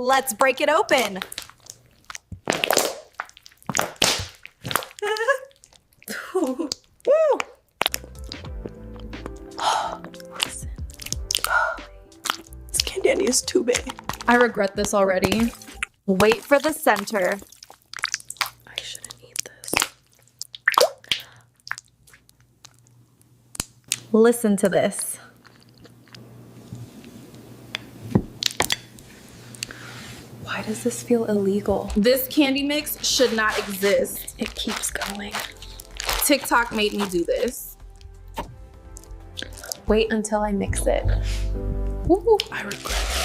Let's break it open. Woo. Listen. This candy is too big. I regret this already. Wait for the center. I shouldn't eat this. Listen to this. Why does this feel illegal? This candy mix should not exist. It keeps going. TikTok made me do this. Wait until I mix it. Woo. I regret it.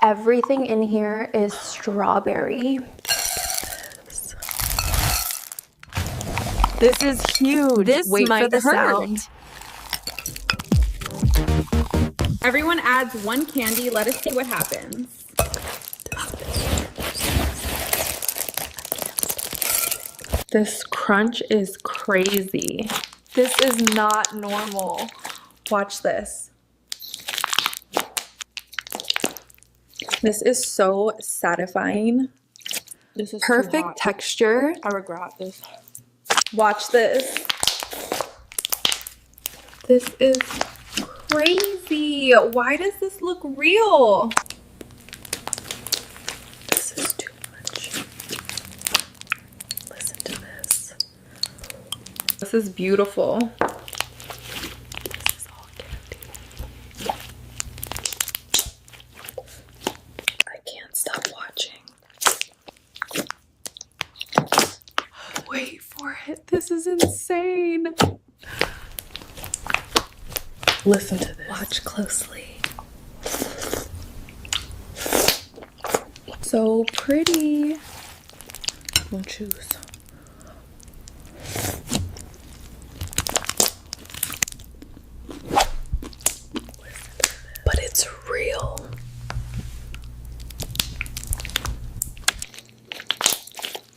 Everything in here is strawberry. This is huge. This Wait might for the hurt. sound. Everyone adds one candy. Let us see what happens. This crunch is crazy. This is not normal. Watch this. This is so satisfying. This is Perfect texture. I regret this. Watch this. This is crazy. Why does this look real? This is too much. Listen to this. This is beautiful. This is all candy. I can't stop watching. Wait for it. This is insane. Listen to this. Watch closely. So pretty. We'll choose. But it's real.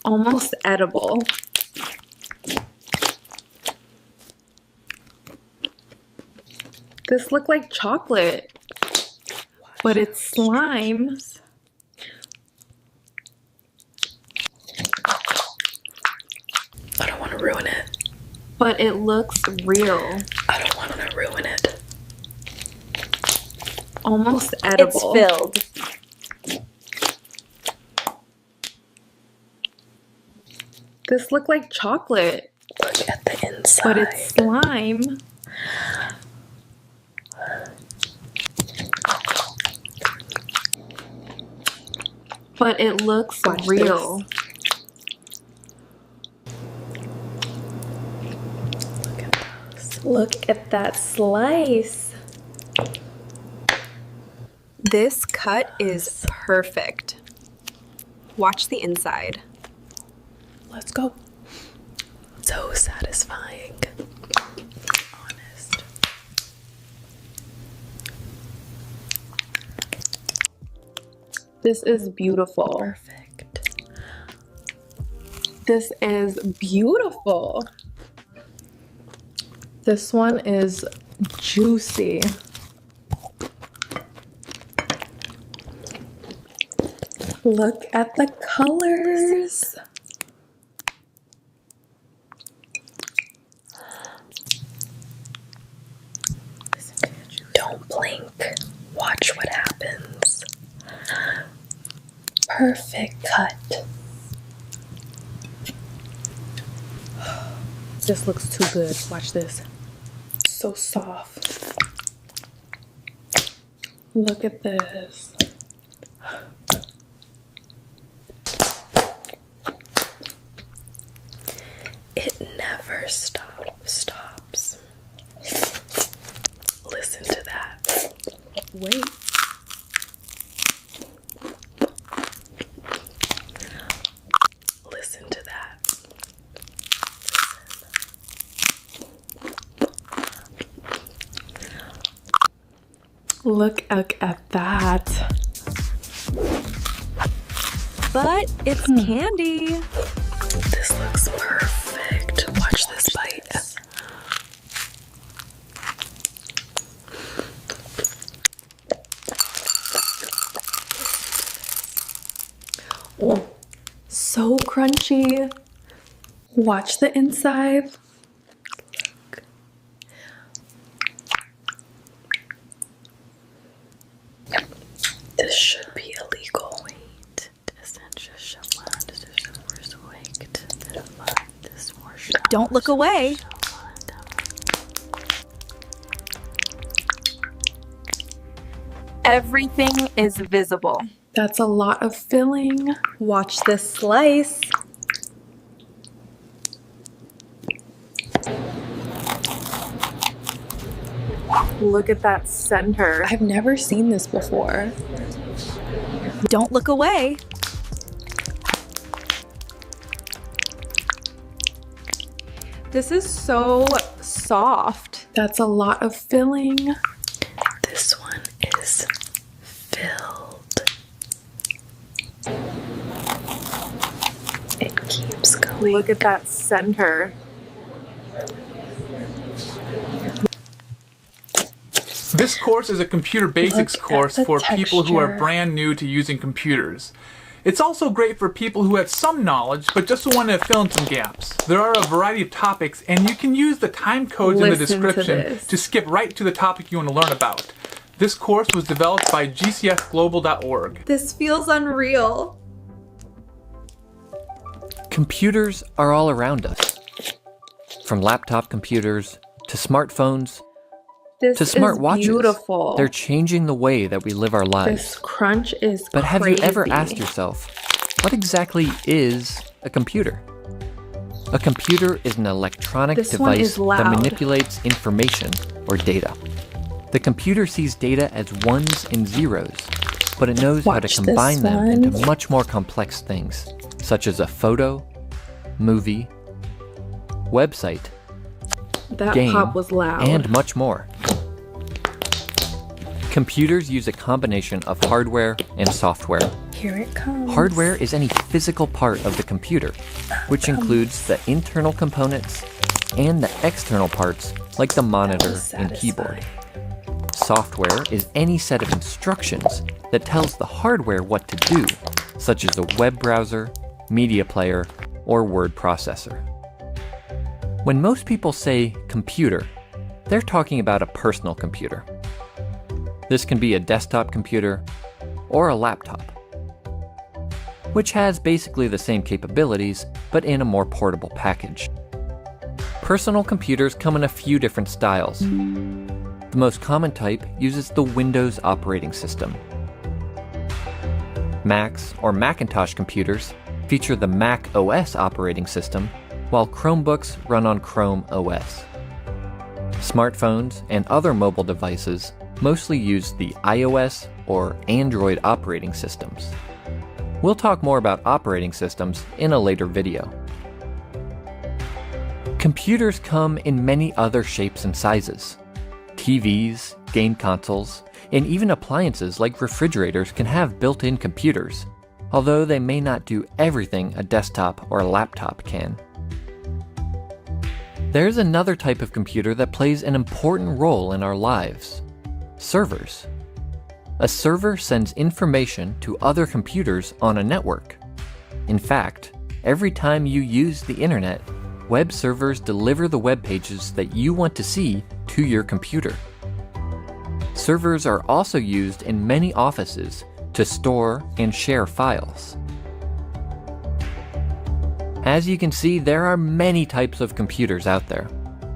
Almost edible. This looked like chocolate, but it's slime. I don't want to ruin it. But it looks real. I don't want to ruin it. Almost edible. It's filled. This looked like chocolate, Look at the inside. but it's slime. But it looks Watch real. this. Look at those. Look at that slice. This cut is perfect. Watch the inside. Let's go. So satisfying. Honest. This is beautiful. Perfect. This is beautiful. This one is juicy. Look at the colors. Don't blink. Watch what happens. Perfect cut. This looks too good. Watch this. So soft. Look at this. It never stops. Listen to that. Wait. Listen to that. Look at that. But it's candy. This looks perfect. Watch this bite. so crunchy. Watch the inside. Look. This should be illegal. Don't look away. Everything is visible. That's a lot of filling. Watch this slice. Look at that center. I've never seen this before. Don't look away. This is so soft. That's a lot of filling. This one is filled. It keeps going. Look at that center. This course is a computer basics course for people who are brand new to using computers. It's also great for people who have some knowledge but just want to fill in some gaps. There are a variety of topics and you can use the time codes in the description to skip right to the topic you want to learn about. This course was developed by gcfglobal.org. This feels unreal. Computers are all around us. From laptop computers to smartphones to smart watches. Beautiful. They're changing the way that we live our lives. This crunch is But have crazy. you ever asked yourself, what exactly is a computer? A computer is an electronic device that manipulates information or data. The computer sees data as ones and zeros, but it knows how to combine them into much more complex things, such as a photo, movie, website, That game, pop was loud. and much more. Computers use a combination of hardware and software. Here it comes. Hardware is any physical part of the computer, which includes the internal components and the external parts like the monitor and keyboard. Software is any set of instructions that tells the hardware what to do, such as a web browser, media player, or word processor. When most people say computer, they're talking about a personal computer. This can be a desktop computer or a laptop, which has basically the same capabilities, but in a more portable package. Personal computers come in a few different styles. The most common type uses the Windows operating system. Macs or Macintosh computers feature the Mac OS operating system, while Chromebooks run on Chrome OS. Smartphones and other mobile devices mostly use the iOS or Android operating systems. We'll talk more about operating systems in a later video. Computers come in many other shapes and sizes. TVs, game consoles, and even appliances like refrigerators can have built-in computers, although they may not do everything a desktop or a laptop can. There's another type of computer that plays an important role in our lives: servers. A server sends information to other computers on a network. In fact, every time you use the internet, web servers deliver the web pages that you want to see to your computer. Servers are also used in many offices to store and share files. As you can see, there are many types of computers out there,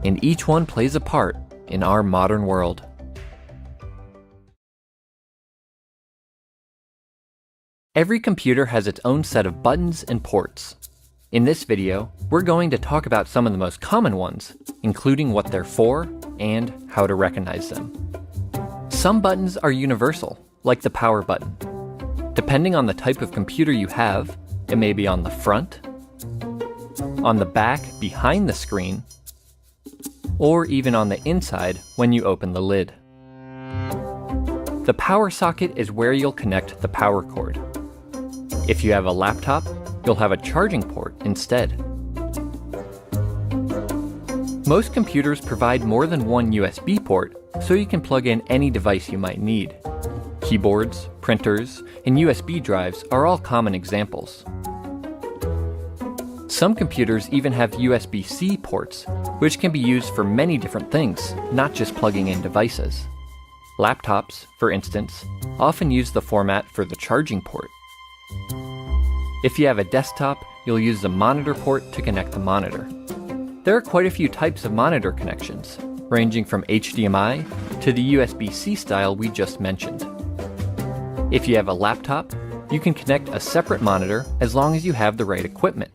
and each one plays a part in our modern world. Every computer has its own set of buttons and ports. In this video, we're going to talk about some of the most common ones, including what they're for and how to recognize them. Some buttons are universal, like the power button. Depending on the type of computer you have, it may be on the front, on the back behind the screen, or even on the inside when you open the lid. The power socket is where you'll connect the power cord. If you have a laptop, you'll have a charging port instead. Most computers provide more than one USB port, so you can plug in any device you might need. Keyboards, printers, and USB drives are all common examples. Some computers even have USB-C ports, which can be used for many different things, not just plugging in devices. Laptops, for instance, often use the format for the charging port. If you have a desktop, you'll use the monitor port to connect the monitor. There are quite a few types of monitor connections, ranging from HDMI to the USB-C style we just mentioned. If you have a laptop, you can connect a separate monitor as long as you have the right equipment.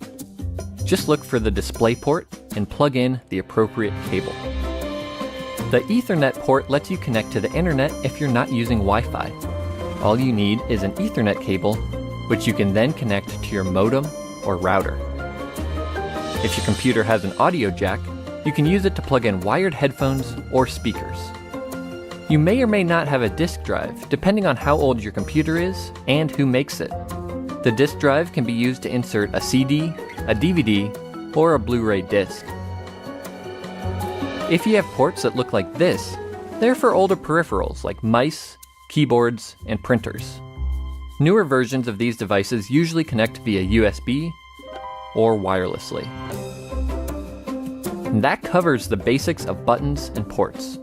Just look for the display port and plug in the appropriate cable. The Ethernet port lets you connect to the internet if you're not using Wi-Fi. All you need is an Ethernet cable, which you can then connect to your modem or router. If your computer has an audio jack, you can use it to plug in wired headphones or speakers. You may or may not have a disk drive, depending on how old your computer is and who makes it. The disk drive can be used to insert a CD, a DVD, or a Blu-ray disc. If you have ports that look like this, they're for older peripherals like mice, keyboards, and printers. Newer versions of these devices usually connect via USB or wirelessly. And that covers the basics of buttons and ports.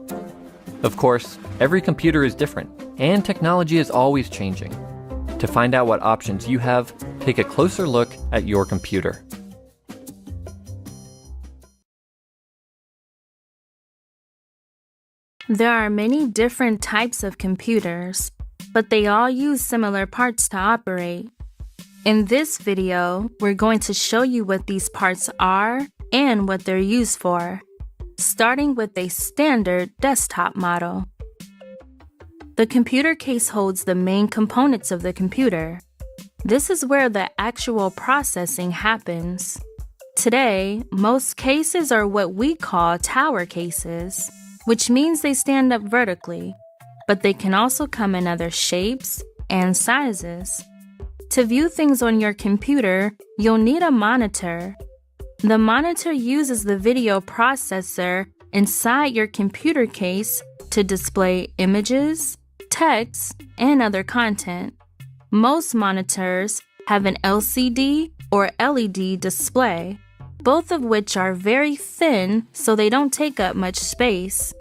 Of course, every computer is different, and technology is always changing. To find out what options you have, take a closer look at your computer. There are many different types of computers, but they all use similar parts to operate. In this video, we're going to show you what these parts are and what they're used for, starting with a standard desktop model. The computer case holds the main components of the computer. This is where the actual processing happens. Today, most cases are what we call tower cases, which means they stand up vertically, but they can also come in other shapes and sizes. To view things on your computer, you'll need a monitor. The monitor uses the video processor inside your computer case to display images, text, and other content. Most monitors have an LCD or LED display, both of which are very thin so they don't take up much space.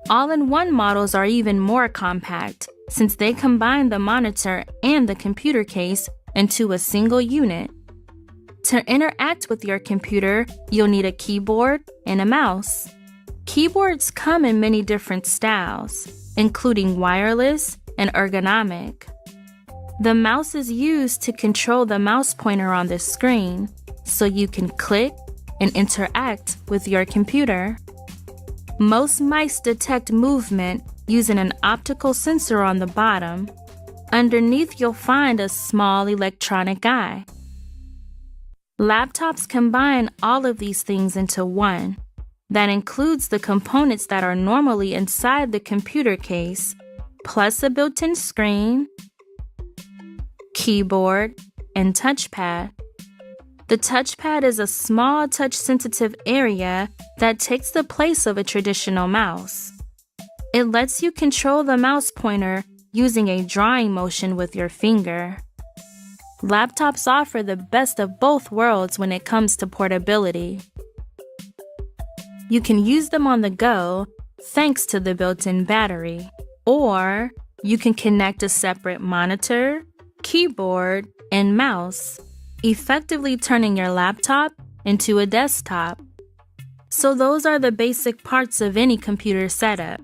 All-in-one models are even more compact since they combine the monitor and the computer case into a single unit. To interact with your computer, you'll need a keyboard and a mouse. Keyboards come in many different styles, including wireless and ergonomic. The mouse is used to control the mouse pointer on the screen, so you can click and interact with your computer. Most mice detect movement using an optical sensor on the bottom. Underneath, you'll find a small electronic eye. Laptops combine all of these things into one. That includes the components that are normally inside the computer case, plus a built-in screen, keyboard, and touchpad. The touchpad is a small touch-sensitive area that takes the place of a traditional mouse. It lets you control the mouse pointer using a drawing motion with your finger. Laptops offer the best of both worlds when it comes to portability. You can use them on the go thanks to the built-in battery, or you can connect a separate monitor, keyboard, and mouse, effectively turning your laptop into a desktop. So those are the basic parts of any computer setup.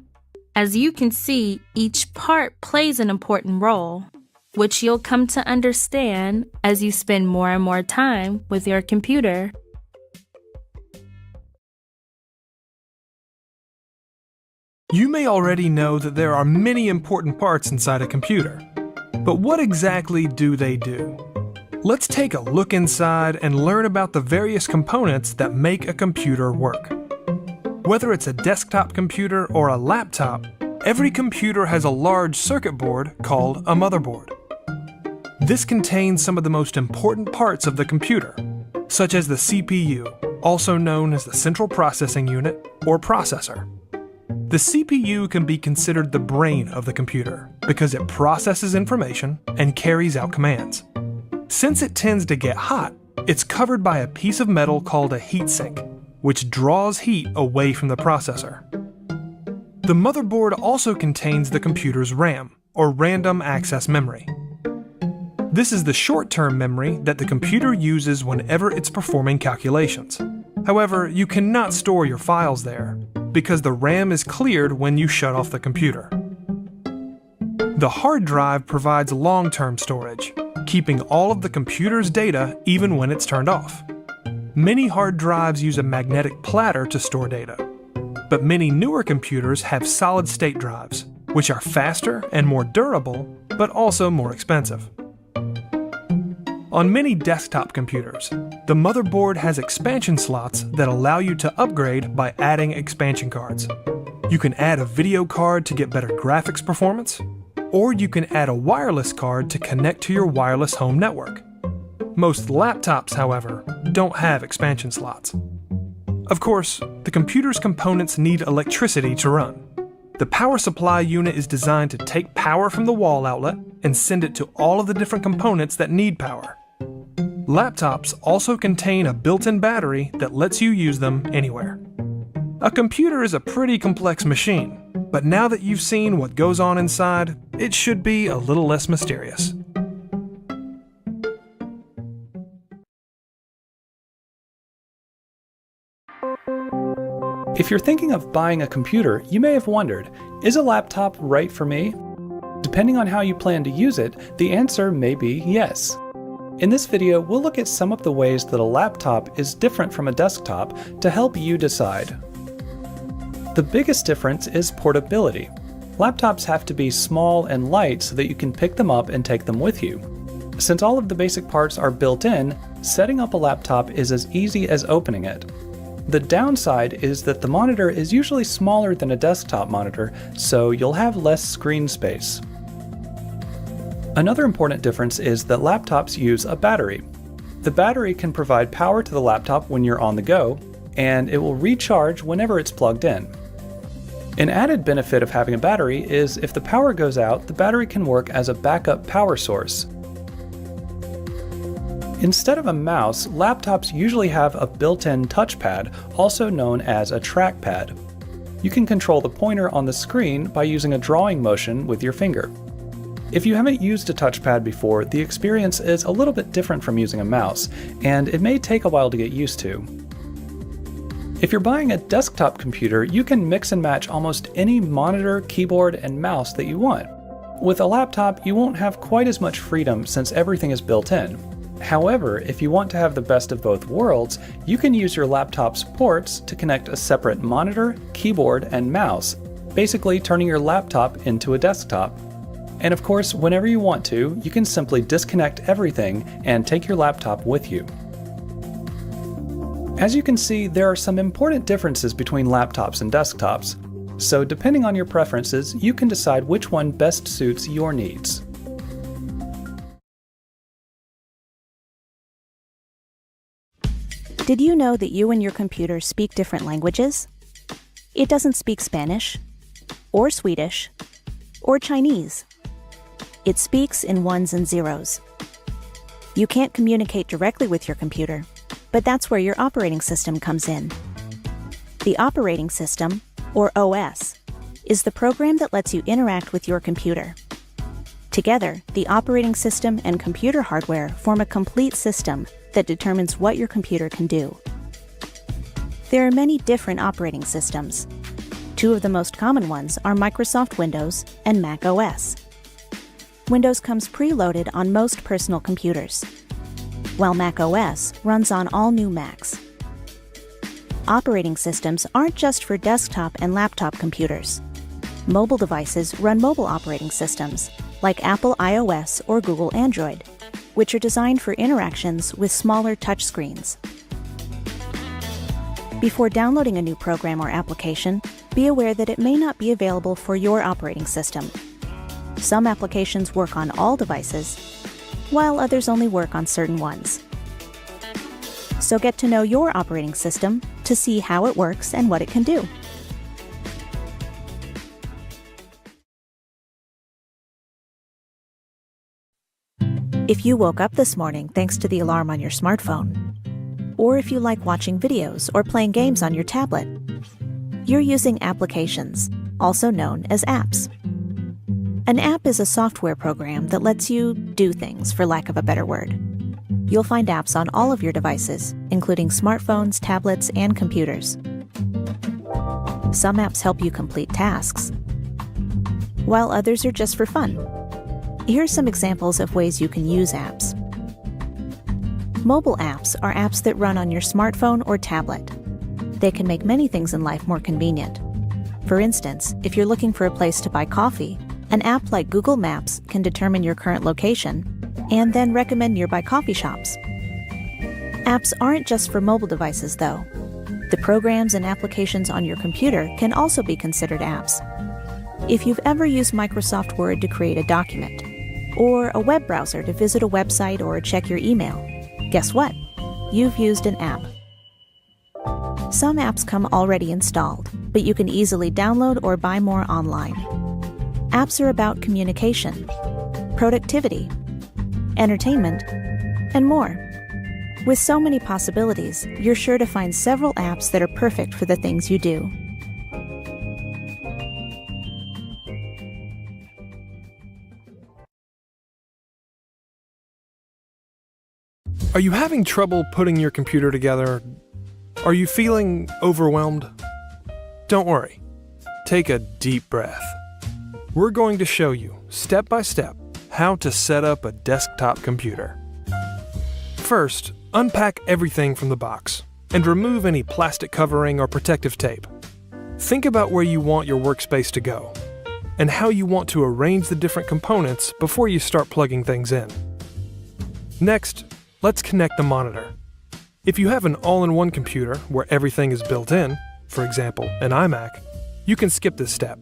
As you can see, each part plays an important role, which you'll come to understand as you spend more and more time with your computer. You may already know that there are many important parts inside a computer, but what exactly do they do? Let's take a look inside and learn about the various components that make a computer work. Whether it's a desktop computer or a laptop, every computer has a large circuit board called a motherboard. This contains some of the most important parts of the computer, such as the CPU, also known as the Central Processing Unit or processor. The CPU can be considered the brain of the computer because it processes information and carries out commands. Since it tends to get hot, It's covered by a piece of metal called a heatsink, which draws heat away from the processor. The motherboard also contains the computer's RAM, or random access memory. This is the short-term memory that the computer uses whenever it's performing calculations. However, you cannot store your files there, because the RAM is cleared when you shut off the computer. The hard drive provides long-term storage, keeping all of the computer's data even when it's turned off. Many hard drives use a magnetic platter to store data, but many newer computers have solid-state drives, which are faster and more durable, but also more expensive. On many desktop computers, the motherboard has expansion slots that allow you to upgrade by adding expansion cards. You can add a video card to get better graphics performance, or you can add a wireless card to connect to your wireless home network. Most laptops, however, don't have expansion slots. Of course, the computer's components need electricity to run. The power supply unit is designed to take power from the wall outlet and send it to all of the different components that need power. Laptops also contain a built-in battery that lets you use them anywhere. A computer is a pretty complex machine, but now that you've seen what goes on inside, it should be a little less mysterious. If you're thinking of buying a computer, you may have wondered, is a laptop right for me? Depending on how you plan to use it, the answer may be yes. In this video, we'll look at some of the ways that a laptop is different from a desktop to help you decide. The biggest difference is portability. Laptops have to be small and light so that you can pick them up and take them with you. Since all of the basic parts are built in, setting up a laptop is as easy as opening it. The downside is that the monitor is usually smaller than a desktop monitor, so you'll have less screen space. Another important difference is that laptops use a battery. The battery can provide power to the laptop when you're on the go, and it will recharge whenever it's plugged in. An added benefit of having a battery is if the power goes out, the battery can work as a backup power source. Instead of a mouse, laptops usually have a built-in touchpad, also known as a trackpad. You can control the pointer on the screen by using a drawing motion with your finger. If you haven't used a touchpad before, the experience is a little bit different from using a mouse, and it may take a while to get used to. If you're buying a desktop computer, you can mix and match almost any monitor, keyboard, and mouse that you want. With a laptop, you won't have quite as much freedom since everything is built in. However, if you want to have the best of both worlds, you can use your laptop's ports to connect a separate monitor, keyboard, and mouse, basically turning your laptop into a desktop. And of course, whenever you want to, you can simply disconnect everything and take your laptop with you. As you can see, there are some important differences between laptops and desktops, so depending on your preferences, you can decide which one best suits your needs. Did you know that you and your computer speak different languages? It doesn't speak Spanish, or Swedish, or Chinese. It speaks in ones and zeros. You can't communicate directly with your computer, but that's where your operating system comes in. The operating system, or OS, is the program that lets you interact with your computer. Together, the operating system and computer hardware form a complete system that determines what your computer can do. There are many different operating systems. Two of the most common ones are Microsoft Windows and Mac OS. Windows comes preloaded on most personal computers, while Mac OS runs on all new Macs. Operating systems aren't just for desktop and laptop computers. Mobile devices run mobile operating systems, like Apple iOS or Google Android, which are designed for interactions with smaller touchscreens. Before downloading a new program or application, be aware that it may not be available for your operating system. Some applications work on all devices, while others only work on certain ones. So get to know your operating system to see how it works and what it can do. If you woke up this morning thanks to the alarm on your smartphone, or if you like watching videos or playing games on your tablet, you're using applications, also known as apps. An app is a software program that lets you do things, for lack of a better word. You'll find apps on all of your devices, including smartphones, tablets, and computers. Some apps help you complete tasks, while others are just for fun. Here's some examples of ways you can use apps. Mobile apps are apps that run on your smartphone or tablet. They can make many things in life more convenient. For instance, if you're looking for a place to buy coffee, an app like Google Maps can determine your current location and then recommend nearby coffee shops. Apps aren't just for mobile devices, though. The programs and applications on your computer can also be considered apps. If you've ever used Microsoft Word to create a document, or a web browser to visit a website or check your email, guess what? You've used an app. Some apps come already installed, but you can easily download or buy more online. Apps are about communication, productivity, entertainment, and more. With so many possibilities, you're sure to find several apps that are perfect for the things you do. Are you having trouble putting your computer together? Are you feeling overwhelmed? Don't worry. Take a deep breath. We're going to show you, step by step, how to set up a desktop computer. First, unpack everything from the box and remove any plastic covering or protective tape. Think about where you want your workspace to go and how you want to arrange the different components before you start plugging things in. Next, let's connect the monitor. If you have an all-in-one computer where everything is built in, for example, an iMac, you can skip this step.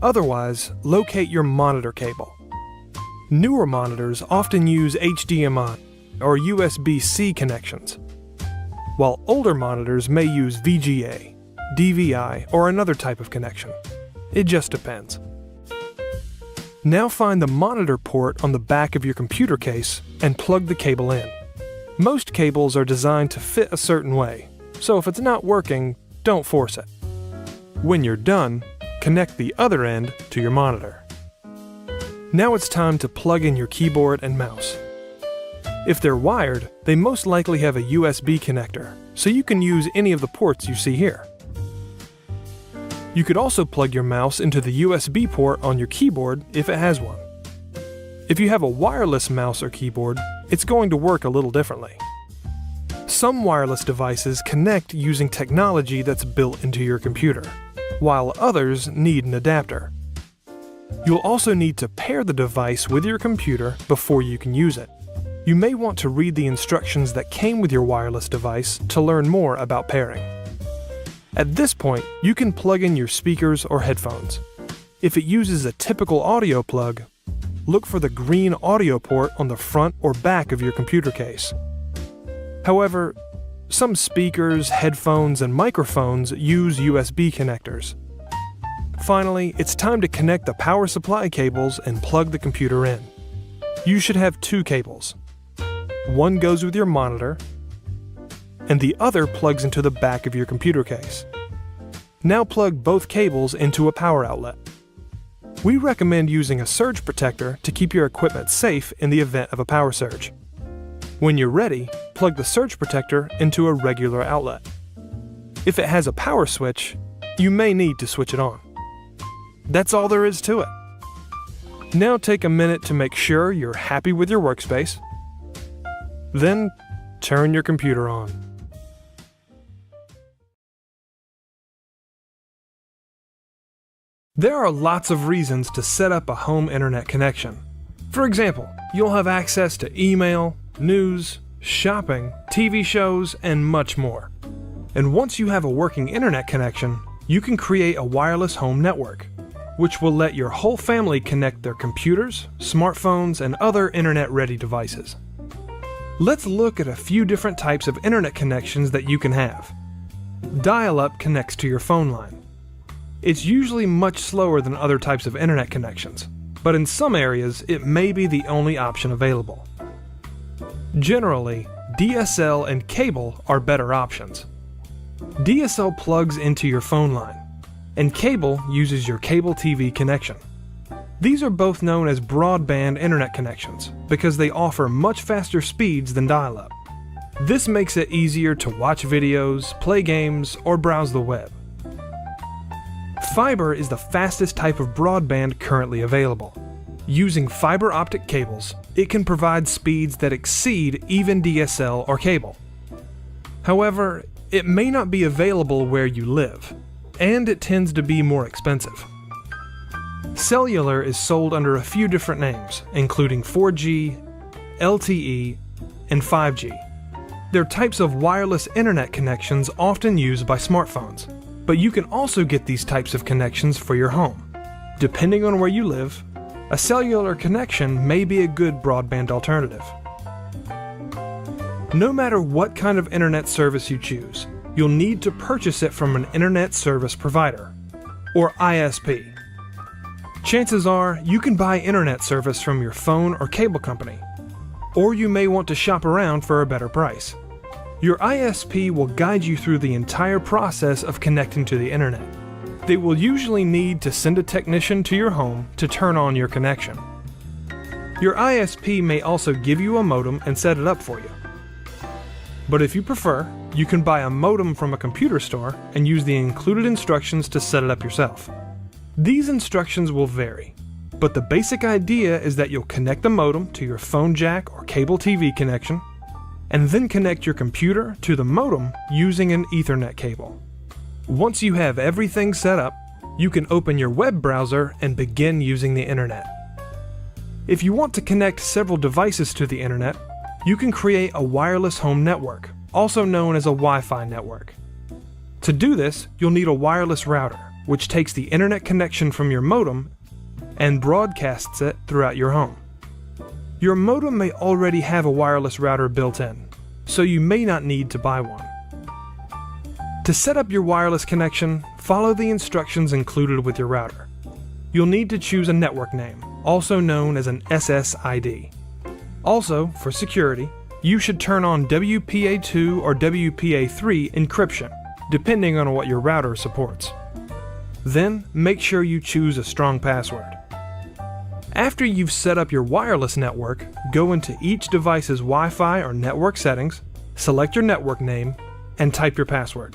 Otherwise, locate your monitor cable. Newer monitors often use HDMI or USB-C connections, while older monitors may use VGA, DVI, or another type of connection. It just depends. Now find the monitor port on the back of your computer case and plug the cable in. Most cables are designed to fit a certain way, so if it's not working, don't force it. When you're done, connect the other end to your monitor. Now it's time to plug in your keyboard and mouse. If they're wired, they most likely have a USB connector, so you can use any of the ports you see here. You could also plug your mouse into the USB port on your keyboard if it has one. If you have a wireless mouse or keyboard, it's going to work a little differently. Some wireless devices connect using technology that's built into your computer, while others need an adapter. You'll also need to pair the device with your computer before you can use it. You may want to read the instructions that came with your wireless device to learn more about pairing. At this point, you can plug in your speakers or headphones. If it uses a typical audio plug, look for the green audio port on the front or back of your computer case. However, some speakers, headphones, and microphones use USB connectors. Finally, it's time to connect the power supply cables and plug the computer in. You should have two cables. One goes with your monitor, and the other plugs into the back of your computer case. Now plug both cables into a power outlet. We recommend using a surge protector to keep your equipment safe in the event of a power surge. When you're ready, plug the surge protector into a regular outlet. If it has a power switch, you may need to switch it on. That's all there is to it. Now take a minute to make sure you're happy with your workspace. Then turn your computer on. There are lots of reasons to set up a home internet connection. For example, you'll have access to email, news, shopping, TV shows, and much more. And once you have a working internet connection, you can create a wireless home network, which will let your whole family connect their computers, smartphones, and other internet-ready devices. Let's look at a few different types of internet connections that you can have. Dial-up connects to your phone line. It's usually much slower than other types of internet connections, but in some areas it may be the only option available. Generally, DSL and cable are better options. DSL plugs into your phone line, and cable uses your cable TV connection. These are both known as broadband internet connections because they offer much faster speeds than dial-up. This makes it easier to watch videos, play games, or browse the web. Fiber is the fastest type of broadband currently available. Using fiber optic cables, it can provide speeds that exceed even DSL or cable. However, it may not be available where you live, and it tends to be more expensive. Cellular is sold under a few different names, including 4G, LTE, and 5G. They're types of wireless internet connections often used by smartphones, but you can also get these types of connections for your home. Depending on where you live, a cellular connection may be a good broadband alternative. No matter what kind of internet service you choose, you'll need to purchase it from an internet service provider, or ISP. Chances are you can buy internet service from your phone or cable company, or you may want to shop around for a better price. Your ISP will guide you through the entire process of connecting to the internet. They will usually need to send a technician to your home to turn on your connection. Your ISP may also give you a modem and set it up for you. But if you prefer, you can buy a modem from a computer store and use the included instructions to set it up yourself. These instructions will vary, but the basic idea is that you'll connect the modem to your phone jack or cable TV connection, and then connect your computer to the modem using an Ethernet cable. Once you have everything set up, you can open your web browser and begin using the internet. If you want to connect several devices to the internet, you can create a wireless home network, also known as a Wi-Fi network. To do this, you'll need a wireless router, which takes the internet connection from your modem and broadcasts it throughout your home. Your modem may already have a wireless router built in, so you may not need to buy one. To set up your wireless connection, follow the instructions included with your router. You'll need to choose a network name, also known as an SSID. Also, for security, you should turn on WPA2 or WPA3 encryption, depending on what your router supports. Then, make sure you choose a strong password. After you've set up your wireless network, go into each device's Wi-Fi or network settings, select your network name, and type your password.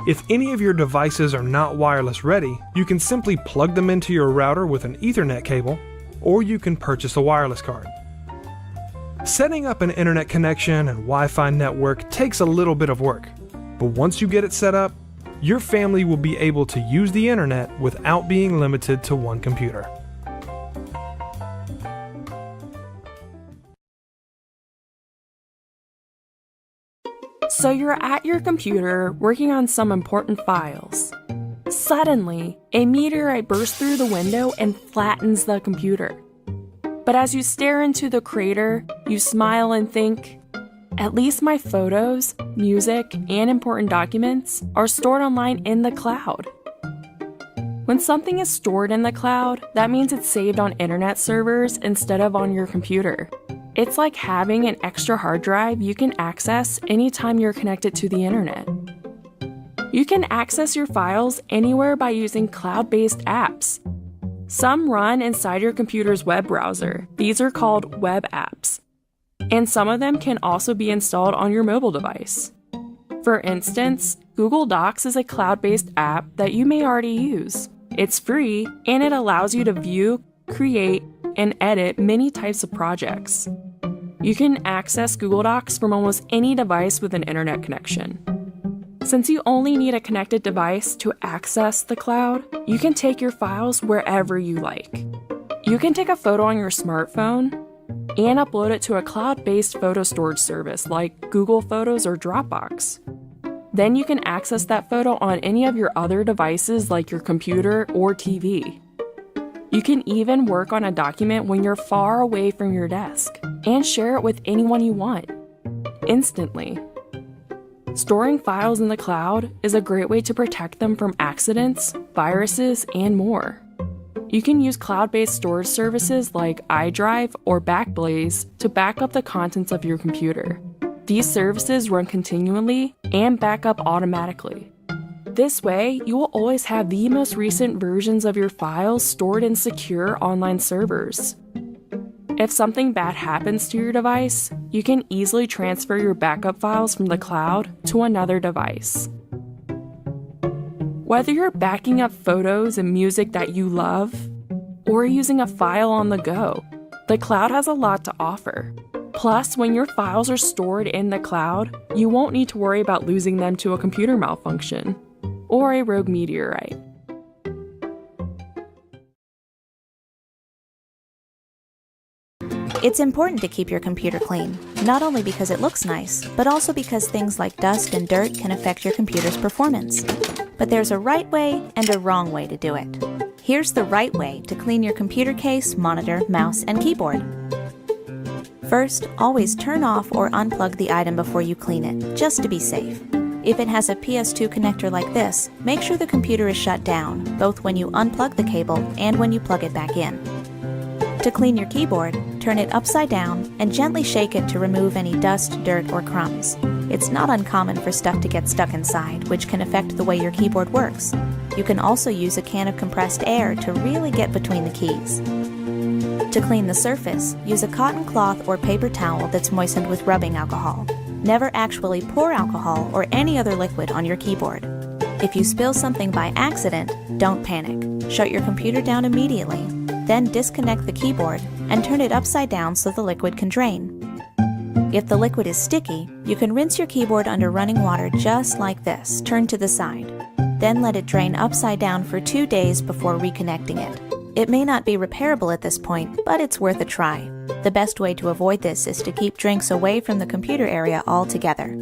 If any of your devices are not wireless ready, you can simply plug them into your router with an Ethernet cable, or you can purchase a wireless card. Setting up an internet connection and Wi-Fi network takes a little bit of work, but once you get it set up, your family will be able to use the internet without being limited to one computer. So you're at your computer working on some important files. Suddenly, a meteorite bursts through the window and flattens the computer. But as you stare into the crater, you smile and think, at least my photos, music, and important documents are stored online in the cloud. When something is stored in the cloud, that means it's saved on internet servers instead of on your computer. It's like having an extra hard drive you can access anytime you're connected to the internet. You can access your files anywhere by using cloud-based apps. Some run inside your computer's web browser. These are called web apps. And some of them can also be installed on your mobile device. For instance, Google Docs is a cloud-based app that you may already use. It's free, and it allows you to view, create, and edit many types of projects. You can access Google Docs from almost any device with an internet connection. Since you only need a connected device to access the cloud, you can take your files wherever you like. You can take a photo on your smartphone and upload it to a cloud-based photo storage service like Google Photos or Dropbox. Then you can access that photo on any of your other devices like your computer or TV. You can even work on a document when you're far away from your desk and share it with anyone you want, instantly. Storing files in the cloud is a great way to protect them from accidents, viruses, and more. You can use cloud-based storage services like iDrive or Backblaze to back up the contents of your computer. These services run continually and back up automatically. This way, you will always have the most recent versions of your files stored in secure online servers. If something bad happens to your device, you can easily transfer your backup files from the cloud to another device. Whether you're backing up photos and music that you love, or using a file on the go, the cloud has a lot to offer. Plus, when your files are stored in the cloud, you won't need to worry about losing them to a computer malfunction or a rogue meteorite. It's important to keep your computer clean, not only because it looks nice, but also because things like dust and dirt can affect your computer's performance. But there's a right way and a wrong way to do it. Here's the right way to clean your computer case, monitor, mouse, and keyboard. First, always turn off or unplug the item before you clean it, just to be safe. If it has a PS2 connector like this, make sure the computer is shut down, both when you unplug the cable and when you plug it back in. To clean your keyboard, turn it upside down and gently shake it to remove any dust, dirt, or crumbs. It's not uncommon for stuff to get stuck inside, which can affect the way your keyboard works. You can also use a can of compressed air to really get between the keys. To clean the surface, use a cotton cloth or paper towel that's moistened with rubbing alcohol. Never actually pour alcohol or any other liquid on your keyboard. If you spill something by accident, don't panic. Shut your computer down immediately. Then disconnect the keyboard and turn it upside down so the liquid can drain. If the liquid is sticky, you can rinse your keyboard under running water just like this, turned to the side. Then let it drain upside down for 2 days before reconnecting it. It may not be repairable at this point, but it's worth a try. The best way to avoid this is to keep drinks away from the computer area altogether.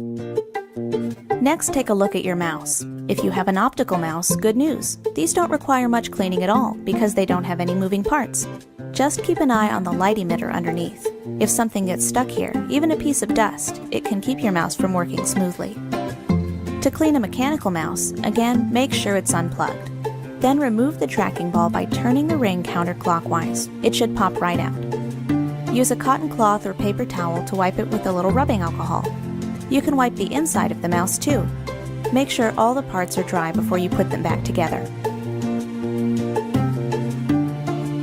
Next, take a look at your mouse. If you have an optical mouse, good news. These don't require much cleaning at all because they don't have any moving parts. Just keep an eye on the light emitter underneath. If something gets stuck here, even a piece of dust, it can keep your mouse from working smoothly. To clean a mechanical mouse, again, make sure it's unplugged. Then remove the tracking ball by turning the ring counterclockwise. It should pop right out. Use a cotton cloth or paper towel to wipe it with a little rubbing alcohol. You can wipe the inside of the mouse too. Make sure all the parts are dry before you put them back together.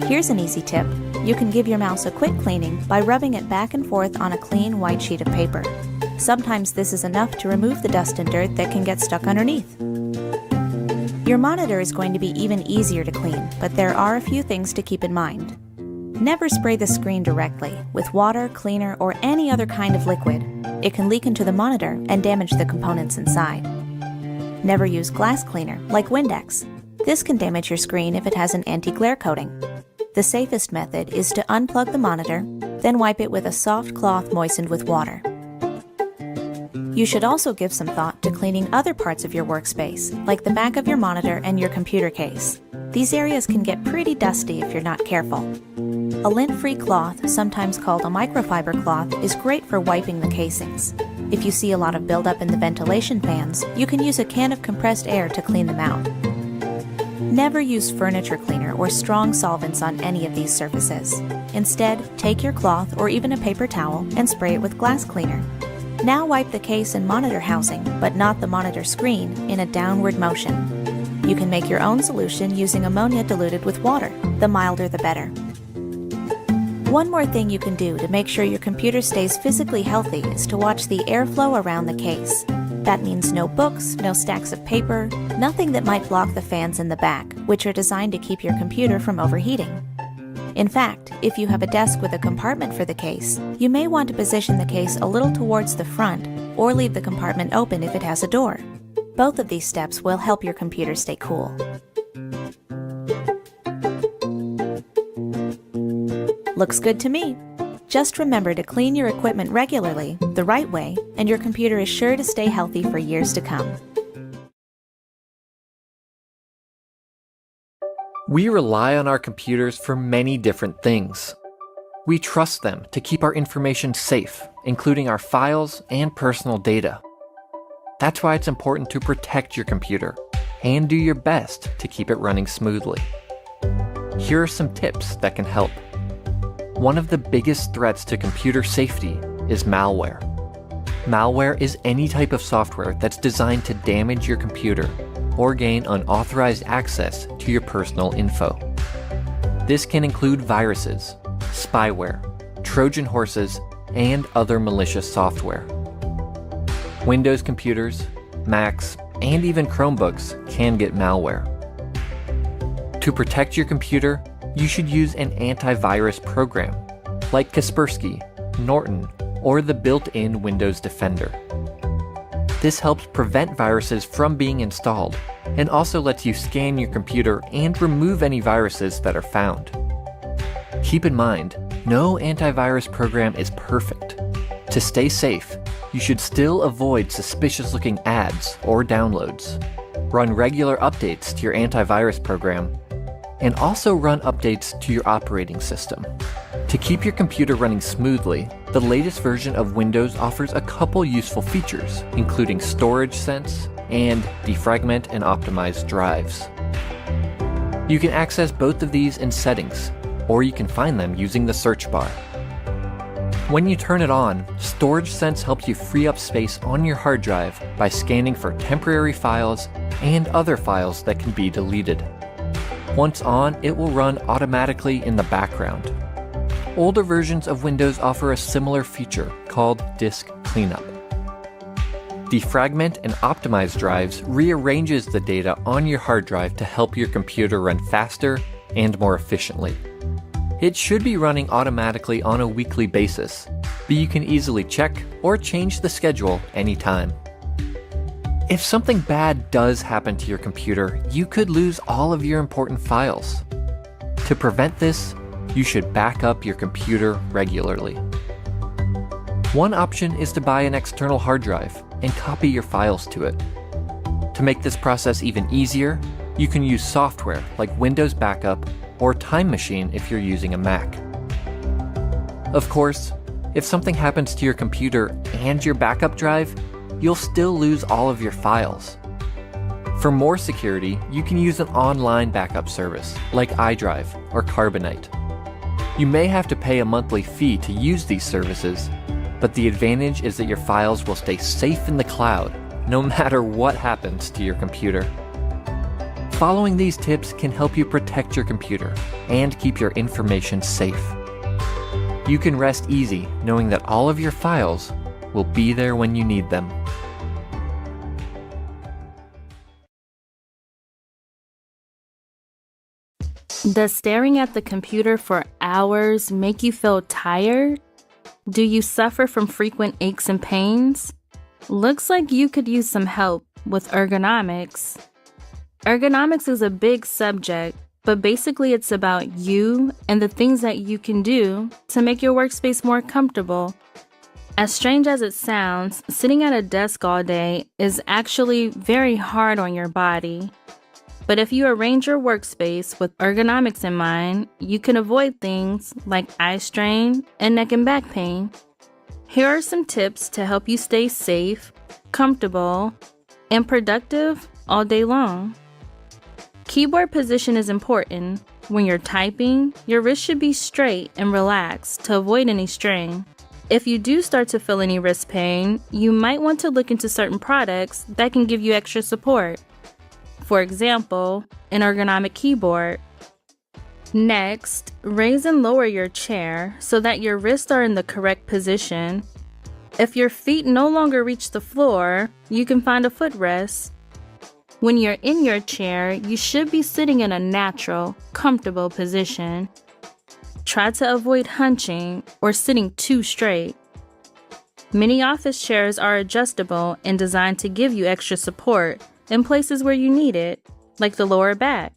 Here's an easy tip. You can give your mouse a quick cleaning by rubbing it back and forth on a clean white sheet of paper. Sometimes this is enough to remove the dust and dirt that can get stuck underneath. Your monitor is going to be even easier to clean, but there are a few things to keep in mind. Never spray the screen directly with water, cleaner, or any other kind of liquid. It can leak into the monitor and damage the components inside. Never use glass cleaner, like Windex. This can damage your screen if it has an anti-glare coating. The safest method is to unplug the monitor, then wipe it with a soft cloth moistened with water. You should also give some thought to cleaning other parts of your workspace, like the back of your monitor and your computer case. These areas can get pretty dusty if you're not careful. A lint-free cloth, sometimes called a microfiber cloth, is great for wiping the casings. If you see a lot of buildup in the ventilation fans, you can use a can of compressed air to clean them out. Never use furniture cleaner or strong solvents on any of these surfaces. Instead, take your cloth or even a paper towel and spray it with glass cleaner. Now wipe the case and monitor housing, but not the monitor screen, in a downward motion. You can make your own solution using ammonia diluted with water. The milder the better. One more thing you can do to make sure your computer stays physically healthy is to watch the airflow around the case. That means no books, no stacks of paper, nothing that might block the fans in the back, which are designed to keep your computer from overheating. In fact, if you have a desk with a compartment for the case, you may want to position the case a little towards the front or leave the compartment open if it has a door. Both of these steps will help your computer stay cool. Looks good to me. Just remember to clean your equipment regularly, the right way, and your computer is sure to stay healthy for years to come. We rely on our computers for many different things. We trust them to keep our information safe, including our files and personal data. That's why it's important to protect your computer and do your best to keep it running smoothly. Here are some tips that can help. One of the biggest threats to computer safety is malware. Malware is any type of software that's designed to damage your computer or gain unauthorized access to your personal info. This can include viruses, spyware, Trojan horses, and other malicious software. Windows computers, Macs, and even Chromebooks can get malware. To protect your computer, you should use an antivirus program like Kaspersky, Norton, or the built-in Windows Defender. This helps prevent viruses from being installed and also lets you scan your computer and remove any viruses that are found. Keep in mind, no antivirus program is perfect. To stay safe, you should still avoid suspicious-looking ads or downloads. Run regular updates to your antivirus program, and also run updates to your operating system. To keep your computer running smoothly, the latest version of Windows offers a couple useful features, including storage sense and defragment and optimize drives. You can access both of these in settings, or you can find them using the search bar. When you turn it on, Storage Sense helps you free up space on your hard drive by scanning for temporary files and other files that can be deleted. Once on, it will run automatically in the background. Older versions of Windows offer a similar feature called Disk Cleanup. Defragment and optimize drives rearranges the data on your hard drive to help your computer run faster and more efficiently. It should be running automatically on a weekly basis, but you can easily check or change the schedule anytime. If something bad does happen to your computer, you could lose all of your important files. To prevent this, you should back up your computer regularly. One option is to buy an external hard drive and copy your files to it. To make this process even easier, you can use software like Windows Backup or Time Machine if you're using a Mac. Of course, if something happens to your computer and your backup drive, you'll still lose all of your files. For more security, you can use an online backup service like iDrive or Carbonite. You may have to pay a monthly fee to use these services, but the advantage is that your files will stay safe in the cloud no matter what happens to your computer. Following these tips can help you protect your computer and keep your information safe. You can rest easy knowing that all of your files will be there when you need them. Does staring at the computer for hours make you feel tired? Do you suffer from frequent aches and pains? Looks like you could use some help with ergonomics. Ergonomics is a big subject, but basically it's about you and the things that you can do to make your workspace more comfortable. As strange as it sounds, sitting at a desk all day is actually very hard on your body. But if you arrange your workspace with ergonomics in mind, you can avoid things like eye strain and neck and back pain. Here are some tips to help you stay safe, comfortable, and productive all day long. Keyboard position is important. When you're typing, your wrist should be straight and relaxed to avoid any strain. If you do start to feel any wrist pain, you might want to look into certain products that can give you extra support. For example, an ergonomic keyboard. Next, raise and lower your chair so that your wrists are in the correct position. If your feet no longer reach the floor, you can find a footrest. When you're in your chair, you should be sitting in a natural, comfortable position. Try to avoid hunching or sitting too straight. Many office chairs are adjustable and designed to give you extra support in places where you need it, like the lower back.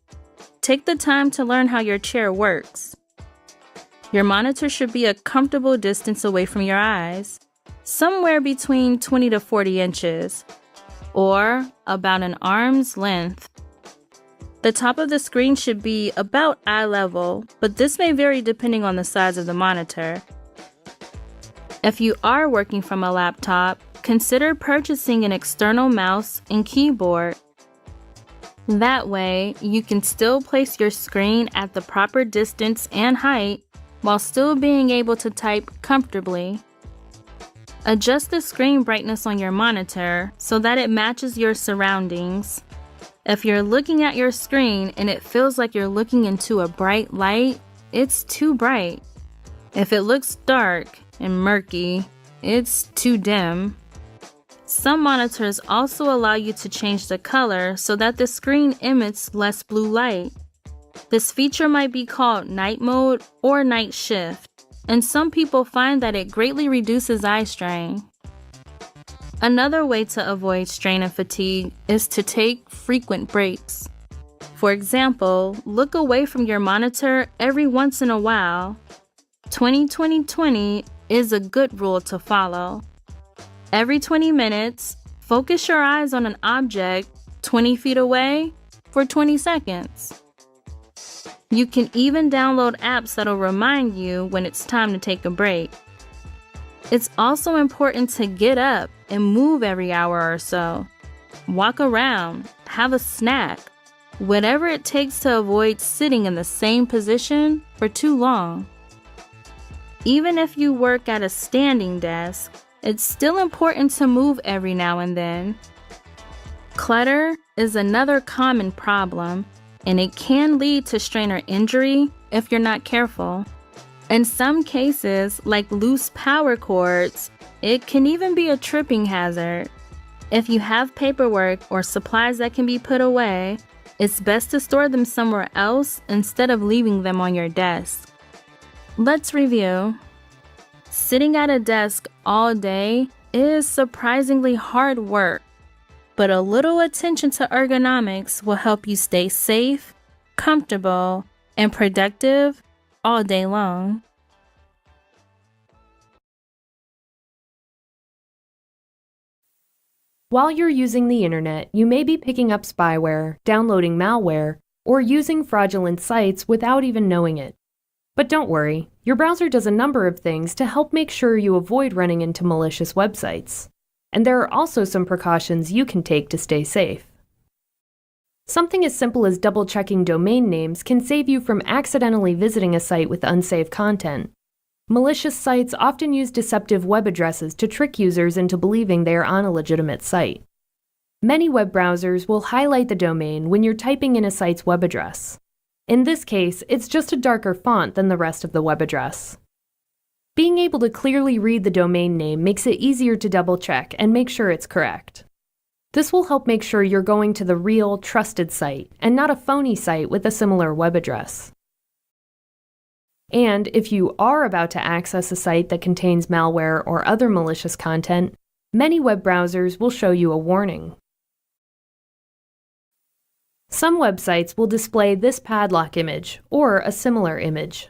Take the time to learn how your chair works. Your monitor should be a comfortable distance away from your eyes, somewhere between 20 to 40 inches, or about an arm's length. The top of the screen should be about eye level, but this may vary depending on the size of the monitor. If you are working from a laptop, consider purchasing an external mouse and keyboard. That way, you can still place your screen at the proper distance and height while still being able to type comfortably. Adjust the screen brightness on your monitor so that it matches your surroundings. If you're looking at your screen and it feels like you're looking into a bright light, it's too bright. If it looks dark and murky, it's too dim. Some monitors also allow you to change the color so that the screen emits less blue light. This feature might be called night mode or night shift, and some people find that it greatly reduces eye strain. Another way to avoid strain and fatigue is to take frequent breaks. For example, look away from your monitor every once in a while. 20-20-20 is a good rule to follow. Every 20 minutes, focus your eyes on an object 20 feet away for 20 seconds. You can even download apps that'll remind you when it's time to take a break. It's also important to get up and move every hour or so. Walk around, have a snack, whatever it takes to avoid sitting in the same position for too long. Even if you work at a standing desk, it's still important to move every now and then. Clutter is another common problem, and it can lead to strain or injury if you're not careful. In some cases, like loose power cords, it can even be a tripping hazard. If you have paperwork or supplies that can be put away, it's best to store them somewhere else instead of leaving them on your desk. Let's review. Sitting at a desk all day is surprisingly hard work, but a little attention to ergonomics will help you stay safe, comfortable, and productive all day long. While you're using the internet, you may be picking up spyware, downloading malware, or using fraudulent sites without even knowing it. But don't worry, your browser does a number of things to help make sure you avoid running into malicious websites. And there are also some precautions you can take to stay safe. Something as simple as double-checking domain names can save you from accidentally visiting a site with unsafe content. Malicious sites often use deceptive web addresses to trick users into believing they are on a legitimate site. Many web browsers will highlight the domain when you're typing in a site's web address. In this case, it's just a darker font than the rest of the web address. Being able to clearly read the domain name makes it easier to double-check and make sure it's correct. This will help make sure you're going to the real, trusted site, and not a phony site with a similar web address. And if you are about to access a site that contains malware or other malicious content, many web browsers will show you a warning. Some websites will display this padlock image, or a similar image.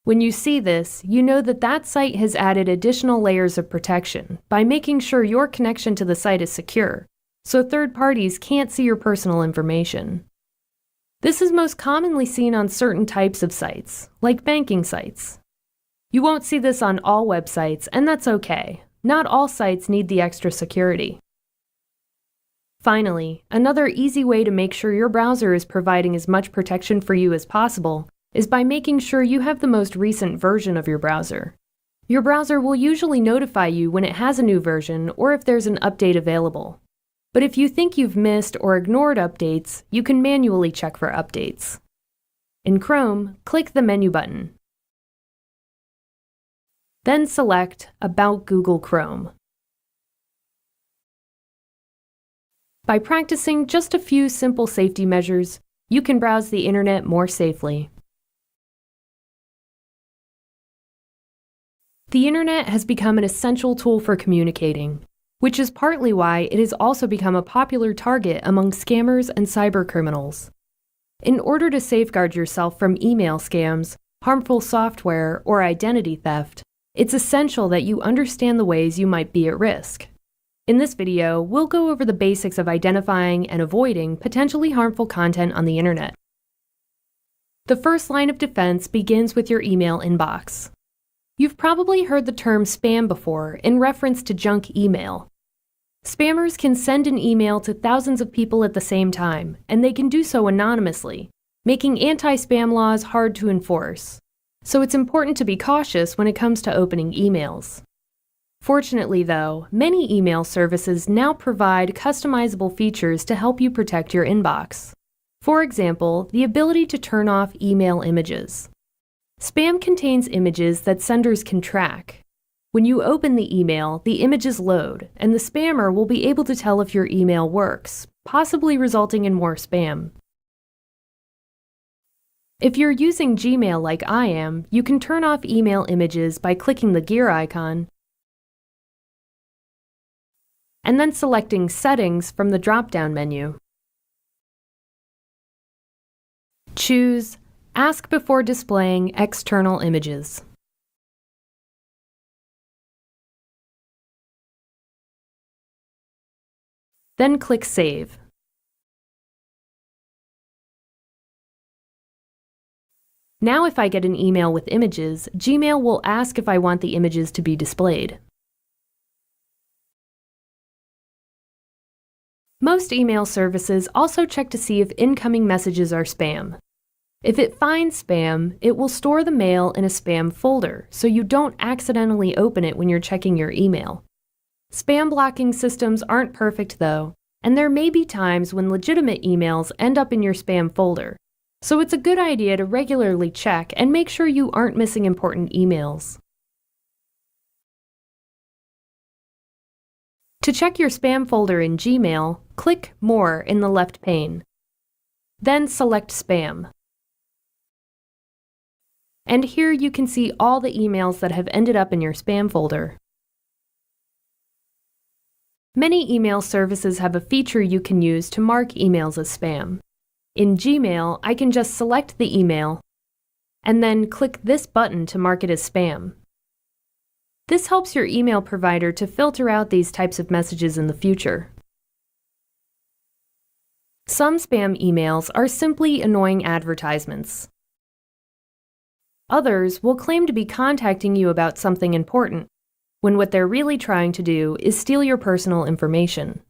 When you see this, you know that that site has added additional layers of protection by making sure your connection to the site is secure, so third parties can't see your personal information. This is most commonly seen on certain types of sites, like banking sites. You won't see this on all websites, and that's okay. Not all sites need the extra security. Finally, another easy way to make sure your browser is providing as much protection for you as possible is by making sure you have the most recent version of your browser. Your browser will usually notify you when it has a new version or if there's an update available. But if you think you've missed or ignored updates, you can manually check for updates. In Chrome, click the menu button. Then select About Google Chrome. By practicing just a few simple safety measures, you can browse the internet more safely. The internet has become an essential tool for communicating, which is partly why it has also become a popular target among scammers and cybercriminals. In order to safeguard yourself from email scams, harmful software, or identity theft, it's essential that you understand the ways you might be at risk. In this video, we'll go over the basics of identifying and avoiding potentially harmful content on the internet. The first line of defense begins with your email inbox. You've probably heard the term spam before in reference to junk email. Spammers can send an email to thousands of people at the same time, and they can do so anonymously, making anti-spam laws hard to enforce. So it's important to be cautious when it comes to opening emails. Fortunately, though, many email services now provide customizable features to help you protect your inbox. For example, the ability to turn off email images. Spam contains images that senders can track. When you open the email, the images load, and the spammer will be able to tell if your email works, possibly resulting in more spam. If you're using Gmail like I am, you can turn off email images by clicking the gear icon and then selecting Settings from the drop-down menu. Choose Ask before displaying external images. Then click Save. Now if I get an email with images, Gmail will ask if I want the images to be displayed. Most email services also check to see if incoming messages are spam. If it finds spam, it will store the mail in a spam folder, so you don't accidentally open it when you're checking your email. Spam blocking systems aren't perfect though, and there may be times when legitimate emails end up in your spam folder. So it's a good idea to regularly check and make sure you aren't missing important emails. To check your spam folder in Gmail, click More in the left pane. Then select Spam. And here you can see all the emails that have ended up in your spam folder. Many email services have a feature you can use to mark emails as spam. In Gmail, I can just select the email and then click this button to mark it as spam. This helps your email provider to filter out these types of messages in the future. Some spam emails are simply annoying advertisements. Others will claim to be contacting you about something important, when what they're really trying to do is steal your personal information.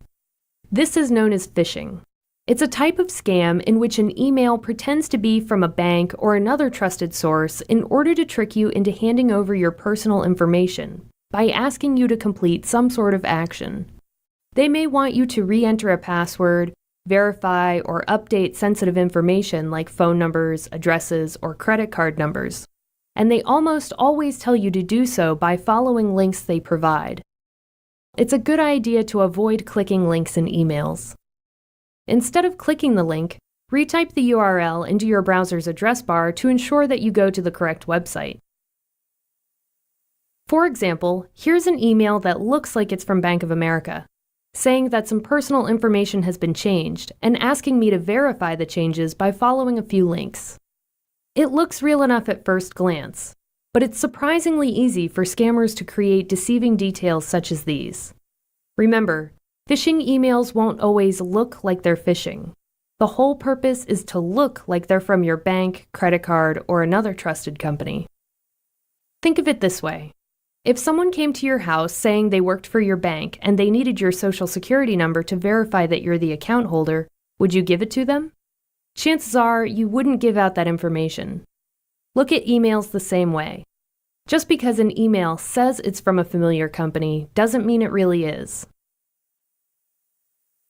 This is known as phishing. It's a type of scam in which an email pretends to be from a bank or another trusted source in order to trick you into handing over your personal information by asking you to complete some sort of action. They may want you to re-enter a password, verify or update sensitive information like phone numbers, addresses, or credit card numbers, and they almost always tell you to do so by following links they provide. It's a good idea to avoid clicking links in emails. Instead of clicking the link, retype the URL into your browser's address bar to ensure that you go to the correct website. For example, here's an email that looks like it's from Bank of America, saying that some personal information has been changed and asking me to verify the changes by following a few links. It looks real enough at first glance, but it's surprisingly easy for scammers to create deceiving details such as these. Remember, phishing emails won't always look like they're phishing. The whole purpose is to look like they're from your bank, credit card, or another trusted company. Think of it this way. If someone came to your house saying they worked for your bank and they needed your social security number to verify that you're the account holder, would you give it to them? Chances are you wouldn't give out that information. Look at emails the same way. Just because an email says it's from a familiar company doesn't mean it really is.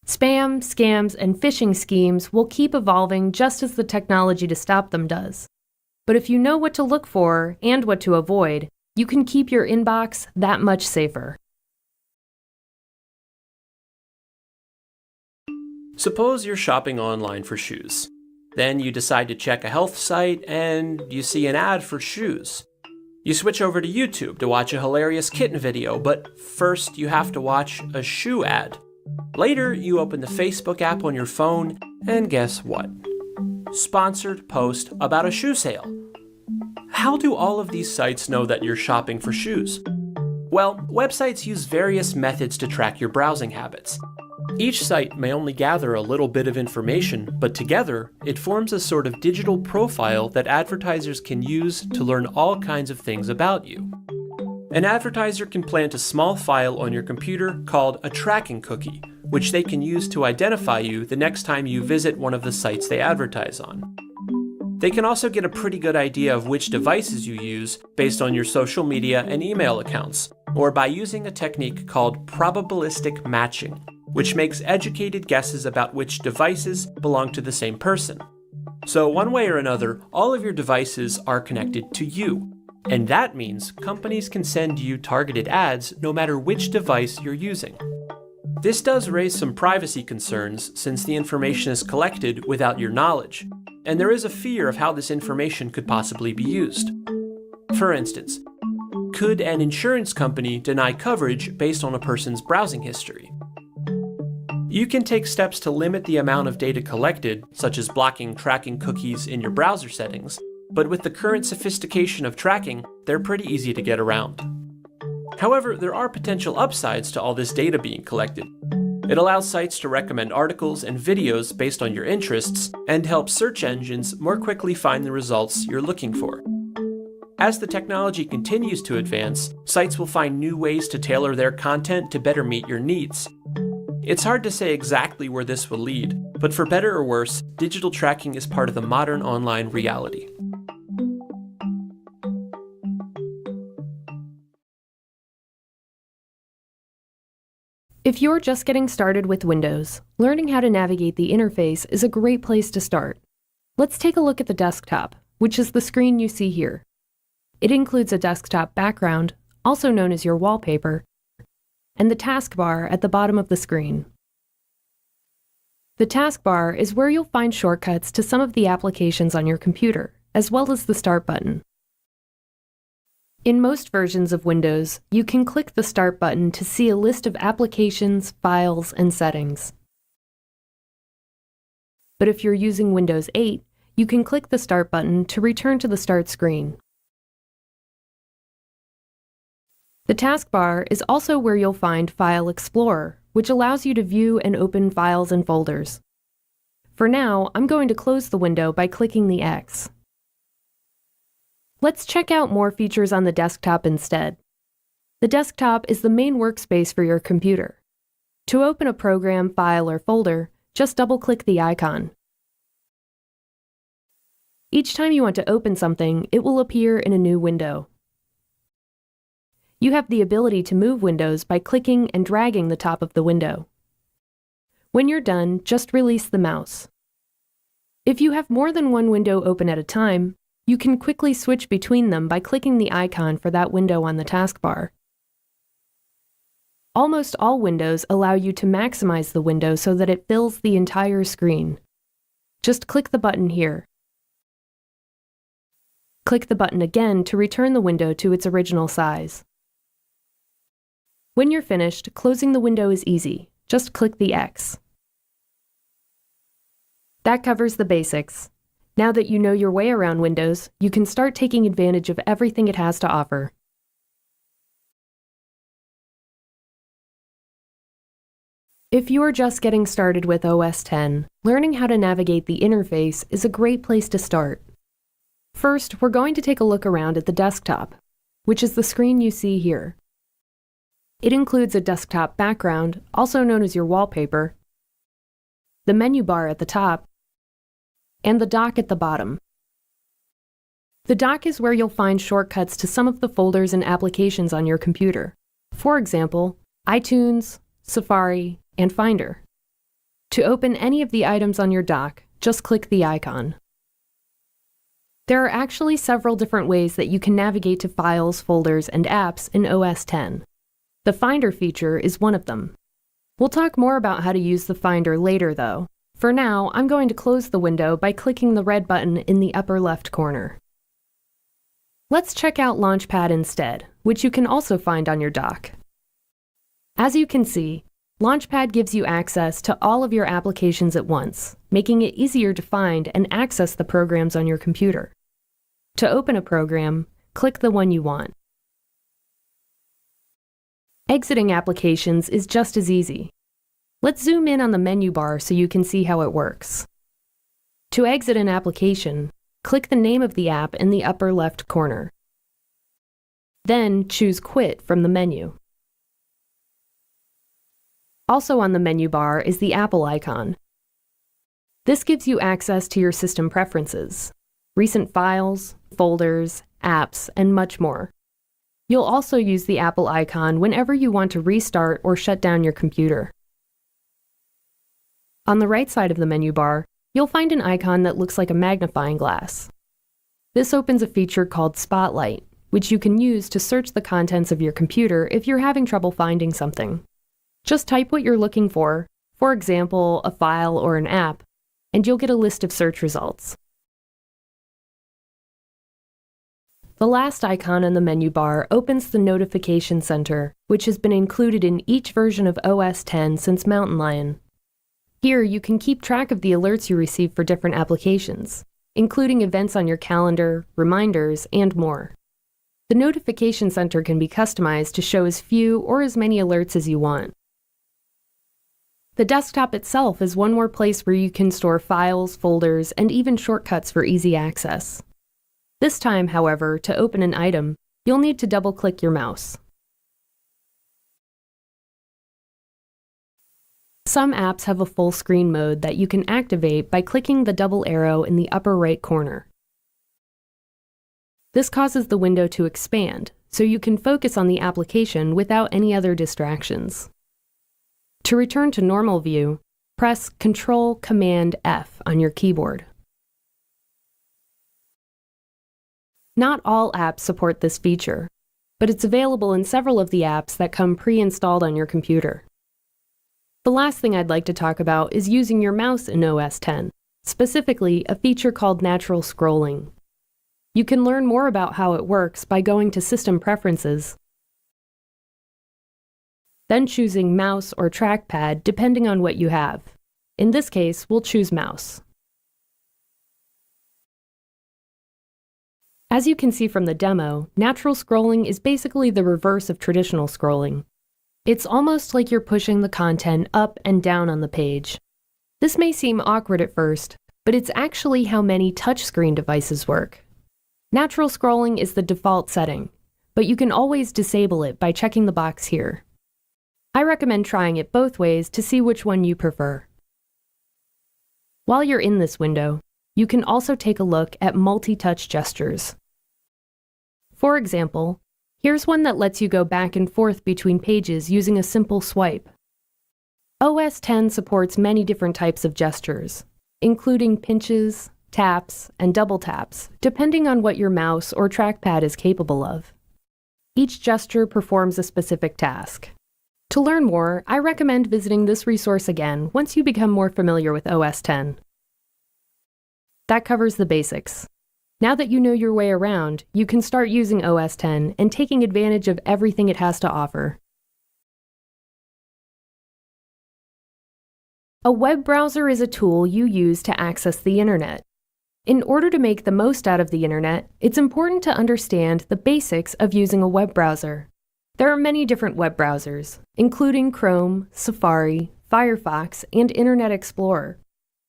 Spam, scams, and phishing schemes will keep evolving just as the technology to stop them does. But if you know what to look for and what to avoid, you can keep your inbox that much safer. Suppose you're shopping online for shoes. Then you decide to check a health site and you see an ad for shoes. You switch over to YouTube to watch a hilarious kitten video, but first you have to watch a shoe ad. Later, you open the Facebook app on your phone, and guess what? Sponsored post about a shoe sale. How do all of these sites know that you're shopping for shoes? Well, websites use various methods to track your browsing habits. Each site may only gather a little bit of information, but together, it forms a sort of digital profile that advertisers can use to learn all kinds of things about you. An advertiser can plant a small file on your computer called a tracking cookie, which they can use to identify you the next time you visit one of the sites they advertise on. They can also get a pretty good idea of which devices you use based on your social media and email accounts, or by using a technique called probabilistic matching, which makes educated guesses about which devices belong to the same person. So one way or another, all of your devices are connected to you. And that means companies can send you targeted ads no matter which device you're using. This does raise some privacy concerns since the information is collected without your knowledge, and there is a fear of how this information could possibly be used. For instance, could an insurance company deny coverage based on a person's browsing history? You can take steps to limit the amount of data collected, such as blocking tracking cookies in your browser settings, but with the current sophistication of tracking, they're pretty easy to get around. However, there are potential upsides to all this data being collected. It allows sites to recommend articles and videos based on your interests, and helps search engines more quickly find the results you're looking for. As the technology continues to advance, sites will find new ways to tailor their content to better meet your needs. It's hard to say exactly where this will lead, but for better or worse, digital tracking is part of the modern online reality. If you're just getting started with Windows, learning how to navigate the interface is a great place to start. Let's take a look at the desktop, which is the screen you see here. It includes a desktop background, also known as your wallpaper, and the taskbar at the bottom of the screen. The taskbar is where you'll find shortcuts to some of the applications on your computer, as well as the Start button. In most versions of Windows, you can click the Start button to see a list of applications, files, and settings. But if you're using Windows 8, you can click the Start button to return to the Start screen. The taskbar is also where you'll find File Explorer, which allows you to view and open files and folders. For now, I'm going to close the window by clicking the X. Let's check out more features on the desktop instead. The desktop is the main workspace for your computer. To open a program, file, or folder, just double-click the icon. Each time you want to open something, it will appear in a new window. You have the ability to move windows by clicking and dragging the top of the window. When you're done, just release the mouse. If you have more than one window open at a time, you can quickly switch between them by clicking the icon for that window on the taskbar. Almost all windows allow you to maximize the window so that it fills the entire screen. Just click the button here. Click the button again to return the window to its original size. When you're finished, closing the window is easy. Just click the X. That covers the basics. Now that you know your way around Windows, you can start taking advantage of everything it has to offer. If you're just getting started with OS X, learning how to navigate the interface is a great place to start. First, we're going to take a look around at the desktop, which is the screen you see here. It includes a desktop background, also known as your wallpaper, the menu bar at the top, and the dock at the bottom. The dock is where you'll find shortcuts to some of the folders and applications on your computer. For example, iTunes, Safari, and Finder. To open any of the items on your dock, just click the icon. There are actually several different ways that you can navigate to files, folders, and apps in OS X. The Finder feature is one of them. We'll talk more about how to use the Finder later, though. For now, I'm going to close the window by clicking the red button in the upper left corner. Let's check out Launchpad instead, which you can also find on your dock. As you can see, Launchpad gives you access to all of your applications at once, making it easier to find and access the programs on your computer. To open a program, click the one you want. Exiting applications is just as easy. Let's zoom in on the menu bar so you can see how it works. To exit an application, click the name of the app in the upper left corner. Then choose Quit from the menu. Also on the menu bar is the Apple icon. This gives you access to your system preferences, recent files, folders, apps, and much more. You'll also use the Apple icon whenever you want to restart or shut down your computer. On the right side of the menu bar, you'll find an icon that looks like a magnifying glass. This opens a feature called Spotlight, which you can use to search the contents of your computer if you're having trouble finding something. Just type what you're looking for example, a file or an app, and you'll get a list of search results. The last icon in the menu bar opens the Notification Center, which has been included in each version of OS X since Mountain Lion. Here you can keep track of the alerts you receive for different applications, including events on your calendar, reminders, and more. The Notification Center can be customized to show as few or as many alerts as you want. The desktop itself is one more place where you can store files, folders, and even shortcuts for easy access. This time, however, to open an item, you'll need to double-click your mouse. Some apps have a full screen mode that you can activate by clicking the double arrow in the upper right corner. This causes the window to expand, so you can focus on the application without any other distractions. To return to normal view, press Ctrl-Command-F on your keyboard. Not all apps support this feature, but it's available in several of the apps that come pre-installed on your computer. The last thing I'd like to talk about is using your mouse in OS X, specifically a feature called natural scrolling. You can learn more about how it works by going to System Preferences, then choosing Mouse or Trackpad depending on what you have. In this case, we'll choose Mouse. As you can see from the demo, natural scrolling is basically the reverse of traditional scrolling. It's almost like you're pushing the content up and down on the page. This may seem awkward at first, but it's actually how many touchscreen devices work. Natural scrolling is the default setting, but you can always disable it by checking the box here. I recommend trying it both ways to see which one you prefer. While you're in this window, you can also take a look at multi-touch gestures. For example, here's one that lets you go back and forth between pages using a simple swipe. OS X supports many different types of gestures, including pinches, taps, and double taps, depending on what your mouse or trackpad is capable of. Each gesture performs a specific task. To learn more, I recommend visiting this resource again once you become more familiar with OS X. That covers the basics. Now that you know your way around, you can start using OS X and taking advantage of everything it has to offer. A web browser is a tool you use to access the internet. In order to make the most out of the internet, it's important to understand the basics of using a web browser. There are many different web browsers, including Chrome, Safari, Firefox, and Internet Explorer.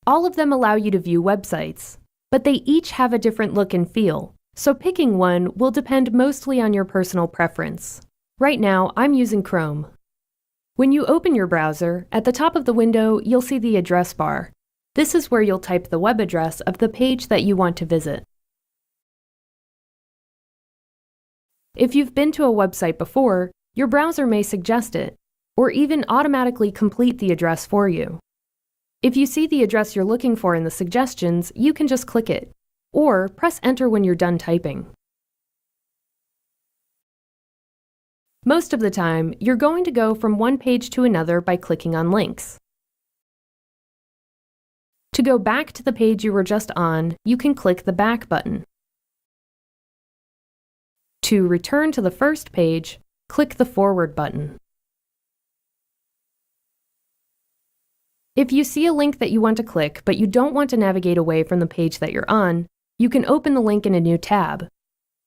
All of them allow you to view websites, but they each have a different look and feel, so picking one will depend mostly on your personal preference. Right now, I'm using Chrome. When you open your browser, at the top of the window, you'll see the address bar. This is where you'll type the web address of the page that you want to visit. If you've been to a website before, your browser may suggest it, or even automatically complete the address for you. If you see the address you're looking for in the suggestions, you can just click it, or press Enter when you're done typing. Most of the time, you're going to go from one page to another by clicking on links. To go back to the page you were just on, you can click the Back button. To return to the first page, click the Forward button. If you see a link that you want to click, but you don't want to navigate away from the page that you're on, you can open the link in a new tab.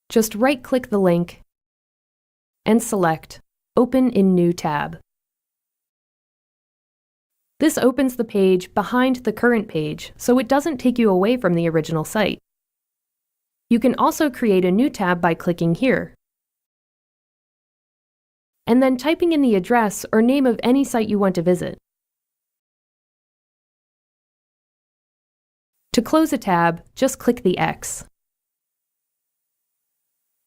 Just right-click the link and select Open in New Tab. This opens the page behind the current page, so it doesn't take you away from the original site. You can also create a new tab by clicking here. and then typing in the address or name of any site you want to visit. To close a tab, just click the X.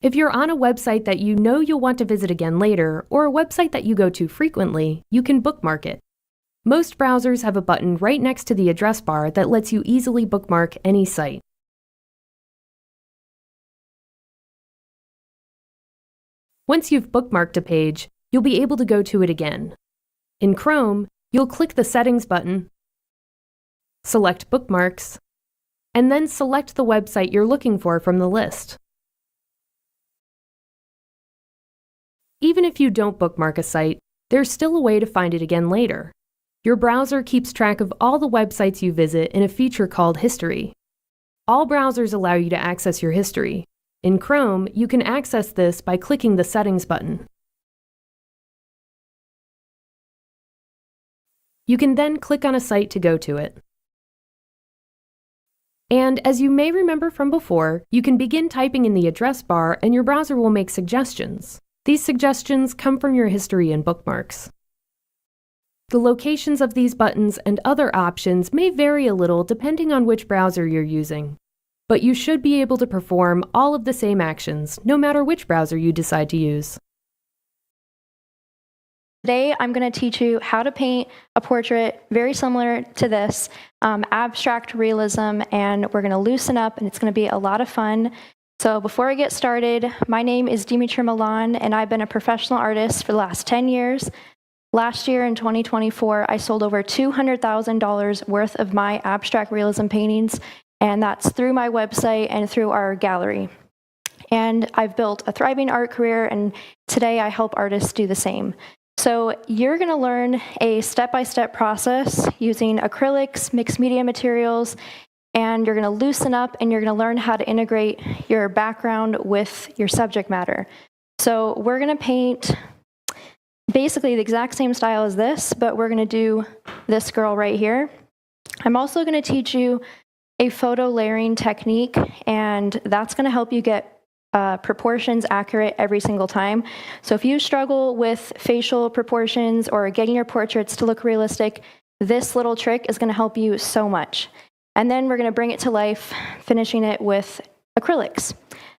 If you're on a website that you know you'll want to visit again later, or a website that you go to frequently, you can bookmark it. Most browsers have a button right next to the address bar that lets you easily bookmark any site. Once you've bookmarked a page, you'll be able to go to it again. In Chrome, you'll click the Settings button, select Bookmarks, and then select the website you're looking for from the list. Even if you don't bookmark a site, there's still a way to find it again later. Your browser keeps track of all the websites you visit in a feature called History. All browsers allow you to access your history. In Chrome, you can access this by clicking the Settings button. You can then click on a site to go to it. And as you may remember from before, you can begin typing in the address bar and your browser will make suggestions. These suggestions come from your history and bookmarks. The locations of these buttons and other options may vary a little depending on which browser you're using, but you should be able to perform all of the same actions, no matter which browser you decide to use. Today, I'm going to teach you how to paint a portrait very similar to this, abstract realism, and we're going to loosen up, and it's going to be a lot of fun. So before I get started, my name is Dimitra Milan, and I've been a professional artist for the last 10 years. Last year in 2024, I sold over $200,000 worth of my abstract realism paintings, and that's through my website and through our gallery. And I've built a thriving art career, and today I help artists do the same. So you're going to learn a step-by-step process using acrylics, mixed media materials, and you're going to loosen up and you're going to learn how to integrate your background with your subject matter. So we're going to paint basically the exact same style as this, but we're going to do this girl right here. I'm also going to teach you a photo layering technique, and that's going to help you get proportions accurate every single time. So if you struggle with facial proportions or getting your portraits to look realistic, this little trick is going to help you so much. And then we're going to bring it to life, finishing it with acrylics.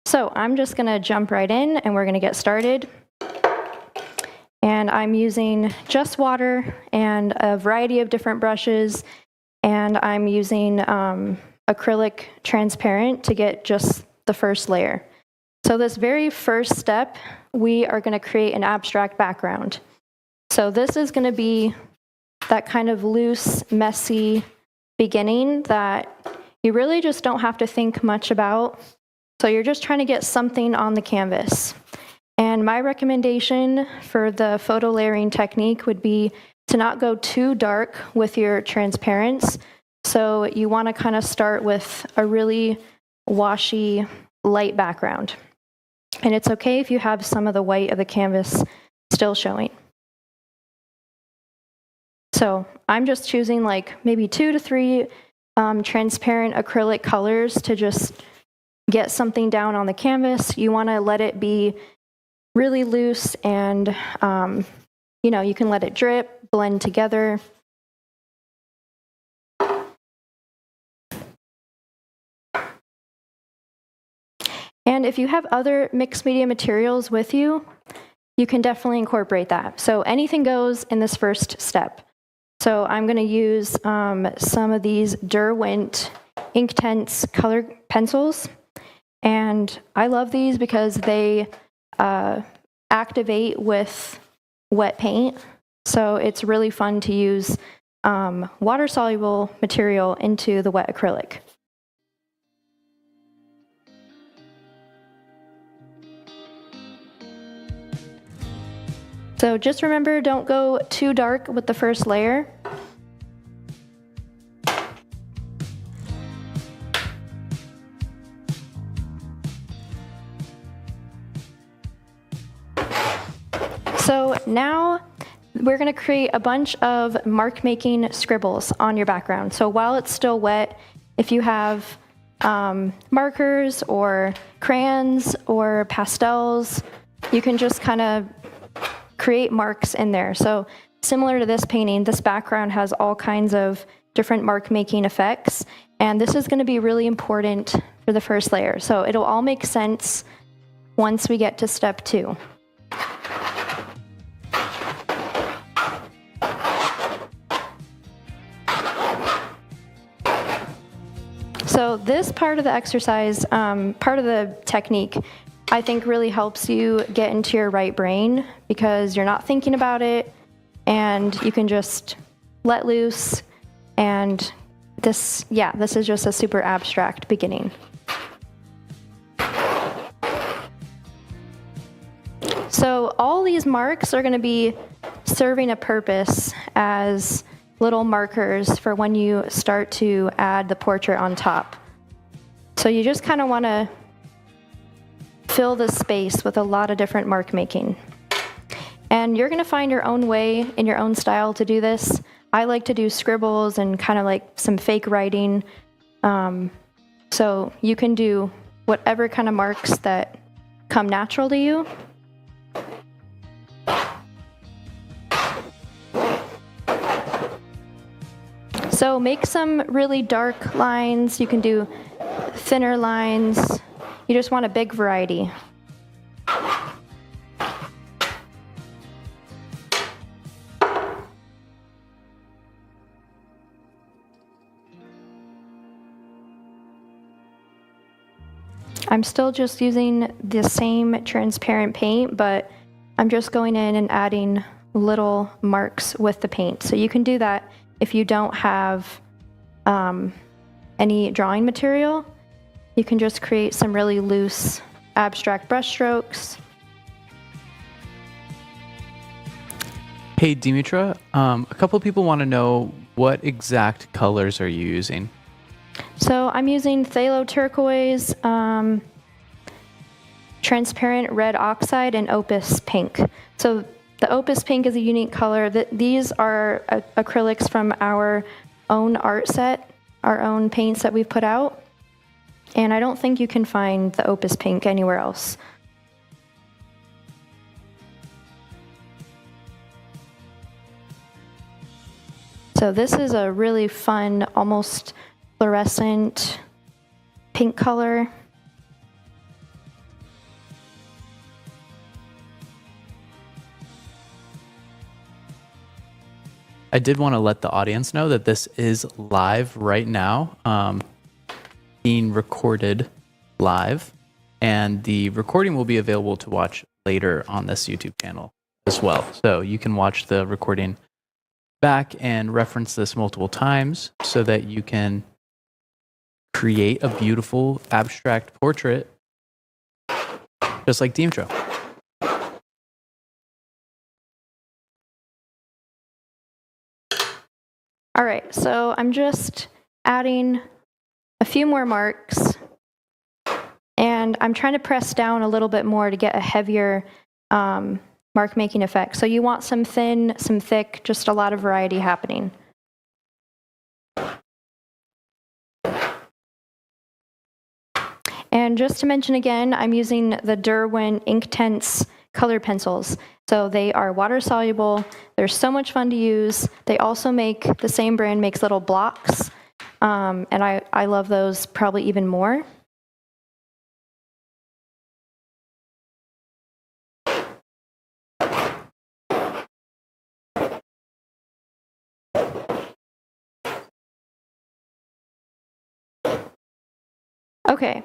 So I'm just going to jump right in and we're going to get started. And I'm using just water and a variety of different brushes, and I'm using acrylic transparent to get just the first layer. So this very first step, we are going to create an abstract background. So this is going to be that kind of loose, messy beginning that you really just don't have to think much about. So you're just trying to get something on the canvas. And my recommendation for the photo layering technique would be to not go too dark with your transparents. So you want to kind of start with a really washy, light background. And it's okay if you have some of the white of the canvas still showing. So I'm just choosing like maybe 2 to 3 transparent acrylic colors to just get something down on the canvas. You want to let it be really loose and, you know, you can let it drip, blend together. And if you have other mixed media materials with you, you can definitely incorporate that. So anything goes in this first step. So I'm going to use some of these Derwent Inktense color pencils. And I love these because they activate with wet paint. So it's really fun to use water-soluble material into the wet acrylic. So just remember, don't go too dark with the first layer. So now we're going to create a bunch of mark-making scribbles on your background. So while it's still wet, if you have markers or crayons or pastels, you can just kind of create marks in there. So similar to this painting, this background has all kinds of different mark making effects, and this is going to be really important for the first layer. So it'll all make sense once we get to step 2. So this part of the exercise, part of the technique, I think really helps you get into your right brain because you're not thinking about it and you can just let loose. And this is just a super abstract beginning. So all these marks are going to be serving a purpose as little markers for when you start to add the portrait on top. So you just kind of want to fill the space with a lot of different mark making. And you're going to find your own way in your own style to do this. I like to do scribbles and kind of like some fake writing. So you can do whatever kind of marks that come natural to you. So make some really dark lines. You can do thinner lines. You just want a big variety. I'm still just using the same transparent paint, but I'm just going in and adding little marks with the paint. So you can do that if you don't have any drawing material. You can just create some really loose abstract brush strokes. Hey, Dimitra, a couple people want to know what exact colors are you using? So I'm using phthalo turquoise, transparent red oxide, and opus pink. So the opus pink is a unique color. These are acrylics from our own art set, our own paints that we've put out. And I don't think you can find the opus pink anywhere else. So this is a really fun, almost fluorescent pink color. I did want to let the audience know that this is live right now, being recorded live, and the recording will be available to watch later on this YouTube channel as well. So you can watch the recording back and reference this multiple times so that you can create a beautiful abstract portrait just like Dimitra. All right, so I'm just adding a few more marks, and I'm trying to press down a little bit more to get a heavier mark making effect. So you want some thin, some thick, just a lot of variety happening. And just to mention again, I'm using the Derwent Inktense color pencils. So they are water soluble. They're so much fun to use. They also make, the same brand makes little blocks. And I love those probably even more. Okay,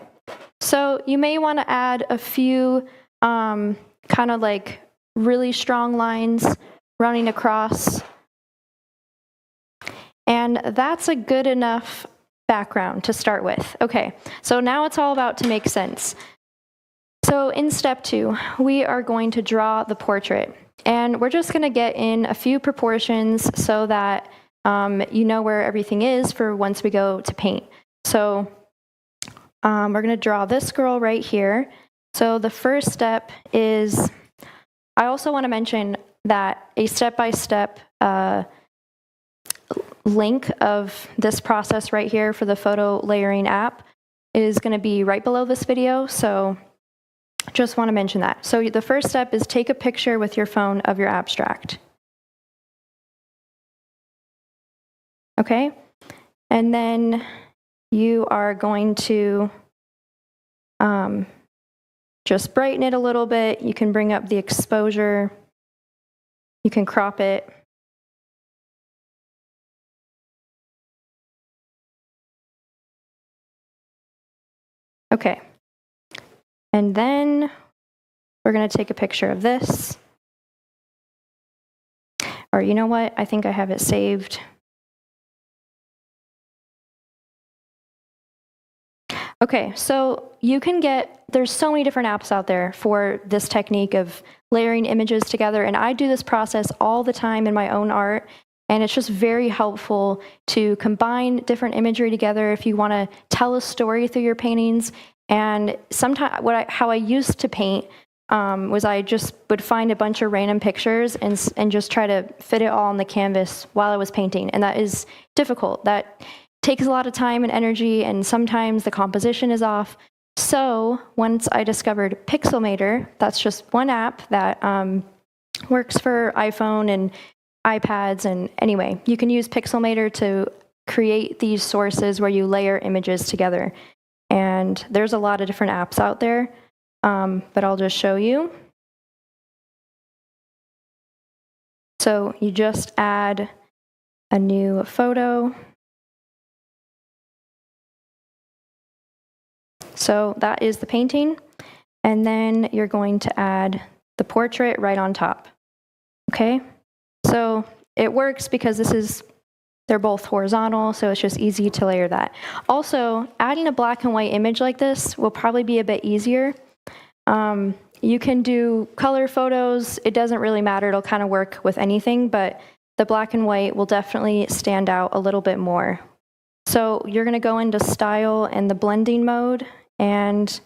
so you may want to add a few kind of like really strong lines running across. And that's a good enough background to start with. Okay, so now it's all about to make sense. So in step 2, we are going to draw the portrait. And we're just going to get in a few proportions so that you know where everything is for once we go to paint. So we're going to draw this girl right here. So the first step is, I also want to mention that a step-by-step link of this process right here for the photo layering app is going to be right below this video. So just want to mention that. So the first step is take a picture with your phone of your abstract. Okay? And then you are going to just brighten it a little bit. You can bring up the exposure. You can crop it. Okay. And then we're going to take a picture of this. Or you know what? I think I have it saved. Okay, so you can there's so many different apps out there for this technique of layering images together, and I do this process all the time in my own art, and it's just very helpful to combine different imagery together if you want to tell a story through your paintings. And sometimes how I used to paint was I just would find a bunch of random pictures and just try to fit it all on the canvas while I was painting, and that is difficult. That takes a lot of time and energy, and sometimes the composition is off. So once I discovered Pixelmator, that's just one app that works for iPhone and iPads. And anyway, you can use Pixelmator to create these sources where you layer images together. And there's a lot of different apps out there, but I'll just show you. So you just add a new photo. So that is the painting, and then you're going to add the portrait right on top. Okay, so it works because they're both horizontal, so it's just easy to layer that. Also, adding a black and white image like this will probably be a bit easier. You can do color photos. It doesn't really matter. It'll kind of work with anything, but the black and white will definitely stand out a little bit more. So you're going to go into Style and the blending mode, and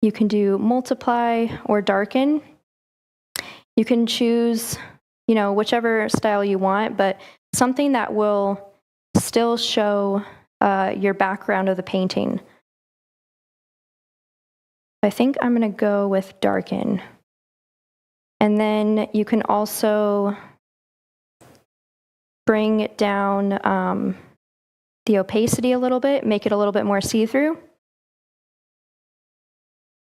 you can do multiply or darken. You can choose, whichever style you want, but something that will still show your background of the painting. I think I'm going to go with darken. And then you can also bring it down the opacity a little bit, make it a little bit more see-through.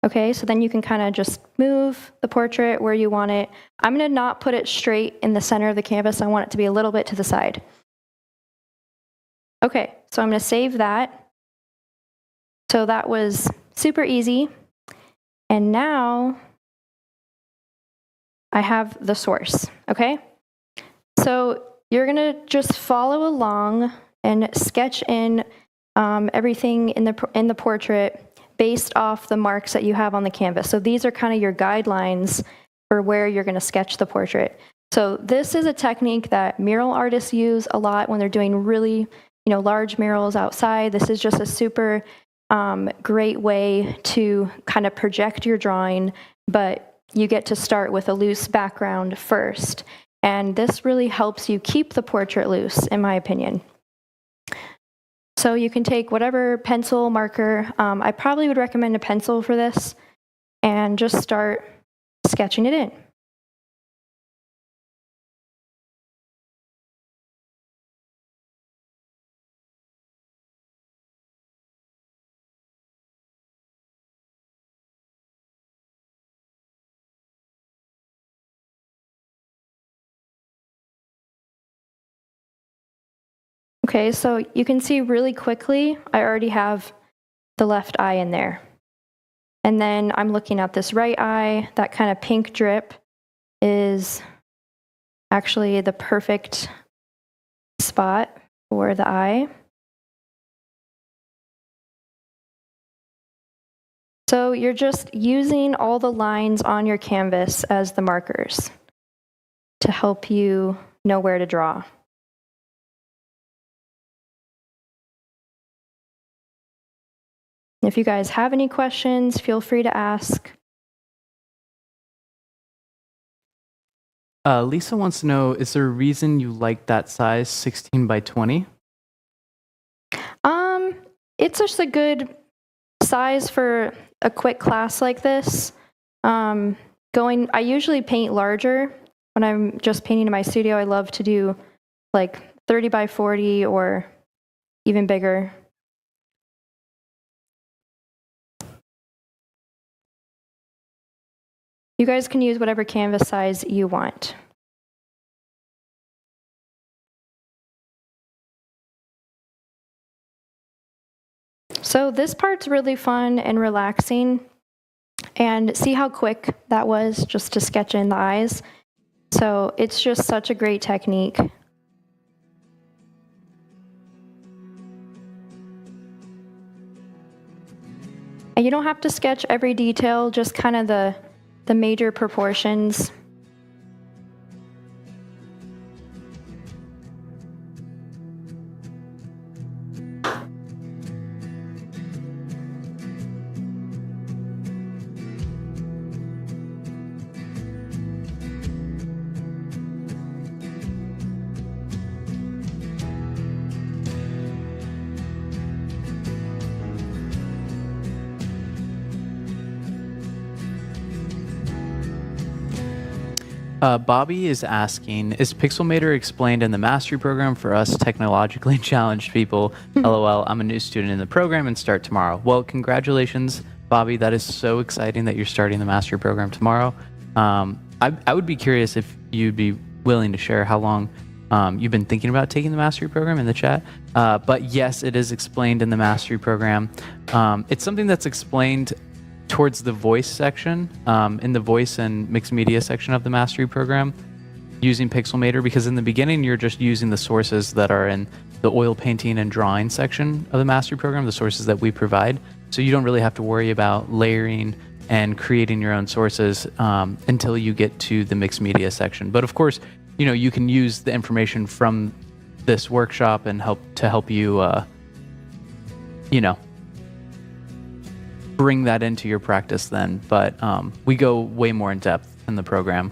Okay, so then you can kind of just move the portrait where you want it. I'm going to not put it straight in the center of the canvas. I want it to be a little bit to the side. Okay, so I'm going to save that. So that was super easy. And now I have the source, okay? So you're going to just follow along and sketch in everything in the portrait based off the marks that you have on the canvas. So these are kind of your guidelines for where you're going to sketch the portrait. So this is a technique that mural artists use a lot when they're doing really, large murals outside. This is just a super great way to kind of project your drawing, but you get to start with a loose background first. And this really helps you keep the portrait loose, in my opinion. So you can take whatever pencil, marker. I probably would recommend a pencil for this, and just start sketching it in. Okay, so you can see really quickly, I already have the left eye in there. And then I'm looking at this right eye. That kind of pink drip is actually the perfect spot for the eye. So you're just using all the lines on your canvas as the markers to help you know where to draw. If you guys have any questions, feel free to ask. Lisa wants to know, is there a reason you like that size, 16 by 20? It's just a good size for a quick class like this. I usually paint larger. When I'm just painting in my studio, I love to do like 30 by 40 or even bigger. You guys can use whatever canvas size you want. So this part's really fun and relaxing. And see how quick that was just to sketch in the eyes? So it's just such a great technique. And you don't have to sketch every detail, just kind of the major proportions. Bobby is asking, is Pixelmator explained in the mastery program for us technologically challenged people? LOL, I'm a new student in the program and start tomorrow. Well, congratulations, Bobby. That is so exciting that you're starting the mastery program tomorrow. I would be curious if you'd be willing to share how long you've been thinking about taking the mastery program in the chat. But yes, it is explained in the mastery program. It's something that's explained towards the voice section, in the voice and mixed media section of the mastery program, using Pixelmator, because in the beginning you're just using the sources that are in the oil painting and drawing section of the mastery program, the sources that we provide. So you don't really have to worry about layering and creating your own sources until you get to the mixed media section. But of course, you know, you can use the information from this workshop and help you, you know, bring that into your practice then. But we go way more in depth in the program.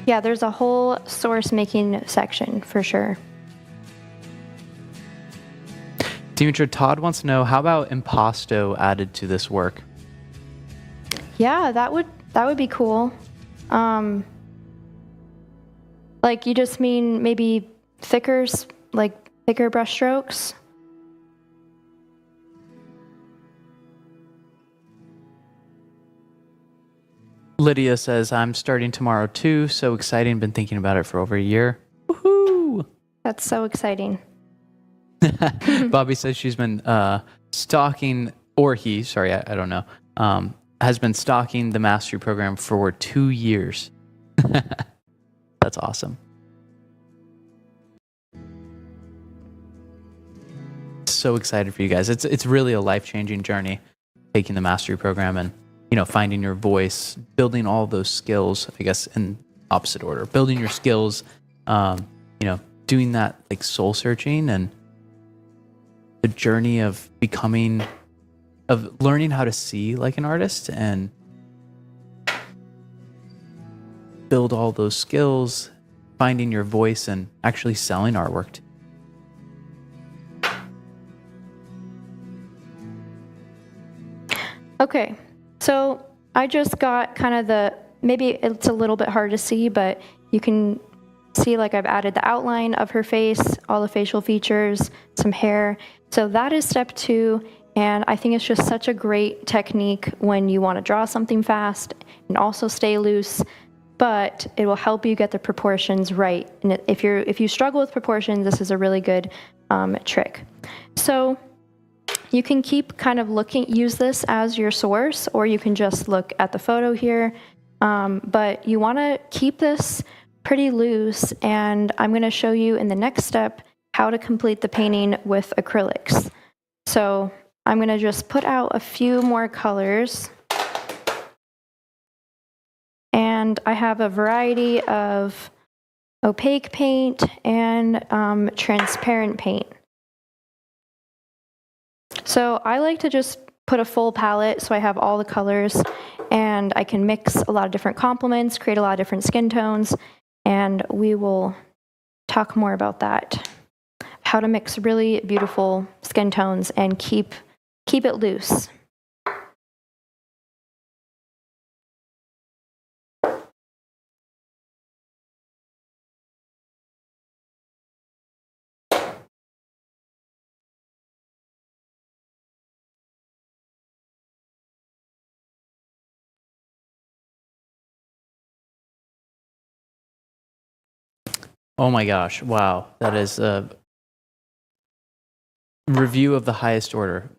Yeah, there's a whole source making section for sure. Demetra, Todd wants to know, how about impasto added to this work? Yeah, that would be cool. Like, you just mean maybe thicker brush strokes? Lydia says, I'm starting tomorrow too. So exciting. Been thinking about it for over a year. Woohoo! That's so exciting. Bobby says she's been stalking, or he, sorry, I don't know, has been stalking the mastery program for 2 years. That's awesome. So excited for you guys. It's really a life-changing journey, taking the mastery program and, you know, finding your voice, building all those skills, I guess in opposite order, building your skills, you know, doing that like soul searching and the journey of learning how to see like an artist and build all those skills, finding your voice and actually selling artwork. Okay, so I just got kind of maybe it's a little bit hard to see, but you can see like I've added the outline of her face, all the facial features, some hair. So that is step 2, and I think it's just such a great technique when you want to draw something fast and also stay loose, but it will help you get the proportions right. And if you struggle with proportions, this is a really good trick. So you can keep kind of use this as your source, or you can just look at the photo here. But you want to keep this pretty loose, and I'm going to show you in the next step how to complete the painting with acrylics. So I'm going to just put out a few more colors. And I have a variety of opaque paint and transparent paint. So I like to just put a full palette so I have all the colors, and I can mix a lot of different complements, create a lot of different skin tones, and we will talk more about that. How to mix really beautiful skin tones and keep keep it loose. Oh my gosh, wow. That is a review of the highest order.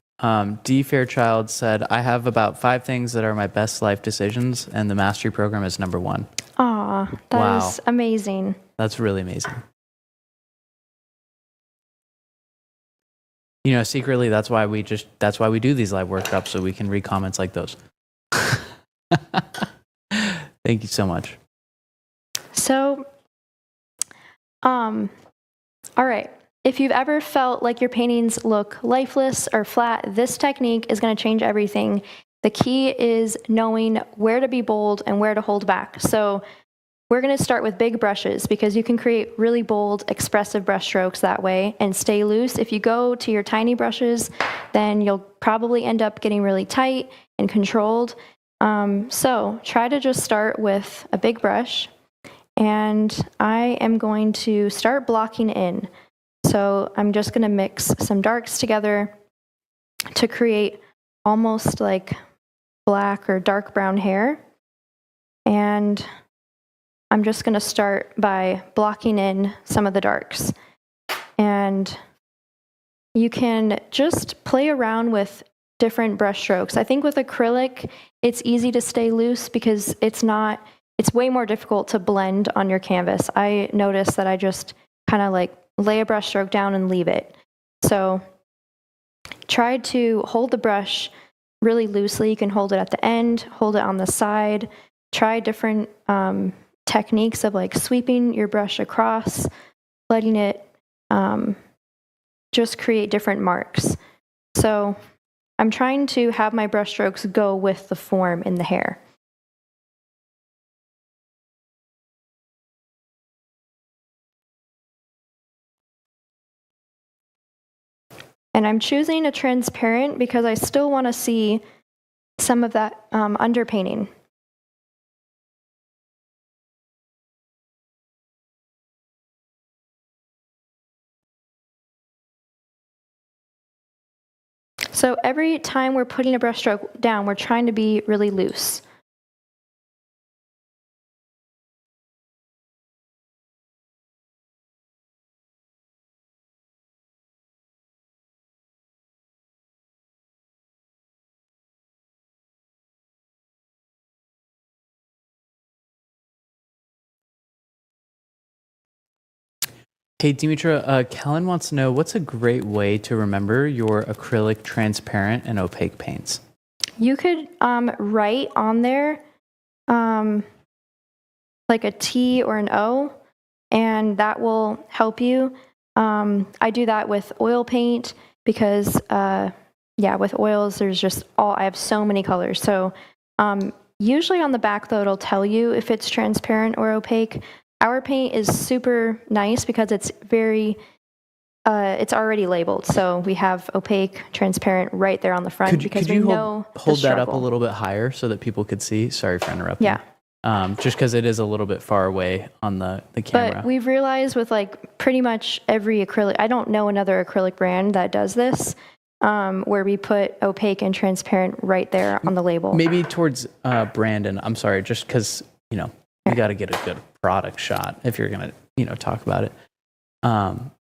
D. Fairchild said, I have about 5 things that are my best life decisions, and the mastery program is number 1. Aw, that is amazing. That's really amazing. You know, secretly, that's why we do these live workshops, so we can read comments like those. Thank you so much. So, all right. If you've ever felt like your paintings look lifeless or flat, this technique is going to change everything. The key is knowing where to be bold and where to hold back. So we're going to start with big brushes because you can create really bold, expressive brush strokes that way and stay loose. If you go to your tiny brushes, then you'll probably end up getting really tight and controlled. So try to just start with a big brush, and I am going to start blocking in. So I'm just going to mix some darks together to create almost like black or dark brown hair. And I'm just going to start by blocking in some of the darks. And you can just play around with different brush strokes. I think with acrylic, it's easy to stay loose because it's way more difficult to blend on your canvas. I noticed that I just kind of like lay a brush stroke down and leave it. So try to hold the brush really loosely. You can hold it at the end, hold it on the side. Try different techniques of like sweeping your brush across, letting it just create different marks. So I'm trying to have my brush strokes go with the form in the hair. And I'm choosing a transparent because I still want to see some of that underpainting. So every time we're putting a brush stroke down, we're trying to be really loose. Hey, Dimitra, Kellen wants to know, what's a great way to remember your acrylic, transparent, and opaque paints? You could write on there like a T or an O, and that will help you. I do that with oil paint because, with oils, I have so many colors. So usually on the back, though, it'll tell you if it's transparent or opaque. Our paint is super nice because it's already labeled. So we have opaque, transparent right there on the front because we know hold that up a little bit higher so that people could see? Sorry for interrupting. Yeah. Just because it is a little bit far away on the camera. But we've realized with like pretty much every acrylic, I don't know another acrylic brand that does this, where we put opaque and transparent right there on the label. Maybe towards Brandon. I'm sorry, just because, you got to get a good product shot if you're going to, talk about it.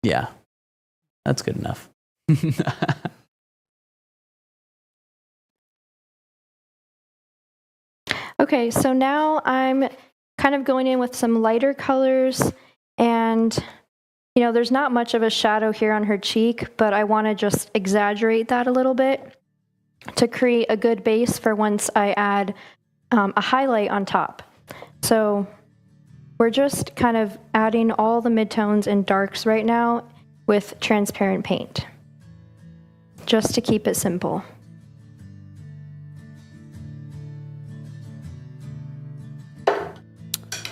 Yeah, that's good enough. Okay, so now I'm kind of going in with some lighter colors, and there's not much of a shadow here on her cheek, but I want to just exaggerate that a little bit to create a good base for once I add a highlight on top. So we're just kind of adding all the midtones and darks right now with transparent paint, just to keep it simple.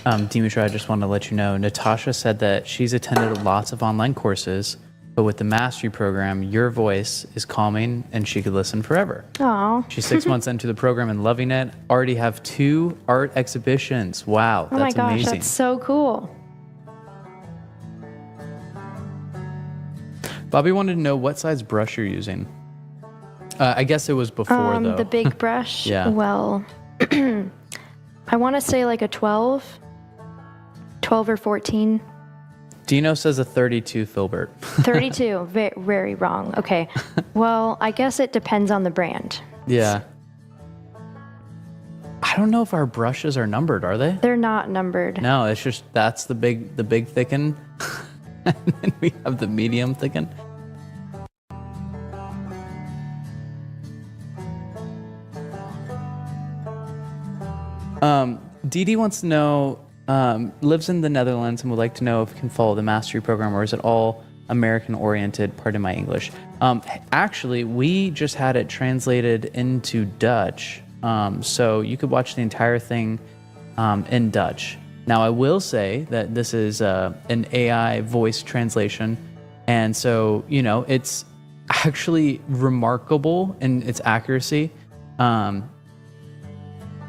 Dimitra, I just want to let you know, Natasha said that she's attended lots of online courses, But with the mastery program, your voice is calming and she could listen forever. Aw. She's 6 months into the program and loving it. Already have 2 art exhibitions. Wow, Oh my that's gosh, amazing. that's so cool. Bobby wanted to know what size brush you're using. I guess it was before, though. The big brush? Yeah. Well, I want to say like a 12 or 14. Dino says a 32 filbert. 32, very wrong. Okay. Well, I guess it depends on the brand. Yeah. I don't know if our brushes are numbered, are they? They're not numbered. No, it's just that's the big thicken. And then we have the medium thicken. Dee Dee wants to know, lives in the Netherlands and would like to know if we can follow the mastery program, or is it all American oriented? Pardon my English. Actually, we just had it translated into Dutch. So you could watch the entire thing in Dutch. Now, I will say that this is an AI voice translation. And so, you know, it's actually remarkable in its accuracy.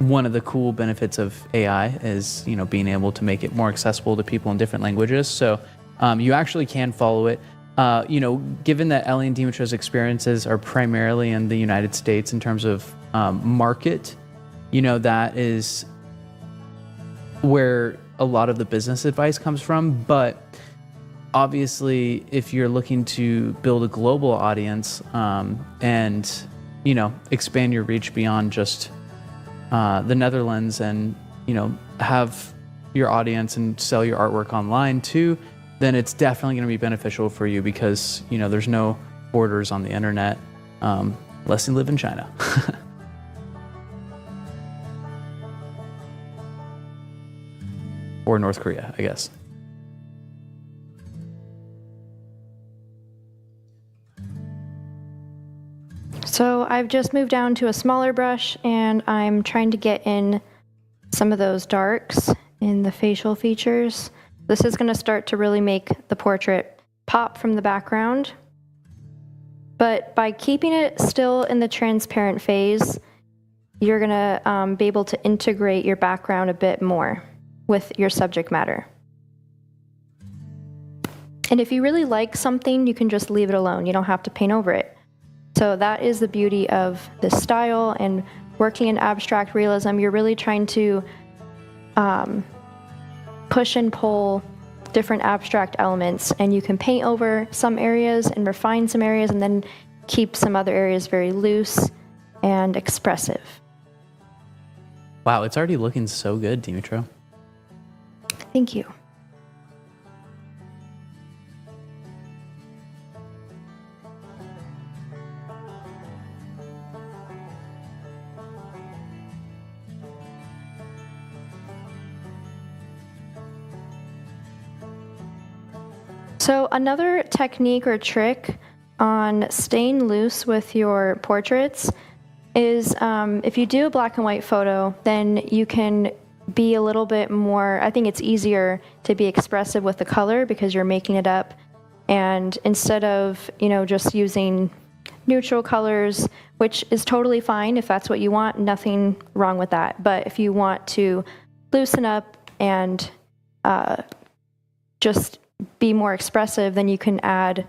One of the cool benefits of AI is, you know, being able to make it more accessible to people in different languages. So you actually can follow it. You know, given that Ellie and Dimitro's experiences are primarily in the United States in terms of market, you know, that is where a lot of the business advice comes from. But obviously, if you're looking to build a global audience and, you know, expand your reach beyond just the Netherlands and, you know, have your audience and sell your artwork online too, then it's definitely going to be beneficial for you because, you know, there's no borders on the internet unless you live in China. Or North Korea, I guess. So I've just moved down to a smaller brush and I'm trying to get in some of those darks in the facial features. This is going to start to really make the portrait pop from the background. But by keeping it still in the transparent phase, you're going to be able to integrate your background a bit more with your subject matter. And if you really like something, you can just leave it alone. You don't have to paint over it. So that is the beauty of this style and working in abstract realism. You're really trying to push and pull different abstract elements, and you can paint over some areas and refine some areas and then keep some other areas very loose and expressive. Wow, it's already looking so good, Dimitro. Thank you. So another technique or trick on staying loose with your portraits is if you do a black and white photo, then you can be a little bit more, I think it's easier to be expressive with the color because you're making it up. And instead of, you know, just using neutral colors, which is totally fine if that's what you want, nothing wrong with that. But if you want to loosen up and just be more expressive, then you can add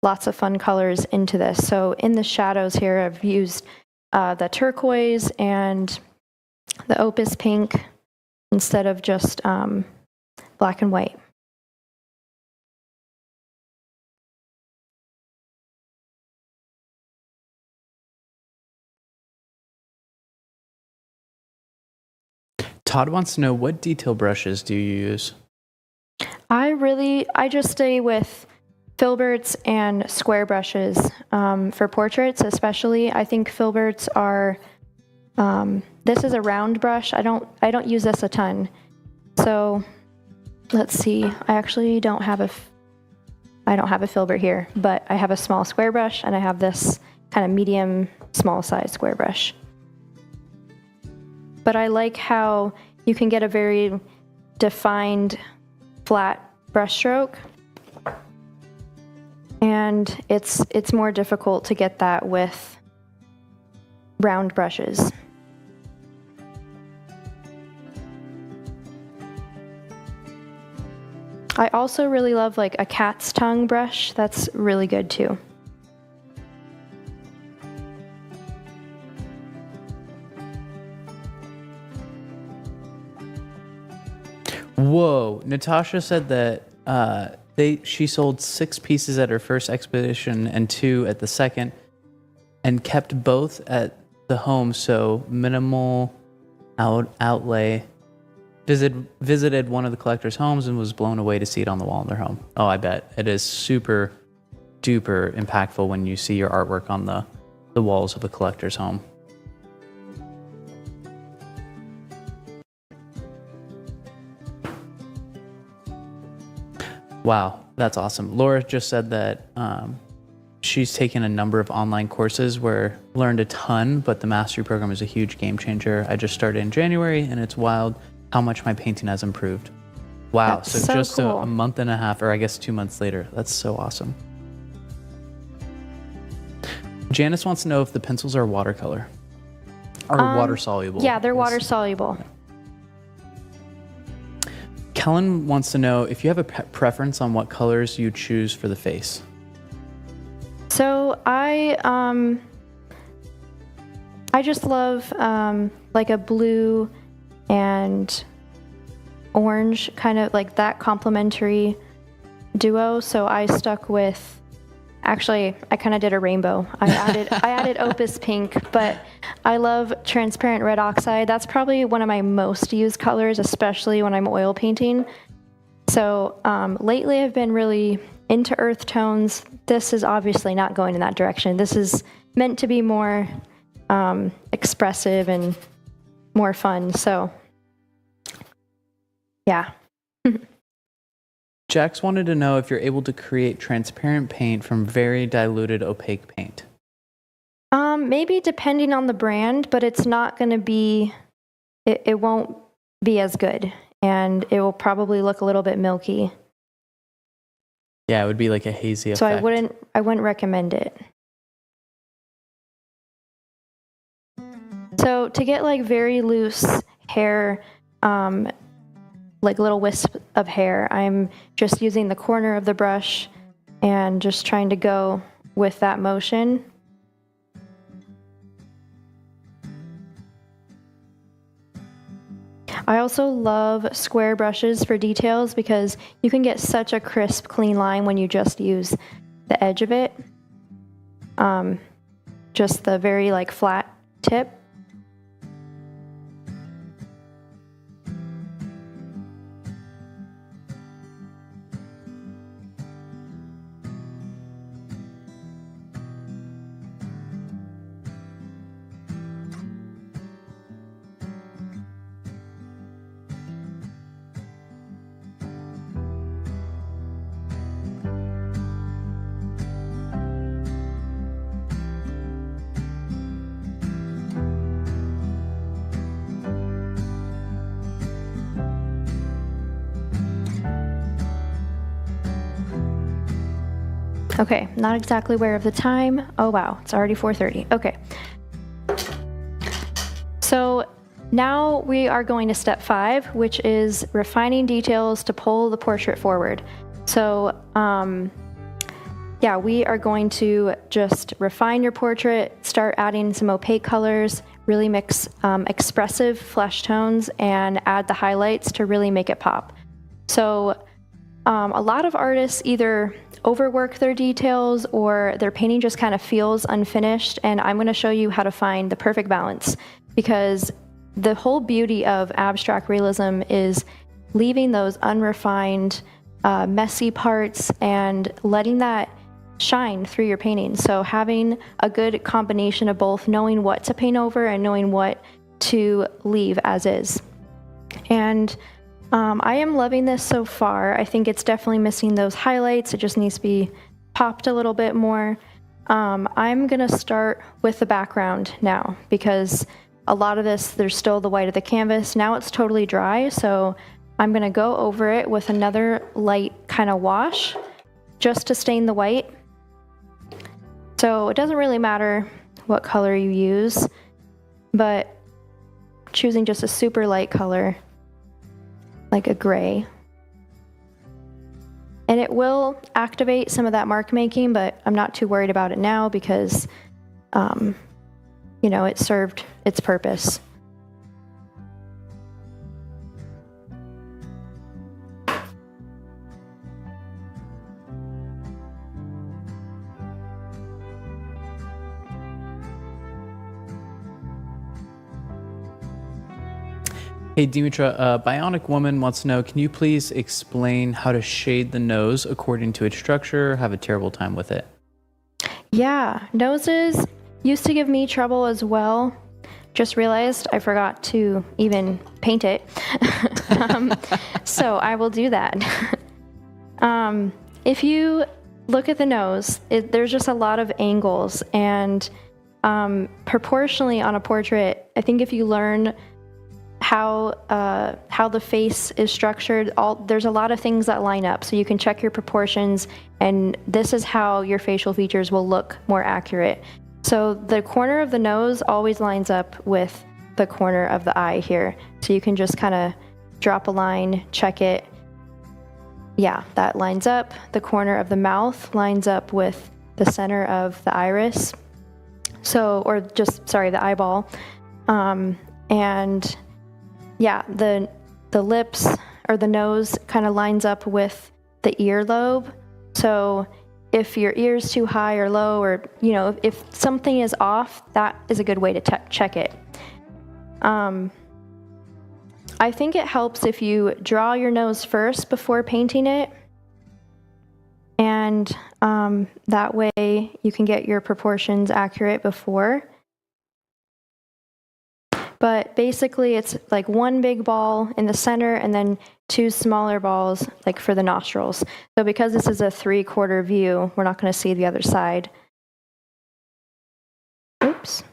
lots of fun colors into this. So in the shadows here, I've used the turquoise and the opus pink instead of just black and white. Todd wants to know, what detail brushes do you use? I just stay with filberts and square brushes for portraits, especially. I think filberts are. This is a round brush. I don't use this a ton. So, let's see. I actually don't have a filbert here, but I have a small square brush and I have this kind of medium small size square brush. But I like how you can get a very defined flat brush stroke. And and it's more difficult to get that with round brushes. I also really love like a cat's tongue brush. That's really good too. Whoa, Natasha said that she sold 6 pieces at her first expedition and 2 at the second, and kept both at the home, so minimal outlay. Visited one of the collector's homes and was blown away to see it on the wall in their home. Oh, I bet. It is super duper impactful when you see your artwork on the walls of a collector's home. Wow, that's awesome. Laura just said that she's taken a number of online courses where learned a ton, but the mastery program is a huge game changer. I just started in January, and it's wild how much my painting has improved. Wow, That's so just cool. a month and a half, or I guess 2 months later. That's so awesome. Janice wants to know if the pencils are watercolor or water soluble. Yeah, they're water soluble. Kellen wants to know if you have a preference on what colors you choose for the face. So I just love like a blue and orange, kind of like that complementary duo. So I stuck with, actually I kind of did a rainbow. I added Opus Pink, but I love transparent red oxide. That's probably one of my most used colors, especially when I'm oil painting. So lately I've been really into earth tones. This is obviously not going in that direction. This is meant to be more expressive and more fun. So yeah. Jax wanted to know if you're able to create transparent paint from very diluted opaque paint. Maybe depending on the brand, but it's not going to be, it won't be as good, and it will probably look a little bit milky. Yeah, it would be like a hazy effect. So I wouldn't recommend it. So to get like very loose hair, like little wisp of hair, I'm just using the corner of the brush and just trying to go with that motion. I also love square brushes for details because you can get such a crisp, clean line when you just use the edge of it. Just the very like flat tip. Okay, not exactly aware of the time. Oh wow, it's already 4:30. Okay. So now we are going to step 5, which is refining details to pull the portrait forward. So yeah, we are going to just refine your portrait, start adding some opaque colors, really mix expressive flesh tones, and add the highlights to really make it pop. So a lot of artists either overwork their details or their painting just kind of feels unfinished, and I'm going to show you how to find the perfect balance, because the whole beauty of abstract realism is leaving those unrefined, messy parts and letting that shine through your painting. So having a good combination of both, knowing what to paint over and knowing what to leave as is. And I am loving this so far. I think it's definitely missing those highlights. It just needs to be popped a little bit more. I'm gonna start with the background now, because a lot of this, there's still the white of the canvas. Now it's totally dry, so I'm gonna go over it with another light kind of wash just to stain the white. So it doesn't really matter what color you use, but choosing just a super light color, like a gray. And it will activate some of that mark making, but I'm not too worried about it now because, you know, it served its purpose. Hey, Dimitra, Bionic Woman wants to know, can you please explain how to shade the nose according to its structure? I have a terrible time with it. Yeah, noses used to give me trouble as well. Just realized I forgot to even paint it. So I will do that. If you look at the nose, there's just a lot of angles, and proportionally on a portrait, I think if you learn how the face is structured, there's a lot of things that line up, so you can check your proportions, and this is how your facial features will look more accurate. So the corner of the nose always lines up with the corner of the eye here, so you can just kind of drop a line, check it. Yeah, that lines up. The corner of the mouth lines up with the center of the iris, the eyeball, and yeah, the lips or the nose kind of lines up with the earlobe. So if your ear's too high or low, or, you know, if something is off, that is a good way to check it. I think it helps if you draw your nose first before painting it. And that way you can get your proportions accurate before. But basically it's like one big ball in the center and then two smaller balls like for the nostrils. So because this is a 3/4 view, we're not going to see the other side. Oops.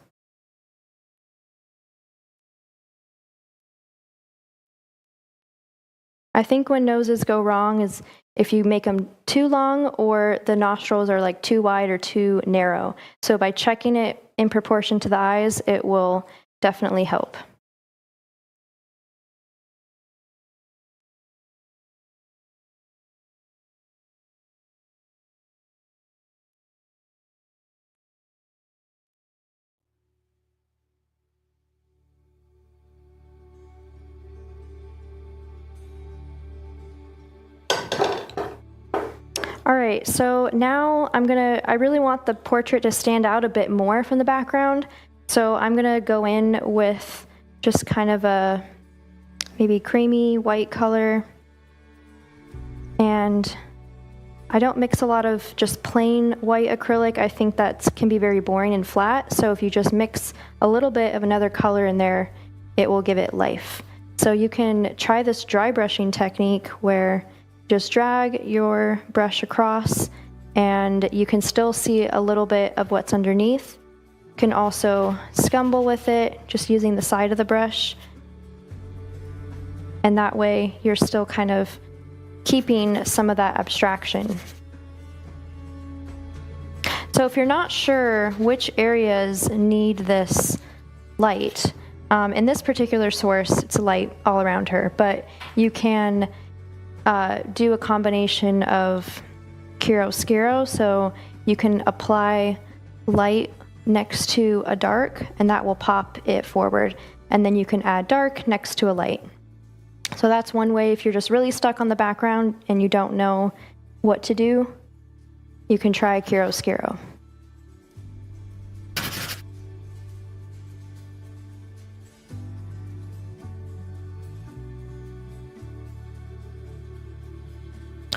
I think when noses go wrong is if you make them too long or the nostrils are like too wide or too narrow. So by checking it in proportion to the eyes, it will definitely help. All right, so now I really want the portrait to stand out a bit more from the background. So I'm gonna go in with just kind of a maybe creamy white color. And I don't mix a lot of just plain white acrylic. I think that can be very boring and flat. So if you just mix a little bit of another color in there, it will give it life. So you can try this dry brushing technique where just drag your brush across and you can still see a little bit of what's underneath. You can also scumble with it, just using the side of the brush. And that way you're still kind of keeping some of that abstraction. So if you're not sure which areas need this light, in this particular source, it's light all around her, but you can do a combination of chiaroscuro, so you can apply light next to a dark and that will pop it forward, and then you can add dark next to a light. So that's one way. If you're just really stuck on the background and you don't know what to do, you can try chiaroscuro.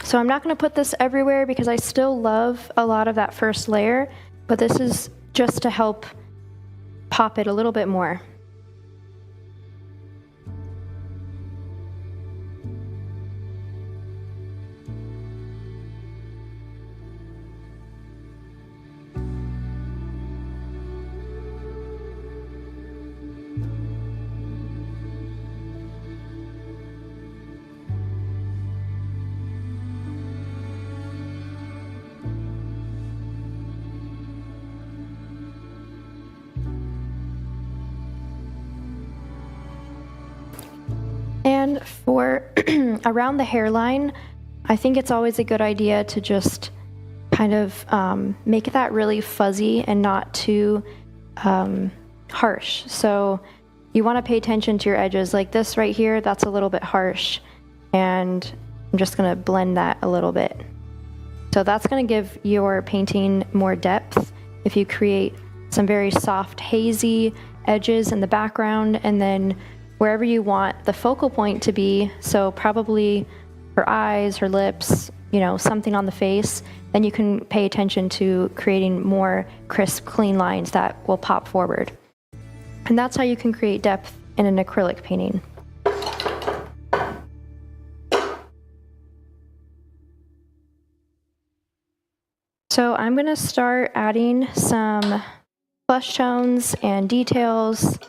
So I'm not going to put this everywhere because I still love a lot of that first layer, but this is just to help pop it a little bit more. For around the hairline, I think it's always a good idea to just kind of make that really fuzzy and not too harsh. So you want to pay attention to your edges. Like this right here, that's a little bit harsh. And I'm just going to blend that a little bit. So that's going to give your painting more depth if you create some very soft, hazy edges in the background, and then wherever you want the focal point to be, so probably her eyes, her lips, you know, something on the face, then you can pay attention to creating more crisp, clean lines that will pop forward. And that's how you can create depth in an acrylic painting. So I'm going to start adding some flesh tones and details.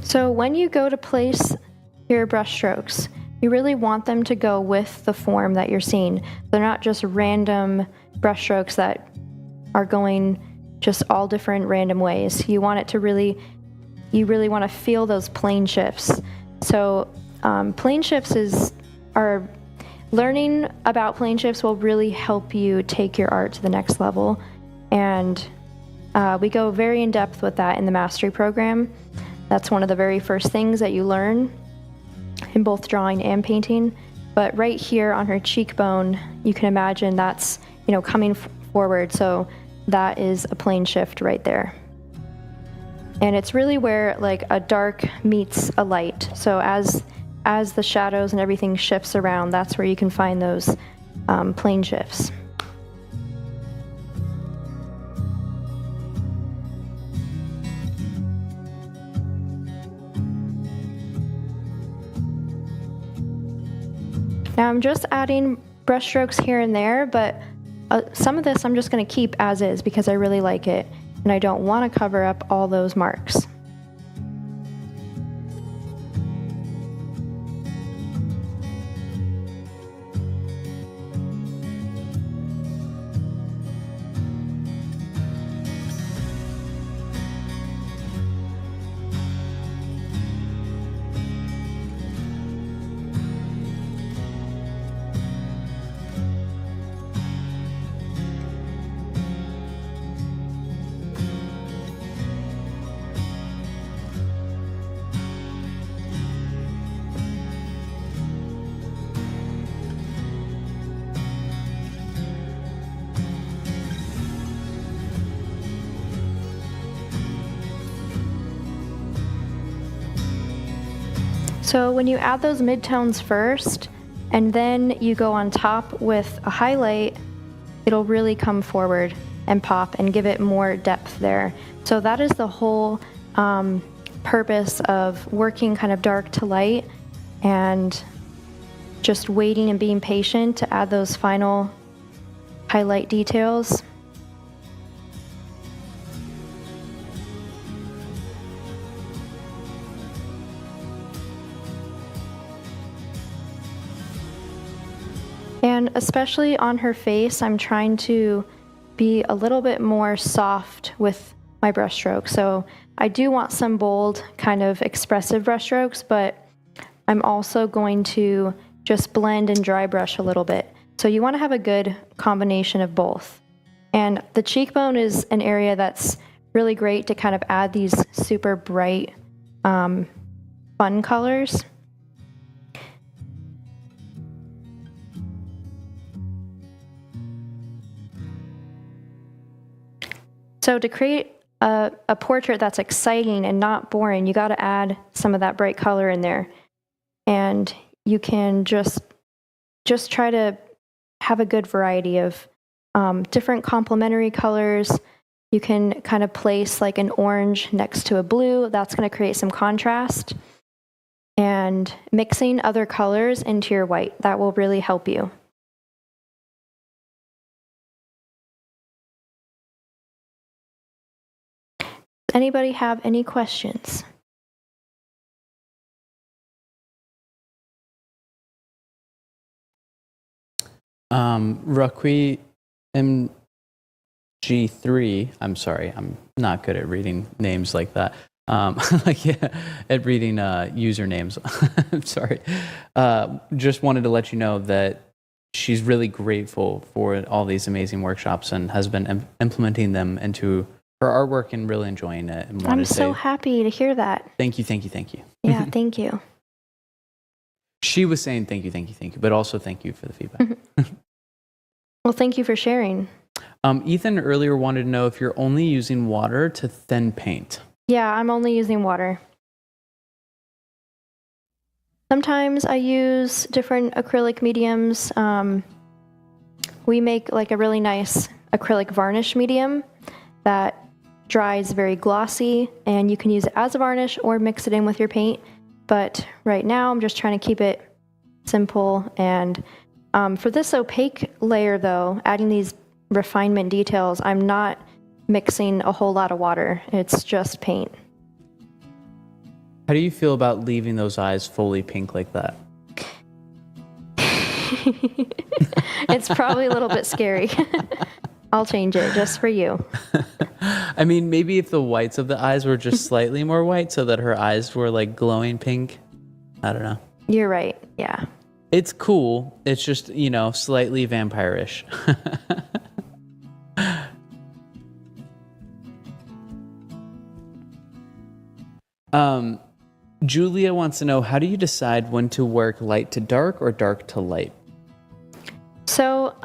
So when you go to place your brush strokes, you really want them to go with the form that you're seeing. They're not just random brush strokes that are going just all different random ways. You want it to really, you really want to feel those plane shifts. So plane shifts are learning about plane shifts will really help you take your art to the next level. And we go very in depth with that in the mastery program. That's one of the very first things that you learn in both drawing and painting. But right here on her cheekbone, you can imagine that's, you know, coming forward. So that is a plane shift right there. And it's really where like a dark meets a light. So as the shadows and everything shifts around, that's where you can find those plane shifts. Now I'm just adding brush strokes here and there, but some of this I'm just going to keep as is because I really like it, and I don't want to cover up all those marks. So when you add those midtones first, and then you go on top with a highlight, it'll really come forward and pop and give it more depth there. So that is the whole purpose of working kind of dark to light and just waiting and being patient to add those final highlight details. And especially on her face, I'm trying to be a little bit more soft with my brush strokes. So I do want some bold, kind of expressive brush strokes, but I'm also going to just blend and dry brush a little bit. So you want to have a good combination of both. And the cheekbone is an area that's really great to kind of add these super bright, fun colors. So to create a portrait that's exciting and not boring, you got to add some of that bright color in there. And you can just try to have a good variety of different complementary colors. You can kind of place like an orange next to a blue. That's going to create some contrast. and mixing other colors into your white. That will really help you. Anybody have any questions? Raqui MG3, I'm sorry, I'm not good at reading names like that. At reading usernames. I'm sorry. Just wanted to let you know that she's really grateful for all these amazing workshops and has been implementing them into her artwork and really enjoying it. And I'm so happy to hear that. Thank you. Yeah, thank you. She was saying thank you, but also thank you for the feedback. Well, thank you for sharing. Ethan earlier wanted to know if you're only using water to thin paint. Yeah, I'm only using water. Sometimes I use different acrylic mediums. We make like a really nice acrylic varnish medium that dries very glossy, and you can use it as a varnish or mix it in with your paint. But right now I'm just trying to keep it simple. And for this opaque layer though, adding these refinement details, I'm not mixing a whole lot of water. It's just paint. How do you feel about leaving those eyes fully pink like that? It's probably a little bit scary. I'll change it just for you. I mean, maybe if the whites of the eyes were just slightly more white so that her eyes were like glowing pink. I don't know. You're right. Yeah. It's cool. It's just, slightly vampire-ish. Julia wants to know, how do you decide when to work light to dark or dark to light? So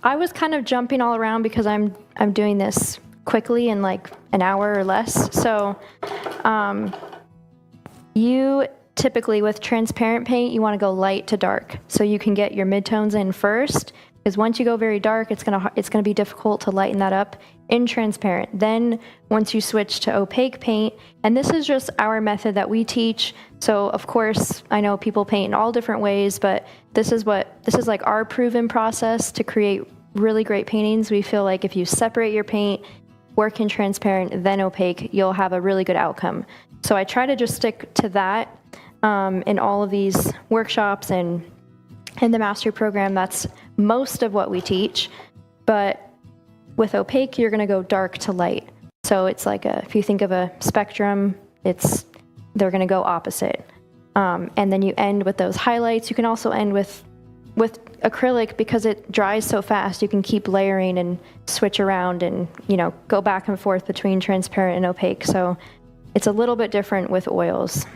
I was kind of jumping all around because I'm doing this quickly in like an hour or less. So you typically, with transparent paint, you want to go light to dark so you can get your midtones in first, because once you go very dark, it's gonna be difficult to lighten that up in transparent. Then once you switch to opaque paint, and this is just our method that we teach, so of course I know people paint in all different ways, but this is like our proven process to create really great paintings. We feel like if you separate your paint, work in transparent, then opaque, you'll have a really good outcome. So I try to just stick to that in all of these workshops and in the mastery program. That's most of what we teach. But with opaque, you're going to go dark to light. So it's like if you think of a spectrum, they're going to go opposite. And then you end with those highlights. You can also end with acrylic, because it dries so fast. You can keep layering and switch around and go back and forth between transparent and opaque. So it's a little bit different with oils.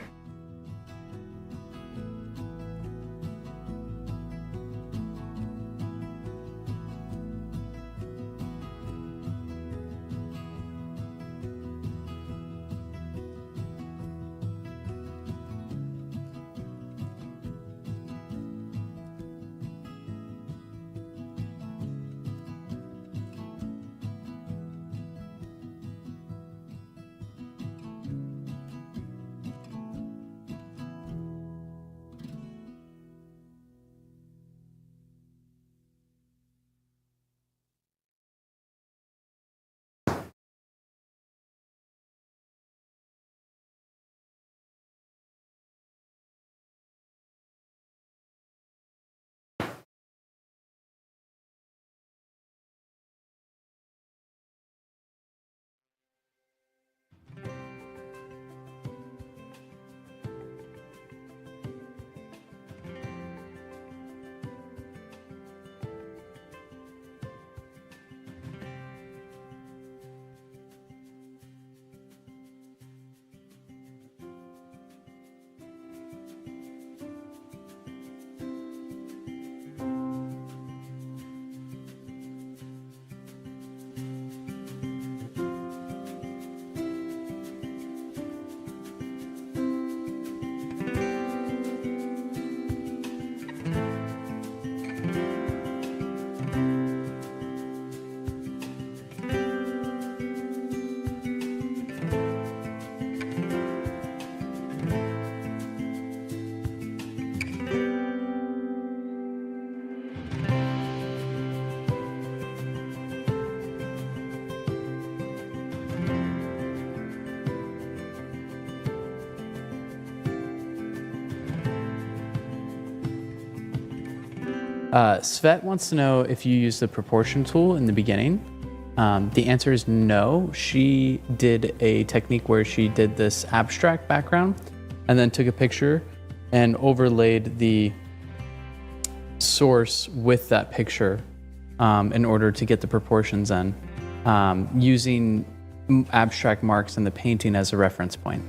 Svet wants to know if you use the proportion tool in the beginning. The answer is no. She did a technique where she did this abstract background and then took a picture and overlaid the source with that picture in order to get the proportions in, using abstract marks in the painting as a reference point.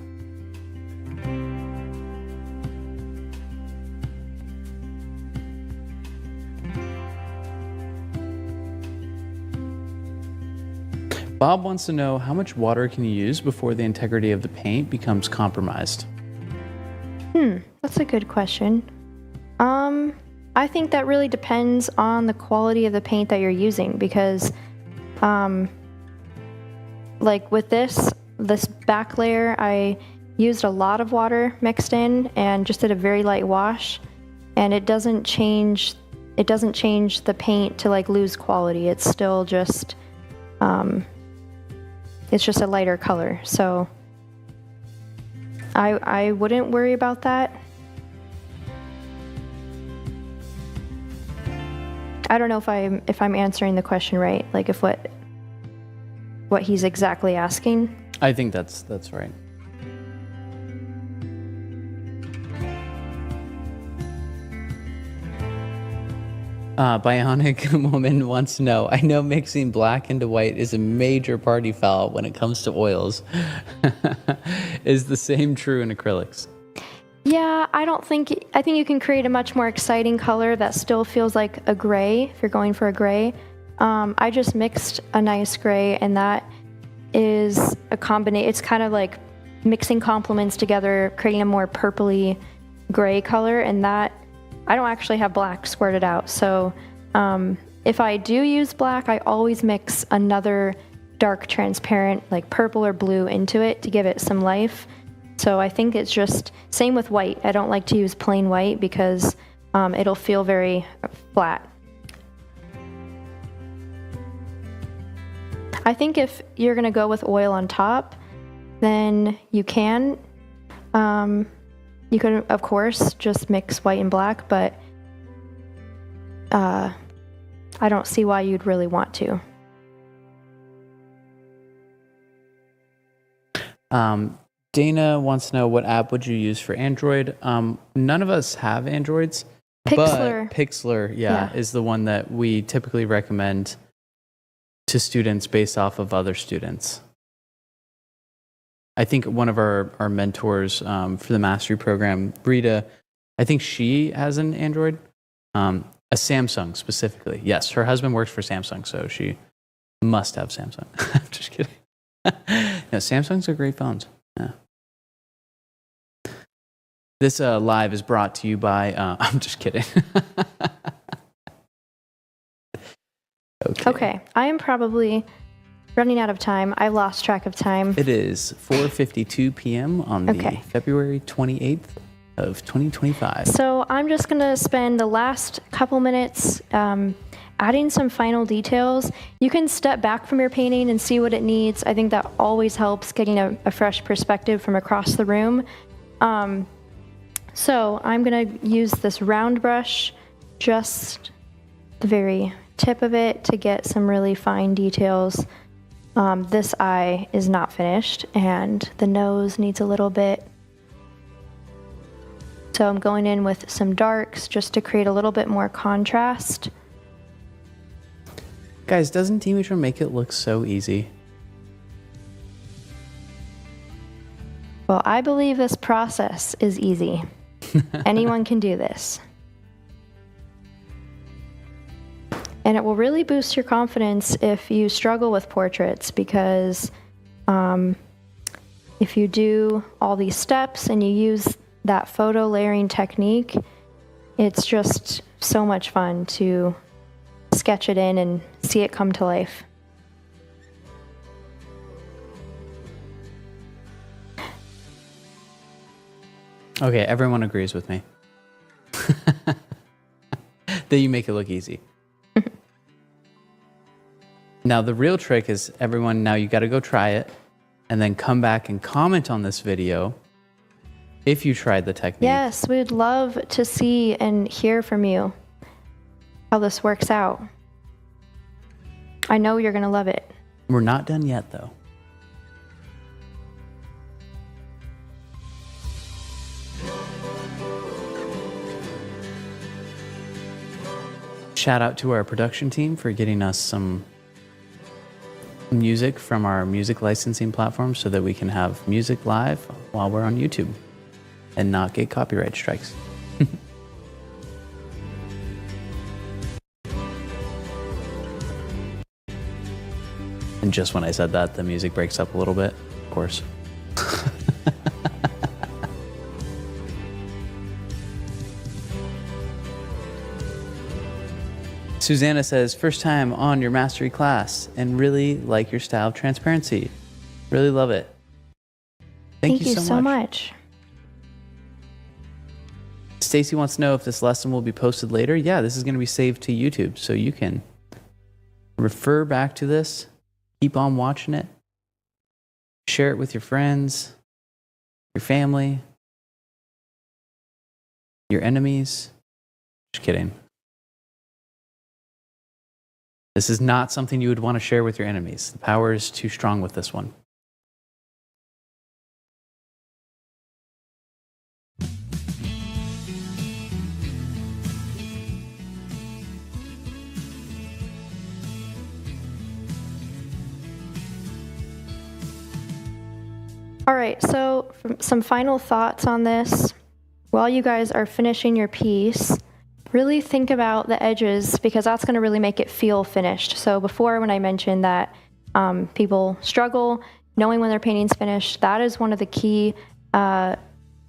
Bob wants to know how much water can you use before the integrity of the paint becomes compromised? That's a good question. I think that really depends on the quality of the paint that you're using because, like with this back layer, I used a lot of water mixed in and just did a very light wash, and it doesn't change the paint to like lose quality. It's still just, it's just a lighter color. So I wouldn't worry about that. I don't know if I'm answering the question right, like if what he's exactly asking. I think that's right. Bionic Woman wants to know, I know mixing black into white is a major party foul when it comes to oils. Is the same true in acrylics? Yeah, I think you can create a much more exciting color that still feels like a gray if you're going for a gray. I just mixed a nice gray, and that is a combination. It's kind of like mixing complements together, creating a more purpley gray color, and that I don't actually have black squirted out. So if I do use black, I always mix another dark transparent like purple or blue into it to give it some life. So I think it's just same with white. I don't like to use plain white because it'll feel very flat. I think if you're gonna go with oil on top, then you can. You could, of course, just mix white and black, but I don't see why you'd really want to. Dana wants to know, what app would you use for Android? None of us have Androids, Pixlr. but Pixlr, is the one that we typically recommend to students based off of other students. I think one of our mentors for the mastery program, Rita, I think she has an Android, a Samsung specifically. Yes, her husband works for Samsung, so she must have Samsung. I'm just kidding. No, Samsungs are great phones. Yeah. This live is brought to you by, I'm just kidding. Okay, I am probably running out of time. I lost track of time. It is 4:52 p.m. on the February 28th of 2025. So I'm just going to spend the last couple minutes adding some final details. You can step back from your painting and see what it needs. I think that always helps getting a fresh perspective from across the room. So I'm going to use this round brush, just the very tip of it, to get some really fine details. This eye is not finished, and the nose needs a little bit. So I'm going in with some darks just to create a little bit more contrast. Guys, doesn't Dimitri make it look so easy? Well, I believe this process is easy. Anyone can do this. And it will really boost your confidence if you struggle with portraits, because if you do all these steps and you use that photo layering technique, it's just so much fun to sketch it in and see it come to life. Okay, everyone agrees with me. That you make it look easy. Now, the real trick is, everyone, now you got to go try it and then come back and comment on this video if you tried the technique. Yes, we'd love to see and hear from you. how this works out. I know you're going to love it. We're not done yet, though. Shout out to our production team for getting us some music from our music licensing platform so that we can have music live while we're on YouTube and not get copyright strikes. And just when I said that, the music breaks up a little bit, of course. Susanna says, first time on your mastery class and really like your style of transparency. Really love it. Thank you so much. Stacy wants to know if this lesson will be posted later. Yeah, this is going to be saved to YouTube, so you can refer back to this, keep on watching it, share it with your friends, your family, your enemies. Just kidding. This is not something you would want to share with your enemies. The power is too strong with this one. All right, so some final thoughts on this. While you guys are finishing your piece, really think about the edges because that's going to really make it feel finished. So before, when I mentioned that people struggle knowing when their painting's finished, that is one of the key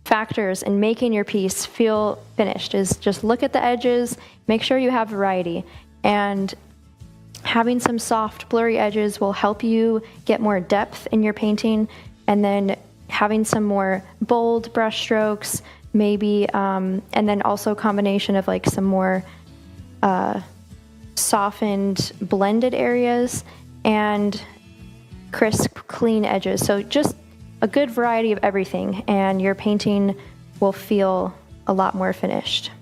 factors in making your piece feel finished, is just look at the edges, make sure you have variety. And having some soft, blurry edges will help you get more depth in your painting. And then having some more bold brush strokes, maybe, and then also a combination of like some more softened, blended areas and crisp, clean edges. So just a good variety of everything, and your painting will feel a lot more finished.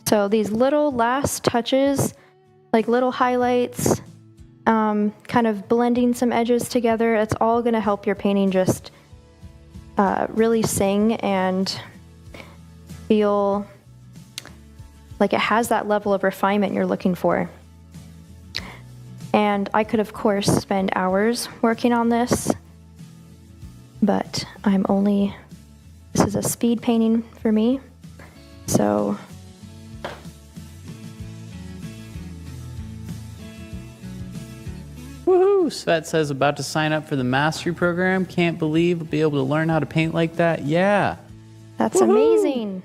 So these little last touches, like little highlights, kind of blending some edges together, it's all going to help your painting just really sing and feel like it has that level of refinement you're looking for. And I could, of course, spend hours working on this, but this is a speed painting for me, so Woohoo! Svet says, about to sign up for the mastery program. Can't believe we'll be able to learn how to paint like that. Yeah. That's amazing.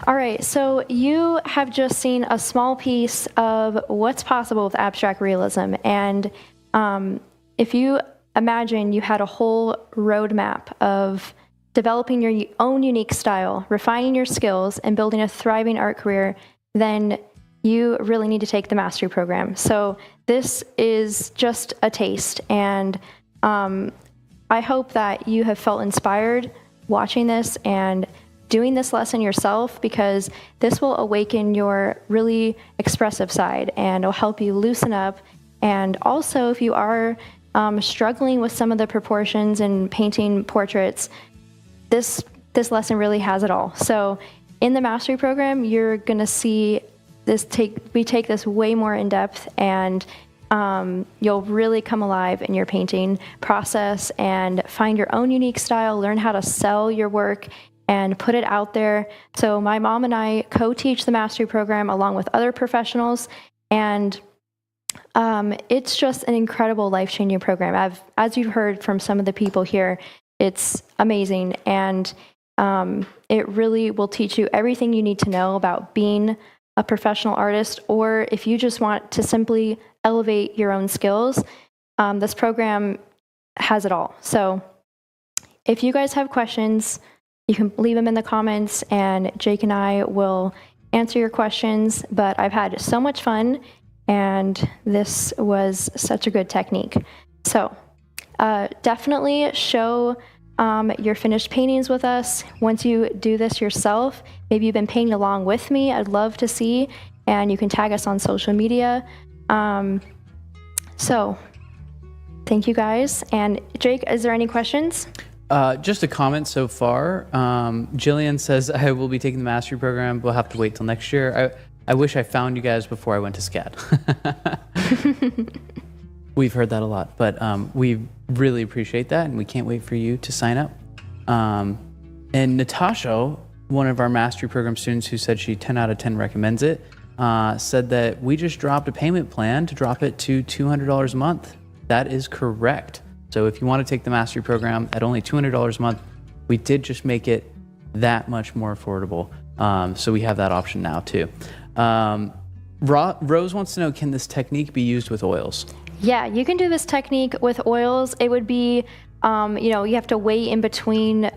All right, so you have just seen a small piece of what's possible with abstract realism. And if you imagine you had a whole roadmap of developing your own unique style, refining your skills, and building a thriving art career, then you really need to take the mastery program. So this is just a taste, and I hope that you have felt inspired watching this and doing this lesson yourself, because this will awaken your really expressive side and it'll help you loosen up. And also, if you are struggling with some of the proportions in painting portraits, this lesson really has it all. So in the mastery program, you're going to see we take this way more in depth, and you'll really come alive in your painting process and find your own unique style, learn how to sell your work and put it out there. So my mom and I co-teach the mastery program along with other professionals, and it's just an incredible life-changing program. As you've heard from some of the people here, it's amazing, and it really will teach you everything you need to know about being a professional artist, or if you just want to simply elevate your own skills, this program has it all. So if you guys have questions, you can leave them in the comments and Jake and I will answer your questions. But I've had so much fun, and this was such a good technique. So definitely show your finished paintings with us. Once you do this yourself, maybe you've been painting along with me, I'd love to see, and you can tag us on social media. So thank you guys. And Jake, is there any questions? Just a comment so far. Jillian says, I will be taking the mastery program. We'll have to wait till next year. I wish I found you guys before I went to SCAD. We've heard that a lot, but we really appreciate that, and we can't wait for you to sign up. And Natasha, one of our mastery program students who said she 10 out of 10 recommends it, said that we just dropped a payment plan to drop it to $200 a month. That is correct. So if you want to take the mastery program at only $200 a month, we did just make it that much more affordable. So we have that option now too. Rose wants to know, can this technique be used with oils? Yeah, you can do this technique with oils. It would be, you have to wait in between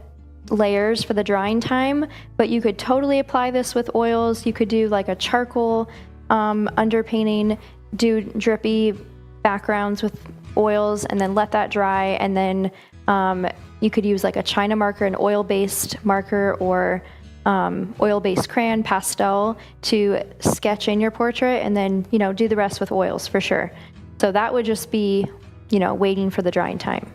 layers for the drying time, but you could totally apply this with oils. You could do like a charcoal underpainting, do drippy backgrounds with oils, and then let that dry, and then you could use like a China marker, an oil-based marker, or oil-based crayon, pastel, to sketch in your portrait, and then do the rest with oils for sure. So that would just be waiting for the drying time.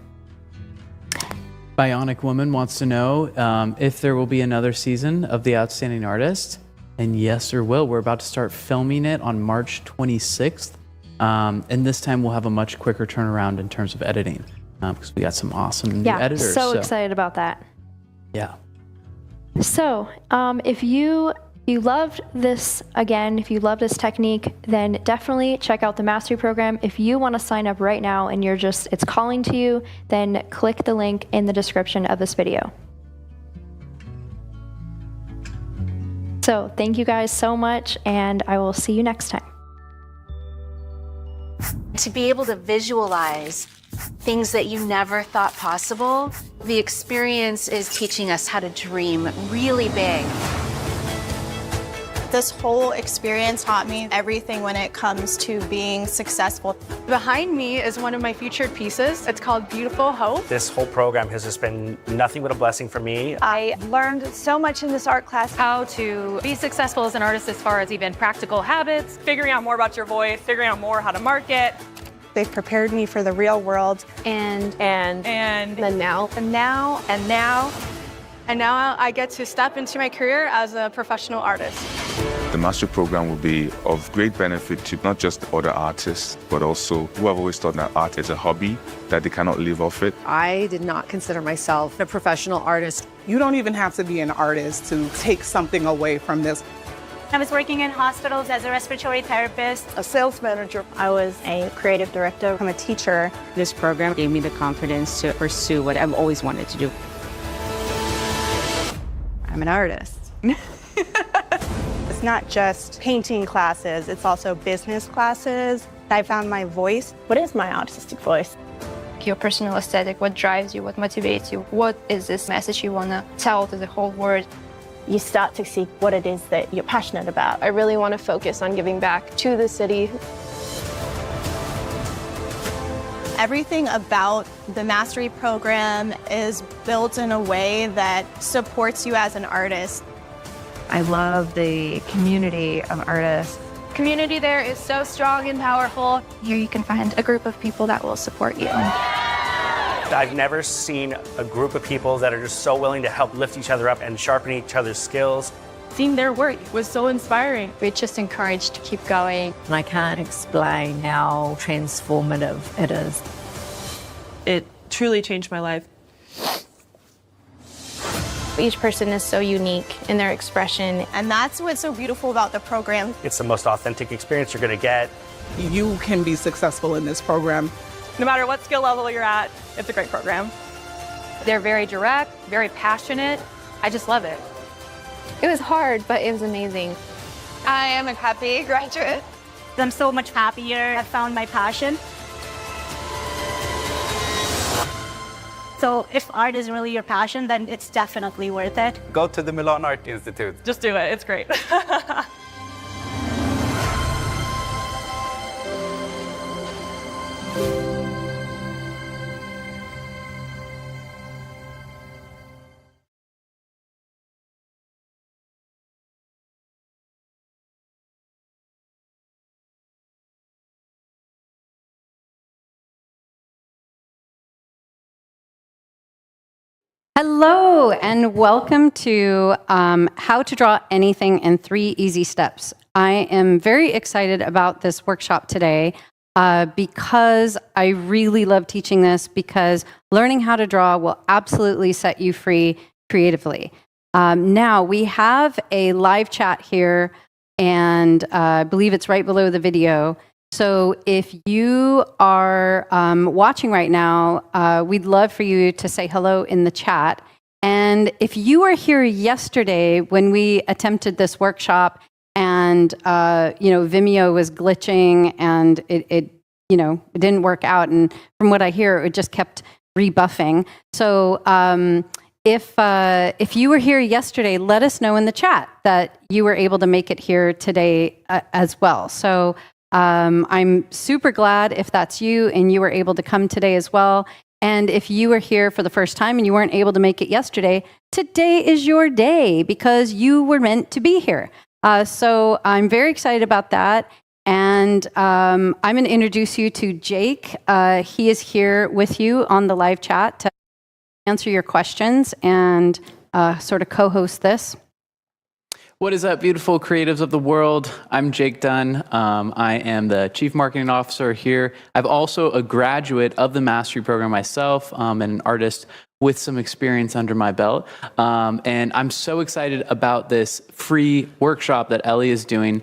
Bionic Woman wants to know if there will be another season of The Outstanding Artist. And yes, there will. We're about to start filming it on March 26th. And this time we'll have a much quicker turnaround in terms of editing, because we got some awesome new editors. So excited about that. Yeah. So if you loved this, again, if you love this technique, then definitely check out the mastery program. If you want to sign up right now and it's calling to you, then click the link in the description of this video. So thank you guys so much, and I will see you next time. To be able to visualize things that you never thought possible, the experience is teaching us how to dream really big. This whole experience taught me everything when it comes to being successful. Behind me is one of my featured pieces. It's called Beautiful Hope. This whole program has just been nothing but a blessing for me. I learned so much in this art class. How to be successful as an artist as far as even practical habits, figuring out more about your voice, figuring out more how to market. They've prepared me for the real world. And now I get to step into my career as a professional artist. The mastery program will be of great benefit to not just other artists, but also who have always thought that art is a hobby, that they cannot live off it. I did not consider myself a professional artist. You don't even have to be an artist to take something away from this. I was working in hospitals as a respiratory therapist, a sales manager. I was a creative director. I'm a teacher. This program gave me the confidence to pursue what I've always wanted to do. I'm an artist. It's not just painting classes, it's also business classes. I found my voice. What is my artistic voice? Your personal aesthetic, what drives you, what motivates you, what is this message you want to tell to the whole world? You start to see what it is that you're passionate about. I really want to focus on giving back to the city. Everything about the mastery program is built in a way that supports you as an artist. I love the community of artists. Community there is so strong and powerful. Here you can find a group of people that will support you. I've never seen a group of people that are just so willing to help lift each other up and sharpen each other's skills. Seeing their work was so inspiring. We're just encouraged to keep going. And I can't explain how transformative it is. It truly changed my life. Each person is so unique in their expression. And that's what's so beautiful about the program. It's the most authentic experience you're going to get. You can be successful in this program. No matter what skill level you're at, it's a great program. They're very direct, very passionate. I just love it. It was hard, but it was amazing. I am a happy graduate. I'm so much happier. I found my passion. So if art is really your passion, then it's definitely worth it. Go to the Milan Art Institute. Just do it, it's great. Hello, and welcome to How to Draw Anything in 3 Easy Steps. I am very excited about this workshop today because I really love teaching this, because learning how to draw will absolutely set you free creatively. Now, we have a live chat here, and I believe it's right below the video. So if you are watching right now, we'd love for you to say hello in the chat. And if you were here yesterday when we attempted this workshop and Vimeo was glitching and it didn't work out, and from what I hear, it just kept rebuffing. So if you were here yesterday, let us know in the chat that you were able to make it here today as well. So I'm super glad if that's you and you were able to come today as well. And if you were here for the first time and you weren't able to make it yesterday, today is your day because you were meant to be here. So I'm very excited about that. And I'm going to introduce you to Jake. He is here with you on the live chat to answer your questions and sort of co-host this. What is up, beautiful creatives of the world? I'm Jake Dunn. I am the Chief Marketing Officer here. I'm also a graduate of the Mastery Program myself, and an artist with some experience under my belt. And I'm so excited about this free workshop that Ellie is doing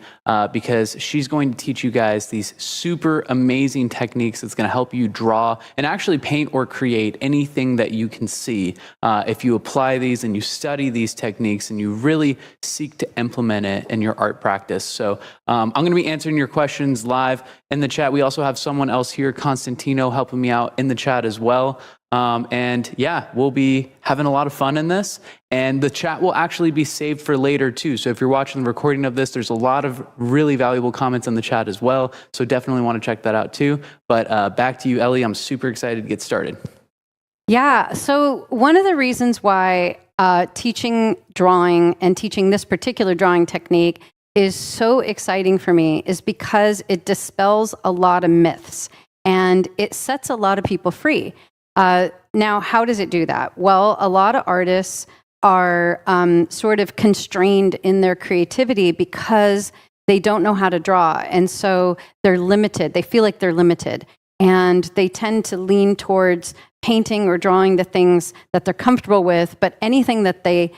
because she's going to teach you guys these super amazing techniques that's going to help you draw and actually paint or create anything that you can see if you apply these and you study these techniques and you really seek to implement it in your art practice. So I'm going to be answering your questions live in the chat. We also have someone else here, Constantino, helping me out in the chat as well. And yeah, we'll be having a lot of fun in this, and the chat will actually be saved for later too. So if you're watching the recording of this, there's a lot of really valuable comments in the chat as well. So definitely want to check that out too. But back to you, Ellie. I'm super excited to get started. Yeah, so one of the reasons why teaching drawing and teaching this particular drawing technique is so exciting for me is because it dispels a lot of myths and it sets a lot of people free. Now, how does it do that? Well, a lot of artists are sort of constrained in their creativity because they don't know how to draw. And so they're limited. They feel like they're limited. And they tend to lean towards painting or drawing the things that they're comfortable with. But anything that they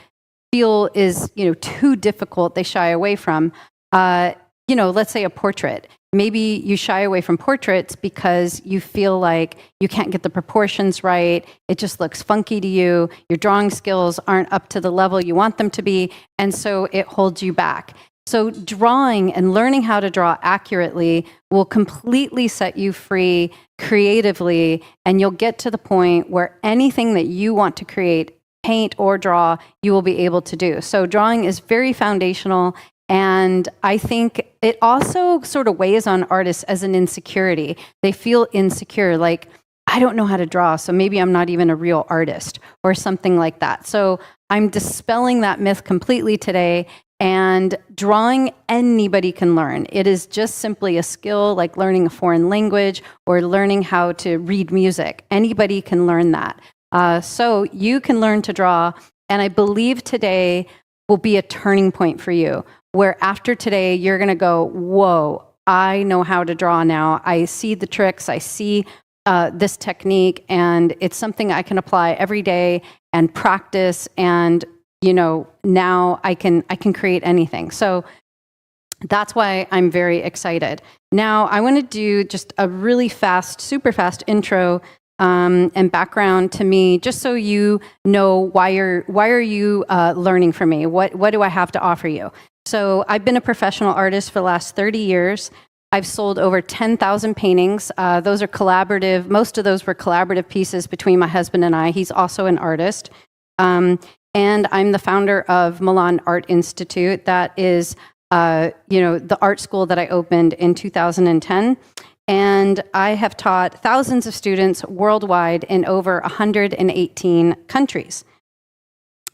feel is, too difficult, they shy away from. Let's say a portrait. Maybe you shy away from portraits because you feel like you can't get the proportions right. It just looks funky to you. Your drawing skills aren't up to the level you want them to be, and so it holds you back. So drawing and learning how to draw accurately will completely set you free creatively, and you'll get to the point where anything that you want to create, paint or draw, you will be able to do. So drawing is very foundational. And I think it also sort of weighs on artists as an insecurity. They feel insecure, like, I don't know how to draw, so maybe I'm not even a real artist or something like that. So I'm dispelling that myth completely today, and drawing anybody can learn. It is just simply a skill like learning a foreign language or learning how to read music. Anybody can learn that. So you can learn to draw, and I believe today will be a turning point for you, where after today, you're going to go, whoa, I know how to draw now. I see the tricks. I see this technique, and it's something I can apply every day and practice. And, now I can create anything. So that's why I'm very excited. Now, I want to do just a really fast, super fast intro and background to me, just so you know why are you learning from me? What do I have to offer you? So I've been a professional artist for the last 30 years. I've sold over 10,000 paintings. Those are collaborative. Most of those were collaborative pieces between my husband and I. He's also an artist. And I'm the founder of Milan Art Institute. That is, the art school that I opened in 2010. And I have taught thousands of students worldwide in over 118 countries.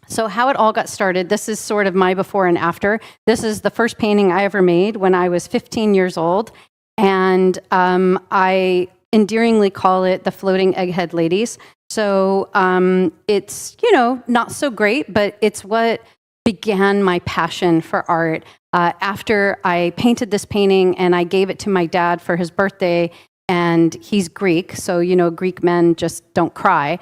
So how it all got started, this is sort of my before and after. This is the first painting I ever made when I was 15 years old. And I endearingly call it the Floating Egghead Ladies. So it's, not so great, but it's what began my passion for art. After I painted this painting and I gave it to my dad for his birthday, and he's Greek, so Greek men just don't cry.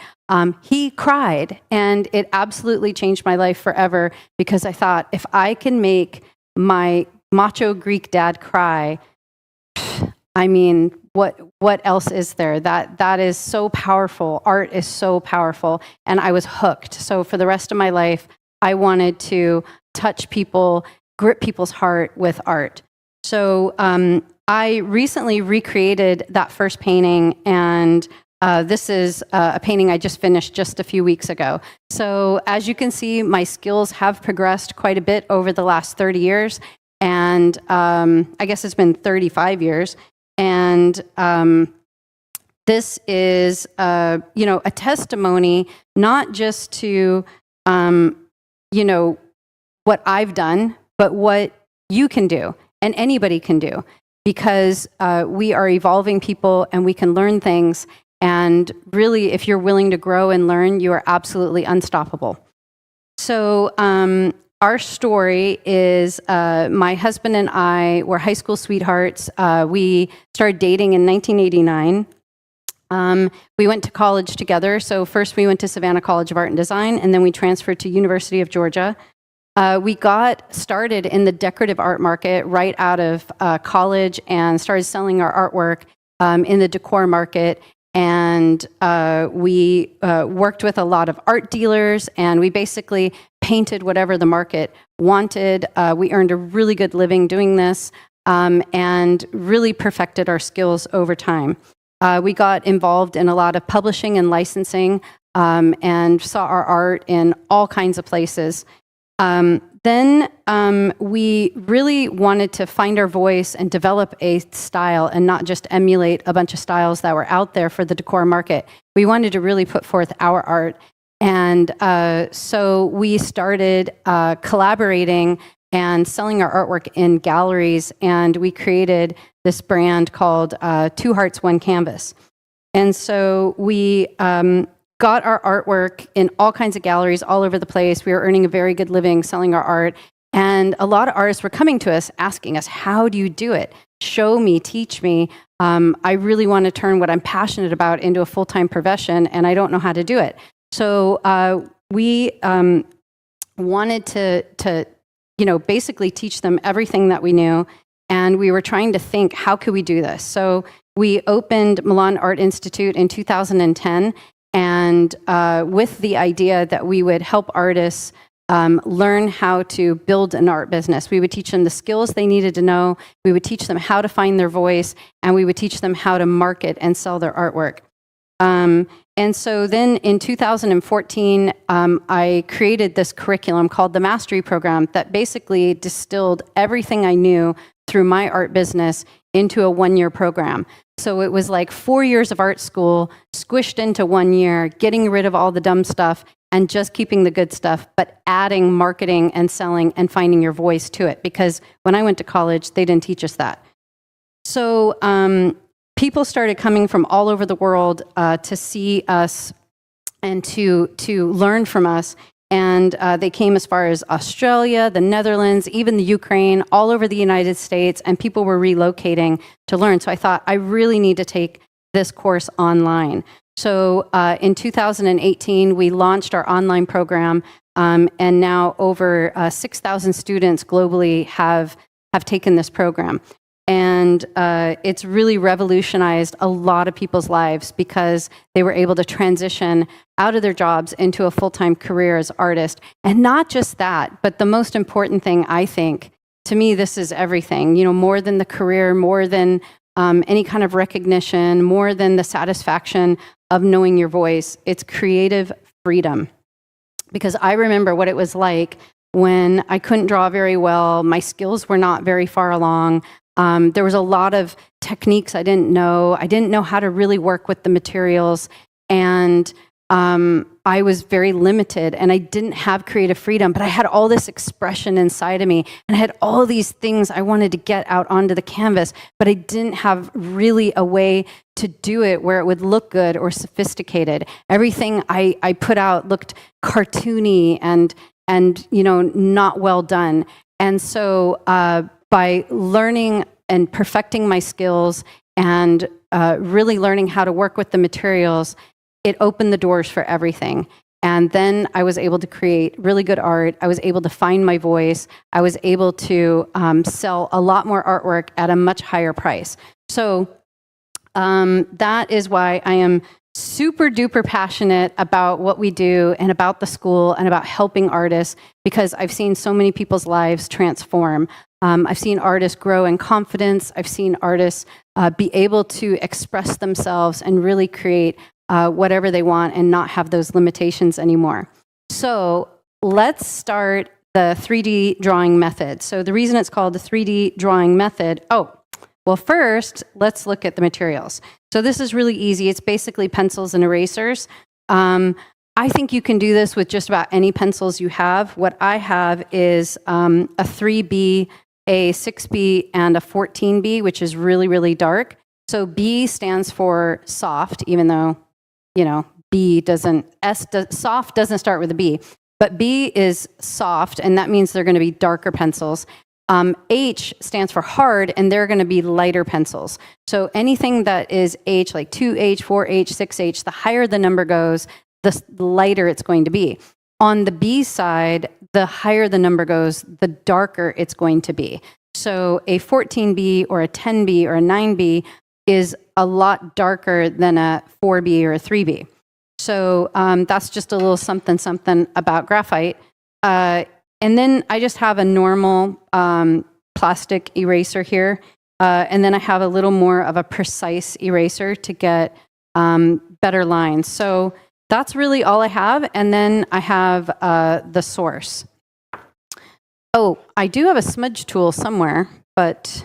He cried, and it absolutely changed my life forever, because I thought, if I can make my macho Greek dad cry, I mean, what else is there? That is so powerful. Art is so powerful, and I was hooked. So for the rest of my life, I wanted to touch people, grip people's heart with art. So I recently recreated that first painting, and this is a painting I just finished just a few weeks ago. So as you can see, my skills have progressed quite a bit over the last 30 years, and I guess it's been 35 years. And this is, a testimony not just to, what I've done, but what you can do and anybody can do, because we are evolving people and we can learn things. And really, if you're willing to grow and learn, you are absolutely unstoppable. So our story is my husband and I were high school sweethearts. We started dating in 1989. We went to college together. So first we went to Savannah College of Art and Design, and then we transferred to University of Georgia. We got started in the decorative art market right out of college and started selling our artwork in the decor market. And we worked with a lot of art dealers, and we basically painted whatever the market wanted. We earned a really good living doing this, and really perfected our skills over time. We got involved in a lot of publishing and licensing, and saw our art in all kinds of places. Then we really wanted to find our voice and develop a style and not just emulate a bunch of styles that were out there for the decor market. We wanted to really put forth our art. And so we started collaborating and selling our artwork in galleries, and we created this brand called Two Hearts, One Canvas. And so we got our artwork in all kinds of galleries all over the place. We were earning a very good living selling our art. And a lot of artists were coming to us asking us, how do you do it? Show me, teach me. I really want to turn what I'm passionate about into a full-time profession, and I don't know how to do it. So we wanted to basically teach them everything that we knew. And we were trying to think, how could we do this? So we opened Milan Art Institute in 2010, and with the idea that we would help artists learn how to build an art business. We would teach them the skills they needed to know, we would teach them how to find their voice, and we would teach them how to market and sell their artwork. And so then in 2014, I created this curriculum called the Mastery Program that basically distilled everything I knew through my art business into a one-year program. So it was like 4 years of art school squished into 1 year, getting rid of all the dumb stuff and just keeping the good stuff, but adding marketing and selling and finding your voice to it. Because when I went to college, they didn't teach us that. So people started coming from all over the world to see us and to learn from us. And they came as far as Australia, the Netherlands, even the Ukraine, all over the United States, and people were relocating to learn. So I thought, I really need to take this course online. So in 2018, we launched our online program, and now over 6,000 students globally have taken this program. And it's really revolutionized a lot of people's lives because they were able to transition out of their jobs into a full-time career as artists. And not just that, but the most important thing, I think, to me, this is everything, more than the career, more than any kind of recognition, more than the satisfaction of knowing your voice. It's creative freedom. Because I remember what it was like when I couldn't draw very well, my skills were not very far along. There was a lot of techniques I didn't know. I didn't know how to really work with the materials. And I was very limited and I didn't have creative freedom, but I had all this expression inside of me and I had all these things I wanted to get out onto the canvas, but I didn't have really a way to do it where it would look good or sophisticated. Everything I put out looked cartoony and not well done. And so by learning and perfecting my skills and really learning how to work with the materials, it opened the doors for everything. And then I was able to create really good art. I was able to find my voice. I was able to sell a lot more artwork at a much higher price. So that is why I am super duper passionate about what we do and about the school and about helping artists, because I've seen so many people's lives transform. I've seen artists grow in confidence. I've seen artists be able to express themselves and really create whatever they want and not have those limitations anymore. So let's start the 3D drawing method. So the reason it's called the 3D drawing method, well, first, let's look at the materials. So this is really easy. It's basically pencils and erasers. I think you can do this with just about any pencils you have. What I have is a 3B, a 6B, and a 14B, which is really, really dark. So B stands for soft, even though, soft doesn't start with a B. But B is soft, and that means they're going to be darker pencils. H stands for hard, and they're going to be lighter pencils. So anything that is H, like 2H, 4H, 6H, the higher the number goes, the lighter it's going to be. On the B side, the higher the number goes, the darker it's going to be. So a 14B or a 10B or a 9B is a lot darker than a 4B or a 3B. So that's just a little something about graphite. And then I just have a normal plastic eraser here. And then I have a little more of a precise eraser to get better lines. So that's really all I have. And then I have the source. Oh, I do have a smudge tool somewhere, but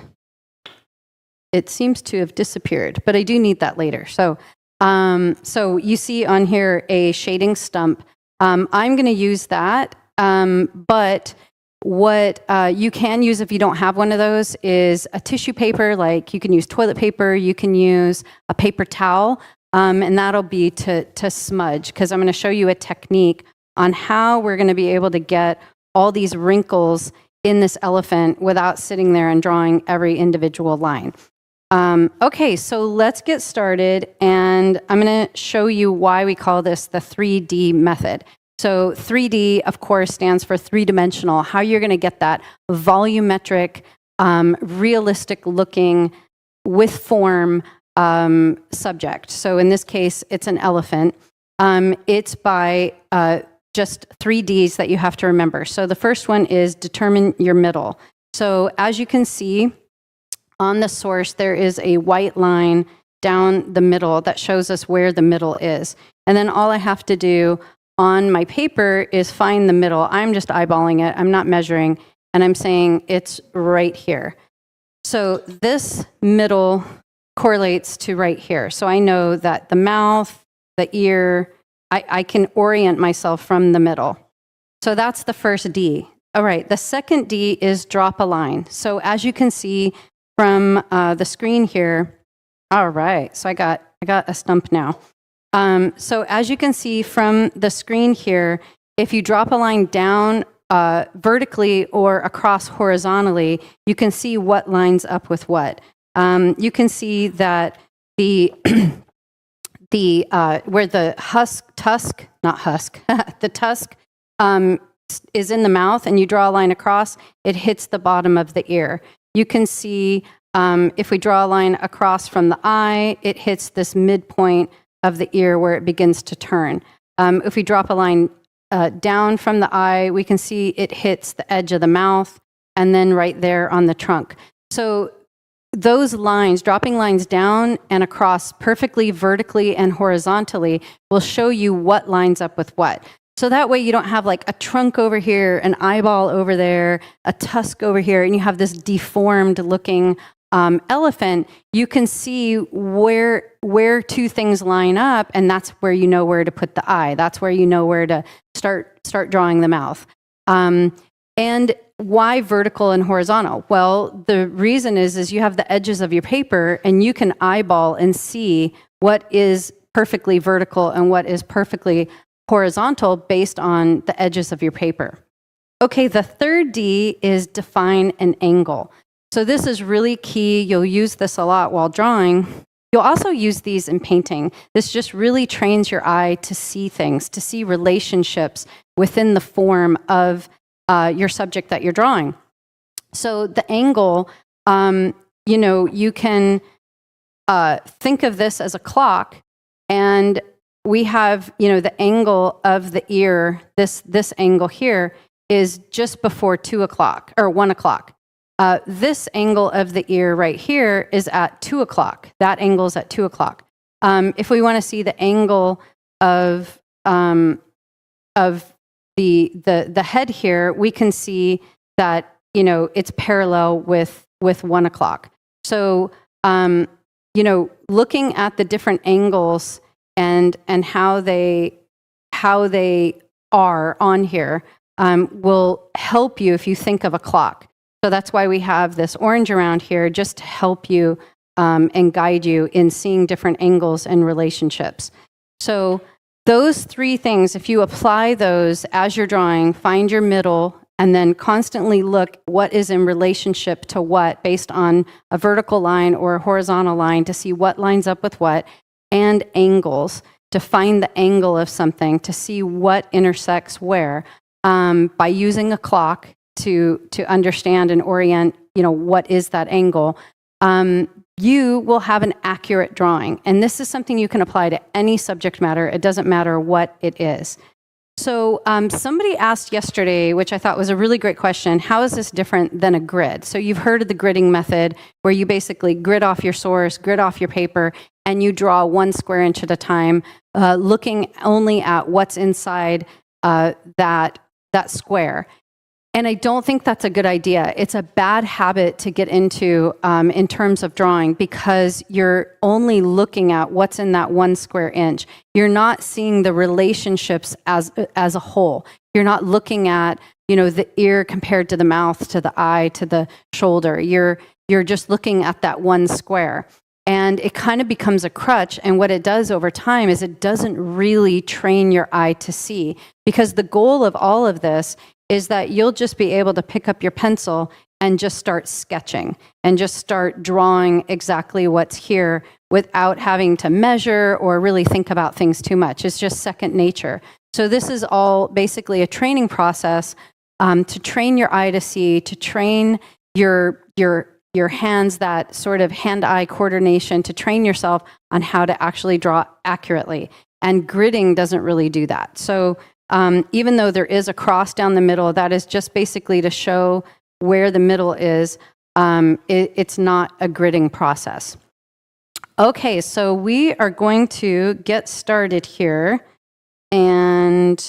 it seems to have disappeared. But I do need that later. So you see on here a shading stump. I'm going to use that. But what you can use if you don't have one of those is a tissue paper. Like you can use toilet paper, you can use a paper towel, and that'll be to smudge, because I'm going to show you a technique on how we're going to be able to get all these wrinkles in this elephant without sitting there and drawing every individual line. Okay, so let's get started, and I'm going to show you why we call this the 3D method. So 3D, of course, stands for three-dimensional, how you're going to get that volumetric, realistic looking, with form subject. So in this case, it's an elephant. It's by just 3Ds that you have to remember. So the first one is determine your middle. So as you can see on the source, there is a white line down the middle that shows us where the middle is. And then all I have to do on my paper is find the middle. I'm just eyeballing it. I'm not measuring. And I'm saying it's right here. So this middle correlates to right here. So I know that the mouth, the ear, I can orient myself from the middle. So that's the first D. All right, the second D is drop a line. So as you can see from the screen here, all right, so I got a stump now. So as you can see from the screen here, if you drop a line down vertically or across horizontally, you can see what lines up with what. You can see that the where the the tusk is in the mouth, and you draw a line across, it hits the bottom of the ear. You can see if we draw a line across from the eye, it hits this midpoint of the ear where it begins to turn. If we drop a line down from the eye, we can see it hits the edge of the mouth and then right there on the trunk. So those lines, dropping lines down and across perfectly vertically and horizontally, will show you what lines up with what. So that way you don't have like a trunk over here, an eyeball over there, a tusk over here, and you have this deformed looking elephant, you can see where two things line up, and that's where you know where to put the eye. That's where you know where to start drawing the mouth. And why vertical and horizontal? Well, the reason is you have the edges of your paper, and you can eyeball and see what is perfectly vertical and what is perfectly horizontal based on the edges of your paper. Okay, the third D is define an angle. So this is really key. You'll use this a lot while drawing. You'll also use these in painting. This just really trains your eye to see things, to see relationships within the form of your subject that you're drawing. So the angle, you can think of this as a clock, and we have, the angle of the ear, this angle here is just before 2 o'clock or 1 o'clock. This angle of the ear right here is at 2 o'clock. That angle is at 2 o'clock. If we want to see the angle of the head here, we can see that it's parallel with 1 o'clock. So looking at the different angles and how they are on here will help you if you think of a clock. So that's why we have this orange around here, just to help you and guide you in seeing different angles and relationships. So those three things, if you apply those as you're drawing, find your middle, and then constantly look what is in relationship to what based on a vertical line or a horizontal line to see what lines up with what, and angles to find the angle of something, to see what intersects where, by using a clock to understand and orient, what is that angle, you will have an accurate drawing. And this is something you can apply to any subject matter. It doesn't matter what it is. So somebody asked yesterday, which I thought was a really great question, how is this different than a grid? So you've heard of the gridding method, where you basically grid off your source, grid off your paper, and you draw 1 square inch at a time, looking only at what's inside that square. And I don't think that's a good idea. It's a bad habit to get into in terms of drawing, because you're only looking at what's in that 1 square inch. You're not seeing the relationships as a whole. You're not looking at, the ear compared to the mouth, to the eye, to the shoulder. You're just looking at that 1 square. And it kind of becomes a crutch. And what it does over time is it doesn't really train your eye to see, because the goal of all of this is that you'll just be able to pick up your pencil and just start sketching and just start drawing exactly what's here without having to measure or really think about things too much. It's just second nature. So this is all basically a training process to train your eye to see, to train your hands, that sort of hand-eye coordination, to train yourself on how to actually draw accurately. And gridding doesn't really do that. So even though there is a cross down the middle, that is just basically to show where the middle is. It's not a gridding process. Okay, so we are going to get started here and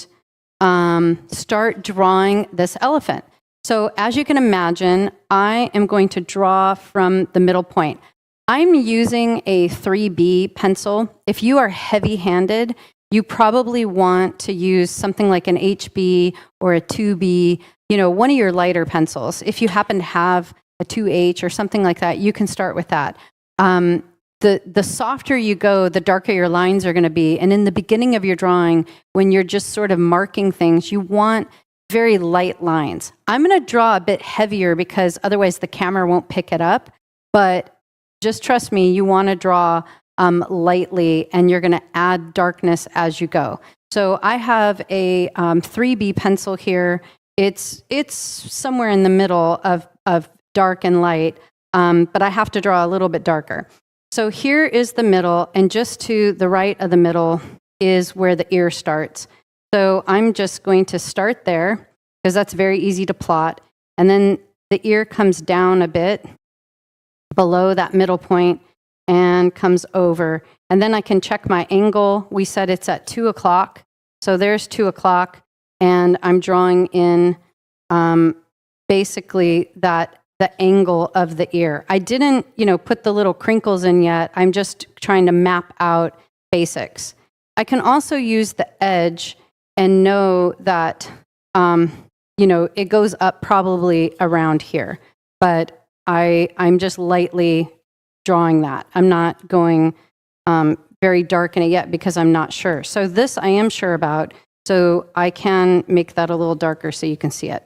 start drawing this elephant. So as you can imagine, I am going to draw from the middle point. I'm using a 3B pencil. If you are heavy-handed, you probably want to use something like an HB or a 2B, one of your lighter pencils. If you happen to have a 2H or something like that, you can start with that. The softer you go, the darker your lines are going to be. And in the beginning of your drawing, when you're just sort of marking things, you want very light lines. I'm going to draw a bit heavier because otherwise the camera won't pick it up. But just trust me, you want to draw lightly, and you're going to add darkness as you go. So I have a 3B pencil here. It's somewhere in the middle of dark and light, but I have to draw a little bit darker. So here is the middle, and just to the right of the middle is where the ear starts. So I'm just going to start there, because that's very easy to plot. And then the ear comes down a bit below that middle point and comes over. And then I can check my angle. We said it's at 2 o'clock. So there's 2 o'clock. And I'm drawing in basically that the angle of the ear. I didn't, put the little crinkles in yet. I'm just trying to map out basics. I can also use the edge and know that, it goes up probably around here, but I'm just lightly drawing that. I'm not going very dark in it yet because I'm not sure. So this I am sure about, so I can make that a little darker so you can see it.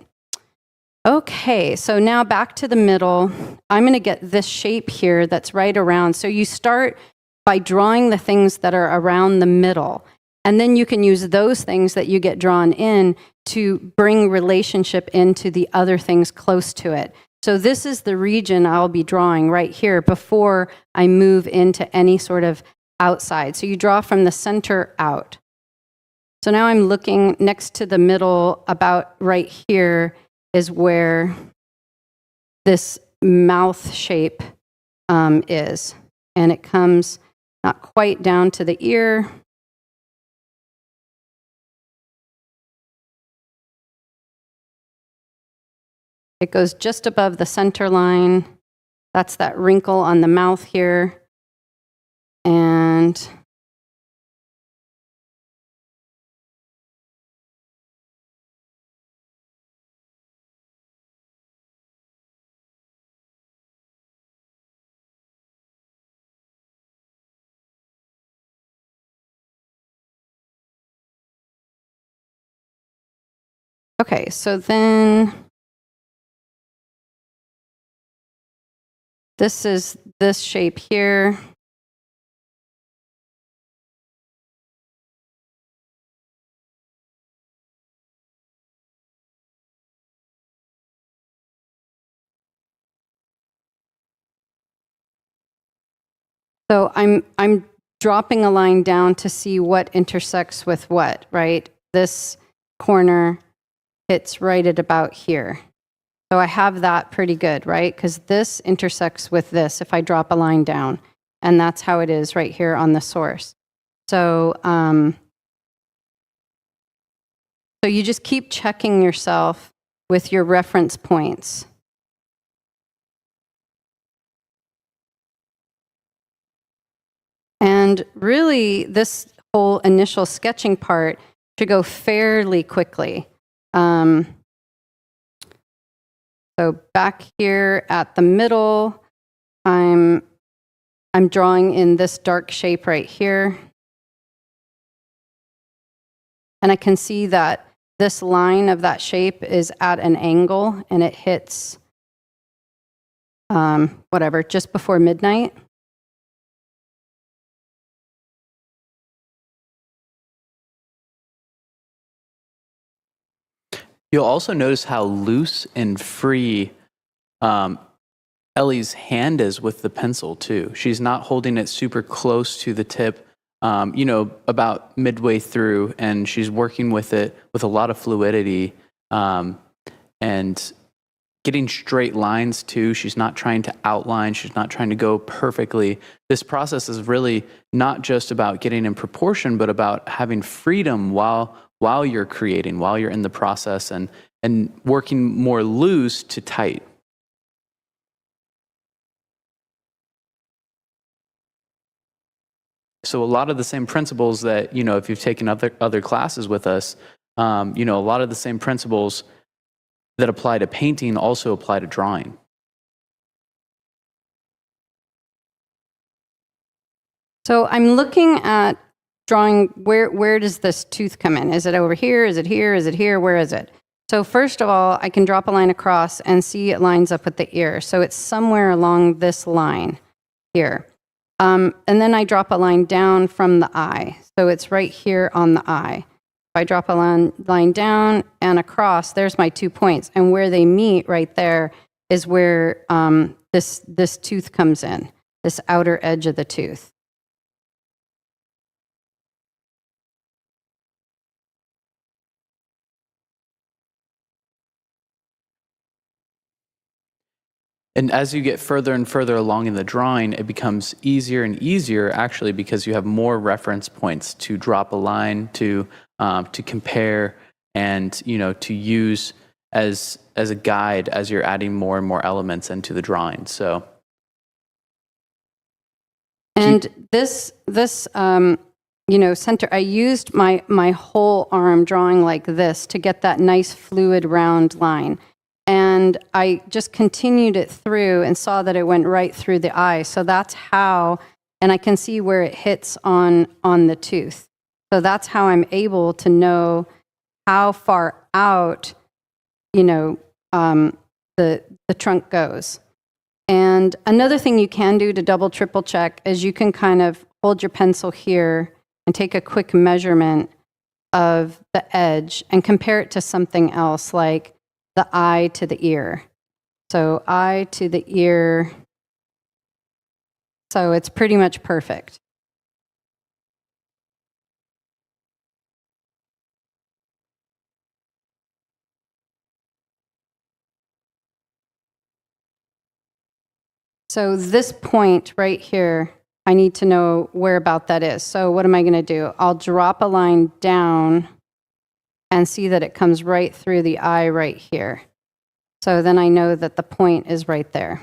Okay, so now back to the middle. I'm going to get this shape here that's right around. So you start by drawing the things that are around the middle, and then you can use those things that you get drawn in to bring relationship into the other things close to it. So this is the region I'll be drawing right here before I move into any sort of outside. So you draw from the center out. So now I'm looking next to the middle, about right here is where this mouth shape is. And it comes not quite down to the ear. It goes just above the center line. That's that wrinkle on the mouth here. And okay, so then this is this shape here. So I'm dropping a line down to see what intersects with what, right? This corner hits right at about here. So I have that pretty good, right? Because this intersects with this if I drop a line down. And that's how it is right here on the source. So, so you just keep checking yourself with your reference points. And really, this whole initial sketching part should go fairly quickly. So back here at the middle, I'm drawing in this dark shape right here. And I can see that this line of that shape is at an angle, and it hits, just before midnight. You'll also notice how loose and free Ellie's hand is with the pencil too. She's not holding it super close to the tip, about midway through, and she's working with it with a lot of fluidity and getting straight lines too. She's not trying to outline. She's not trying to go perfectly. This process is really not just about getting in proportion, but about having freedom while you're creating, while you're in the process, and working more loose to tight. So a lot of the same principles that, if you've taken other classes with us, a lot of the same principles that apply to painting also apply to drawing. So I'm looking at drawing, where does this tooth come in? Is it over here? Is it here? Is it here? Where is it? So first of all, I can drop a line across and see it lines up with the ear. So it's somewhere along this line here. And then I drop a line down from the eye. So it's right here on the eye. If I drop a line down and across, there's my 2 points. And where they meet right there is where this tooth comes in, this outer edge of the tooth. And as you get further and further along in the drawing, it becomes easier and easier, actually, because you have more reference points to drop a line, to compare, and to use as a guide as you're adding more and more elements into the drawing. So, and this center, I used my whole arm drawing like this to get that nice fluid round line. And I just continued it through and saw that it went right through the eye. So that's how, and I can see where it hits on the tooth. So that's how I'm able to know how far out, the trunk goes. And another thing you can do to double, triple check is you can kind of hold your pencil here and take a quick measurement of the edge and compare it to something else, like the eye to the ear. So eye to the ear. So it's pretty much perfect. So this point right here, I need to know where about that is. So what am I going to do? I'll drop a line down and see that it comes right through the eye right here. So then I know that the point is right there.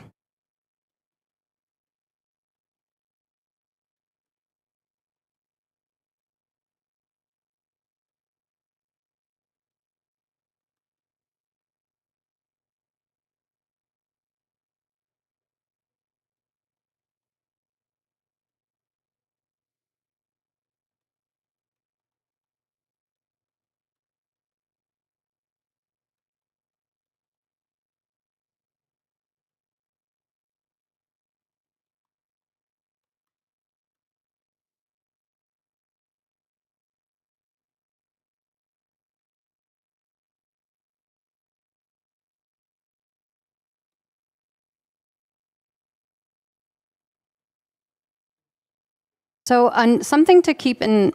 So something to keep in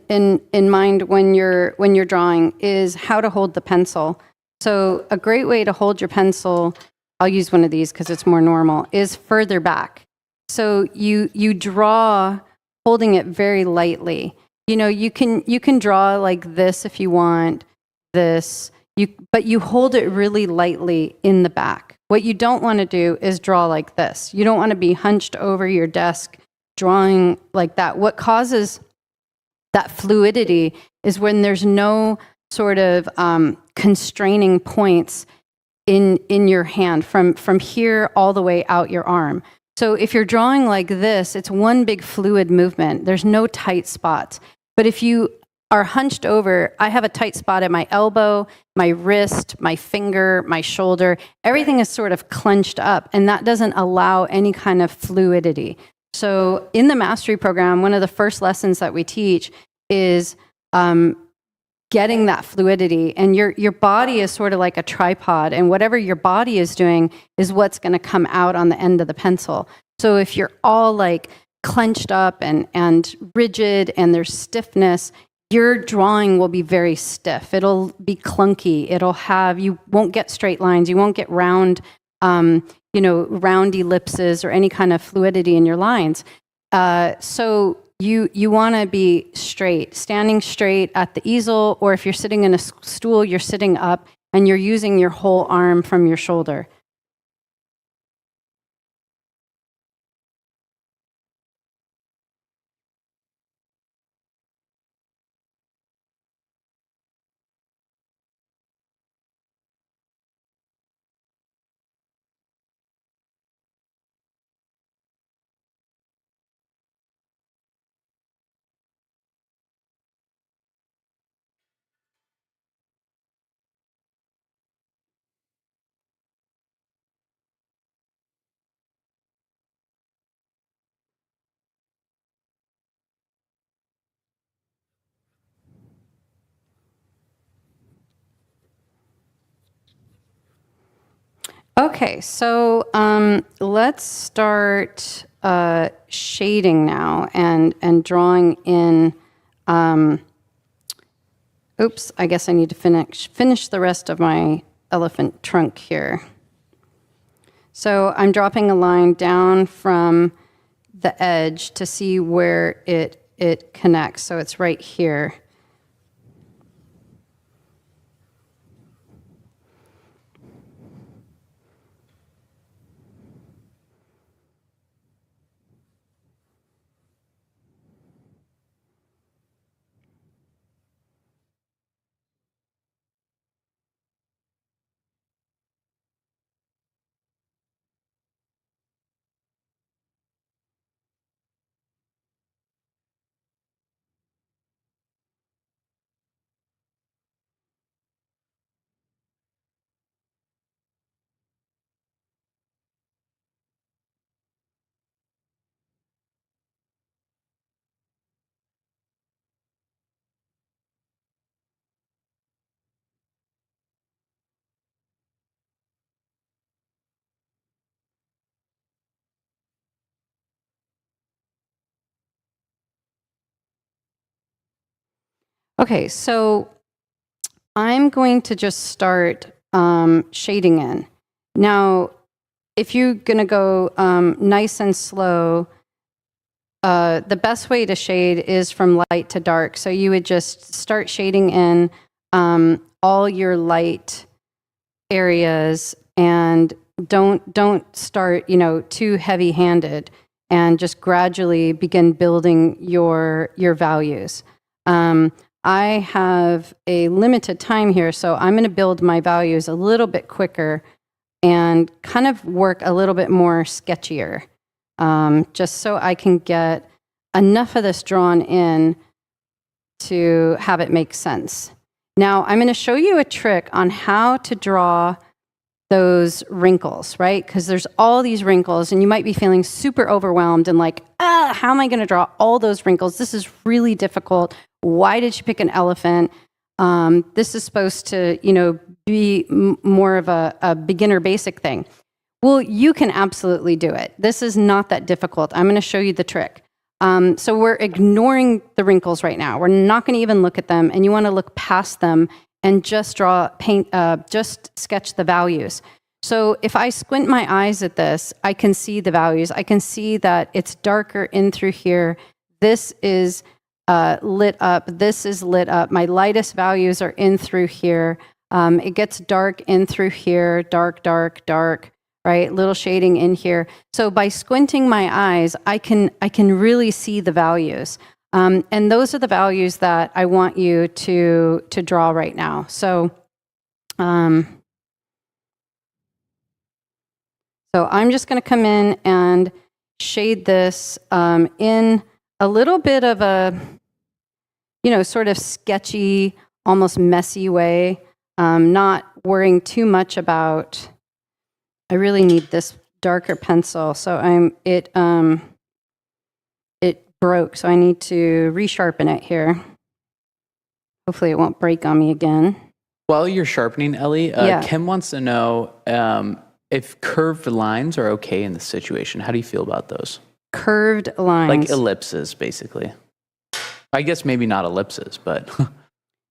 mind when you're drawing is how to hold the pencil. So a great way to hold your pencil, I'll use one of these because it's more normal, is further back. So you draw holding it very lightly. You can draw like this if you want this, but you hold it really lightly in the back. What you don't want to do is draw like this. You don't want to be hunched over your desk drawing like that. What causes that fluidity is when there's no sort of constraining points in your hand from here all the way out your arm. So if you're drawing like this, it's one big fluid movement. There's no tight spots. But if you are hunched over, I have a tight spot at my elbow, my wrist, my finger, my shoulder. Everything is sort of clenched up, and that doesn't allow any kind of fluidity. So in the mastery program, one of the first lessons that we teach is getting that fluidity. And your body is sort of like a tripod, and whatever your body is doing is what's going to come out on the end of the pencil. So if you're all like clenched up and rigid and there's stiffness, your drawing will be very stiff. It'll be clunky. You won't get straight lines. You won't get round round ellipses or any kind of fluidity in your lines. So you want to be straight, standing straight at the easel, or if you're sitting in a stool, you're sitting up and you're using your whole arm from your shoulder. Okay, so let's start shading now and drawing in. Oops, I guess I need to finish the rest of my elephant trunk here. So I'm dropping a line down from the edge to see where it connects. So it's right here. Okay, so I'm going to just start shading in. Now, if you're going to go nice and slow, the best way to shade is from light to dark. So you would just start shading in all your light areas, and don't start, too heavy-handed, and just gradually begin building your values. I have a limited time here, so I'm going to build my values a little bit quicker and kind of work a little bit more sketchier, just so I can get enough of this drawn in to have it make sense. Now, I'm going to show you a trick on how to draw those wrinkles, right? Because there's all these wrinkles, and you might be feeling super overwhelmed and like, how am I going to draw all those wrinkles? This is really difficult. Why did you pick an elephant? This is supposed to, be more of a beginner basic thing. Well, you can absolutely do it. This is not that difficult. I'm going to show you the trick. So we're ignoring the wrinkles right now. We're not going to even look at them, and you want to look past them and just just sketch the values. So if I squint my eyes at this, I can see the values. I can see that it's darker in through here. This is lit up. This is lit up. My lightest values are in through here. It gets dark in through here, dark, dark, dark, right? Little shading in here. So by squinting my eyes, I can really see the values. And those are the values that I want you to draw right now. So, so I'm just going to come in and shade this in a little bit of a, sort of sketchy, almost messy way. Not worrying too much about. I really need this darker pencil, so it broke, so I need to resharpen it here. Hopefully it won't break on me again. While you're sharpening, Ellie, Yeah. Kim wants to know if curved lines are okay in this situation. How do you feel about those? Curved lines. Like ellipses, basically. I guess maybe not ellipses, but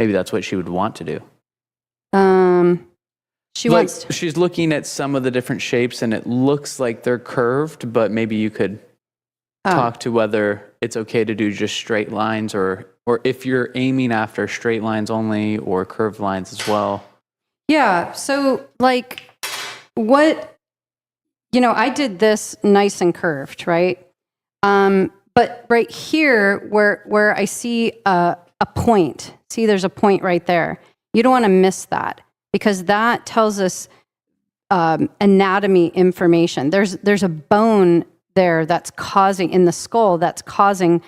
maybe that's what she would want to do. She's looking at some of the different shapes, and it looks like they're curved, but maybe you could talk to whether it's okay to do just straight lines, or if you're aiming after straight lines only or curved lines as well. Yeah, so like I did this nice and curved, right? But right here where I see a point, see there's a point right there. You don't want to miss that, because that tells us anatomy information. There's a bone there that's causing, in the skull, that's causing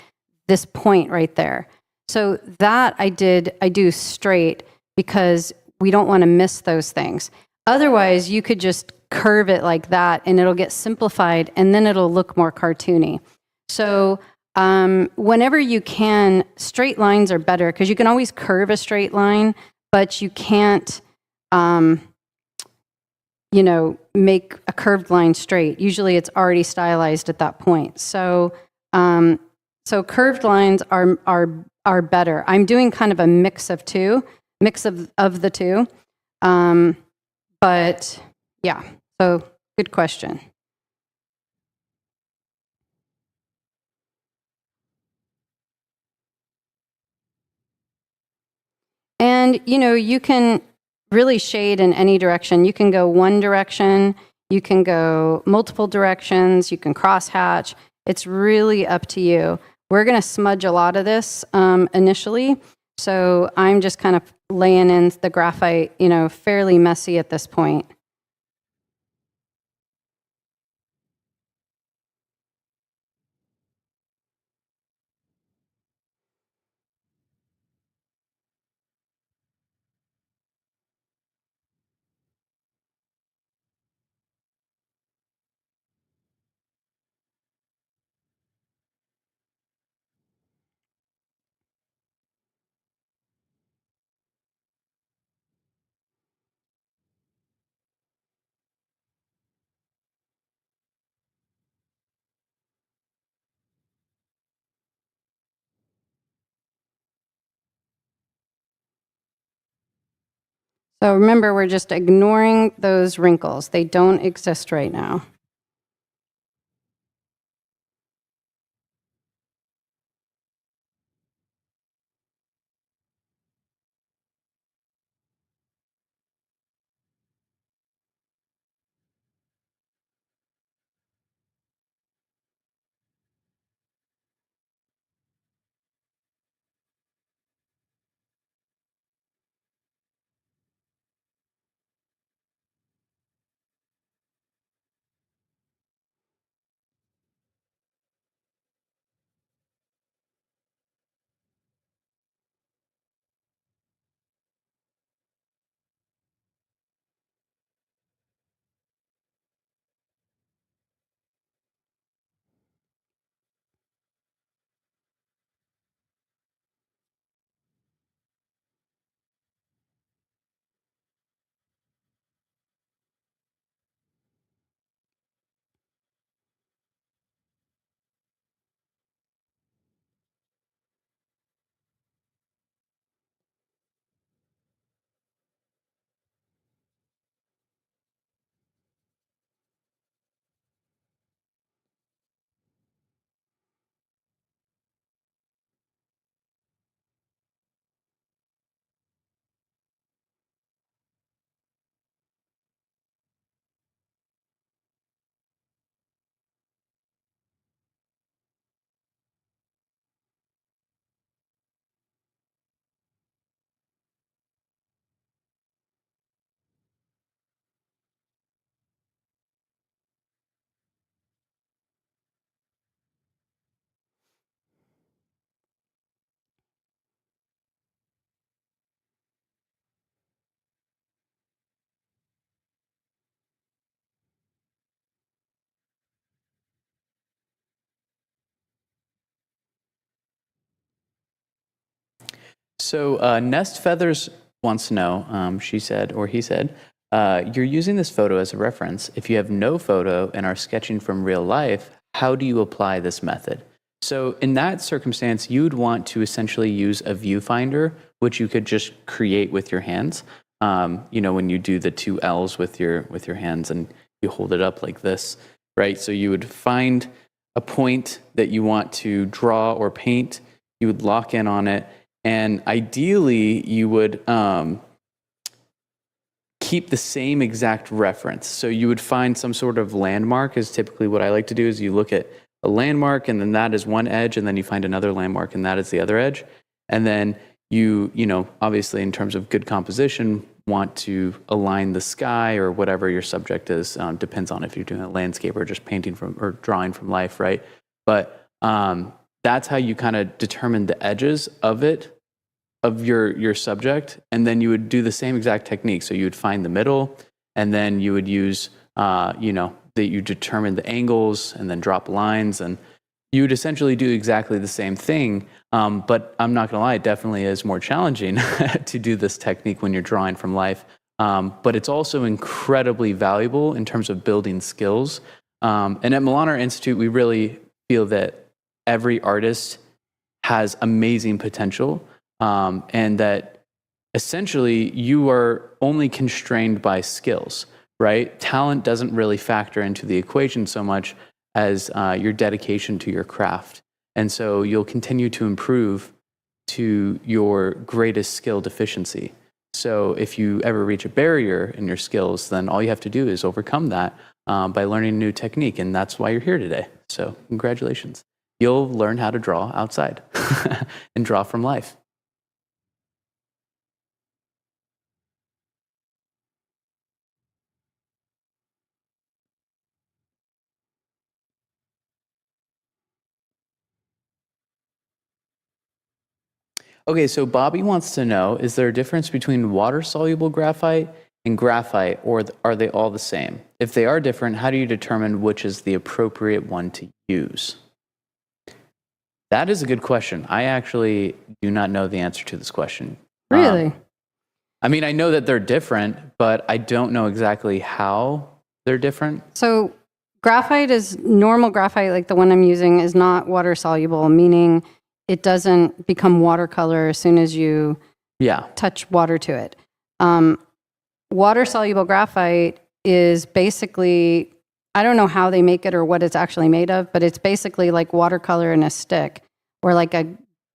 this point right there. So that I do straight, because we don't want to miss those things. Otherwise, you could just curve it like that, and it'll get simplified, and then it'll look more cartoony. So whenever you can, straight lines are better, because you can always curve a straight line, but you can't make a curved line straight. Usually it's already stylized at that point. So curved lines are better. I'm doing kind of a mix of the two. But yeah, so good question. And, you can really shade in any direction. You can go one direction, you can go multiple directions, you can crosshatch. It's really up to you. We're going to smudge a lot of this initially. So I'm just kind of laying in the graphite, fairly messy at this point. So remember, we're just ignoring those wrinkles. They don't exist right now. So Nest Feathers wants to know, she said, or he said, you're using this photo as a reference. If you have no photo and are sketching from real life, how do you apply this method? So in that circumstance, you'd want to essentially use a viewfinder, which you could just create with your hands. You know, when you do the 2 L's with your hands and you hold it up like this, right? So you would find a point that you want to draw or paint. You would lock in on it. And ideally, you would keep the same exact reference. So you would find some sort of landmark is typically what I like to do is you look at a landmark and then that is one edge and then you find another landmark and that is the other edge. And then you know, obviously in terms of good composition, want to align the sky or whatever your subject is. Depends on if you're doing a landscape or just painting from or drawing from life, right? But that's how you kind of determine the edges of it, of your subject, and then you would do the same exact technique. So you would find the middle, and then you would use, you know, that you determine the angles, and then drop lines, and you would essentially do exactly the same thing. But I'm not gonna lie, it definitely is more challenging to do this technique when you're drawing from life. But it's also incredibly valuable in terms of building skills. And at Milano Institute, we really feel that every artist has amazing potential, and that essentially you are only constrained by skills, right? Talent doesn't really factor into the equation so much as your dedication to your craft. And so you'll continue to improve to your greatest skill deficiency. So if you ever reach a barrier in your skills, then all you have to do is overcome that by learning a new technique. And that's why you're here today. So congratulations. You'll learn how to draw outside and draw from life. Okay, so Bobby wants to know, is there a difference between water-soluble graphite and graphite, or are they all the same? If they are different, how do you determine which is the appropriate one to use? That is a good question. I actually do not know the answer to this question. Really? I mean, I know that they're different, but I don't know exactly how they're different. So graphite is normal graphite, like the one I'm using, is not water soluble, meaning it doesn't become watercolor as soon as you touch water to it. water-soluble graphite is basically, I don't know how they make it or what it's actually made of, but it's basically like watercolor in a stick or like a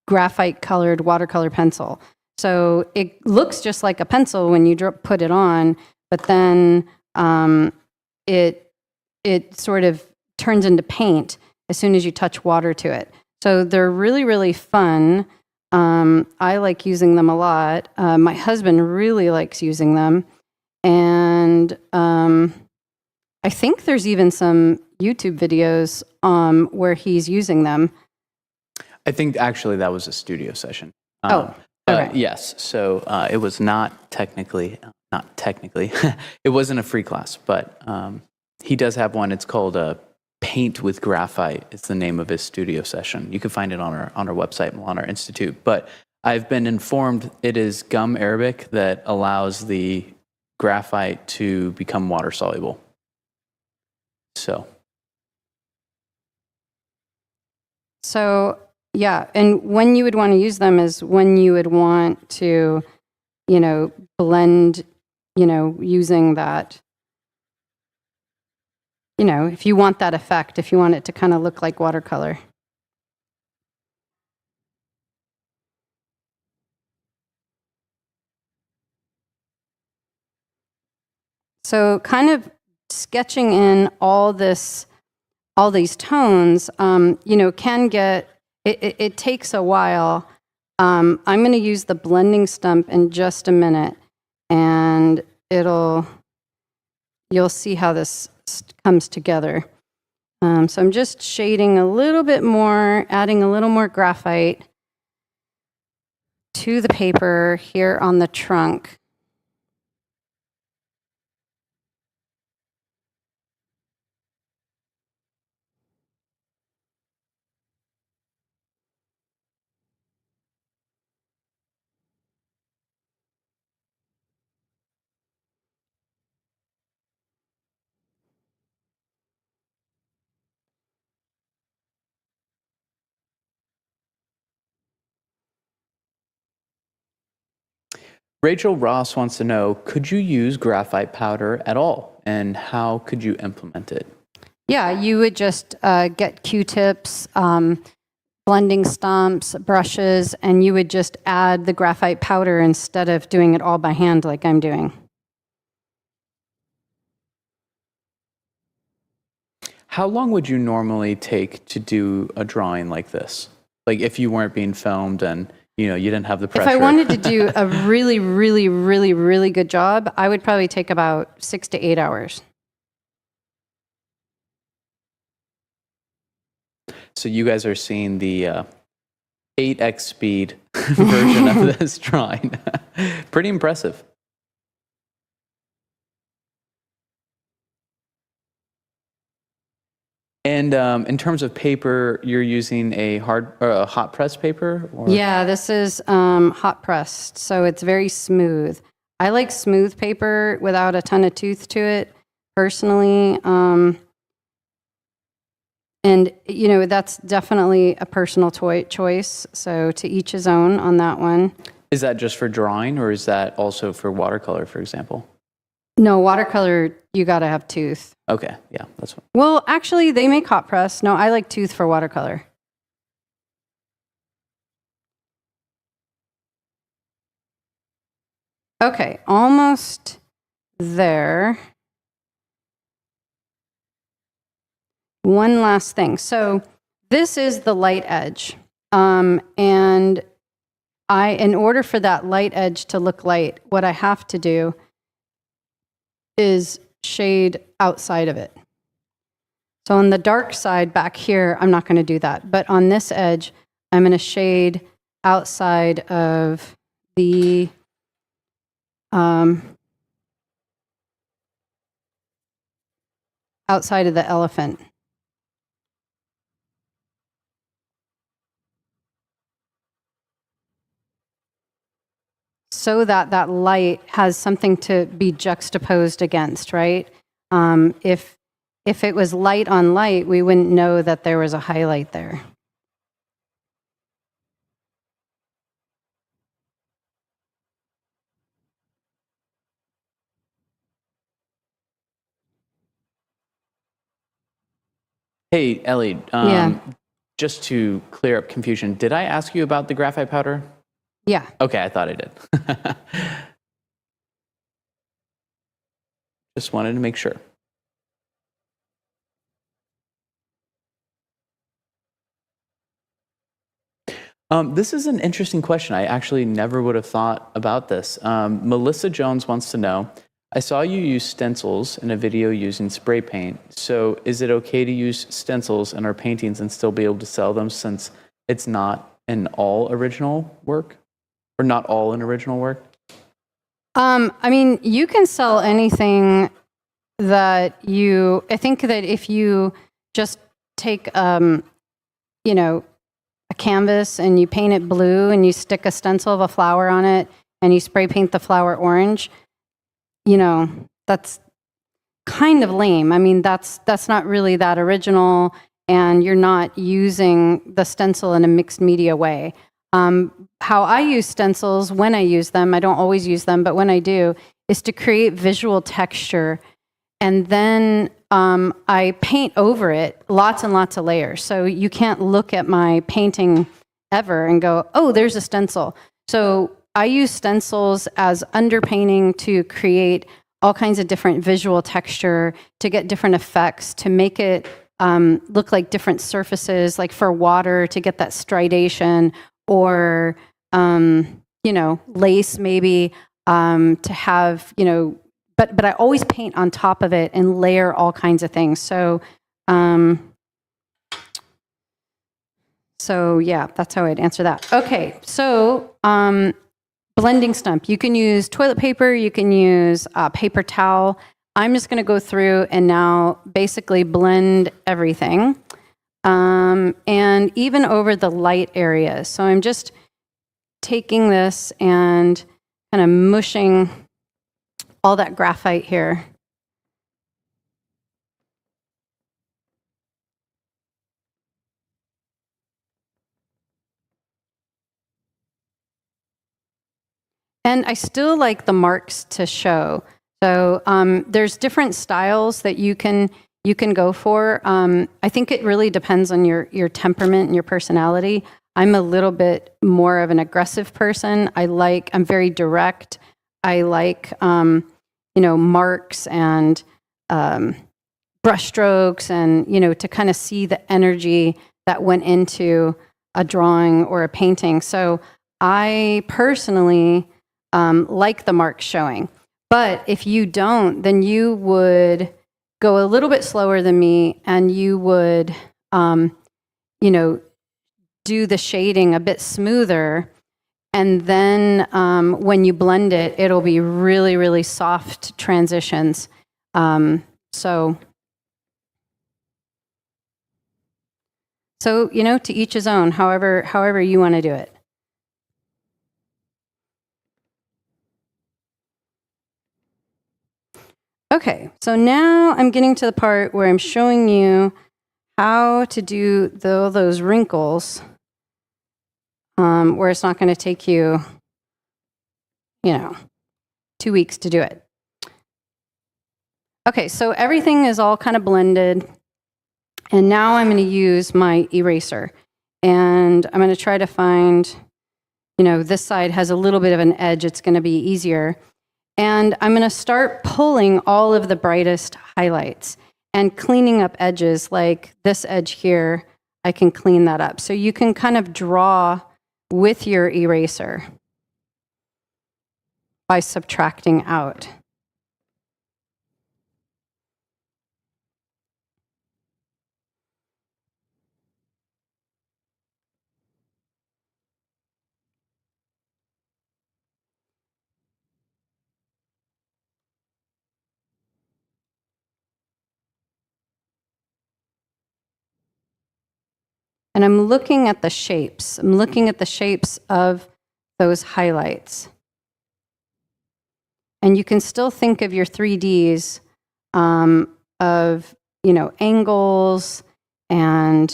graphite-colored watercolor pencil. So it looks just like a pencil when you put it on, but then it sort of turns into paint as soon as you touch water to it. So they're really, really fun. I like using them a lot. My husband really likes using them. And I think there's even some YouTube videos where he's using them. I think actually that was a studio session. Okay. Yes. So it was not technically, it wasn't a free class, but he does have one. It's called Paint with Graphite. It's the name of his studio session. You can find it on our website, Milano Institute. But I've been informed it is gum Arabic that allows the graphite to become water soluble. So yeah, and when you would want to use them is when you would want to, blend, using that, if you want that effect, if you want it to kind of look like watercolor. So kind of sketching in all these tones, can get, it takes a while. I'm going to use the blending stump in just a minute, and you'll see how this comes together. So I'm just shading a little bit more, adding a little more graphite to the paper here on the trunk. Rachel Ross wants to know, could you use graphite powder at all? And how could you implement it? Yeah, you would just get Q-tips, blending stumps, brushes, and you would just add the graphite powder instead of doing it all by hand like I'm doing. How long would you normally take to do a drawing like this? Like if you weren't being filmed and you didn't have the pressure. If I wanted to do a really, really, really, really good job, I would probably take about 6 to 8 hours. So you guys are seeing the 8x speed version of this drawing. Pretty impressive. And in terms of paper, you're using a hot press paper? Or? Yeah, this is hot pressed, so it's very smooth. I like smooth paper without a ton of tooth to it, personally. And, that's definitely a personal choice, so to each his own on that one. Is that just for drawing, or is that also for watercolor, for example? No, watercolor, you got to have tooth. Okay, yeah, that's what. Well, actually, they make hot press. No, I like tooth for watercolor. Okay, almost there. One last thing. So this is the light edge. And in order for that light edge to look light, what I have to do is shade outside of it. So on the dark side back here, I'm not going to do that. But on this edge, I'm going to shade outside of the elephant. So that that light has something to be juxtaposed against, right? If it was light on light, we wouldn't know that there was a highlight there. Hey, Ellie, Yeah. just to clear up confusion, did I ask you about the graphite powder? Yeah. Okay, I thought I did. Just wanted to make sure. This is an interesting question. I actually never would have thought about this. Melissa Jones wants to know, I saw you use stencils in a video using spray paint. So is it okay to use stencils in our paintings and still be able to sell them since it's not an all original work? Or not all an original work? I mean, you can sell anything that I think that if you just take, you know, a canvas and you paint it blue and you stick a stencil of a flower on it and you spray paint the flower orange, you know, that's kind of lame. I mean, that's not really that original, and you're not using the stencil in a mixed media way. How I use stencils, when I use them, I don't always use them, but when I do, is to create visual texture. And then I paint over it lots and lots of layers. So you can't look at my painting ever and go, oh, there's a stencil. So I use stencils as underpainting to create all kinds of different visual texture, to get different effects, to make it look like different surfaces, like for water, to get that stridation, or, you know, lace maybe, to have, you know, but I always paint on top of it and layer all kinds of things. So, so yeah, that's how I'd answer that. Okay, so blending stump. You can use toilet paper, you can use paper towel. I'm just going to go through and now basically blend everything, and even over the light areas. So I'm just taking this and kind of mushing all that graphite here. And I still like the marks to show. So there's different styles that you can go for. I think it really depends on your temperament and your personality. I'm a little bit more of an aggressive person. I'm very direct. I like, you know, marks and brush strokes, and, you know, to kind of see the energy that went into a drawing or a painting. So I personally like the marks showing. But if you don't, then you would go a little bit slower than me, and you would, you know, do the shading a bit smoother. And then when you blend it, it'll be really, really soft transitions. So, you know, to each his own, however you want to do it. Okay, so now I'm getting to the part where I'm showing you how to do those wrinkles, where it's not going to take you, you know, 2 weeks to do it. Okay, so everything is all kind of blended, and now I'm going to use my eraser, and I'm going to try to find, you know, this side has a little bit of an edge. It's going to be easier. And I'm going to start pulling all of the brightest highlights and cleaning up edges, like this edge here. I can clean that up. So you can kind of draw with your eraser by subtracting out. And I'm looking at the shapes. I'm looking at the shapes of those highlights. And you can still think of your 3Ds of, you know, angles and,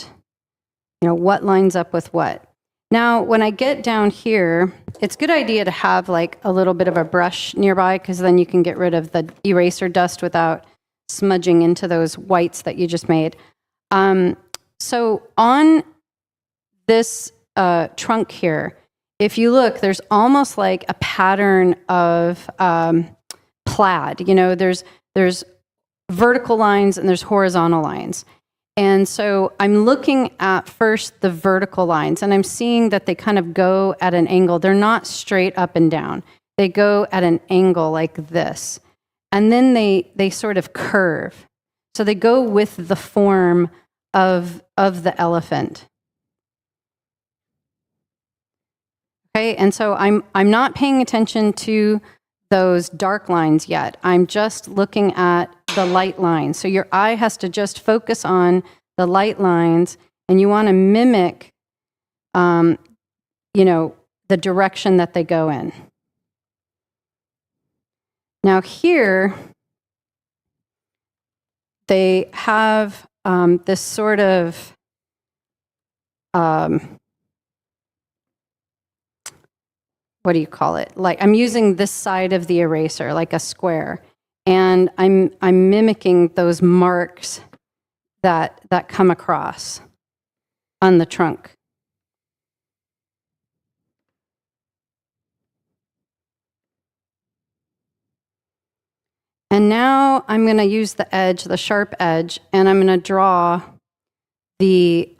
you know, what lines up with what. Now, when I get down here, it's a good idea to have like a little bit of a brush nearby, because then you can get rid of the eraser dust without smudging into those whites that you just made. So on this trunk here, if you look, there's almost like a pattern of plaid. You know, there's vertical lines and there's horizontal lines. And so I'm looking at first the vertical lines, and I'm seeing that they kind of go at an angle. They're not straight up and down. They go at an angle like this. And then they sort of curve. So they go with the form of the elephant. Okay, and so I'm not paying attention to those dark lines yet. I'm just looking at the light lines. So your eye has to just focus on the light lines, and you want to mimic, you know, the direction that they go in. Now here, they have this sort of what do you call it? Like, I'm using this side of the eraser, like a square, and I'm mimicking those marks that come across on the trunk. And now I'm going to use the edge, the sharp edge, and I'm going to draw the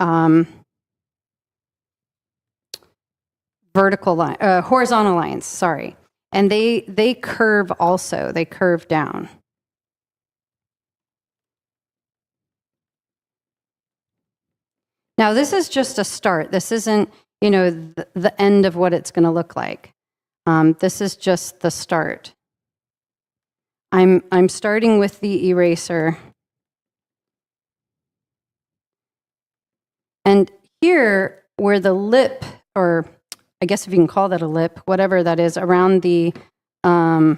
horizontal lines, sorry. And they curve also, they curve down. Now this is just a start. This isn't, you know, the end of what it's going to look like. This is just the start. I'm starting with the eraser. And here, where the lip, or I guess if you can call that a lip, whatever that is, around the, I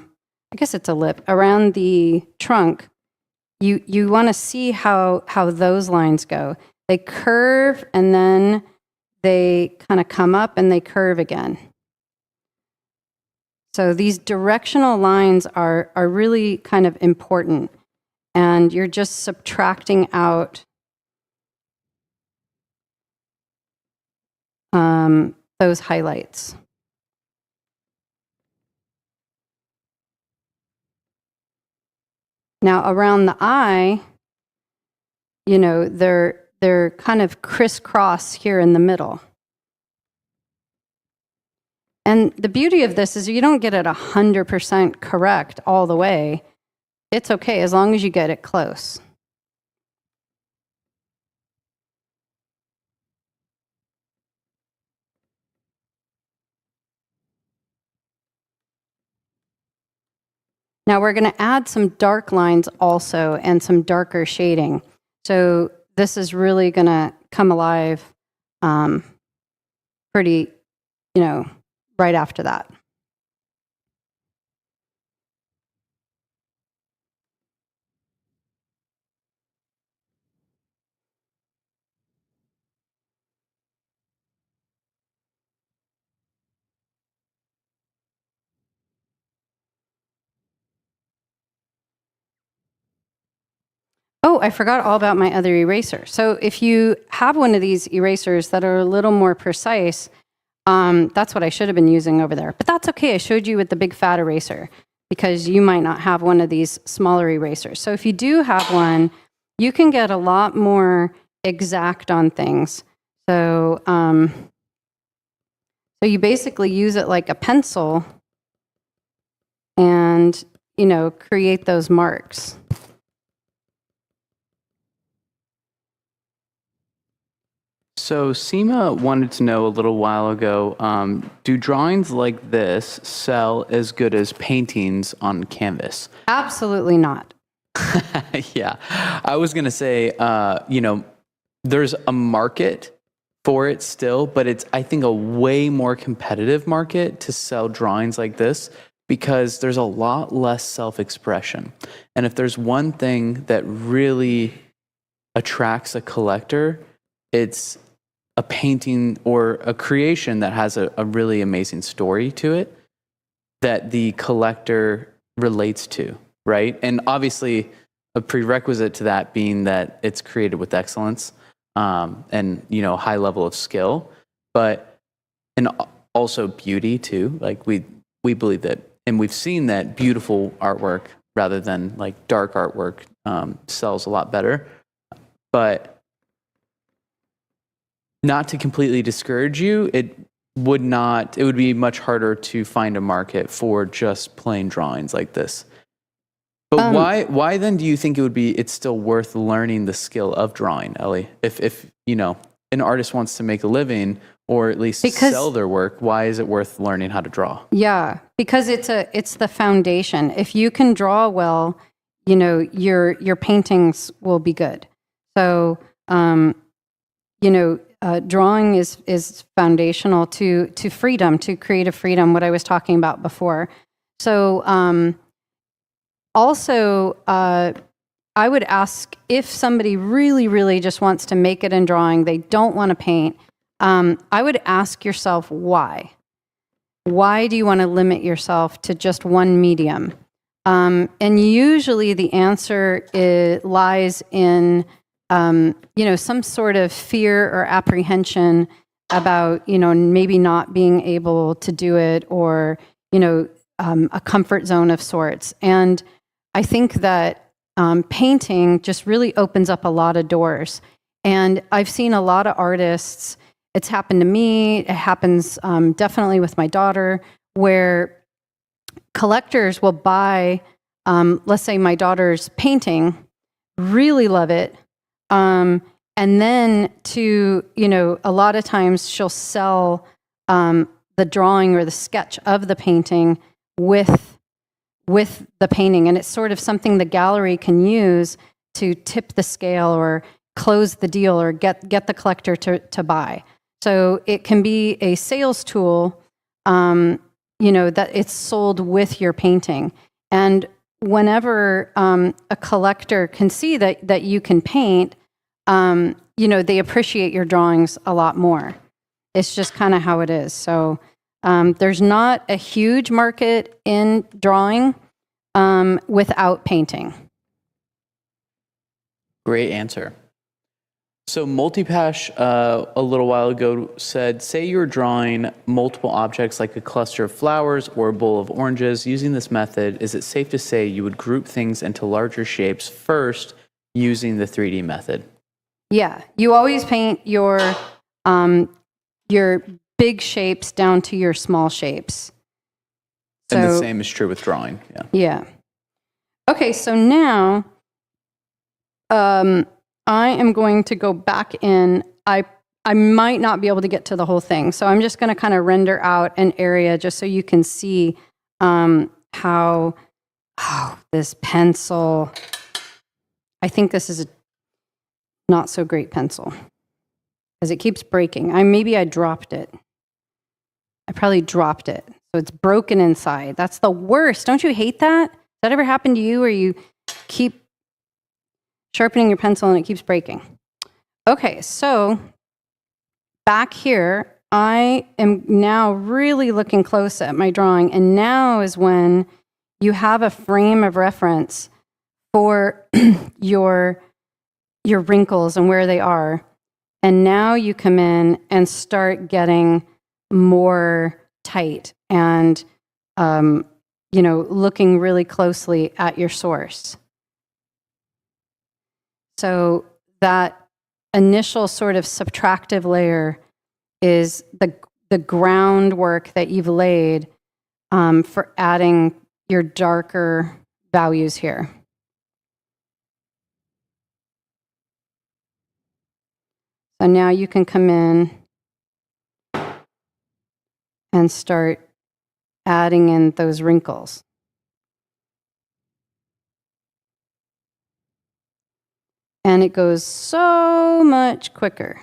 guess it's a lip, around the trunk, you want to see how those lines go. They curve, and then they kind of come up, and they curve again. So these directional lines are really kind of important, and you're just subtracting out those highlights. Now around the eye, you know, they're kind of crisscross here in the middle. And the beauty of this is you don't get it 100% correct all the way. It's okay as long as you get it close. Now we're going to add some dark lines also and some darker shading. So this is really going to come alive pretty, you know, right after that. Oh, I forgot all about my other eraser. So if you have one of these erasers that are a little more precise, that's what I should have been using over there. But that's okay. I showed you with the big fat eraser because you might not have one of these smaller erasers. So if you do have one, you can get a lot more exact on things. So, so you basically use it like a pencil and, you know, create those marks. So Seema wanted to know a little while ago, do drawings like this sell as good as paintings on canvas? Absolutely not. Yeah, I was going to say, you know, there's a market for it still, but it's, I think, a way more competitive market to sell drawings like this because there's a lot less self-expression. And if there's one thing that really attracts a collector, it's a painting or a creation that has a really amazing story to it that the collector relates to, right? And obviously, a prerequisite to that being that it's created with excellence, and, you know, high level of skill, but, and also beauty too. Like we believe that, and we've seen that beautiful artwork rather than like dark artwork sells a lot better. But not to completely discourage you, it would be much harder to find a market for just plain drawings like this. But why then do you think it's still worth learning the skill of drawing, Ellie? If you know, an artist wants to make a living or at least sell their work, why is it worth learning how to draw? Yeah, because it's the foundation. If you can draw well, you know, your paintings will be good. So, you know, drawing is foundational to freedom, to creative freedom, what I was talking about before. So, also, I would ask if somebody really, really just wants to make it in drawing, they don't want to paint, I would ask yourself why. Why do you want to limit yourself to just one medium? And usually the answer lies in, you know, some sort of fear or apprehension about, you know, maybe not being able to do it, or, you know, a comfort zone of sorts. And I think that painting just really opens up a lot of doors. And I've seen a lot of artists, it's happened to me, it happens definitely with my daughter, where collectors will buy, let's say my daughter's painting, really love it, and then you know, a lot of times she'll sell the drawing or the sketch of the painting with the painting, and it's sort of something the gallery can use to tip the scale or close the deal or get the collector to buy. So it can be a sales tool, you know, that it's sold with your painting. And whenever a collector can see that you can paint, you know, they appreciate your drawings a lot more. It's just kind of how it is. So there's not a huge market in drawing without painting. Great answer. So Multipash a little while ago said, say you're drawing multiple objects like a cluster of flowers or a bowl of oranges. Using this method, is it safe to say you would group things into larger shapes first using the 3D method? Yeah, you always paint your big shapes down to your small shapes. And the same is true with drawing. Yeah. Yeah. Okay, so now I am going to go back in. I might not be able to get to the whole thing, so I'm just going to kind of render out an area just so you can see how this pencil, I think this is a not so great pencil because it keeps breaking. Maybe I dropped it. I probably dropped it. So it's broken inside. That's the worst. Don't you hate that? Does that ever happen to you where you keep sharpening your pencil and it keeps breaking? Okay, so back here, I am now really looking close at my drawing, and now is when you have a frame of reference for your wrinkles and where they are. And now you come in and start getting more tight and, you know, looking really closely at your source. So that initial sort of subtractive layer is the groundwork that you've laid for adding your darker values here. So now you can come in and start adding in those wrinkles. And it goes so much quicker.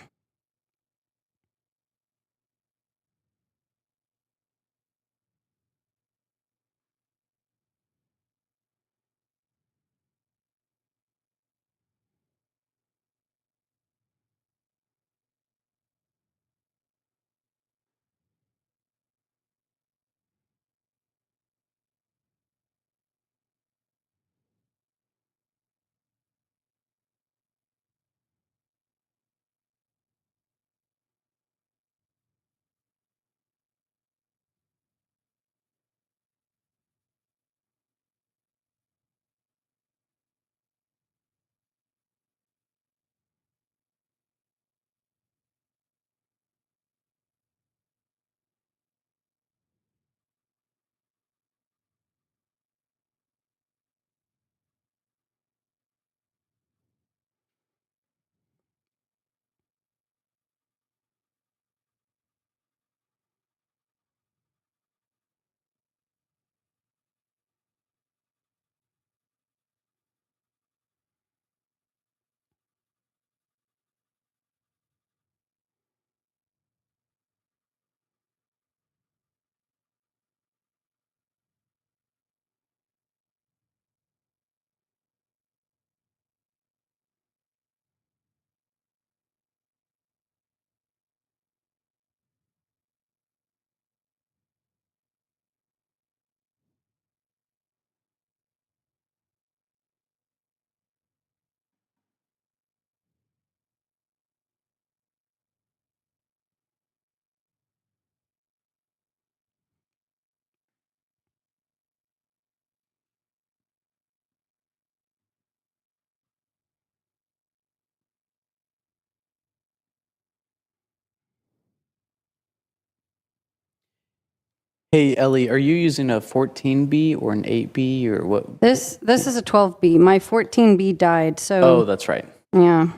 Hey, Ellie, are you using a 14B or an 8B or what? This is a 12B. My 14B died, so. Oh, that's right. Yeah.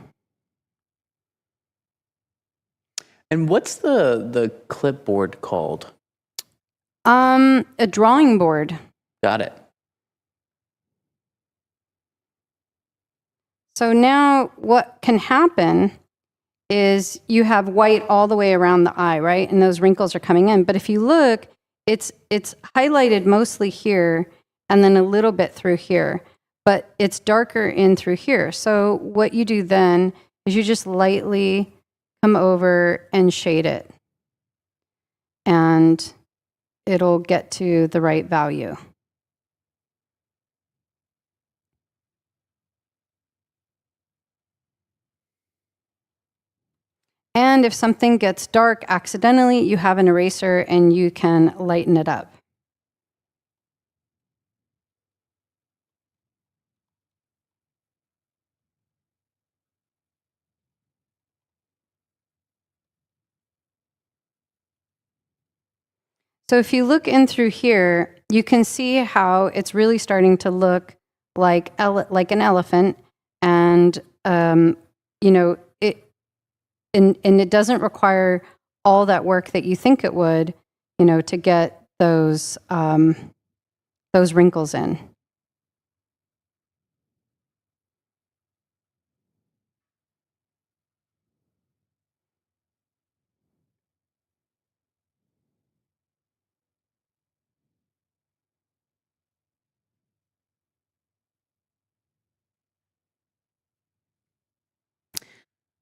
And what's the clipboard called? A drawing board. Got it. So now what can happen is you have white all the way around the eye, right? And those wrinkles are coming in. But if you look, it's highlighted mostly here and then a little bit through here, but it's darker in through here. So what you do then is you just lightly come over and shade it. And it'll get to the right value. And if something gets dark accidentally, you have an eraser and you can lighten it up. So if you look in through here, you can see how it's really starting to look like an elephant, and you know it, and it doesn't require all that work that you think it would, you know, to get those wrinkles in.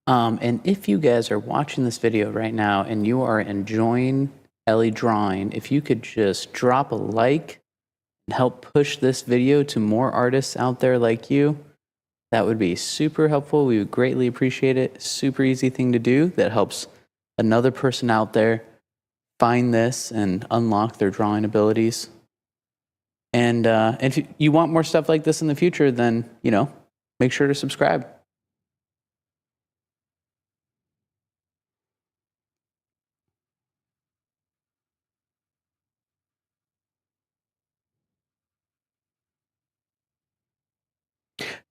And if you guys are watching this video right now and you are enjoying Ellie drawing, if you could just drop a like and help push this video to more artists out there like you, that would be super helpful. We would greatly appreciate it. Super easy thing to do that helps another person out there find this and unlock their drawing abilities. And if you want more stuff like this in the future, then, you know, make sure to subscribe.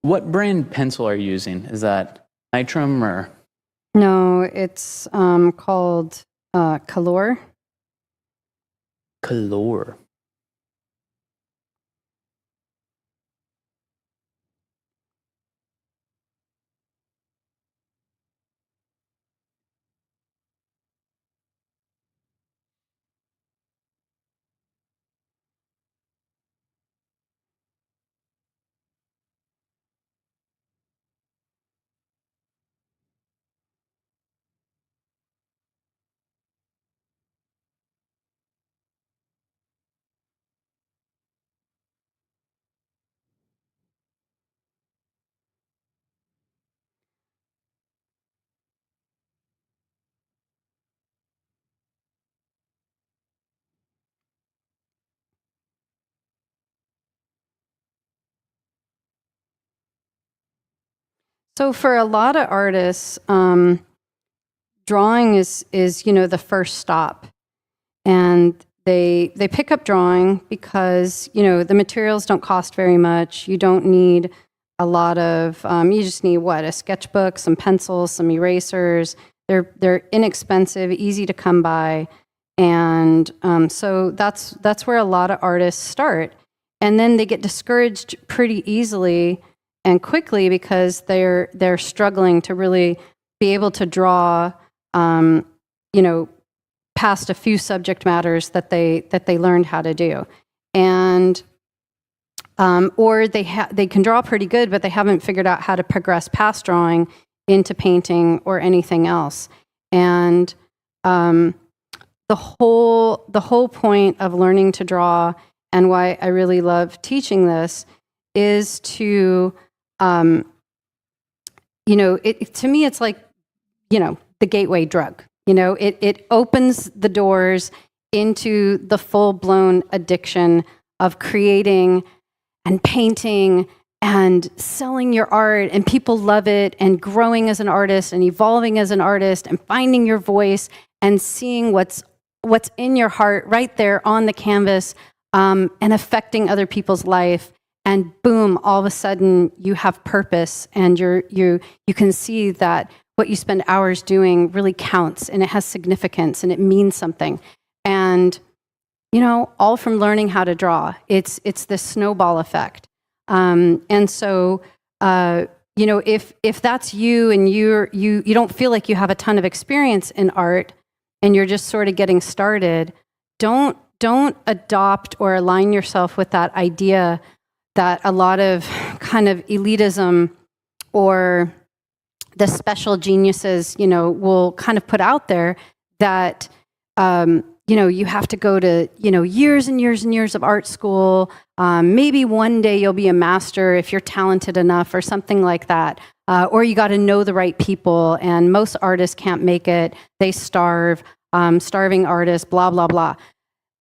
What brand pencil are you using? Is that Nitrum or? No, it's called Color. Color. So for a lot of artists, drawing is you know, the first stop, and they pick up drawing because, you know, the materials don't cost very much. You don't need a lot of you just need what, a sketchbook, some pencils, some erasers. They're inexpensive, easy to come by, and so that's where a lot of artists start, and then they get discouraged pretty easily and quickly because they're struggling to really be able to draw, you know, past a few subject matters that they learned how to do, and or they can draw pretty good, but they haven't figured out how to progress past drawing into painting or anything else. And the whole point of learning to draw, and why I really love teaching this, is to you know, to me, it's like, you know, the gateway drug. You know, it opens the doors into the full-blown addiction of creating and painting and selling your art, and people love it, and growing as an artist and evolving as an artist and finding your voice and seeing what's what's in your heart right there on the canvas, and affecting other people's life. And boom, all of a sudden you have purpose, and you can see that what you spend hours doing really counts, and it has significance, and it means something. And all from learning how to draw. It's this snowball effect. And so, if that's you, and you don't feel like you have a ton of experience in art, and you're just sort of getting started, don't adopt or align yourself with that idea that a lot of kind of elitism or the special geniuses, will kind of put out there, that you have to go to years and years and years of art school. Maybe one day you'll be a master if you're talented enough, or something like that. Or you got to know the right people, and most artists can't make it. They starve, starving artists, blah, blah, blah.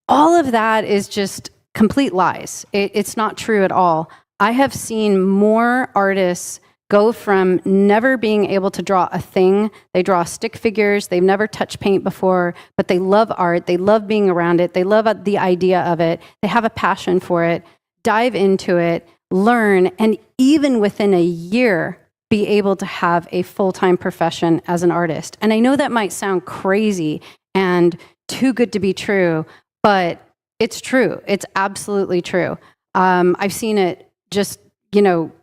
All of that is just complete lies. It's not true at all. I have seen more artists go from never being able to draw a thing. They draw stick figures. They've never touched paint before, but they love art. They love being around it. They love the idea of it. They have a passion for it. Dive into it, learn, and even within a year, be able to have a full-time profession as an artist. And I know that might sound crazy and too good to be true, but it's true. It's absolutely true. I've seen it just,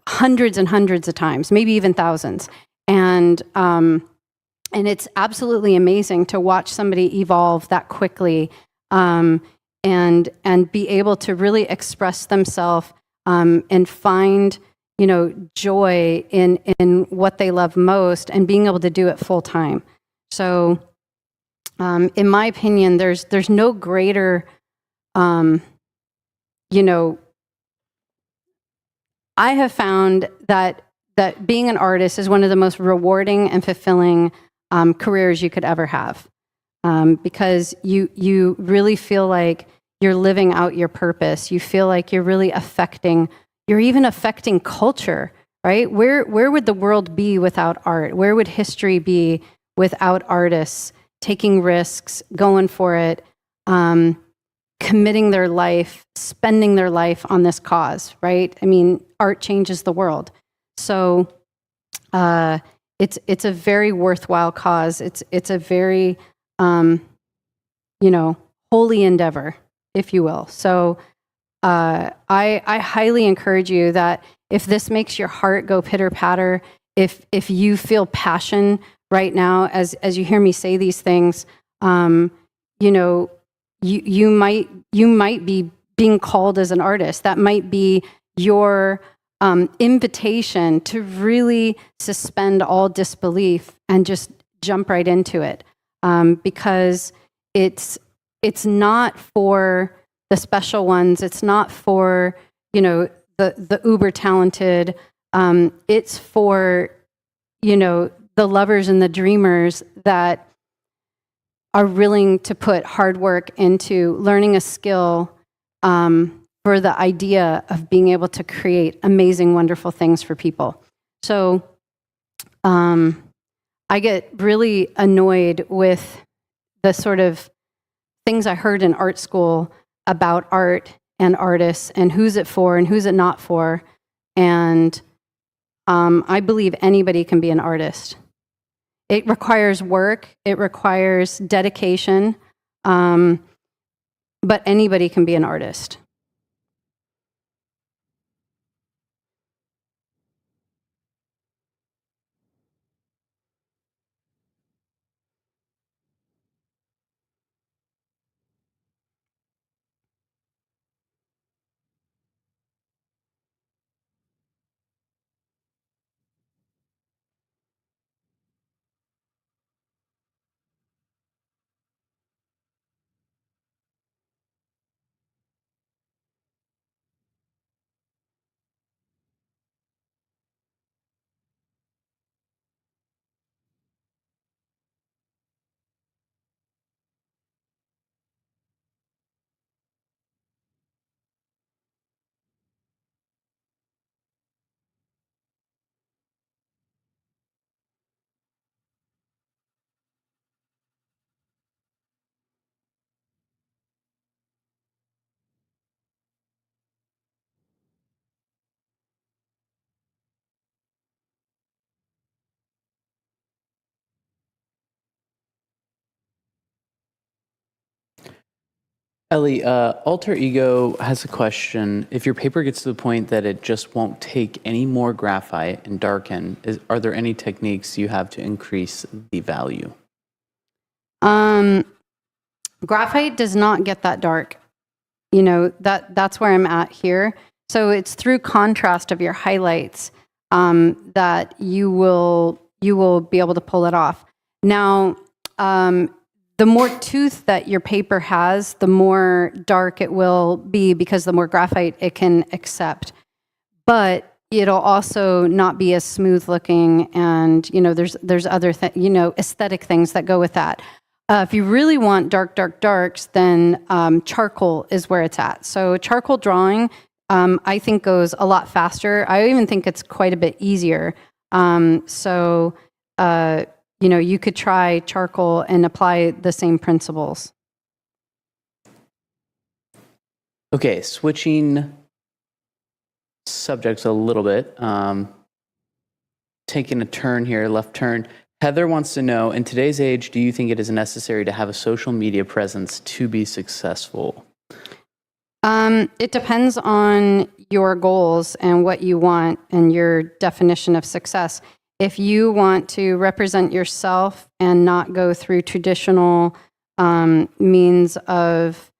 hundreds and hundreds of times, maybe even thousands. And it's absolutely amazing to watch somebody evolve that quickly, and be able to really express themselves, and find, joy in what they love most, and being able to do it full time. So, in my opinion, there's no greater, I have found that being an artist is one of the most rewarding and fulfilling careers you could ever have, because you really feel like you're living out your purpose. You feel like you're really you're even affecting culture, right? Where would the world be without art? Where would history be without artists taking risks, going for it, committing their life, spending their life on this cause, right? I mean, art changes the world. So it's a very worthwhile cause. It's a very, holy endeavor, if you will. So I highly encourage you that if this makes your heart go pitter patter, if you feel passion right now, as you hear me say these things, you might be being called as an artist. That might be your invitation to really suspend all disbelief and just jump right into it, because it's not for the special ones. It's not for the uber talented. It's for the lovers and the dreamers that are willing to put hard work into learning a skill, for the idea of being able to create amazing, wonderful things for people. So I get really annoyed with the sort of things I heard in art school about art and artists and who's it for and who's it not for. And I believe anybody can be an artist. It requires work. It requires dedication. But anybody can be an artist. Ellie, Alter Ego has a question. If your paper gets to the point that it just won't take any more graphite and darken, are there any techniques you have to increase the value? Graphite does not get that dark. You know, that's where I'm at here. So it's through contrast of your highlights that you will be able to pull it off. Now, the more tooth that your paper has, the more dark it will be because the more graphite it can accept. But it'll also not be as smooth looking, and you know, there's other aesthetic things that go with that. If you really want darks, then charcoal is where it's at. So charcoal drawing, I think, goes a lot faster. I even think it's quite a bit easier. You could try charcoal and apply the same principles. Okay, switching subjects a little bit. Taking a turn here, left turn. Heather wants to know, in today's age, do you think it is necessary to have a social media presence to be successful? It depends on your goals and what you want and your definition of success. If you want to represent yourself and not go through traditional means of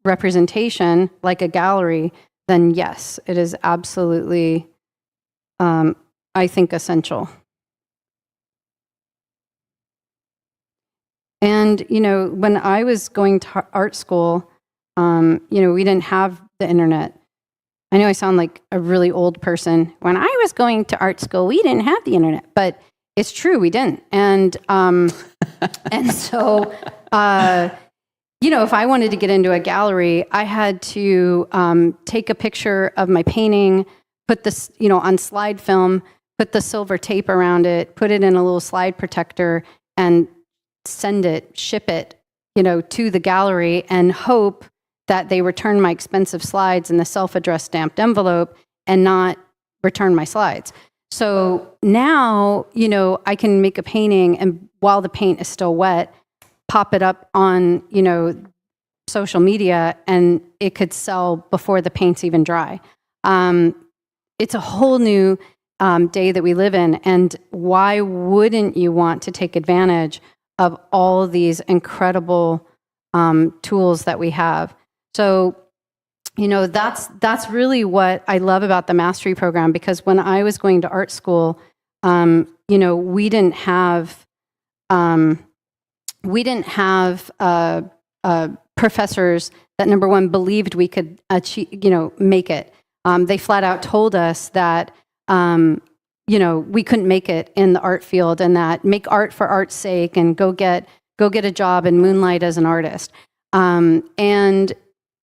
representation, like a gallery, then yes, it is absolutely, I think, essential. And, you know, when I was going to art school, we didn't have the internet. I know I sound like a really old person. When I was going to art school, we didn't have the internet, but it's true, we didn't. And so, if I wanted to get into a gallery, I had to take a picture of my painting, put this, on slide film, put the silver tape around it, put it in a little slide protector, and ship it, to the gallery, and hope that they return my expensive slides in the self-addressed stamped envelope and not return my slides. So now, I can make a painting, and while the paint is still wet, pop it up on, social media, and it could sell before the paint's even dry. It's a whole new day that we live in, and why wouldn't you want to take advantage of all of these incredible tools that we have? So, that's really what I love about the mastery program, because when I was going to art school, we didn't have professors that, number one, believed we could achieve, make it. They flat out told us that we couldn't make it in the art field, and that make art for art's sake and go get a job and moonlight as an artist. And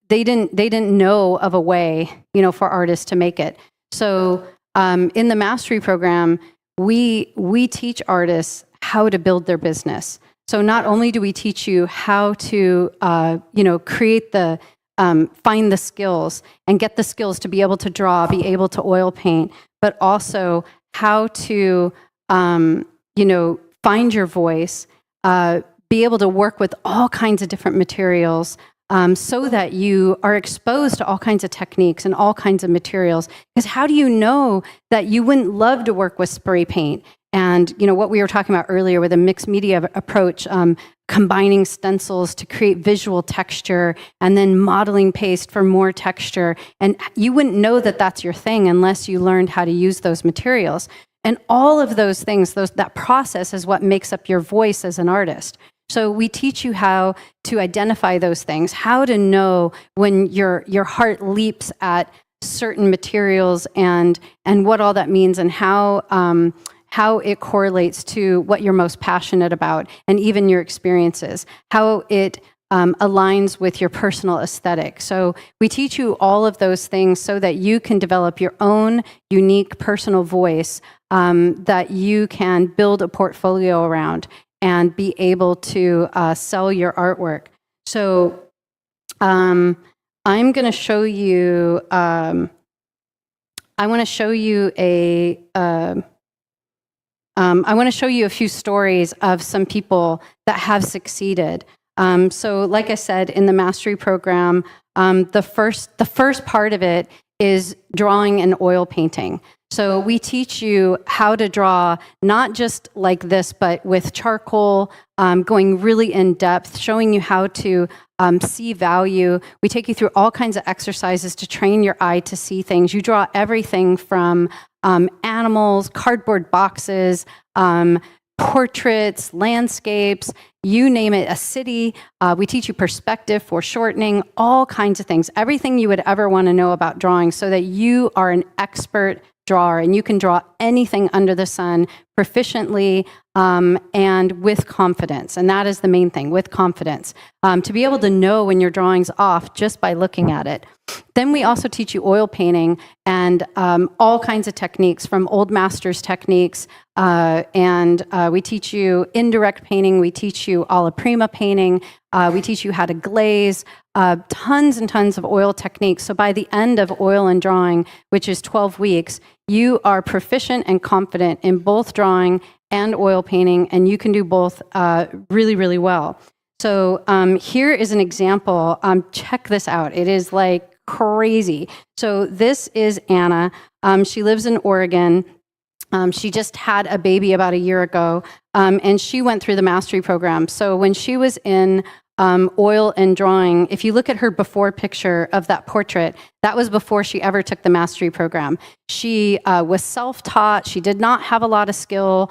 they didn't know of a way, for artists to make it. So in the mastery program, we teach artists how to build their business. So not only do we teach you how to, create the, find the skills and get the skills to be able to draw, be able to oil paint, but also how to, find your voice, be able to work with all kinds of different materials, so that you are exposed to all kinds of techniques and all kinds of materials. Because how do you know that you wouldn't love to work with spray paint? And what we were talking about earlier with a mixed media approach, combining stencils to create visual texture, and then modeling paste for more texture. And you wouldn't know that that's your thing unless you learned how to use those materials. And all of those things, that process is what makes up your voice as an artist. So we teach you how to identify those things, how to know when your heart leaps at certain materials, and what all that means, and how it correlates to what you're most passionate about, and even your experiences, how it aligns with your personal aesthetic. So we teach you all of those things so that you can develop your own unique personal voice that you can build a portfolio around and be able to sell your artwork. So I'm going to show you. I want to show you I want to show you a few stories of some people that have succeeded. So like I said, in the mastery program, the first part of it is drawing and oil painting. So we teach you how to draw, not just like this, but with charcoal, going really in depth, showing you how to see value. We take you through all kinds of exercises to train your eye to see things. You draw everything from animals, cardboard boxes, portraits, landscapes, you name it, a city. We teach you perspective, foreshortening, all kinds of things, everything you would ever want to know about drawing so that you are an expert drawer and you can draw anything under the sun proficiently and with confidence. And that is the main thing, with confidence. To be able to know when your drawing's off just by looking at it. Then we also teach you oil painting and all kinds of techniques from old masters techniques. And we teach you indirect painting. We teach you alla prima painting. We teach you how to glaze, tons and tons of oil techniques. So by the end of oil and drawing, which is 12 weeks, you are proficient and confident in both drawing and oil painting, and you can do both really, really well. So here is an example. Check this out. It is like crazy. So this is Anna. She lives in Oregon. She just had a baby about a year ago, and she went through the mastery program. So when she was in oil and drawing, if you look at her before picture of that portrait, that was before she ever took the mastery program. She was self-taught. She did not have a lot of skill.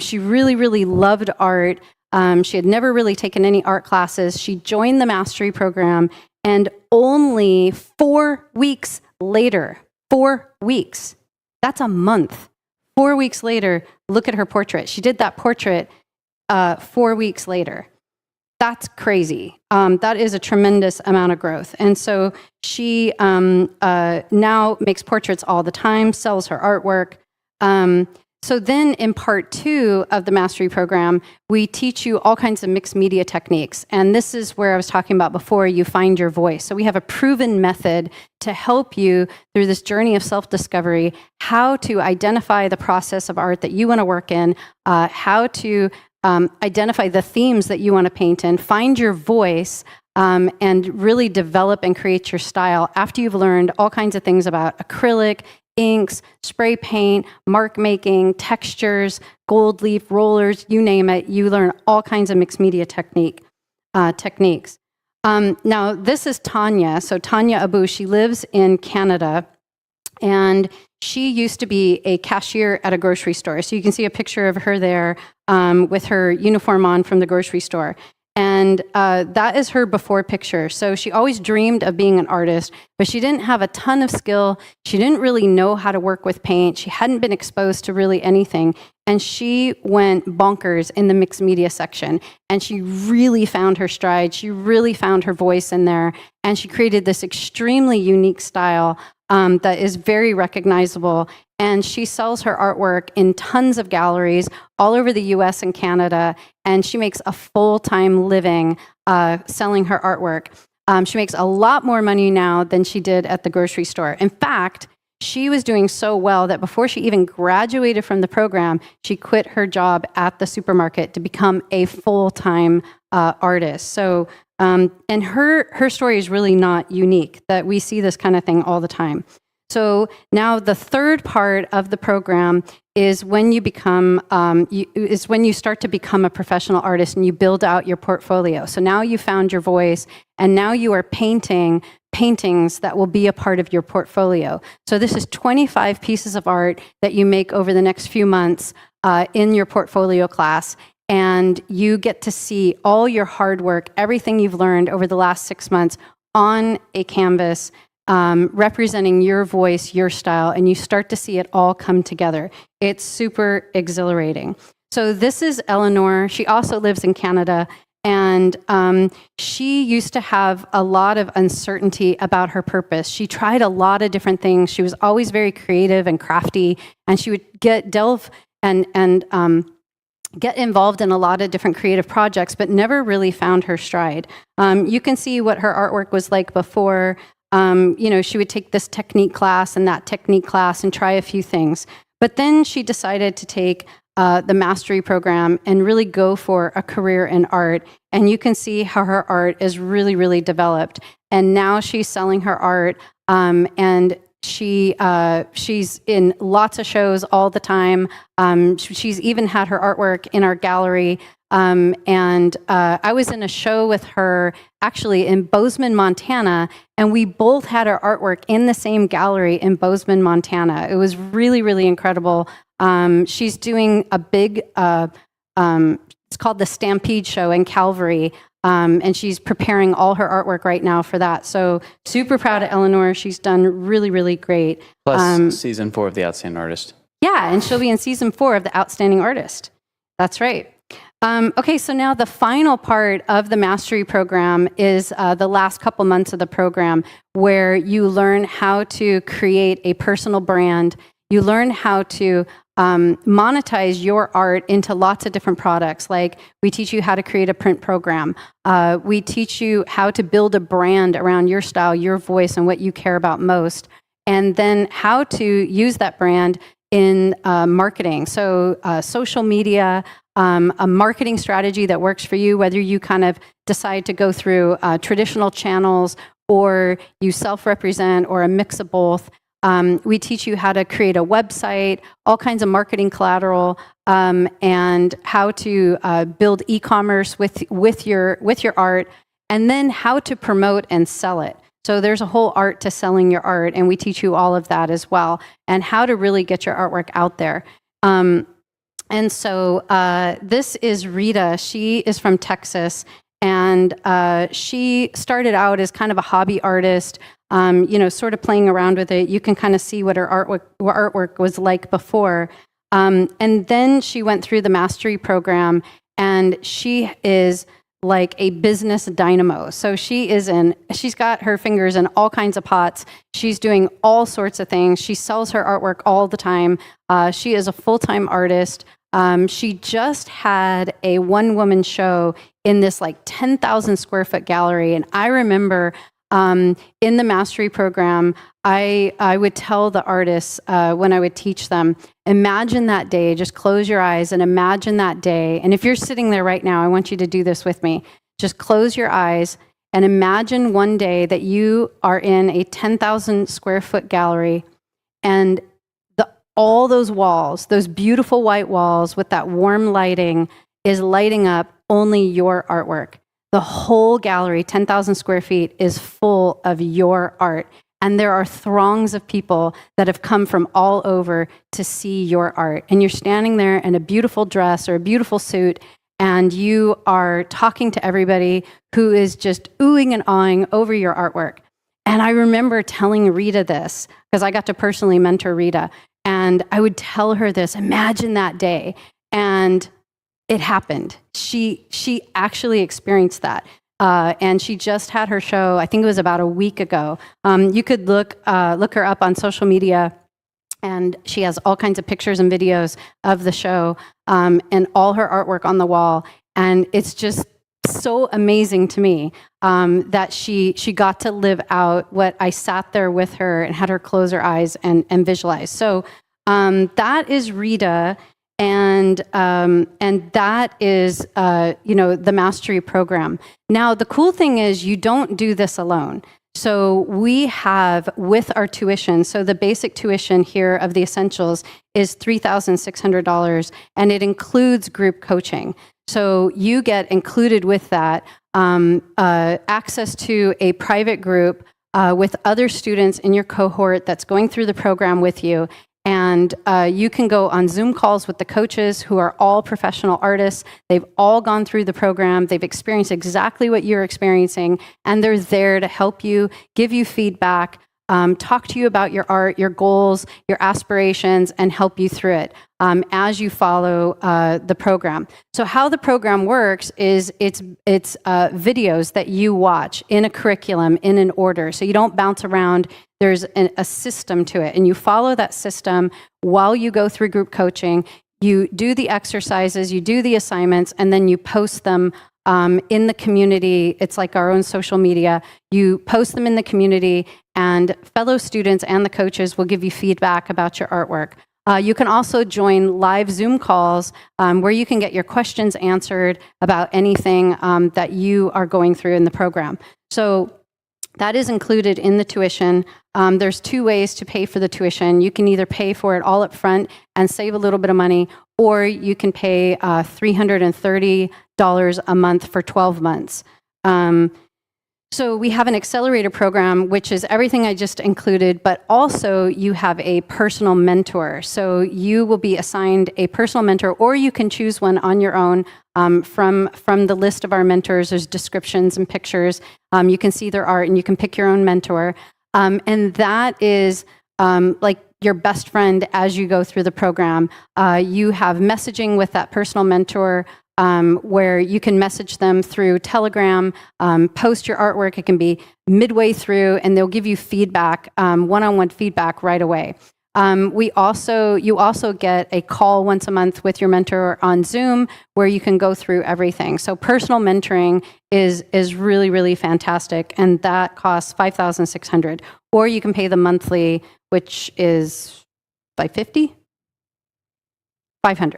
She really, really loved art. She had never really taken any art classes. She joined the mastery program, and only 4 weeks later, 4 weeks, that's a month. 4 weeks later, look at her portrait. She did that portrait 4 weeks later. That's crazy. That is a tremendous amount of growth. And so she now makes portraits all the time, sells her artwork. So then in part 2 of the mastery program, we teach you all kinds of mixed media techniques. And this is where I was talking about before, you find your voice. So we have a proven method to help you through this journey of self-discovery, how to identify the process of art that you want to work in, how to identify the themes that you want to paint in, find your voice, and really develop and create your style after you've learned all kinds of things about acrylic, inks, spray paint, mark making, textures, gold leaf, rollers, you name it. You learn all kinds of mixed media techniques. Now, this is Tanya. So Tanya Abu, she lives in Canada, and she used to be a cashier at a grocery store. So you can see a picture of her there with her uniform on from the grocery store. And that is her before picture. So she always dreamed of being an artist, but she didn't have a ton of skill. She didn't really know how to work with paint. She hadn't been exposed to really anything. And she went bonkers in the mixed media section. And she really found her stride. She really found her voice in there. And she created this extremely unique style that is very recognizable. And she sells her artwork in tons of galleries all over the US and Canada. And she makes a full-time living selling her artwork. She makes a lot more money now than she did at the grocery store. In fact, she was doing so well that before she even graduated from the program, she quit her job at the supermarket to become a full-time artist. So, and her story is really not unique, that we see this kind of thing all the time. So now the third part of the program is when you become, when you start to become a professional artist and you build out your portfolio. So now you found your voice, and now you are painting paintings that will be a part of your portfolio. So this is 25 pieces of art that you make over the next few months in your portfolio class. And you get to see all your hard work, everything you've learned over the last 6 months on a canvas, representing your voice, your style, and you start to see it all come together. It's super exhilarating. So this is Eleanor. She also lives in Canada, and she used to have a lot of uncertainty about her purpose. She tried a lot of different things. She was always very creative and crafty, and she would delve and get involved in a lot of different creative projects, but never really found her stride. You can see what her artwork was like before. She would take this technique class and that technique class and try a few things. But then she decided to take the mastery program and really go for a career in art. And you can see how her art is really, really developed. And now she's selling her art, and she's in lots of shows all the time. She's even had her artwork in our gallery. And I was in a show with her actually in Bozeman, Montana, and we both had our artwork in the same gallery in Bozeman, Montana. It was really, really incredible. She's doing a big, it's called the Stampede Show in Calvary, and she's preparing all her artwork right now for that. So super proud of Eleanor. She's done really, really great. Plus season 4 of The Outstanding Artist. Yeah, and she'll be in season 4 of The Outstanding Artist. That's right. Okay, so now the final part of the mastery program is the last couple months of the program, where you learn how to create a personal brand. You learn how to monetize your art into lots of different products. Like we teach you how to create a print program. We teach you how to build a brand around your style, your voice, and what you care about most. And then how to use that brand in marketing. So social media, a marketing strategy that works for you, whether you kind of decide to go through traditional channels or you self-represent or a mix of both. We teach you how to create a website, all kinds of marketing collateral, and how to build e-commerce with your art, and then how to promote and sell it. So there's a whole art to selling your art, and we teach you all of that as well, and how to really get your artwork out there. And so this is Rita. She is from Texas, and she started out as kind of a hobby artist, sort of playing around with it. You can kind of see what her artwork was like before. And then she went through the mastery program, and she is like a business dynamo. So she's got her fingers in all kinds of pots. She's doing all sorts of things. She sells her artwork all the time. She is a full-time artist. She just had a one-woman show in this like 10,000 square foot gallery. And I remember in the mastery program, I would tell the artists when I would teach them, imagine that day, just close your eyes and imagine that day. And if you're sitting there right now, I want you to do this with me. Just close your eyes and imagine one day that you are in a 10,000 square foot gallery, and all those walls, those beautiful white walls with that warm lighting, is lighting up only your artwork. The whole gallery, 10,000 square feet, is full of your art. And there are throngs of people that have come from all over to see your art. And you're standing there in a beautiful dress or a beautiful suit, and you are talking to everybody who is just oohing and awing over your artwork. And I remember telling Rita this, because I got to personally mentor Rita. And I would tell her this, imagine that day. And it happened. She actually experienced that. And she just had her show, I think it was about a week ago. You could look her up on social media, and she has all kinds of pictures and videos of the show, and all her artwork on the wall. And it's just so amazing to me that she got to live out what I sat there with her and had her close her eyes and visualize. So that is Rita, and that is the mastery program. Now the cool thing is you don't do this alone. So we have, with our tuition, so the basic tuition here of the essentials is $3,600, and it includes group coaching. So you get included with that access to a private group with other students in your cohort that's going through the program with you. And you can go on Zoom calls with the coaches who are all professional artists. They've all gone through the program. They've experienced exactly what you're experiencing, and they're there to help you, give you feedback, talk to you about your art, your goals, your aspirations, and help you through it as you follow the program. So how the program works is it's videos that you watch in a curriculum in an order. So you don't bounce around. There's a system to it, and you follow that system while you go through group coaching. You do the exercises, you do the assignments, and then you post them in the community. It's like our own social media. You post them in the community, and fellow students and the coaches will give you feedback about your artwork. You can also join live Zoom calls where you can get your questions answered about anything that you are going through in the program. So that is included in the tuition. There's 2 ways to pay for the tuition. You can either pay for it all up front and save a little bit of money, or you can pay $330 a month for 12 months. So we have an accelerator program, which is everything I just included, but also you have a personal mentor. So you will be assigned a personal mentor, or you can choose one on your own from the list of our mentors. There's descriptions and pictures. You can see their art, and you can pick your own mentor. And that is like your best friend as you go through the program. You have messaging with that personal mentor, where you can message them through Telegram, post your artwork. It can be midway through, and they'll give you feedback, one-on-one feedback right away. You also get a call once a month with your mentor on Zoom, where you can go through everything. So personal mentoring is really, really fantastic, and that costs $5,600. Or you can pay the monthly, which is $550? $500.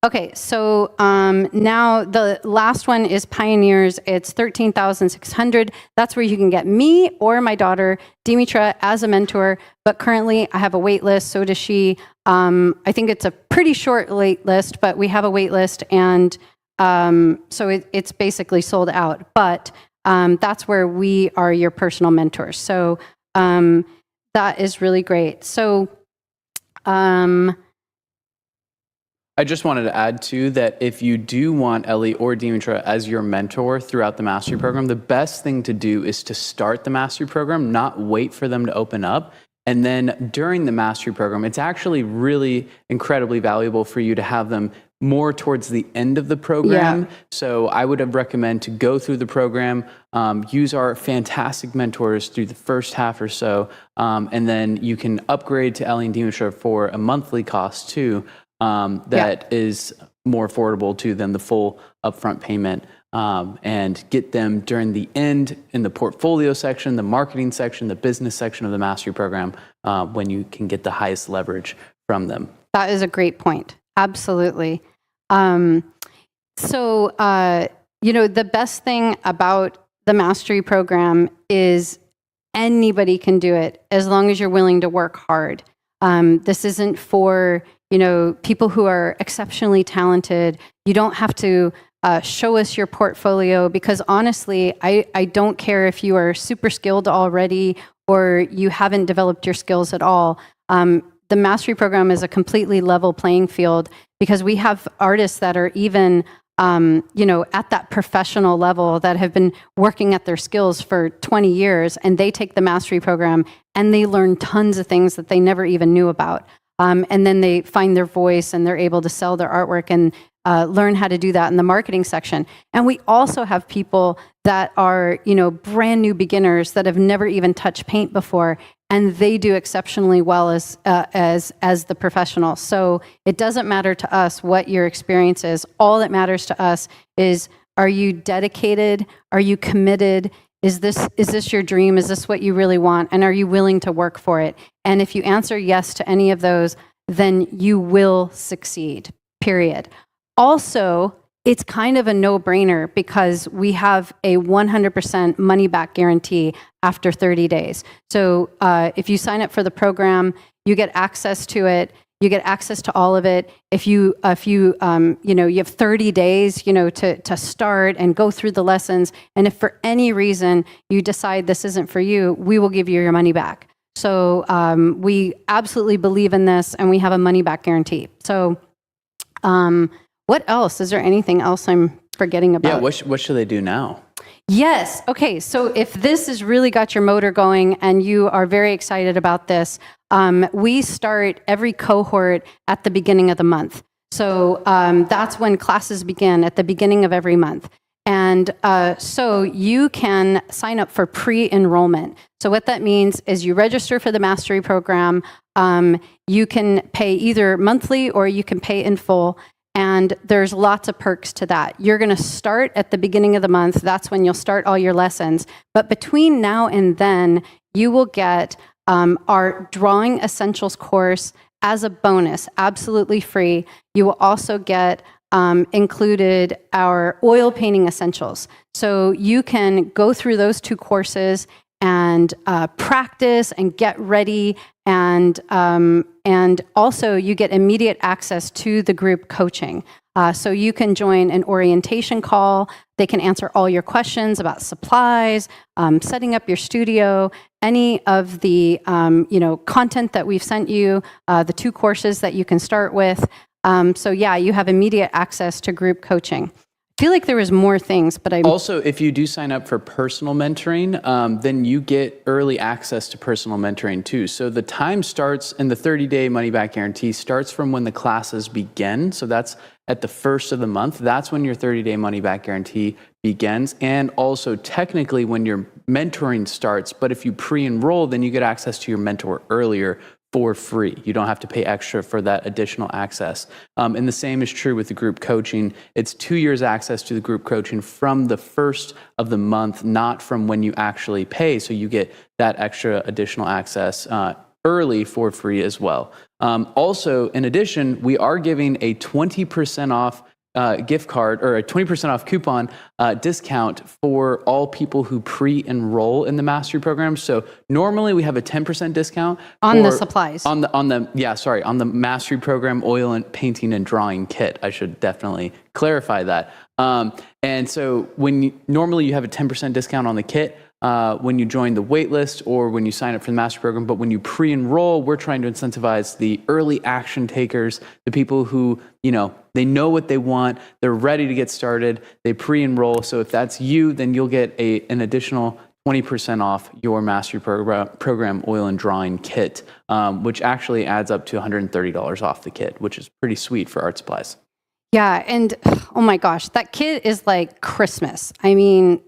Okay, so now the last one is Pioneers. It's $13,600. That's where you can get me or my daughter, Dimitra, as a mentor. But currently, I have a wait list. So does she. I think it's a pretty short wait list, but we have a wait list, and so it's basically sold out. But that's where we are your personal mentors. So that is really great. So. I just wanted to add, too, that if you do want Ellie or Dimitra as your mentor throughout the mastery program, the best thing to do is to start the mastery program, not wait for them to open up. And then during the mastery program, it's actually really incredibly valuable for you to have them more towards the end of the program. Yeah. So I would recommend to go through the program, use our fantastic mentors through the first half or so, and then you can upgrade to Ellie and Dimitra for a monthly cost, too. That is more affordable to than the full upfront payment, and get them during the end in the portfolio section, the marketing section, the business section of the mastery program, when you can get the highest leverage from them. That is a great point. Absolutely. The best thing about the mastery program is anybody can do it as long as you're willing to work hard. This isn't for people who are exceptionally talented. You don't have to show us your portfolio, because honestly, I don't care if you are super skilled already or you haven't developed your skills at all. The mastery program is a completely level playing field, because we have artists that are even at that professional level that have been working at their skills for 20 years, and they take the mastery program and they learn tons of things that they never even knew about. And then they find their voice, and they're able to sell their artwork and learn how to do that in the marketing section. And we also have people that are, brand new beginners that have never even touched paint before, and they do exceptionally well as the professional. So it doesn't matter to us what your experience is. All that matters to us is, are you dedicated? Are you committed? Is this your dream? Is this what you really want? And are you willing to work for it? And if you answer yes to any of those, then you will succeed, period. Also, it's kind of a no-brainer, because we have a 100% money-back guarantee after 30 days. So if you sign up for the program, you get access to it. You get access to all of it. If you you have 30 days, to start and go through the lessons. And if for any reason you decide this isn't for you, we will give you your money back. So we absolutely believe in this, and we have a money back guarantee. So what else? Is there anything else I'm forgetting about? Yeah, what should they do now? Yes. Okay. So if this has really got your motor going and you are very excited about this, we start every cohort at the beginning of the month. So that's when classes begin, at the beginning of every month. And so you can sign up for pre-enrollment. So what that means is you register for the mastery program. You can pay either monthly or you can pay in full. And there's lots of perks to that. You're going to start at the beginning of the month. That's when you'll start all your lessons. But between now and then, you will get our Drawing Essentials course as a bonus, absolutely free, you will also get included our oil painting essentials. So you can go through those 2 courses and practice and get ready, and also you get immediate access to the group coaching. So you can join an orientation call. They can answer all your questions about supplies, setting up your studio, any of the content that we've sent you, the 2 courses that you can start with. So yeah, you have immediate access to group coaching. I feel like there was more things, but Also, if you do sign up for personal mentoring, then you get early access to personal mentoring too. So the time starts, and the 30-day money-back guarantee starts from when the classes begin. So that's at the first of the month. That's when your 30-day money-back guarantee begins. And also technically when your mentoring starts. But if you pre-enroll, then you get access to your mentor earlier for free. You don't have to pay extra for that additional access. And the same is true with the group coaching. It's 2 years access to the group coaching from the first of the month, not from when you actually pay. So you get that extra additional access early for free as well. Also, in addition, we are giving a 20% off gift card, or a 20% off coupon discount for all people who pre-enroll in the mastery program. So normally we have a 10% discount on the supplies. On the mastery program oil and painting and drawing kit. I should definitely clarify that. And so normally you have a 10% discount on the kit when you join the waitlist or when you sign up for the master program. But when you pre-enroll, we're trying to incentivize the early action takers, the people who, they know what they want, they're ready to get started, they pre-enroll. So if that's you, then you'll get an additional 20% off your mastery program oil and drawing kit, which actually adds up to $130 off the kit, which is pretty sweet for art supplies. Yeah, and oh my gosh, that kit is like Christmas. I mean,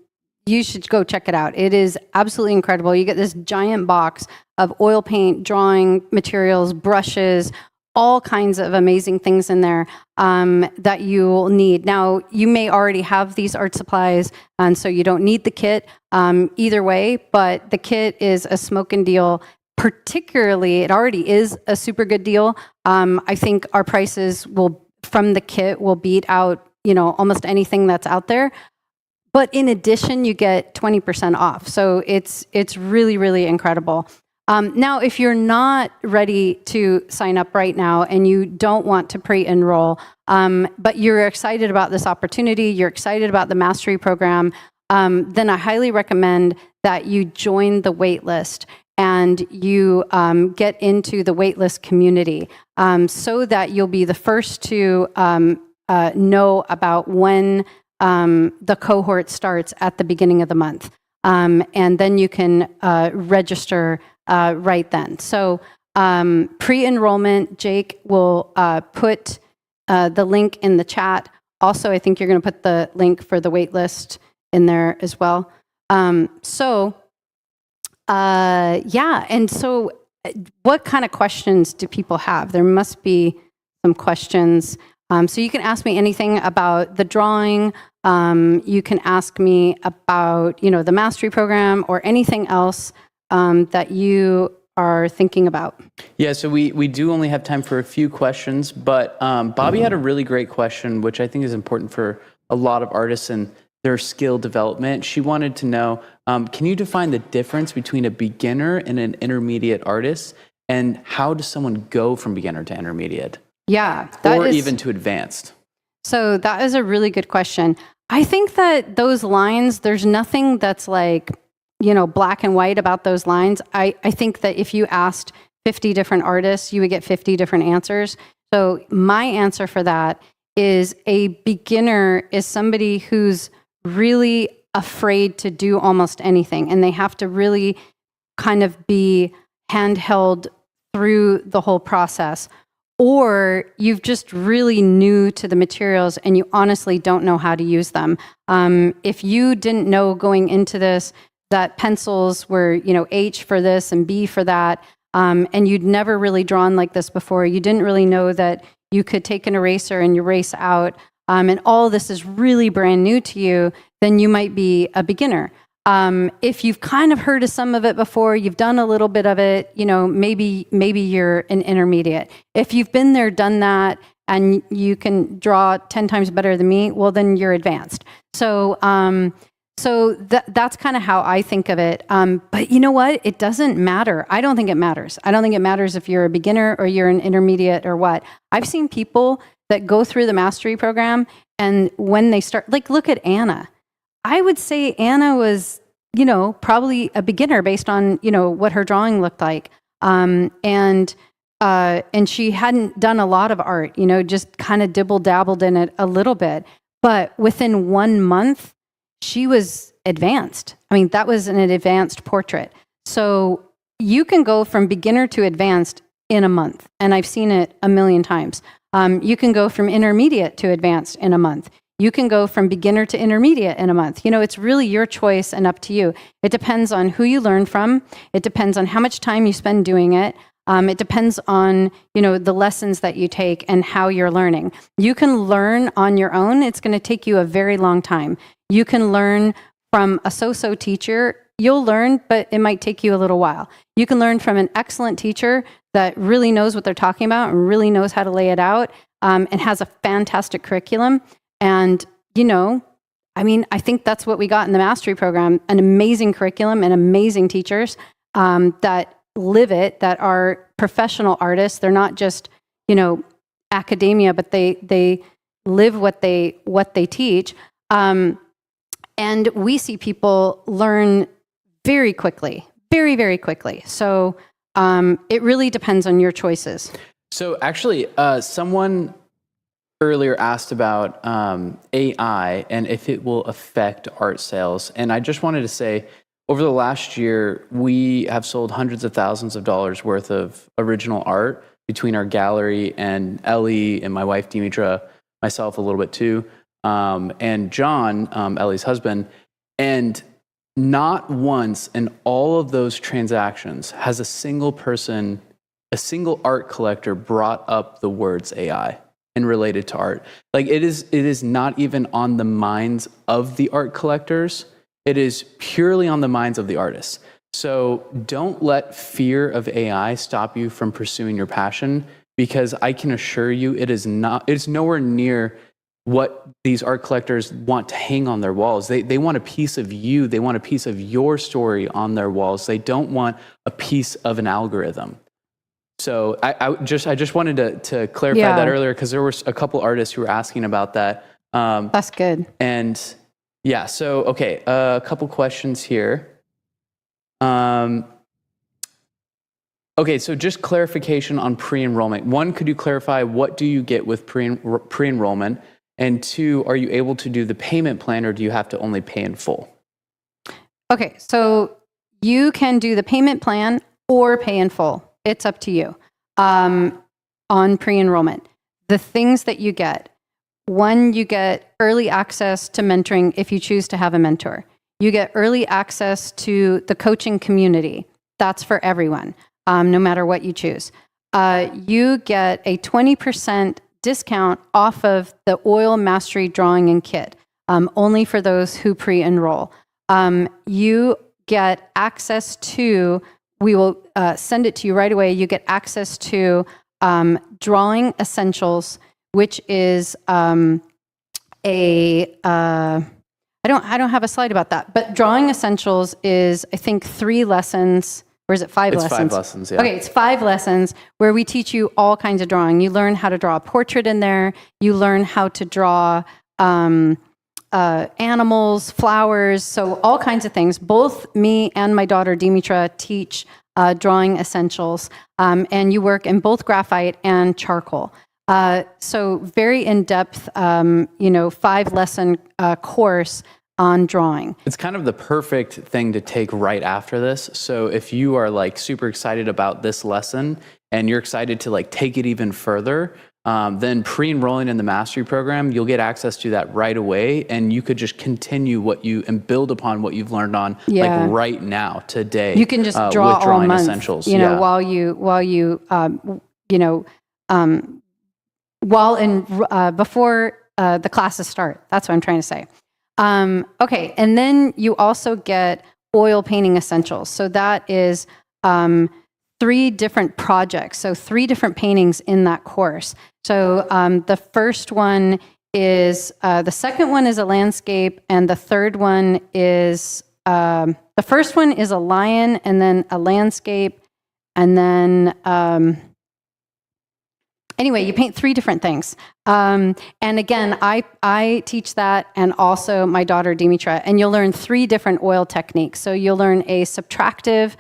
you should go check it out. It is absolutely incredible. You get this giant box of oil paint, drawing materials, brushes, all kinds of amazing things in there that you'll need. Now, you may already have these art supplies, and so you don't need the kit either way, but the kit is a smoking deal. Particularly, it already is a super good deal. I think our prices from the kit will beat out, almost anything that's out there. But in addition, you get 20% off. So it's really, really incredible. Now, if you're not ready to sign up right now and you don't want to pre-enroll, but you're excited about this opportunity, you're excited about the mastery program, then I highly recommend that you join the waitlist and you get into the waitlist community so that you'll be the first to know about when the cohort starts at the beginning of the month. And then you can register right then. So pre-enrollment, Jake will put the link in the chat. Also, I think you're going to put the link for the waitlist in there as well. Yeah, and so what kind of questions do people have? There must be some questions. So you can ask me anything about the drawing. You can ask me about, the mastery program or anything else that you are thinking about. Yeah, so we do only have time for a few questions, but Bobby had a really great question, which I think is important for a lot of artists and their skill development. She wanted to know, can you define the difference between a beginner and an intermediate artist? And how does someone go from beginner to intermediate? Yeah. Or even to advanced? So that is a really good question. I think that those lines, there's nothing that's like, black and white about those lines. I think that if you asked 50 different artists, you would get 50 different answers. So my answer for that is a beginner is somebody who's really afraid to do almost anything, and they have to really kind of be handheld through the whole process. Or you've just really new to the materials and you honestly don't know how to use them. If you didn't know going into this that pencils were, H for this and B for that, and you'd never really drawn like this before, you didn't really know that you could take an eraser and erase out, and all this is really brand new to you, then you might be a beginner. If you've kind of heard of some of it before, you've done a little bit of it, maybe you're an intermediate. If you've been there, done that, and you can draw 10 times better than me, well, then you're advanced. So that's kind of how I think of it. But you know what? It doesn't matter. I don't think it matters. I don't think it matters if you're a beginner or you're an intermediate or what. I've seen people that go through the mastery program, and when they start, like, look at Anna. I would say Anna was, probably a beginner based on, what her drawing looked like. And she hadn't done a lot of art, just kind of dibble-dabbled in it a little bit. But within 1 month, she was advanced. I mean, that was an advanced portrait. So you can go from beginner to advanced in a month. And I've seen it a million times. You can go from intermediate to advanced in a month. You can go from beginner to intermediate in a month. It's really your choice and up to you. It depends on who you learn from. It depends on how much time you spend doing it. It depends on, the lessons that you take and how you're learning. You can learn on your own. It's going to take you a very long time. You can learn from a so-so teacher. You'll learn, but it might take you a little while. You can learn from an excellent teacher that really knows what they're talking about and really knows how to lay it out, and has a fantastic curriculum. And, I think that's what we got in the mastery program, an amazing curriculum and amazing teachers that live it, that are professional artists. They're not just, academia, but they live what they teach. And we see people learn very quickly, very, very quickly. So it really depends on your choices. So actually, someone earlier asked about AI and if it will affect art sales. And I just wanted to say, over the last year, we have sold hundreds of thousands of dollars worth of original art between our gallery and Ellie and my wife, Dimitra, myself a little bit too, and John, Ellie's husband. And not once in all of those transactions has a single person, a single art collector brought up the words AI and related to art. Like it is not even on the minds of the art collectors. It is purely on the minds of the artists. So don't let fear of AI stop you from pursuing your passion, because I can assure you it's nowhere near what these art collectors want to hang on their walls. They want a piece of you. They want a piece of your story on their walls. They don't want a piece of an algorithm. So I just wanted to clarify that earlier, because there were a couple artists who were asking about that. That's good. And yeah, so okay, a couple questions here. Okay, so just clarification on pre-enrollment. One, could you clarify what do you get with pre-enrollment? And two, are you able to do the payment plan, or do you have to only pay in full? Okay, so you can do the payment plan or pay in full. It's up to you on pre-enrollment. The things that you get: one, you get early access to mentoring if you choose to have a mentor. You get early access to the coaching community. That's for everyone, no matter what you choose. You get a 20% discount off of the oil mastery drawing and kit, only for those who pre-enroll. You get access to, we will send it to you right away. You get access to drawing essentials, which is I don't have a slide about that, but drawing essentials is, I think, 3 lessons. Or is it 5 lessons? It's 5 lessons, yeah. Okay, it's 5 lessons where we teach you all kinds of drawing. You learn how to draw a portrait in there. You learn how to draw animals, flowers, so all kinds of things. Both me and my daughter, Dimitra, teach drawing essentials. And you work in both graphite and charcoal. So very in-depth, 5-lesson course on drawing. It's kind of the perfect thing to take right after this. So if you are like super excited about this lesson and you're excited to like take it even further, then pre-enrolling in the mastery program, you'll get access to that right away, and you could just continue and build upon what you've learned on like right now, today. You can just draw with drawing all month, essentials. before the classes start. That's what I'm trying to say. Okay, and then you also get oil painting essentials. So that is 3 different projects, so 3 different paintings in that course. So the first one is, the second one is a landscape, and the third one is, the first one is a lion, and then a landscape, and then, anyway, you paint 3 different things. And again, I teach that, and also my daughter, Dimitra, and you'll learn 3 different oil techniques. So you'll learn a subtractive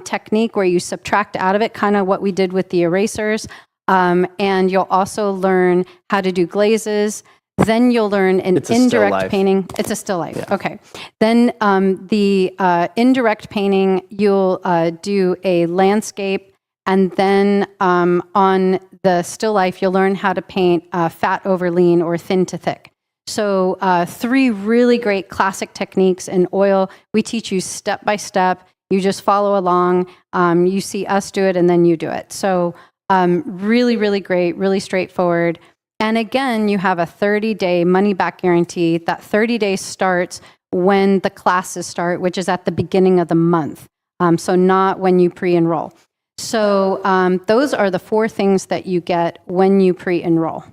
technique where you subtract out of it, kind of what we did with the erasers. And you'll also learn how to do glazes. Then you'll learn an indirect painting. It's a still life. Yeah. Okay. Then the indirect painting, you'll do a landscape. And then on the still life, you'll learn how to paint fat over lean or thin to thick. So 3 really great classic techniques in oil. We teach you step by step. You just follow along. You see us do it, and then you do it. So really, really great, really straightforward. And again, you have a 30-day money-back guarantee. That 30 days starts when the classes start, which is at the beginning of the month. So not when you pre-enroll. So those are the 4 things that you get when you pre-enroll.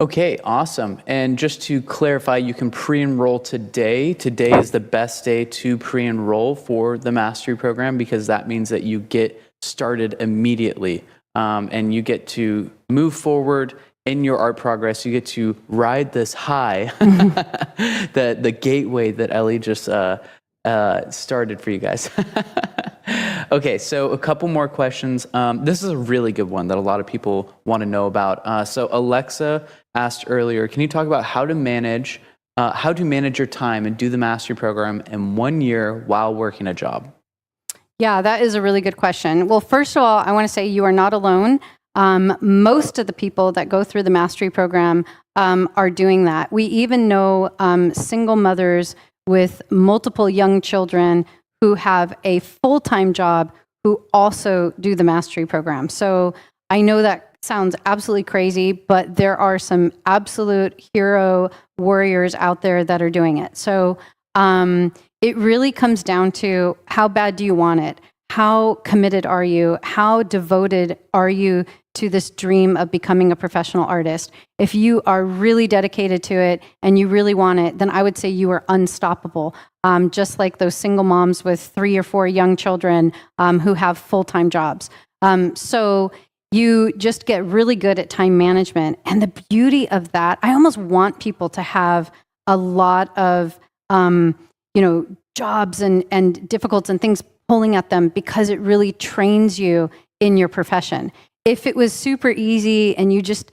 Okay, awesome. And just to clarify, you can pre-enroll today. Today is the best day to pre-enroll for the mastery program because that means that you get started immediately and you get to move forward in your art progress. You get to ride this high, the gateway that Ellie just started for you guys. Okay, so a couple more questions. This is a really good one that a lot of people want to know about. So Alexa asked earlier, can you talk about how to manage your time and do the mastery program in 1 year while working a job? Yeah, that is a really good question. Well, first of all, I want to say you are not alone. Most of the people that go through the mastery program are doing that. We even know single mothers with multiple young children who have a full-time job who also do the mastery program. So I know that sounds absolutely crazy, but there are some absolute hero warriors out there that are doing it. So it really comes down to how bad do you want it? How committed are you? How devoted are you to this dream of becoming a professional artist? If you are really dedicated to it and you really want it, then I would say you are unstoppable. Just like those single moms with 3 or 4 young children who have full-time jobs. So you just get really good at time management. And the beauty of that, I almost want people to have a lot of, jobs and difficulties and things pulling at them because it really trains you in your profession. If it was super easy and you just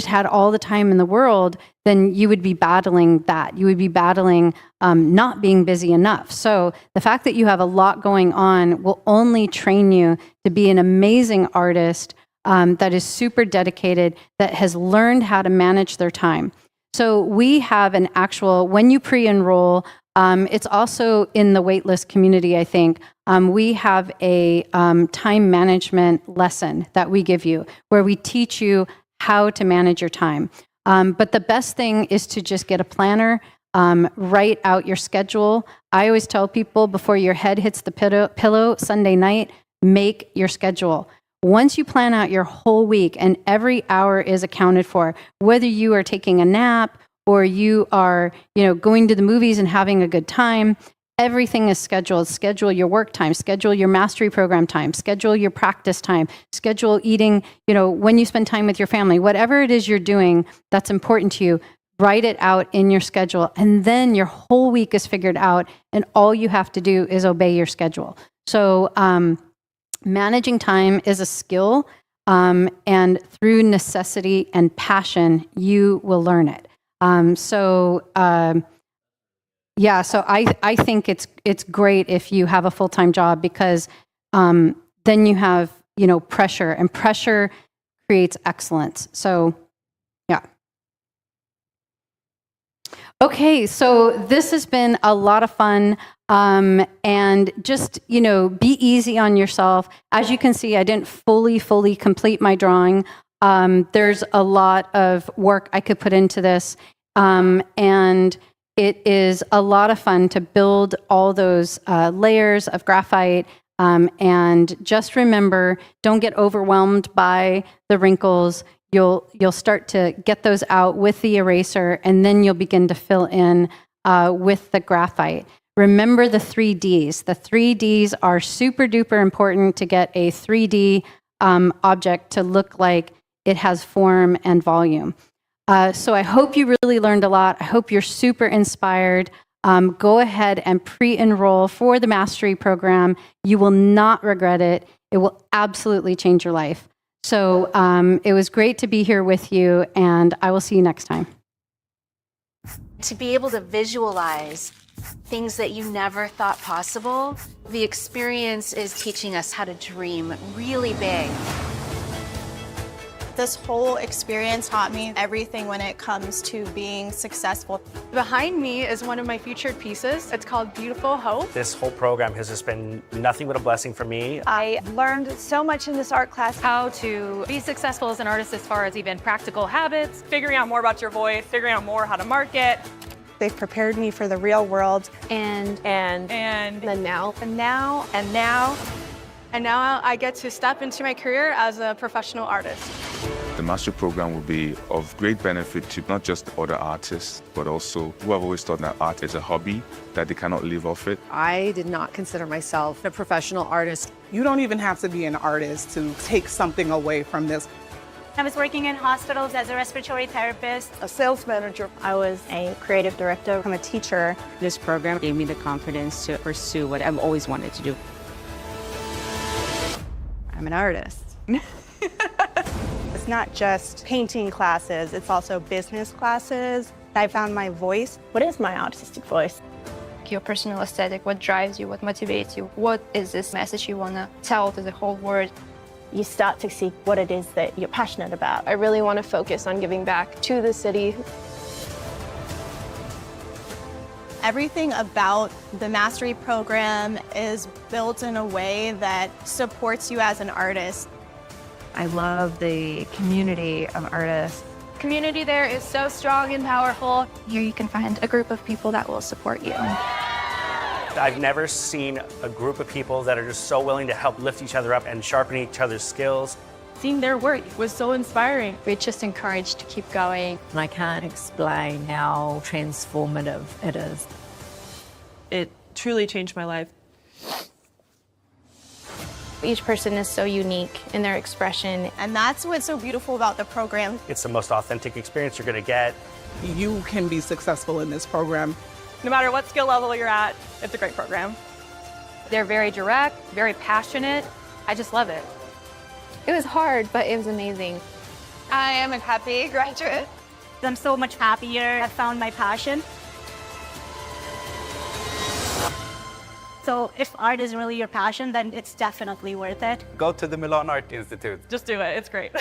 had all the time in the world, then you would be battling that. You would be battling not being busy enough. So the fact that you have a lot going on will only train you to be an amazing artist that is super dedicated, that has learned how to manage their time. So we have an actual, when you pre-enroll, it's also in the waitlist community, I think. We have a time management lesson that we give you where we teach you how to manage your time. But the best thing is to just get a planner, write out your schedule. I always tell people before your head hits the pillow Sunday night, make your schedule. Once you plan out your whole week and every hour is accounted for, whether you are taking a nap or you are, going to the movies and having a good time, everything is scheduled. Schedule your work time, schedule your mastery program time, schedule your practice time, schedule eating, when you spend time with your family, whatever it is you're doing that's important to you, write it out in your schedule. And then your whole week is figured out and all you have to do is obey your schedule. So managing time is a skill, and through necessity and passion, you will learn it. So I think it's great if you have a full-time job because then you have, pressure, and pressure creates excellence. So, yeah. Okay, so this has been a lot of fun. And just, be easy on yourself. As you can see, I didn't fully complete my drawing. There's a lot of work I could put into this. And it is a lot of fun to build all those layers of graphite. And just remember, don't get overwhelmed by the wrinkles. You'll start to get those out with the eraser, and then you'll begin to fill in with the graphite. Remember the 3Ds. The 3Ds are super duper important to get a 3D object to look like it has form and volume. So I hope you really learned a lot. I hope you're super inspired. Go ahead and pre-enroll for the Mastery program. You will not regret it. It will absolutely change your life. So it was great to be here with you, and I will see you next time. To be able to visualize things that you never thought possible, the experience is teaching us how to dream really big. This whole experience taught me everything when it comes to being successful. Behind me is one of my featured pieces. It's called Beautiful Hope. This whole program has just been nothing but a blessing for me. I learned so much in this art class. How to be successful as an artist as far as even practical habits, figuring out more about your voice, figuring out more how to market. They've prepared me for the real world. And now. And now I get to step into my career as a professional artist. The Mastery program will be of great benefit to not just other artists, but also who have always thought that art is a hobby, that they cannot live off it. I did not consider myself a professional artist. You don't even have to be an artist to take something away from this. I was working in hospitals as a respiratory therapist. A sales manager. I was a creative director. I'm a teacher. This program gave me the confidence to pursue what I've always wanted to do. I'm an artist. It's not just painting classes, it's also business classes. I found my voice. What is my artistic voice? Your personal aesthetic, what drives you, what motivates you, what is this message you want to tell to the whole world? You start to see what it is that you're passionate about. I really want to focus on giving back to the city. Everything about the Mastery program is built in a way that supports you as an artist. I love the community of artists. Community there is so strong and powerful. Here you can find a group of people that will support you. I've never seen a group of people that are just so willing to help lift each other up and sharpen each other's skills. Seeing their work was so inspiring. We're just encouraged to keep going. And I can't explain how transformative it is. It truly changed my life. Each person is so unique in their expression. And that's what's so beautiful about the program. It's the most authentic experience you're going to get. You can be successful in this program. No matter what skill level you're at, it's a great program. They're very direct, very passionate. I just love it. It was hard, but it was amazing. I am a happy graduate. I'm so much happier. I found my passion. So if art is really your passion, then it's definitely worth it. Go to the Milan Art Institute. Just do it, it's great.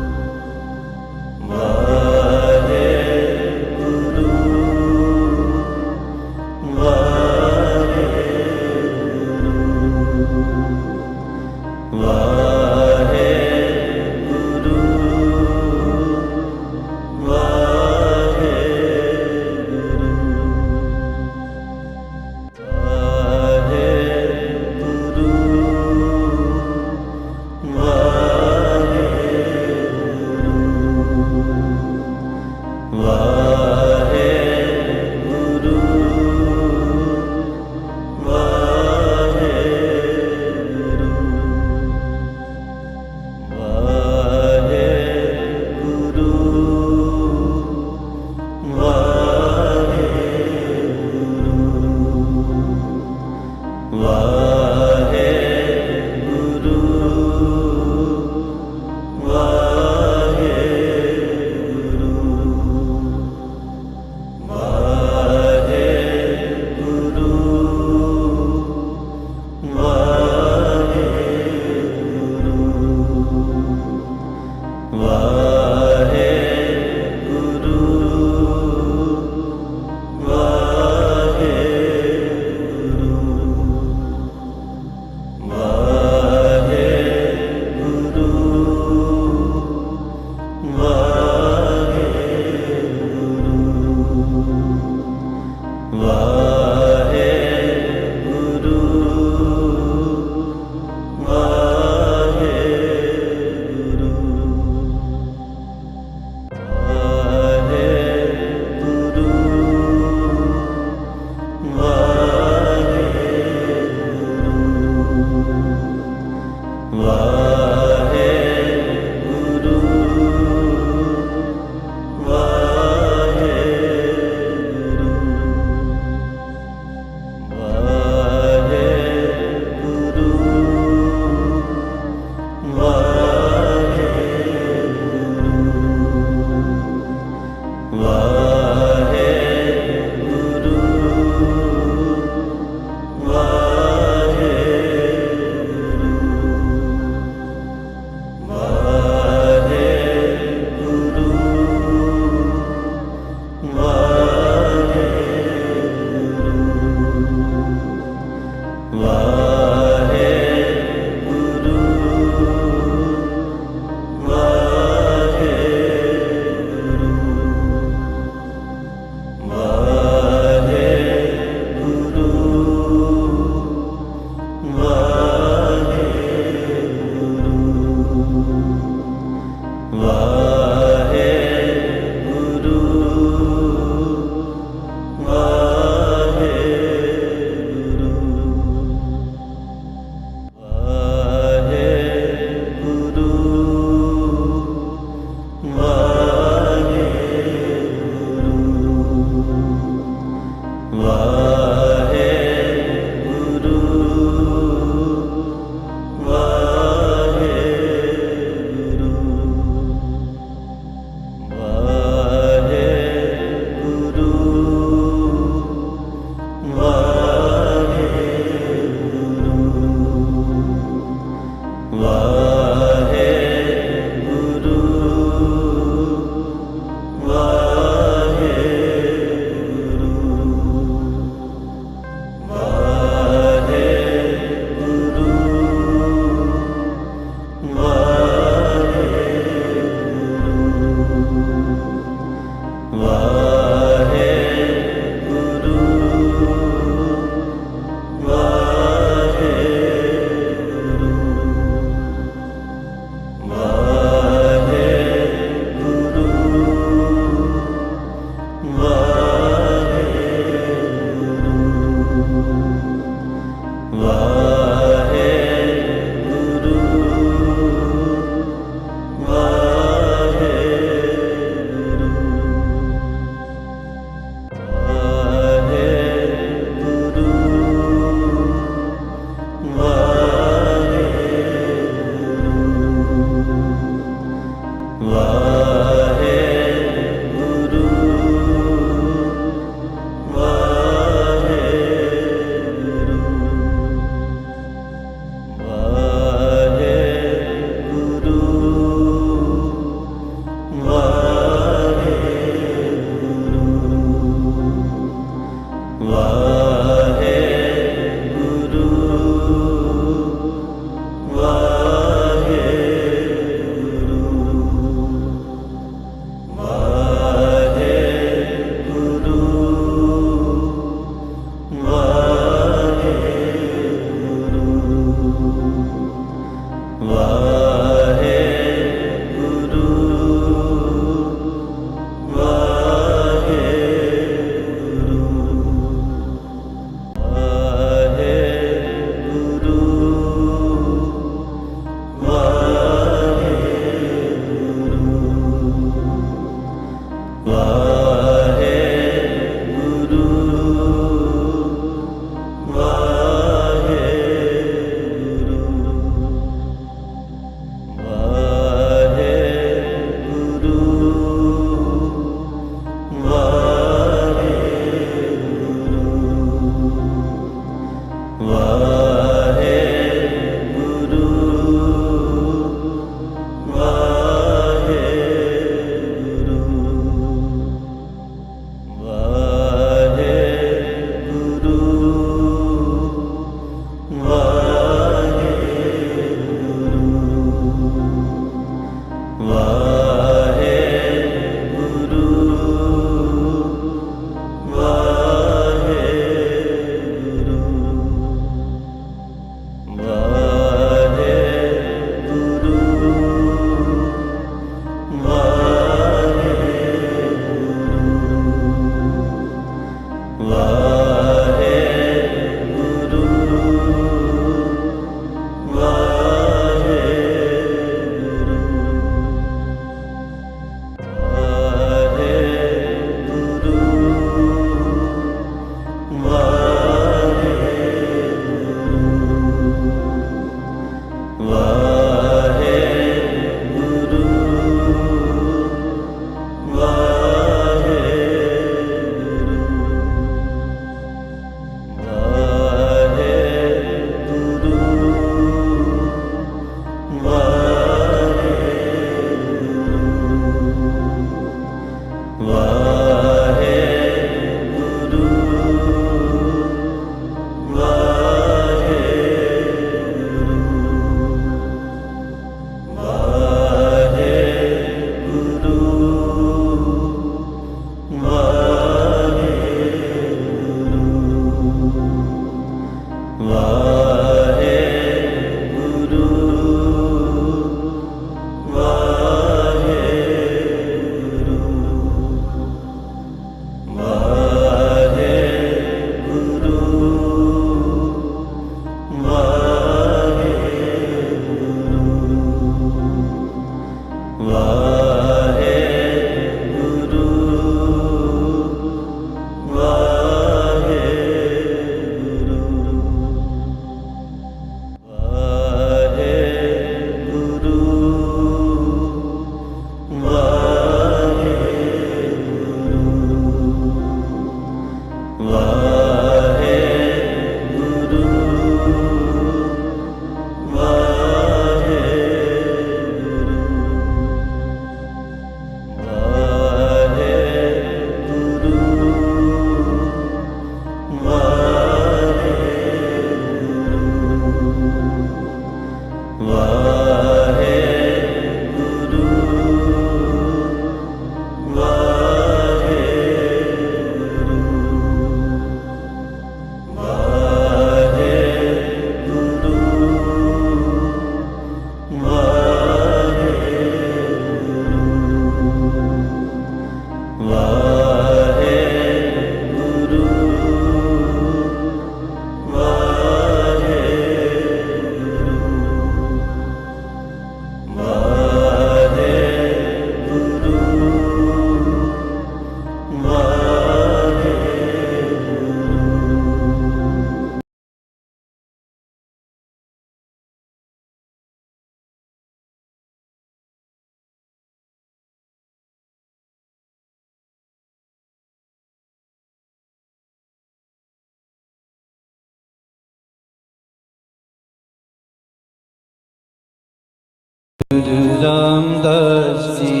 Guru Ramdas ji,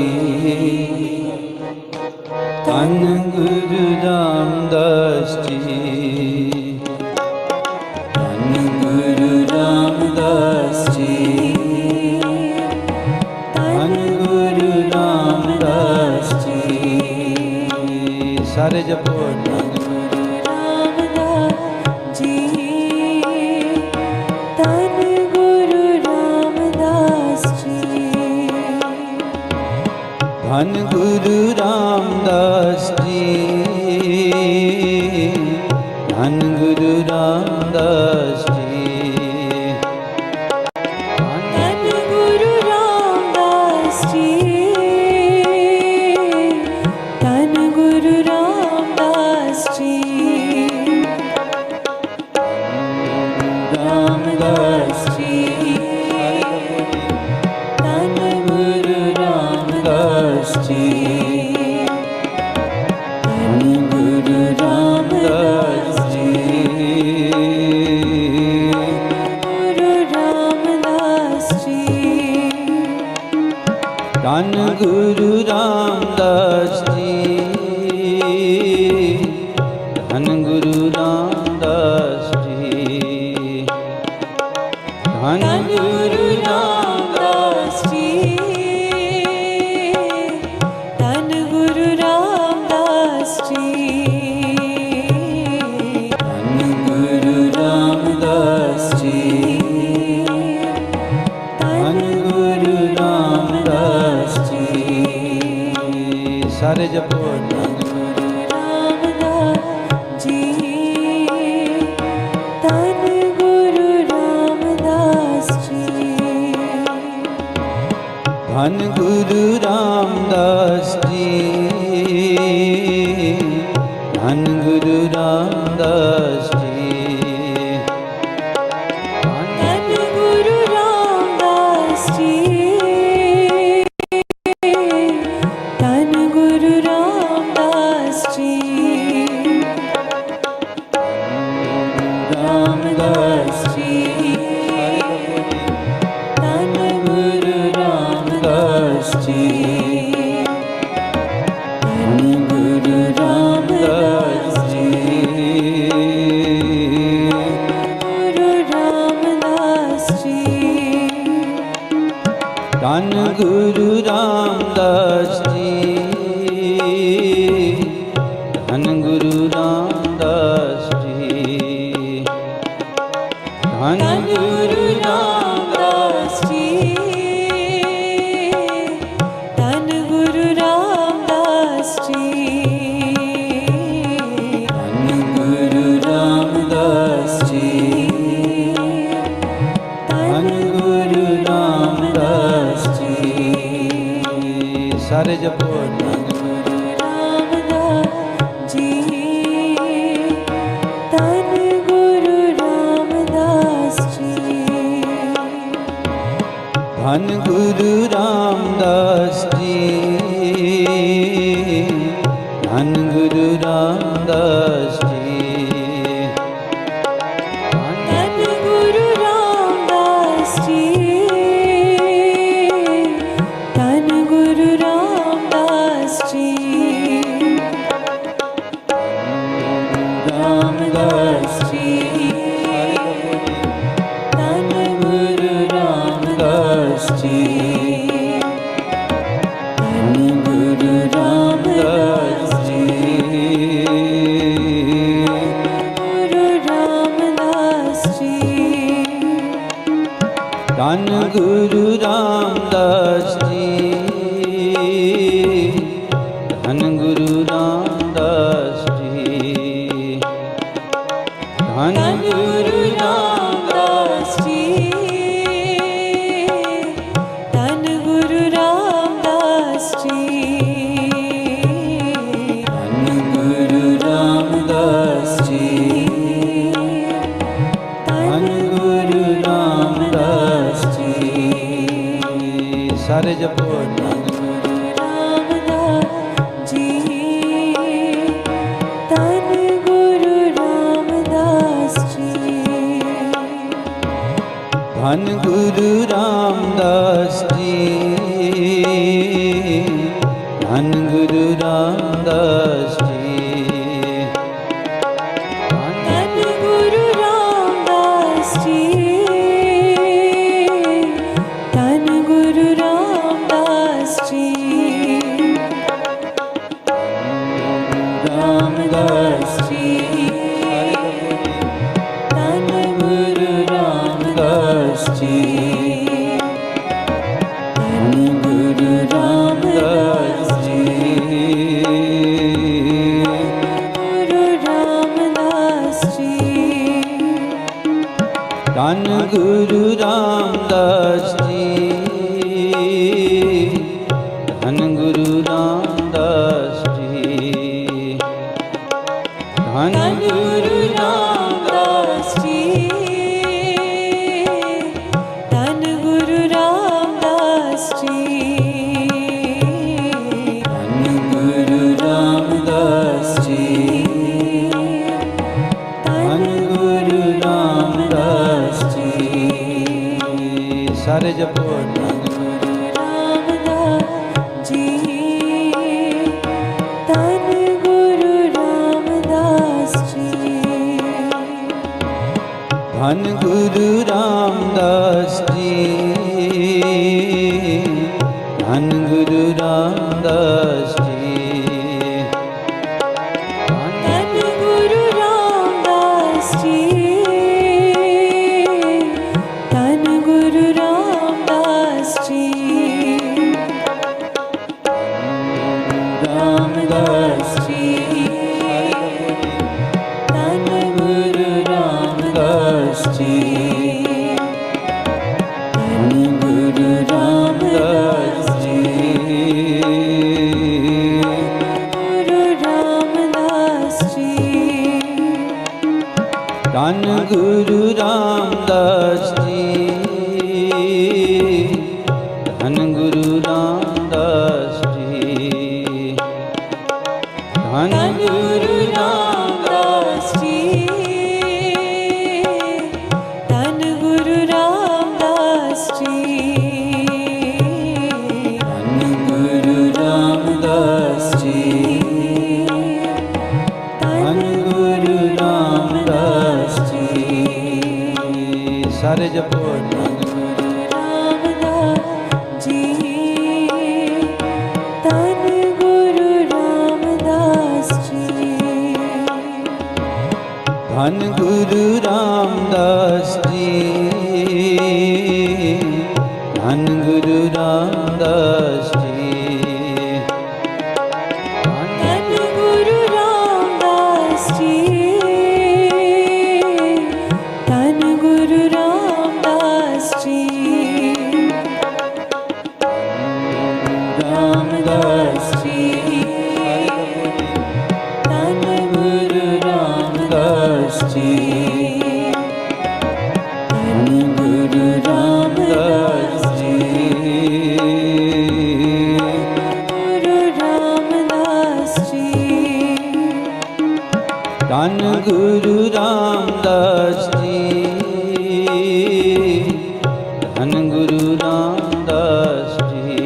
Dhan Guru Ramdas ji, Dhan Guru Ramdas ji, Dhan Guru Ramdas ji. Sare japo Dhan Guru Ramdas ji, Dhan Guru Ramdas ji, Dhan Guru Ramdas ji, Dhan Guru Ramdas ji, Dhan Guru Ramdas ji, Dhan Guru Ramdas ji, Ramdas ji, Dhan Guru Ramdas ji, Dhan Guru Ramdas ji, Guru Ramdas ji, Dhan Guru Ramdas ji, Dhan Guru Ramdas ji, Dhan Guru Ramdas ji, Dhan Guru Ramdas ji, Dhan Guru Ramdas ji, Dhan Guru Ramdas ji. Sare japo Dhan Guru Ramdas ji, Dhan Guru Ramdas ji, Dhan Guru Ramdas ji, Dhan Guru Ramdas ji, Dhan Guru Ramdas ji, Dhan Guru Ramdas ji, Ramdas ji, Dhan Guru Ramdas ji, Dhan Guru Ramdas ji, Guru Ramdas ji, Dhan Guru Ramdas ji, Dhan Guru Ramdas ji, Dhan Guru Ramdas ji, Dhan Guru Ramdas ji, Dhan Guru Ramdas ji, Dhan Guru Ramdas ji. Sare japo Dhan Guru Ramdas ji, Dhan Guru Ramdas ji, Dhan Guru Ramdas ji, Dhan Guru Ramdas ji, Dhan Guru Ramdas ji, Dhan Guru Ramdas ji, Ramdas ji, Dhan Guru Ramdas ji, Dhan Guru Ramdas ji, Guru Ramdas ji, Dhan Guru Ramdas ji, Dhan Guru Ramdas ji, Dhan Guru Ramdas ji, Dhan Guru Ramdas ji, Dhan Guru Ramdas ji, Dhan Guru Ramdas ji. Sare japo Dhan Guru Ramdas ji, Dhan Guru Ramdas ji, Dhan Guru Ramdas ji, Ramdas ji, Dhan Guru Ramdas ji, Dhan Guru Ramdas ji, Guru Ramdas ji, Dhan Guru Ramdas ji, Dhan Guru Ramdas ji, Dhan Guru Ramdas ji, Dhan Guru Ramdas ji, Dhan Guru Ramdas ji, Dhan Guru Ramdas ji. Sare japo Dhan Guru Ramdas ji, Dhan Guru Ramdas ji, Dhan Guru Ramdas ji, Dhan Guru Ramdas ji, Dhan Guru Ramdas ji, Dhan Guru Ramdas ji, Ramdas ji, Dhan Guru Ramdas ji, Dhan Guru Ramdas ji, Guru Ramdas ji, Dhan Guru Ramdas ji, Dhan Guru Ramdas ji, Dhan Guru Ramdas ji, Dhan Guru Ramdas ji, Dhan Guru Ramdas ji, Dhan Guru Ramdas ji. Sare japo Dhan Guru Ramdas ji, Dhan Guru Ramdas ji, Dhan Guru Ramdas ji, Dhan Guru Ramdas ji, Dhan Guru Ramdas ji, Dhan Guru Ramdas ji, Ramdas ji, Dhan Guru Ramdas ji, Dhan Guru Ramdas ji, Guru Ramdas ji, Dhan Guru Ramdas ji, Dhan Guru Ramdas ji,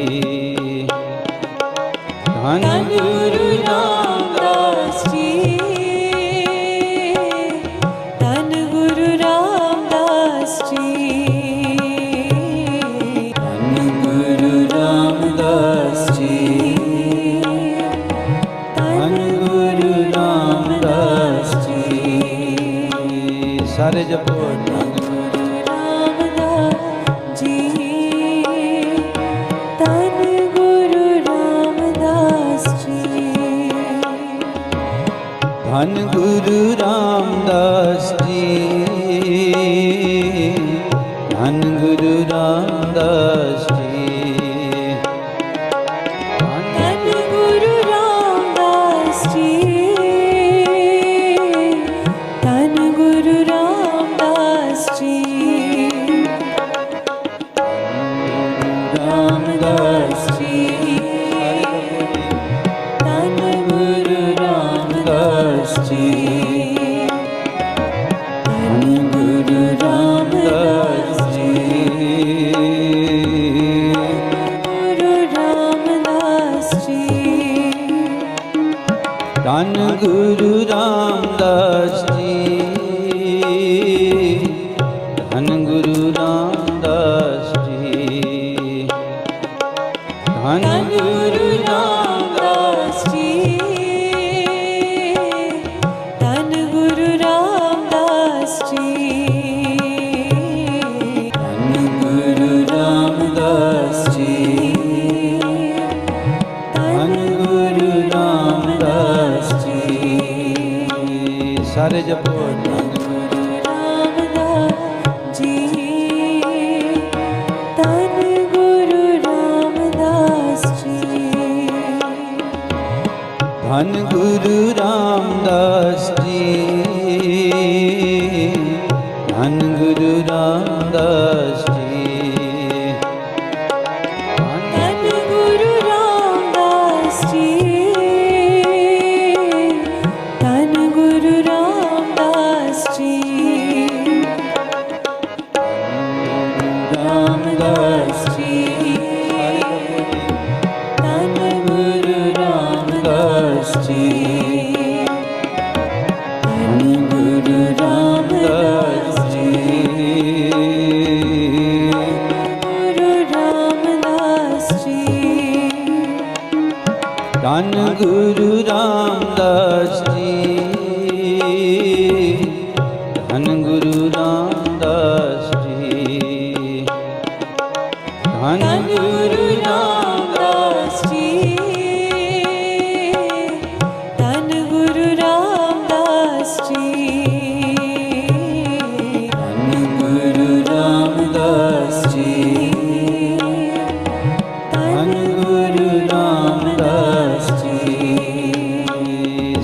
Dhan Guru Ramdas ji, Dhan Guru Ramdas ji, Dhan Guru Ramdas ji, Dhan Guru Ramdas ji. Sare japo Dhan Guru Ramdas ji, Dhan Guru Ramdas ji, Dhan Guru Ramdas ji, Dhan Guru Ramdas ji, Dhan Guru Ramdas ji, Dhan Guru Ramdas ji, Ramdas ji, Dhan Guru Ramdas ji, Dhan Guru Ramdas ji, Guru Ramdas ji, Dhan Guru Ramdas ji, Dhan Guru Ramdas ji, Dhan Guru Ramdas ji, ਸਾਰੇ ਜਪੋ ਧੰਨ ਗੁਰੂ ਰਾਮਦਾਸ ਜੀ ਧੰਨ ਗੁਰੂ ਰਾਮਦਾਸ ਜੀ ਧੰਨ ਗੁਰੂ ਰਾਮਦਾਸ ਜੀ ਧੰਨ ਗੁਰੂ ਰਾਮਦਾਸ ਜੀ ਧੰਨ ਗੁਰੂ ਰਾਮਦਾਸ ਜੀ ਧੰਨ ਗੁਰੂ ਰਾਮਦਾਸ ਜੀ ਰਾਮਦਾਸ ਜੀ ਧੰਨ ਗੁਰੂ ਰਾਮਦਾਸ ਜੀ ਧੰਨ ਗੁਰੂ ਰਾਮਦਾਸ ਜੀ ਗੁਰੂ ਰਾਮਦਾਸ ਜੀ ਧੰਨ ਗੁਰੂ ਰਾਮਦਾਸ ਜੀ ਧੰਨ ਗੁਰੂ ਰਾਮਦਾਸ ਜੀ ਧੰਨ ਗੁਰੂ ਰਾਮਦਾਸ ਜੀ ਧੰਨ ਗੁਰੂ ਰਾਮਦਾਸ ਜੀ ਧੰਨ ਗੁਰੂ ਰਾਮਦਾਸ ਜੀ ਧੰਨ ਗੁਰੂ ਰਾਮਦਾਸ ਜੀ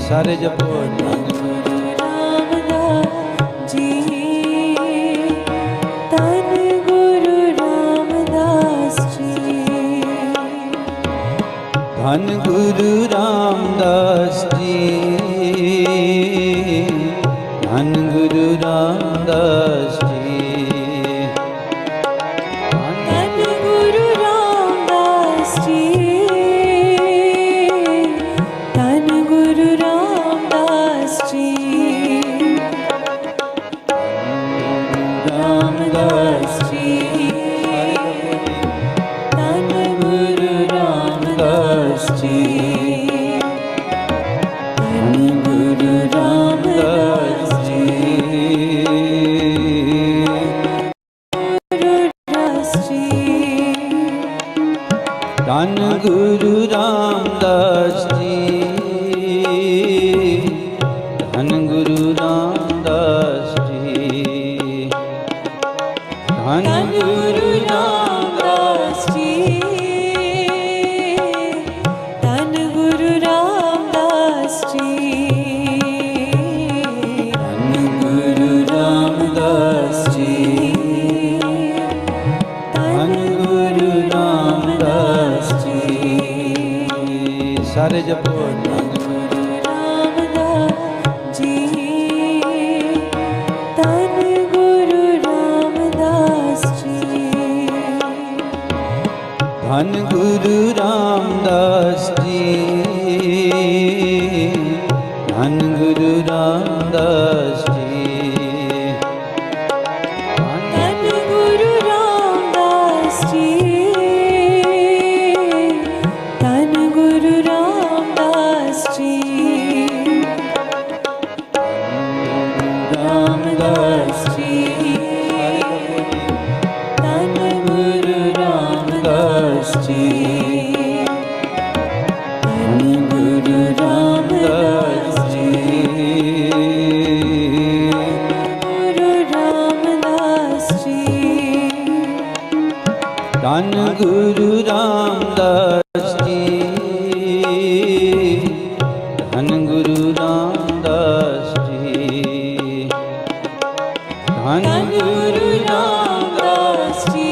ਸਾਰੇ ਜਪੋ ਧੰਨ ਗੁਰੂ ਰਾਮਦਾਸ ਜੀ ਧੰਨ ਗੁਰੂ ਰਾਮਦਾਸ ਜੀ ਧੰਨ ਗੁਰੂ ਰਾਮਦਾਸ ਜੀ ਧੰਨ ਗੁਰੂ ਰਾਮਦਾਸ ਜੀ ਧੰਨ ਗੁਰੂ ਰਾਮਦਾਸ ਜੀ ਧੰਨ ਗੁਰੂ ਰਾਮਦਾਸ ਜੀ ਰਾਮਦਾਸ ਜੀ ਧੰਨ ਗੁਰੂ ਰਾਮਦਾਸ ਜੀ ਧੰਨ ਗੁਰੂ ਰਾਮਦਾਸ ਜੀ ਧੰਨ ਗੁਰੂ ਰਾਮਦਾਸ ਜੀ ਧੰਨ ਗੁਰੂ ਰਾਮਦਾਸ ਜੀ ਧੰਨ ਗੁਰੂ ਰਾਮਦਾਸ ਜੀ ਧੰਨ ਗੁਰੂ ਰਾਮਦਾਸ ਜੀ ਧੰਨ ਗੁਰੂ ਰਾਮਦਾਸ ਜੀ ਧੰਨ ਗੁਰੂ ਰਾਮਦਾਸ ਜੀ ਸਾਰੇ ਜਪੋ ਧੰਨ ਗੁਰੂ ਰਾਮਦਾਸ ਜੀ ਧੰਨ ਗੁਰੂ ਰਾਮਦਾਸ ਜੀ ਧੰਨ ਗੁਰੂ ਰਾਮਦਾਸ ਜੀ ਧੰਨ ਗੁਰੂ ਰਾਮਦਾਸ ਜੀ ਧੰਨ ਗੁਰੂ ਰਾਮਦਾਸ ਜੀ ਧੰਨ ਗੁਰੂ ਰਾਮਦਾਸ ਜੀ ਰਾਮਦਾਸ ਜੀ ਧੰਨ ਗੁਰੂ ਰਾਮਦਾਸ ਜੀ ਧੰਨ ਗੁਰੂ ਰਾਮਦਾਸ ਜੀ ਗੁਰੂ ਰਾਮਦਾਸ ਜੀ ਧੰਨ ਗੁਰੂ ਰਾਮਦਾਸ ਜੀ ਧੰਨ ਗੁਰੂ ਰਾਮਦਾਸ ਜੀ ਧੰਨ ਗੁਰੂ ਰਾਮਦਾਸ ਜੀ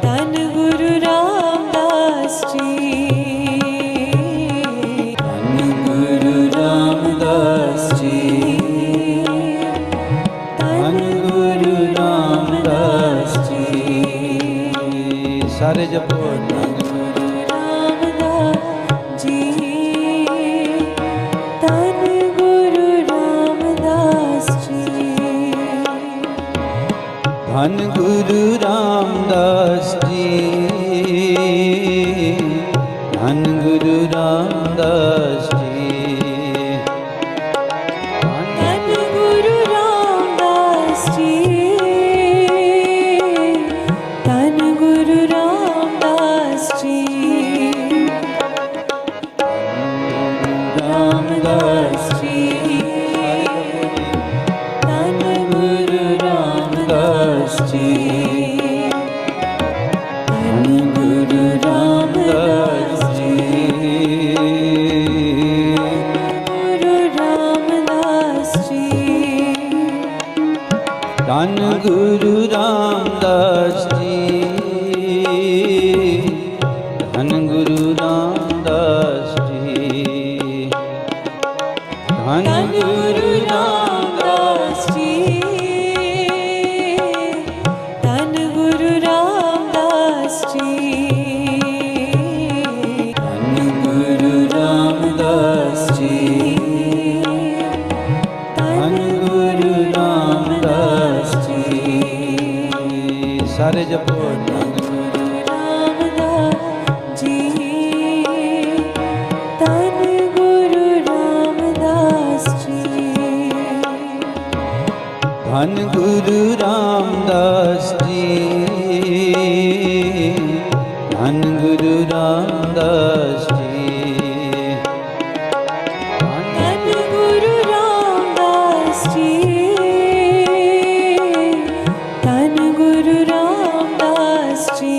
ਧੰਨ ਗੁਰੂ ਰਾਮਦਾਸ ਜੀ ਧੰਨ ਗੁਰੂ ਰਾਮਦਾਸ ਜੀ ਧੰਨ ਗੁਰੂ ਰਾਮਦਾਸ ਜੀ ਸਾਰੇ ਜਪੋ ਧੰਨ ਗੁਰੂ ਰਾਮਦਾਸ ਜੀ ਧੰਨ ਗੁਰੂ ਰਾਮਦਾਸ ਜੀ ਧੰਨ ਗੁਰੂ ਰਾਮਦਾਸ ਜੀ ਧੰਨ ਗੁਰੂ ਰਾਮਦਾਸ ਜੀ ਧੰਨ ਗੁਰੂ ਰਾਮਦਾਸ ਜੀ ਧੰਨ Guru Ramdas ji Ramdas ji, Dhan Guru Ramdas ji, Dhan Guru Ramdas ji, Guru Ramdas ji, Dhan Guru Ramdas ji, Dhan Guru Ramdas ji, Dhan Guru Ramdas ji, Dhan Guru Ramdas ji, Dhan Guru Ramdas ji, Dhan Guru Ramdas ji. Sare japo Dhan Guru Ramdas ji, Dhan Guru Ramdas ji, Dhan Guru Ramdas ji, Dhan Guru Ramdas ji, Dhan Guru Ramdas ji, Dhan Guru Ramdas ji,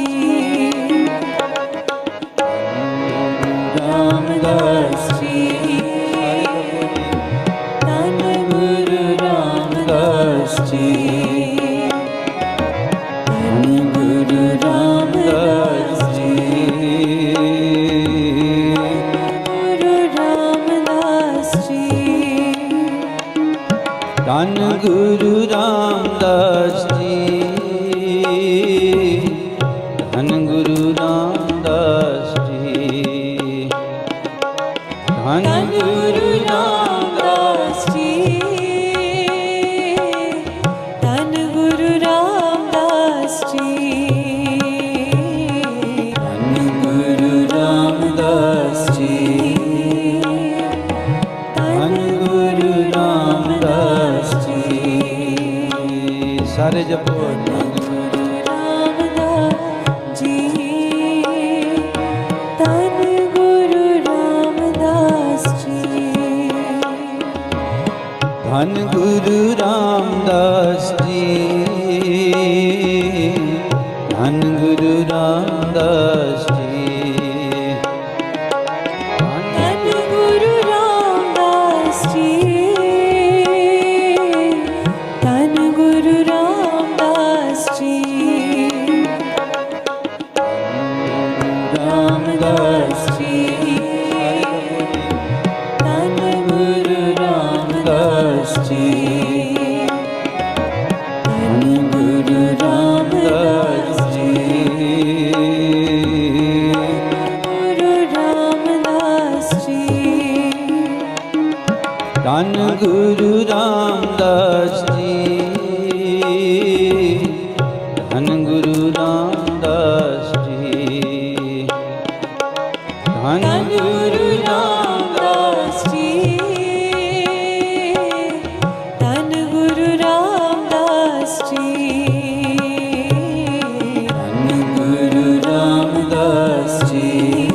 Ramdas ji, Dhan Guru Ramdas ji, Dhan Guru Ramdas ji, Guru Ramdas ji, Dhan Guru Ramdas ji, Dhan Guru Ramdas ji, Dhan Guru Ramdas ji, Dhan Guru Ramdas ji, Dhan Guru Ramdas ji, Dhan Guru Ramdas ji. Sare japo Dhan Guru Ramdas ji, Dhan Guru Ramdas ji, Dhan Guru Ramdas ji, Dhan Guru Ramdas ji, Dhan Guru Ramdas ji, Dhan Guru Ramdas ji, Ramdas ji, Dhan Guru Ramdas ji, Dhan Guru Ramdas ji, Guru Ramdas ji, Dhan Guru Ramdas ji, Dhan Guru Ramdas ji, Dhan Guru Ramdas ji, Dhan Guru Ramdas ji, Dhan Guru Ramdas ji,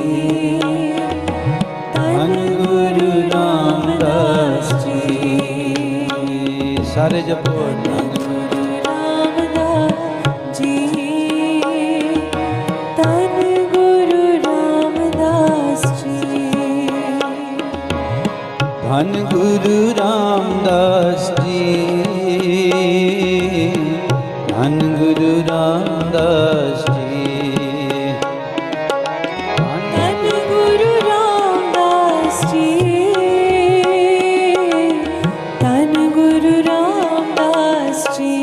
Dhan Guru Ramdas ji. Sare japo Dhan Guru Ramdas ji, Dhan Guru Ramdas ji, Dhan Guru Ramdas ji, Dhan Guru Ramdas ji, Dhan Guru Ramdas ji, Dhan Guru Ramdas ji,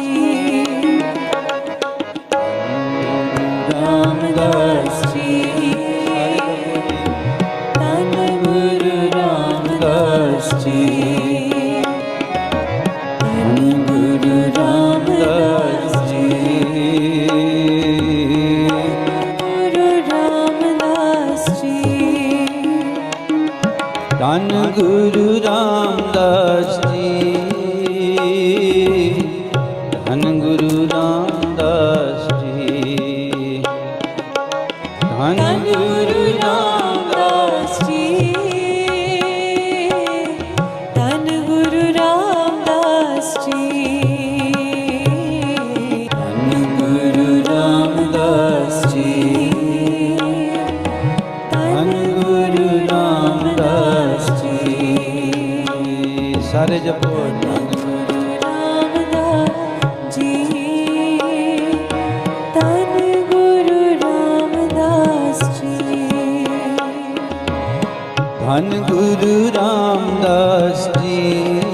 Ramdas ji, Dhan Guru Ramdas ji, Dhan Guru Ramdas ji, Guru Ramdas ji, Dhan Guru Ramdas ji, Dhan Guru Ramdas ji, Dhan Guru Ramdas ji, ਸਾਰੇ ਜਪੋ ਧੰਨ ਗੁਰੂ ਰਾਮਦਾਸ ਜੀ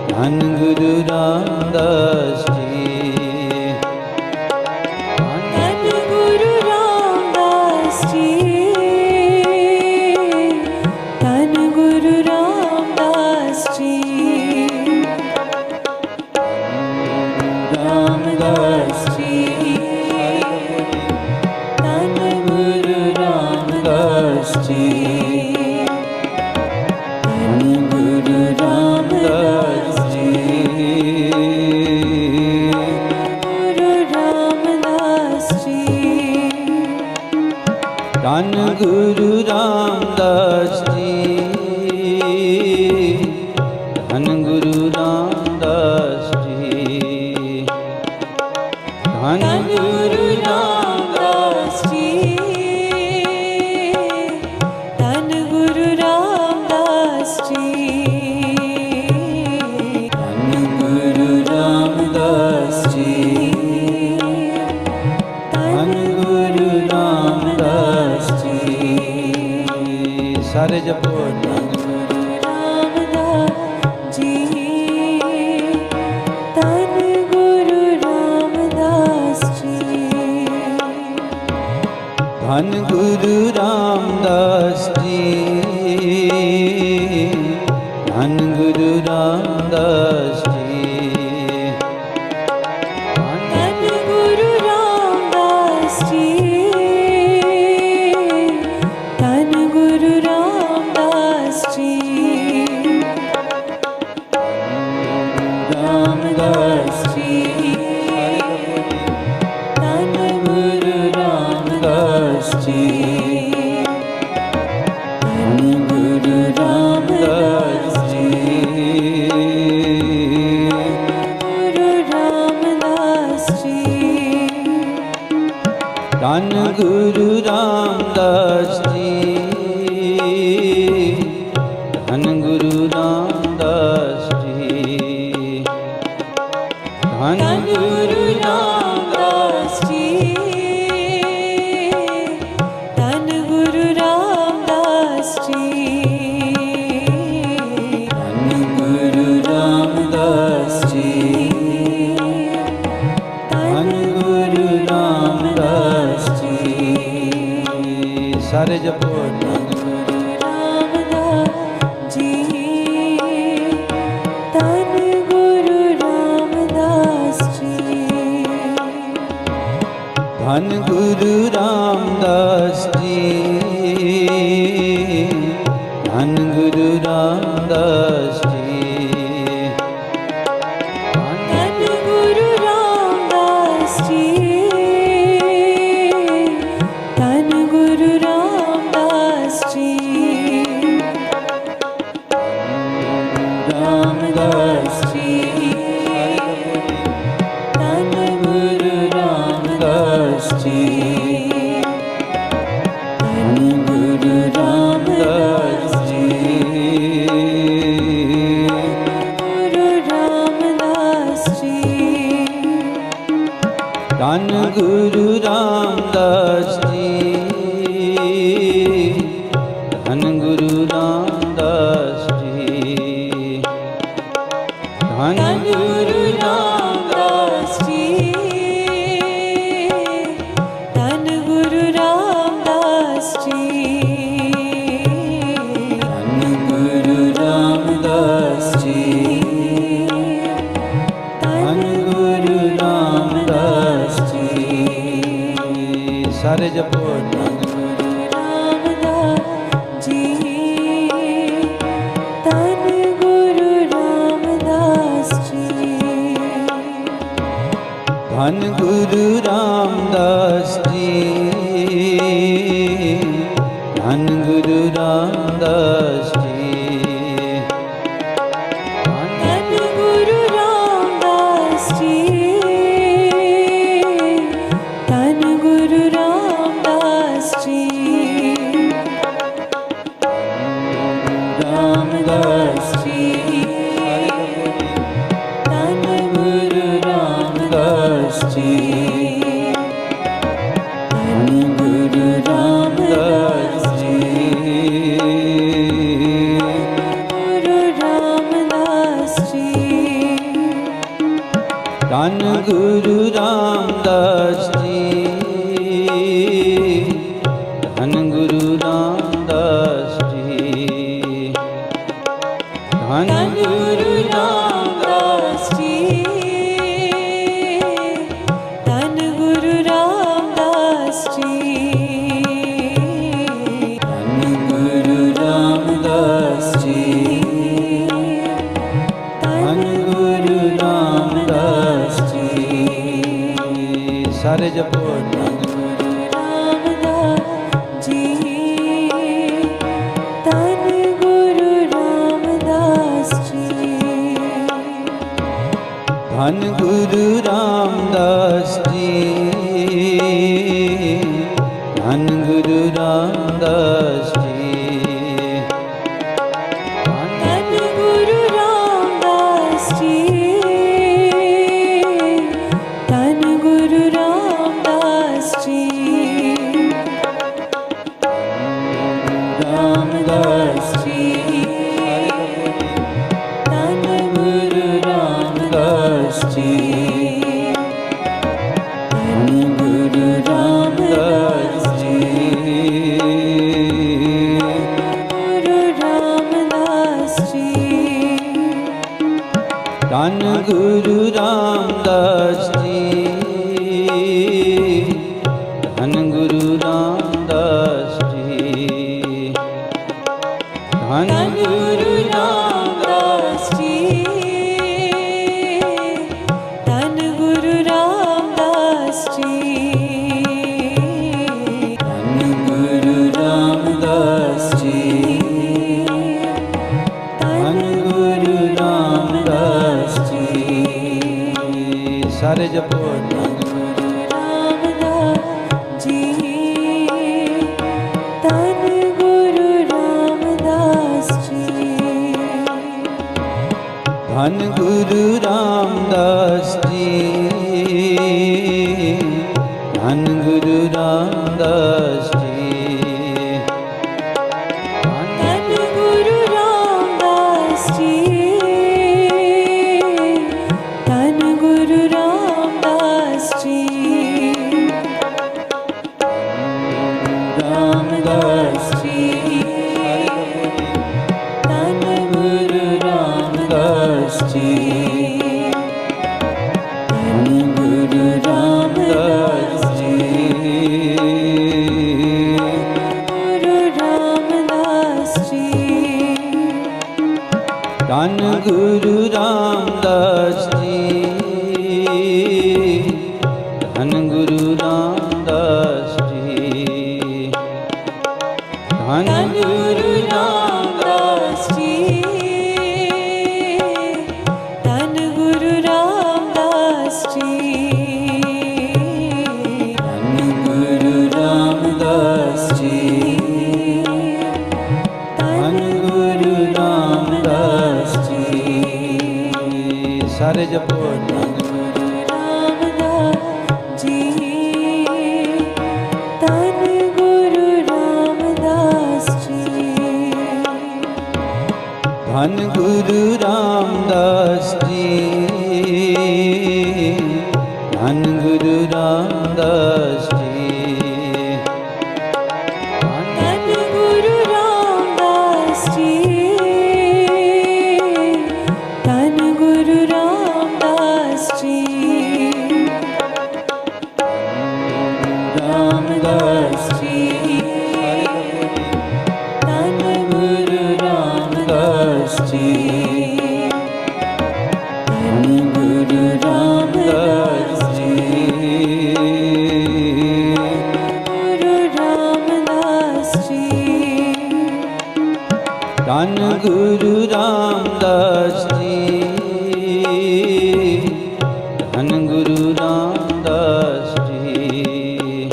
ਧੰਨ ਗੁਰੂ ਰਾਮਦਾਸ ਜੀ ਧੰਨ ਗੁਰੂ ਰਾਮਦਾਸ ਜੀ ਧੰਨ ਗੁਰੂ ਰਾਮਦਾਸ ਜੀ ਧੰਨ ਗੁਰੂ ਰਾਮਦਾਸ ਜੀ ਧੰਨ ਗੁਰੂ ਰਾਮਦਾਸ ਜੀ ਧੰਨ ਗੁਰੂ ਰਾਮਦਾਸ ਜੀ ਧੰਨ ਗੁਰੂ ਰਾਮਦਾਸ ਜੀ ਧੰਨ ਗੁਰੂ ਰਾਮਦਾਸ ਜੀ ਧੰਨ ਗੁਰੂ ਰਾਮਦਾਸ ਸਾਰੇ ਜਪੋ ਧੰਨ ਗੁਰੂ ਰਾਮਦਾਸ ਜੀ ਧੰਨ ਗੁਰੂ ਰਾਮਦਾਸ ਜੀ ਧੰਨ ਗੁਰੂ ਰਾਮਦਾਸ ਜੀ ਧੰਨ ਗੁਰੂ ਰਾਮਦਾਸ ਜੀ ਧੰਨ ਗੁਰੂ ਰਾਮਦਾਸ ਜੀ ਧੰਨ ਗੁਰੂ ਰਾਮਦਾਸ ਜੀ ਰਾਮਦਾਸ ਜੀ ਧੰਨ ਗੁਰੂ ਰਾਮਦਾਸ ਜੀ ਧੰਨ ਗੁਰੂ ਰਾਮਦਾਸ ਜੀ ਗੁਰੂ ਰਾਮਦਾਸ ਜੀ ਧੰਨ ਗੁਰੂ ਰਾਮਦਾਸ ਜੀ ਧੰਨ ਗੁਰੂ ਰਾਮਦਾਸ ਜੀ ਧੰਨ ਗੁਰੂ ਰਾਮਦਾਸ ਜੀ ਧੰਨ ਗੁਰੂ ਰਾਮਦਾਸ ਜੀ ਧੰਨ ਗੁਰੂ ਰਾਮਦਾਸ ਜੀ ਧੰਨ ਗੁਰੂ ਰਾਮਦਾਸ ਜੀ ਸਾਰੇ ਜਪੋ ਧੰਨ ਗੁਰੂ ਰਾਮਦਾਸ ਜੀ ਧੰਨ ਗੁਰੂ ਰਾਮਦਾਸ ਜੀ ਧੰਨ ਗੁਰੂ ਰਾਮਦਾਸ ਜੀ ਧੰਨ ਗੁਰੂ ਰਾਮਦਾਸ ਜੀ ਧੰਨ ਗੁਰੂ ਰਾਮਦਾਸ ਜੀ ਧੰਨ ਗੁਰੂ ਰਾਮਦਾਸ ਜੀ ਰਾਮਦਾਸ ਜੀ ਧੰਨ ਗੁਰੂ ਰਾਮਦਾਸ ਜੀ ਧੰਨ ਗੁਰੂ ਰਾਮਦਾਸ ਜੀ ਗੁਰੂ ਰਾਮਦਾਸ ਜੀ ਧੰਨ ਗੁਰੂ ਰਾਮਦਾਸ ਜੀ ਧੰਨ ਗੁਰੂ ਰਾਮਦਾਸ ਜੀ ਧੰਨ ਗੁਰੂ ਰਾਮਦਾਸ ਜੀ ਧੰਨ ਗੁਰੂ ਰਾਮਦਾਸ ਜੀ ਧੰਨ ਗੁਰੂ ਰਾਮਦਾਸ ਜੀ ਧੰਨ ਗੁਰੂ ਰਾਮਦਾਸ ਜੀ ਸਾਰੇ ਜਪੋ ਧੰਨ ਗੁਰੂ ਰਾਮਦਾਸ ਜੀ ਧੰਨ ਗੁਰੂ ਰਾਮਦਾਸ ਜੀ ਧੰਨ ਗੁਰੂ ਰਾਮਦਾਸ ਜੀ ਧੰਨ ਗੁਰੂ ਰਾਮਦਾਸ ਜੀ ਧੰਨ ਗੁਰੂ ਰਾਮਦਾਸ ਜੀ ਧੰਨ Guru Ramdas ji Ramdas ji, Dhan Guru Ramdas ji, Dhan Guru Ramdas ji, Guru Ramdas ji, Dhan Guru Ramdas ji, Dhan Guru Ramdas ji, Dhan Guru Ramdas ji, Dhan Guru Ramdas ji, Dhan Guru Ramdas ji, Dhan Guru Ramdas ji. Sare japo Dhan Guru Ramdas ji, Dhan Guru Ramdas ji, Dhan Guru Ramdas ji, Dhan Guru Ramdas ji, Dhan Guru Ramdas ji, Dhan Guru Ramdas ji, Ramdas ji, Dhan Guru Ramdas ji, Dhan Guru Ramdas ji, Guru Ramdas ji, Dhan Guru Ramdas ji, Dhan Guru Ramdas ji, Dhan Guru Ramdas ji, Dhan Guru Ramdas ji, Dhan Guru Ramdas ji, Dhan Guru Ramdas ji. Sare japo Dhan Guru Ramdas ji, Dhan Guru Ramdas ji, Dhan Guru Ramdas ji, Dhan Guru Ramdas ji, Dhan Guru Ramdas ji, Dhan Guru Ramdas ji, Ramdas ji, Dhan Guru Ramdas ji, Dhan Guru Ramdas ji, Guru Ramdas ji, Dhan Guru Ramdas ji, Dhan Guru Ramdas ji, Dhan Guru Ramdas ji, Dhan Guru Ramdas ji, Dhan Guru Ramdas ji, Dhan Guru Ramdas ji. Sare japo Dhan Guru Ramdas ji, Dhan Guru Ramdas ji, Dhan Guru Ramdas ji, Dhan Guru Ramdas ji, Dhan Guru Ramdas ji, Dhan Guru Ramdas ji, Ramdas ji, Dhan Guru Ramdas ji, Dhan Guru Ramdas ji, Guru Ramdas ji, Dhan Guru Ramdas ji, Dhan Guru Ramdas ji,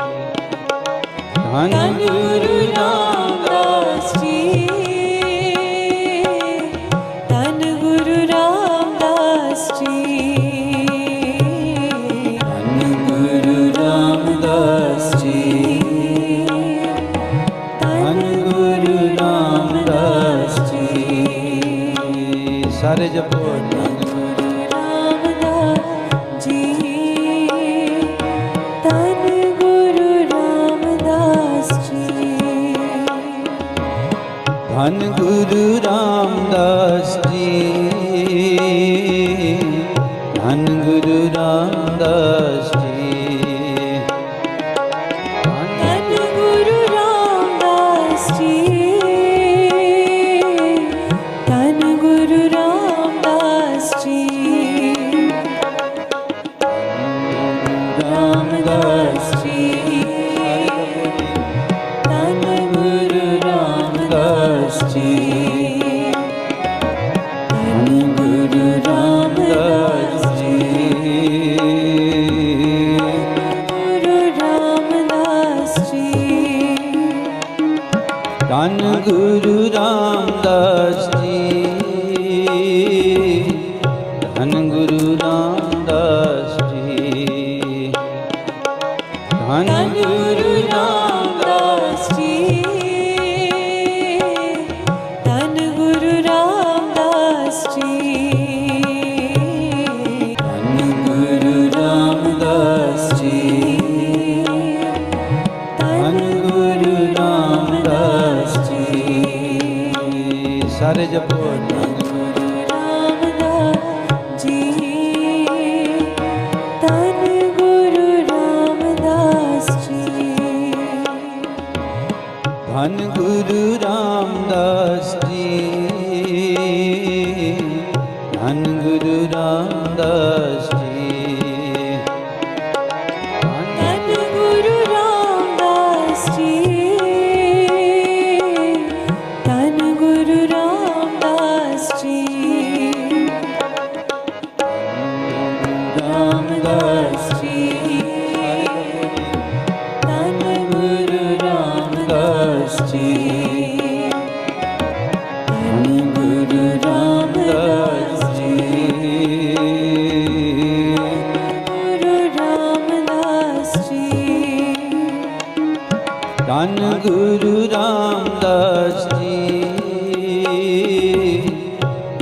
Dhan Guru Ramdas ji, ਸਾਰੇ ਜਪੋ ਧੰਨ ਗੁਰੂ ਰਾਮਦਾਸ ਜੀ ਧੰਨ ਗੁਰੂ ਰਾਮਦਾਸ ਜੀ ਧੰਨ ਗੁਰੂ ਰਾਮਦਾਸ ਜੀ ਧੰਨ ਗੁਰੂ ਰਾਮਦਾਸ ਜੀ ਧੰਨ ਗੁਰੂ ਰਾਮਦਾਸ ਜੀ ਧੰਨ ਗੁਰੂ ਰਾਮਦਾਸ ਜੀ ਰਾਮਦਾਸ ਜੀ ਧੰਨ ਗੁਰੂ ਰਾਮਦਾਸ ਜੀ ਧੰਨ ਗੁਰੂ ਰਾਮਦਾਸ ਜੀ ਗੁਰੂ ਰਾਮਦਾਸ ਜੀ ਧੰਨ ਗੁਰੂ ਰਾਮਦਾਸ ਜੀ ਧੰਨ ਗੁਰੂ ਰਾਮਦਾਸ ਜੀ ਧੰਨ ਗੁਰੂ ਰਾਮਦਾਸ ਜੀ ਧੰਨ ਗੁਰੂ ਰਾਮਦਾਸ ਜੀ ਧੰਨ ਗੁਰੂ ਰਾਮਦਾਸ ਜੀ ਧੰਨ ਗੁਰੂ ਰਾਮਦਾਸ ਜੀ ਸਾਰੇ ਜਪੋ ਧੰਨ ਗੁਰੂ ਰਾਮਦਾਸ ਜੀ ਧੰਨ ਗੁਰੂ ਰਾਮਦਾਸ ਜੀ ਧੰਨ ਗੁਰੂ ਰਾਮਦਾਸ ਜੀ ਧੰਨ ਗੁਰੂ ਰਾਮਦਾਸ ਜੀ ਧੰਨ ਗੁਰੂ ਰਾਮਦਾਸ ਜੀ ਧੰਨ ਗੁਰੂ ਰਾਮਦਾਸ ਜੀ ਰਾਮਦਾਸ ਜੀ ਧੰਨ ਗੁਰੂ ਰਾਮਦਾਸ ਜੀ ਧੰਨ ਗੁਰੂ ਰਾਮਦਾਸ ਜੀ ਗੁਰੂ ਰਾਮਦਾਸ ਜੀ ਧੰਨ ਗੁਰੂ ਰਾਮਦਾਸ ਜੀ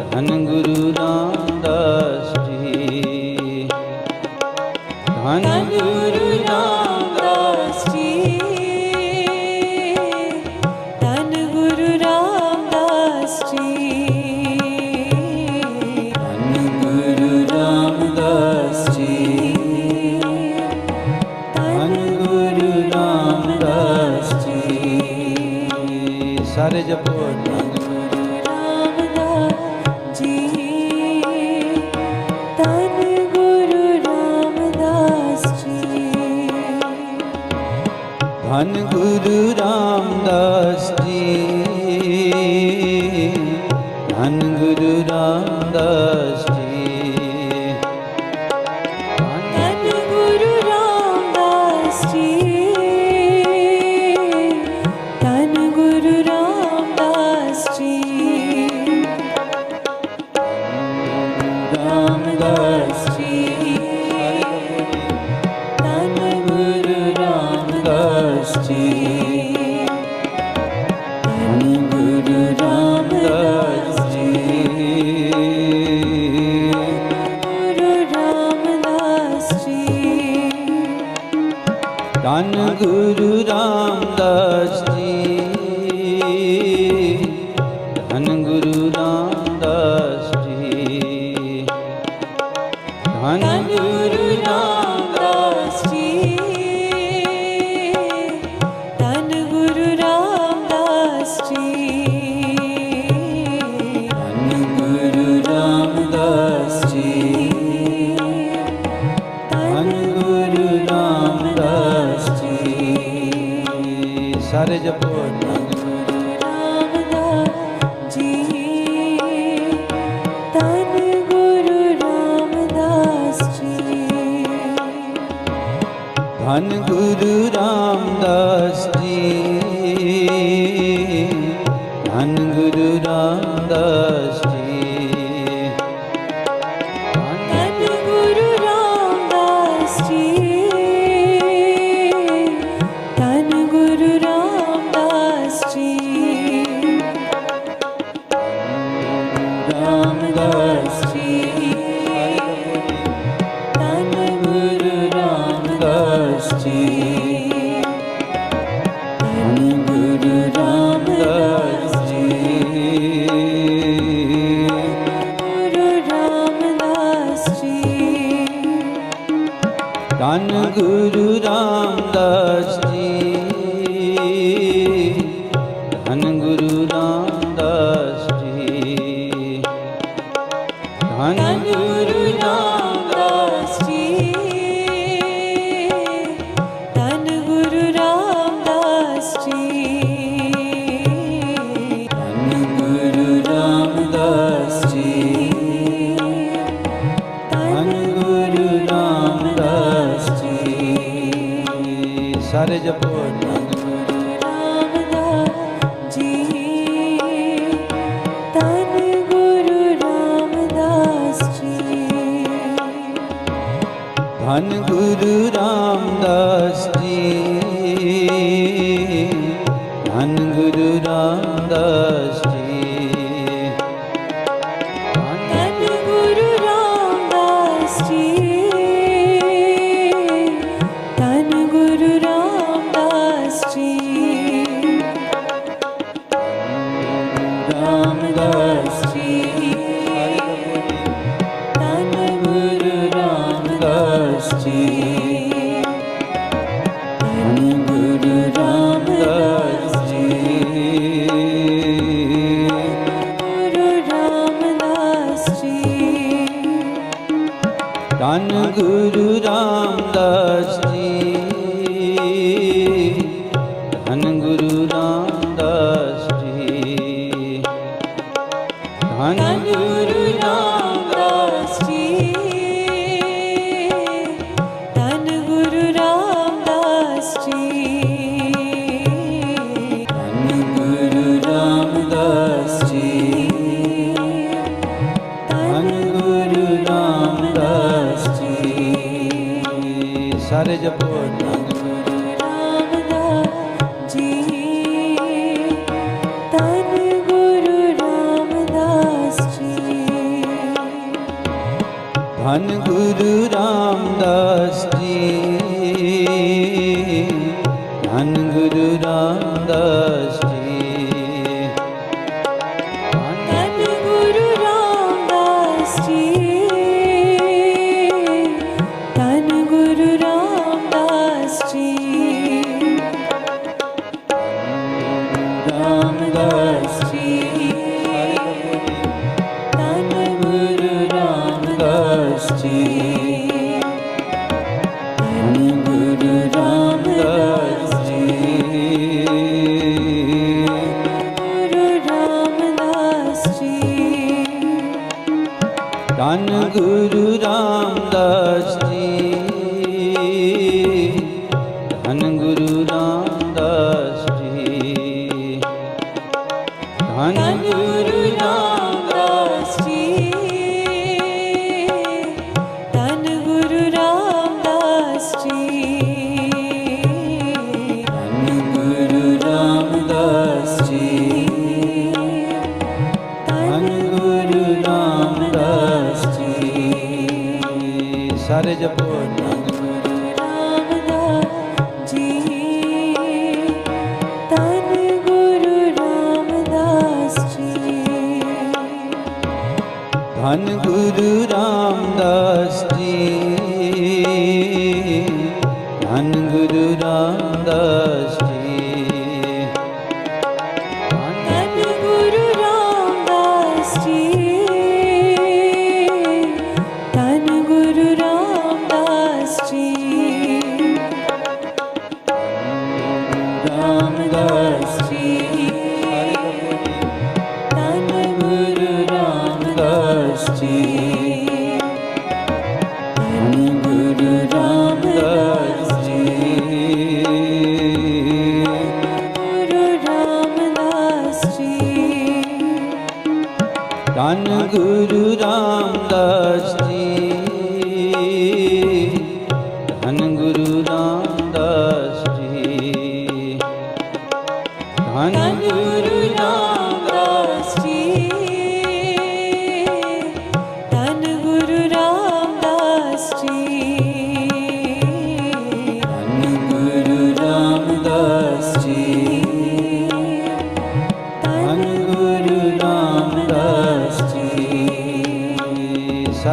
ਧੰਨ ਗੁਰੂ ਰਾਮਦਾਸ ਜੀ ਧੰਨ ਗੁਰੂ ਰਾਮਦਾਸ ਜੀ ਧੰਨ ਗੁਰੂ ਰਾਮਦਾਸ ਜੀ ਧੰਨ ਗੁਰੂ ਰਾਮਦਾਸ ਜੀ ਧੰਨ ਗੁਰੂ ਰਾਮਦਾਸ ਜੀ ਸਾਰੇ ਜਪੋ ਧੰਨ ਗੁਰੂ ਰਾਮਦਾਸ ਜੀ ਧੰਨ ਗੁਰੂ ਰਾਮਦਾਸ ਜੀ ਧੰਨ ਗੁਰੂ ਰਾਮਦਾਸ ਜੀ ਧੰਨ ਗੁਰੂ ਰਾਮਦਾਸ ਜੀ ਧੰਨ ਗੁਰੂ ਰਾਮਦਾਸ ਜੀ ਧੰਨ ਗੁਰੂ ਰਾਮਦਾਸ ਜੀ ਰਾਮਦਾਸ ਜੀ ਧੰਨ ਗੁਰੂ ਰਾਮਦਾਸ ਜੀ ਧੰਨ ਗੁਰੂ ਰਾਮਦਾਸ ਜੀ ਗੁਰੂ ਰਾਮਦਾਸ ਜੀ ਧੰਨ ਗੁਰੂ ਰਾਮਦਾਸ ਜੀ ਧੰਨ ਗੁਰੂ ਰਾਮਦਾਸ ਜੀ ਧੰਨ ਗੁਰੂ ਰਾਮਦਾਸ ਜੀ ਧੰਨ ਗੁਰੂ ਰਾਮਦਾਸ ਜੀ ਧੰਨ ਗੁਰੂ ਰਾਮਦਾਸ ਜੀ ਧੰਨ ਗੁਰੂ ਰਾਮਦਾਸ ਜੀ ਸਾਰੇ ਜਪੋ ਧੰਨ ਗੁਰੂ ਰਾਮਦਾਸ ਜੀ ਧੰਨ ਗੁਰੂ ਰਾਮਦਾਸ ਜੀ ਧੰਨ ਗੁਰੂ ਰਾਮਦਾਸ ਜੀ ਧੰਨ ਗੁਰੂ ਰਾਮਦਾਸ ਜੀ ਧੰਨ ਗੁਰੂ ਰਾਮਦਾਸ ਜੀ ਧੰਨ Guru Ramdas ji Ram Ramdas ji, Dhan Guru Ramdas ji, Dhan Guru Ramdas ji, Guru Ramdas ji, Dhan Guru Ramdas ji, Dhan Guru Ramdas ji, Dhan Guru Ramdas ji, Dhan Guru Ramdas ji, Dhan Guru Ramdas ji, Dhan Guru Ramdas ji. Sare japo Dhan Guru Ramdas ji, Dhan Guru Ramdas ji, Dhan Guru Ramdas ji, Dhan Guru Ramdas ji, Dhan Guru Ramdas ji, Dhan Guru Ramdas ji, Ramdas ji, Dhan Guru Ramdas ji, Dhan Guru Ramdas ji, Guru Ramdas ji, Dhan Guru Ramdas ji, Dhan Guru Ramdas ji, Dhan Guru Ramdas ji, Dhan Guru Ramdas ji, Dhan Guru Ramdas ji, Dhan Guru Ramdas ji. Sare japo Dhan Guru Ramdas ji, Dhan Guru Ramdas ji, Dhan Guru Ramdas ji, Dhan Guru Ramdas ji, Dhan Guru Ramdas ji, Dhan Guru Ramdas ji, Ramdas ji, Dhan Guru Ramdas ji, Dhan Guru Ramdas ji, Guru Ramdas ji, Dhan Guru Ramdas ji, Dhan Guru Ramdas ji, Dhan Guru Ramdas ji, Dhan Guru Ramdas ji, Dhan Guru Ramdas ji, Dhan Guru Ramdas ji. Sare japo Dhan Guru Ramdas ji, Dhan Guru Ramdas ji, Dhan Guru Ramdas ji, Dhan Guru Ramdas ji, Dhan Guru Ramdas ji, Dhan Guru Ramdas ji, Ramdas ji, Dhan Guru Ramdas ji, Dhan Guru Ramdas ji, Guru Ramdas ji, Dhan Guru Ramdas ji, Dhan Guru Ramdas ji, Dhan Guru Ramdas ji,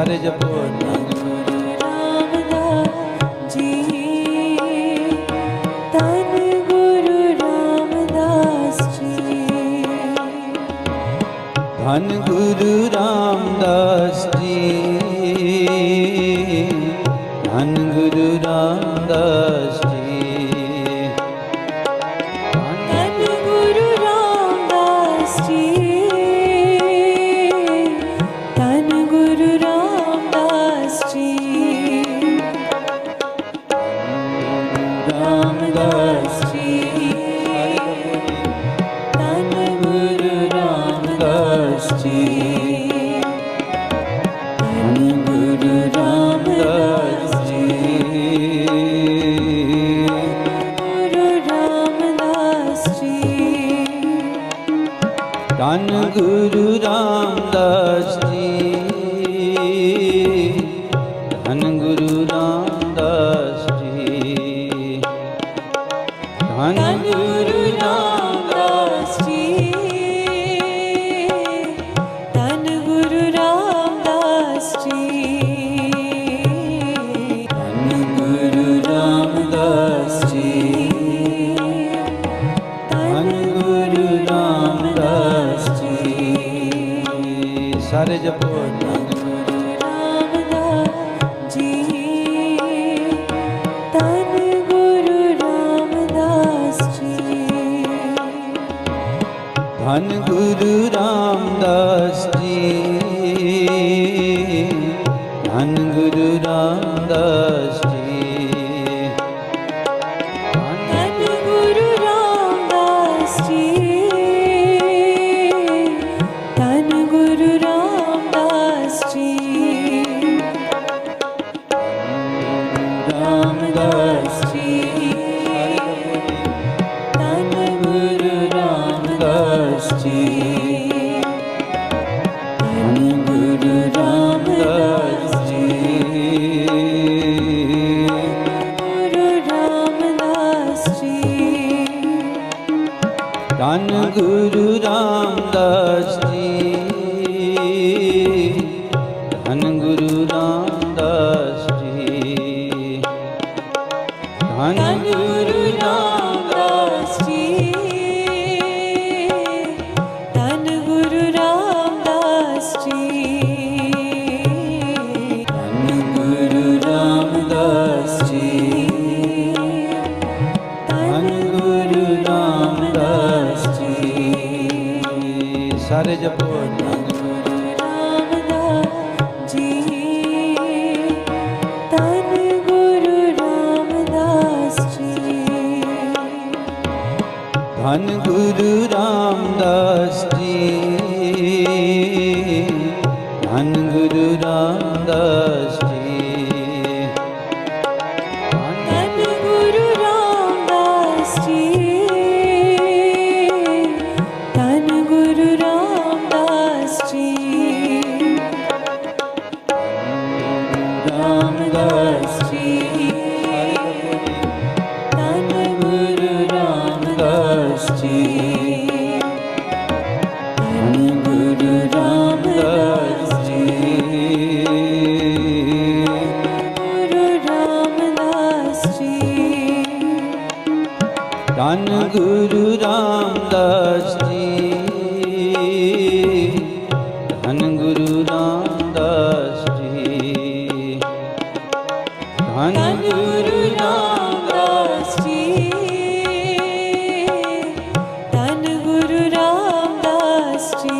ਸਾਰੇ ਜਪੋ ਧੰਨ ਗੁਰੂ ਰਾਮਦਾਸ ਜੀ ਧੰਨ ਗੁਰੂ ਰਾਮਦਾਸ ਜੀ ਧੰਨ ਗੁਰੂ ਰਾਮਦਾਸ ਜੀ ਧੰਨ ਗੁਰੂ ਰਾਮਦਾਸ ਜੀ ਧੰਨ ਗੁਰੂ ਰਾਮਦਾਸ ਜੀ ਰਾਮਦਾਸ ਜੀ ਧੰਨ ਗੁਰੂ ਰਾਮਦਾਸ ਜੀ ਧੰਨ ਗੁਰੂ ਰਾਮਦਾਸ ਜੀ ਗੁਰੂ ਰਾਮਦਾਸ ਜੀ ਧੰਨ ਗੁਰੂ ਰਾਮਦਾਸ ਜੀ ਧੰਨ ਗੁਰੂ ਰਾਮਦਾਸ ਜੀ ਧੰਨ ਗੁਰੂ ਰਾਮਦਾਸ ਜੀ ਧੰਨ ਗੁਰੂ ਰਾਮਦਾਸ ਜੀ ਧੰਨ ਗੁਰੂ ਰਾਮਦਾਸ ਜੀ ਧੰਨ ਗੁਰੂ ਰਾਮਦਾਸ ਜੀ ਸਾਰੇ ਜਪੋ ਧੰਨ ਗੁਰੂ ਰਾਮਦਾਸ ਜੀ ਧੰਨ ਗੁਰੂ ਰਾਮਦਾਸ ਜੀ ਧੰਨ ਗੁਰੂ ਰਾਮਦਾਸ ਜੀ ਧੰਨ ਗੁਰੂ ਰਾਮਦਾਸ ਜੀ ਧੰਨ ਗੁਰੂ ਰਾਮਦਾਸ ਜੀ ਧੰਨ ਗੁਰੂ ਰਾਮਦਾਸ ਜੀ ਰਾਮਦਾਸ ਜੀ ਧੰਨ ਗੁਰੂ ਰਾਮਦਾਸ ਜੀ ਧੰਨ ਗੁਰੂ ਰਾਮਦਾਸ ਜੀ ਗੁਰੂ ਰਾਮਦਾਸ ਜੀ ਧੰਨ ਗੁਰੂ ਰਾਮਦਾਸ ਜੀ ਧੰਨ ਗੁਰੂ ਰਾਮਦਾਸ ਜੀ ਧੰਨ ਗੁਰੂ ਰਾਮਦਾਸ ਜੀ ਧੰਨ ਗੁਰੂ ਰਾਮਦਾਸ ਜੀ ਧੰਨ ਗੁਰੂ ਰਾਮਦਾਸ ਜੀ ਧੰਨ ਗੁਰੂ ਰਾਮਦਾਸ ਜੀ ਸਾਰੇ ਜਪੋ ਧੰਨ ਗੁਰੂ ਰਾਮਦਾਸ ਜੀ ਧੰਨ ਗੁਰੂ ਰਾਮਦਾਸ ਜੀ ਧੰਨ ਗੁਰੂ ਰਾਮਦਾਸ ਜੀ ਧੰਨ ਗੁਰੂ ਰਾਮਦਾਸ ਜੀ ਧੰਨ ਗੁਰੂ ਰਾਮਦਾਸ ਜੀ ਧੰਨ ਗੁਰੂ ਰਾਮਦਾਸ ਜੀ ਰਾਮਦਾਸ ਜੀ ਧੰਨ ਗੁਰੂ ਰਾਮਦਾਸ ਜੀ ਧੰਨ ਗੁਰੂ ਰਾਮਦਾਸ ਜੀ ਗੁਰੂ ਰਾਮਦਾਸ ਜੀ ਧੰਨ ਗੁਰੂ ਰਾਮਦਾਸ ਜੀ ਧੰਨ ਗੁਰੂ ਰਾਮਦਾਸ ਜੀ ਧੰਨ ਗੁਰੂ ਰਾਮਦਾਸ ਜੀ ਧੰਨ ਗੁਰੂ ਰਾਮਦਾਸ ਜੀ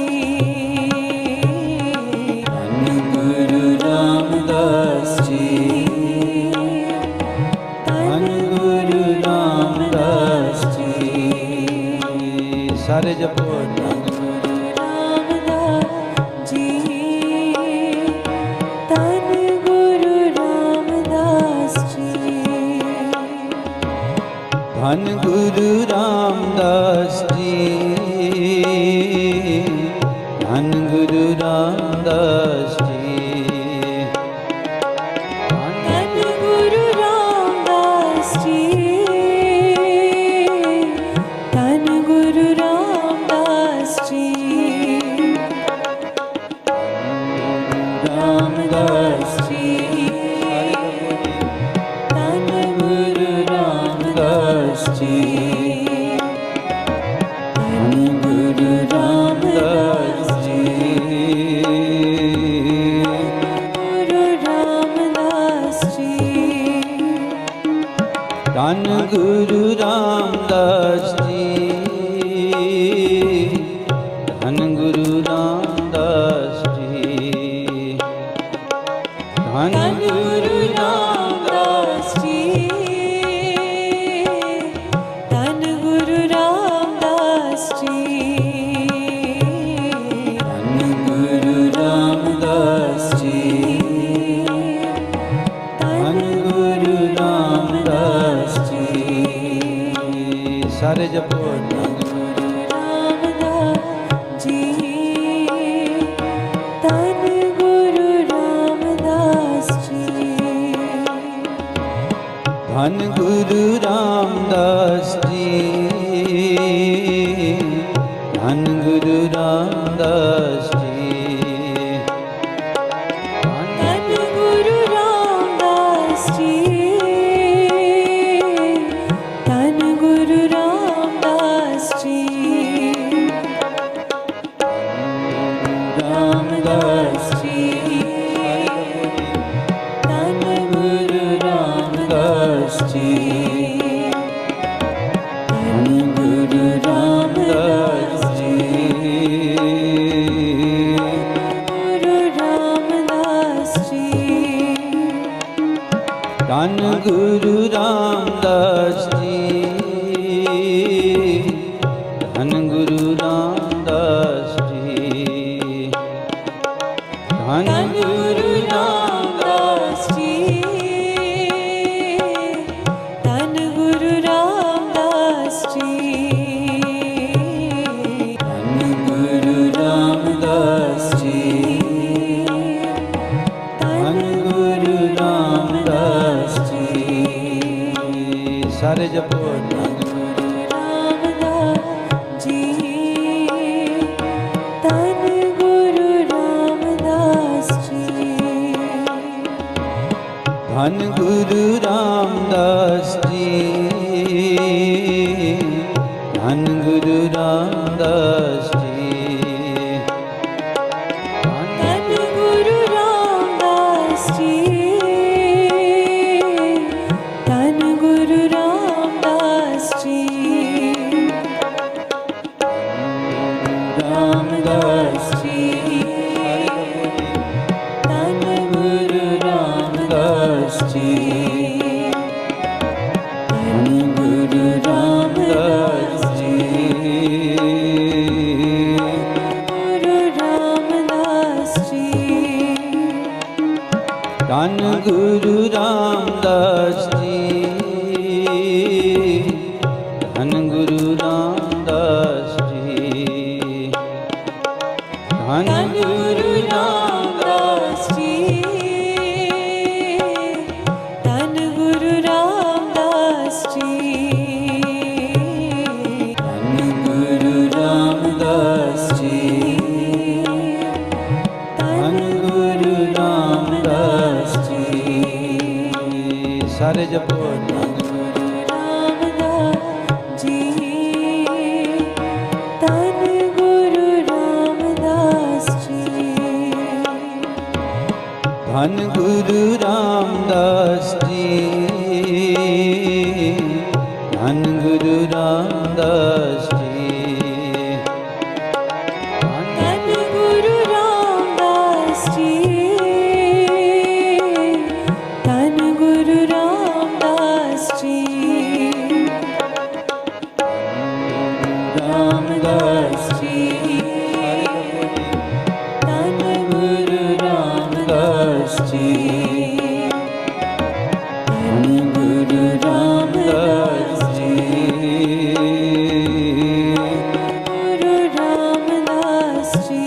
ਧੰਨ ਗੁਰੂ ਰਾਮਦਾਸ ਜੀ ਧੰਨ ਗੁਰੂ ਰਾਮਦਾਸ ਜੀ ਸਾਰੇ ਜਪੋ ਧੰਨ ਗੁਰੂ ਰਾਮਦਾਸ ਜੀ ਧੰਨ ਗੁਰੂ ਰਾਮਦਾਸ ਜੀ ਧੰਨ ਗੁਰੂ ਰਾਮਦਾਸ ਜੀ ਧੰਨ ਗੁਰੂ ਰਾਮਦਾਸ ਜੀ ਧੰਨ ਗੁਰੂ ਰਾਮਦਾਸ ਜੀ ਧੰਨ ਗੁਰੂ ਰਾਮਦਾਸ ਜੀ ਰਾਮਦਾਸ रामदास जी, धन गुरु रामदास जी, धन गुरु रामदास जी, धन गुरु रामदास जी, धन गुरु रामदास जी। सारे जपो धन गुरु रामदास जी, धन गुरु रामदास जी, धन गुरु रामदास जी, धन गुरु रामदास जी, रामदास जी, धन गुरु रामदास जी, धन गुरु रामदास जी, गुरु रामदास जी, धन गुरु रामदास जी, धन गुरु रामदास जी, धन गुरु रामदास जी, धन गुरु रामदास जी, धन गुरु रामदास जी, धन गुरु रामदास जी। सारे जपो धन गुरु रामदास जी, धन गुरु रामदास जी, धन गुरु रामदास जी, धन गुरु रामदास जी, धन गुरु रामदास जी, धन गुरु रामदास जी, रामदास जी, धन गुरु रामदास जी, धन गुरु रामदास जी, गुरु रामदास जी, धन गुरु रामदास जी, धन गुरु रामदास जी, धन गुरु रामदास जी, धन गुरु रामदास जी, धन गुरु रामदास जी, धन गुरु रामदास जी। सारे जपो धन गुरु रामदास जी, धन गुरु रामदास जी, धन गुरु रामदास जी, धन गुरु रामदास जी, धन गुरु रामदास जी, धन गुरु रामदास जी, रामदास जी, धन गुरु रामदास जी, धन गुरु रामदास जी, गुरु रामदास जी,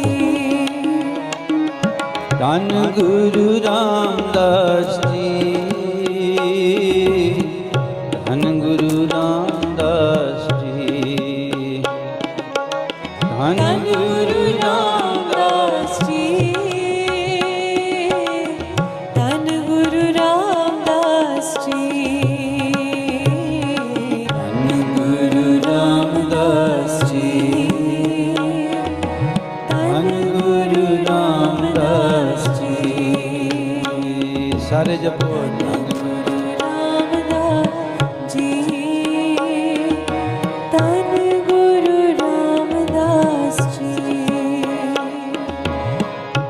धन गुरु रामदास जी, धन गुरु रामदास जी, धन गुरु रामदास जी, धन गुरु रामदास जी, धन गुरु रामदास जी, धन गुरु रामदास जी। सारे जपो धन गुरु रामदास जी, धन गुरु रामदास जी,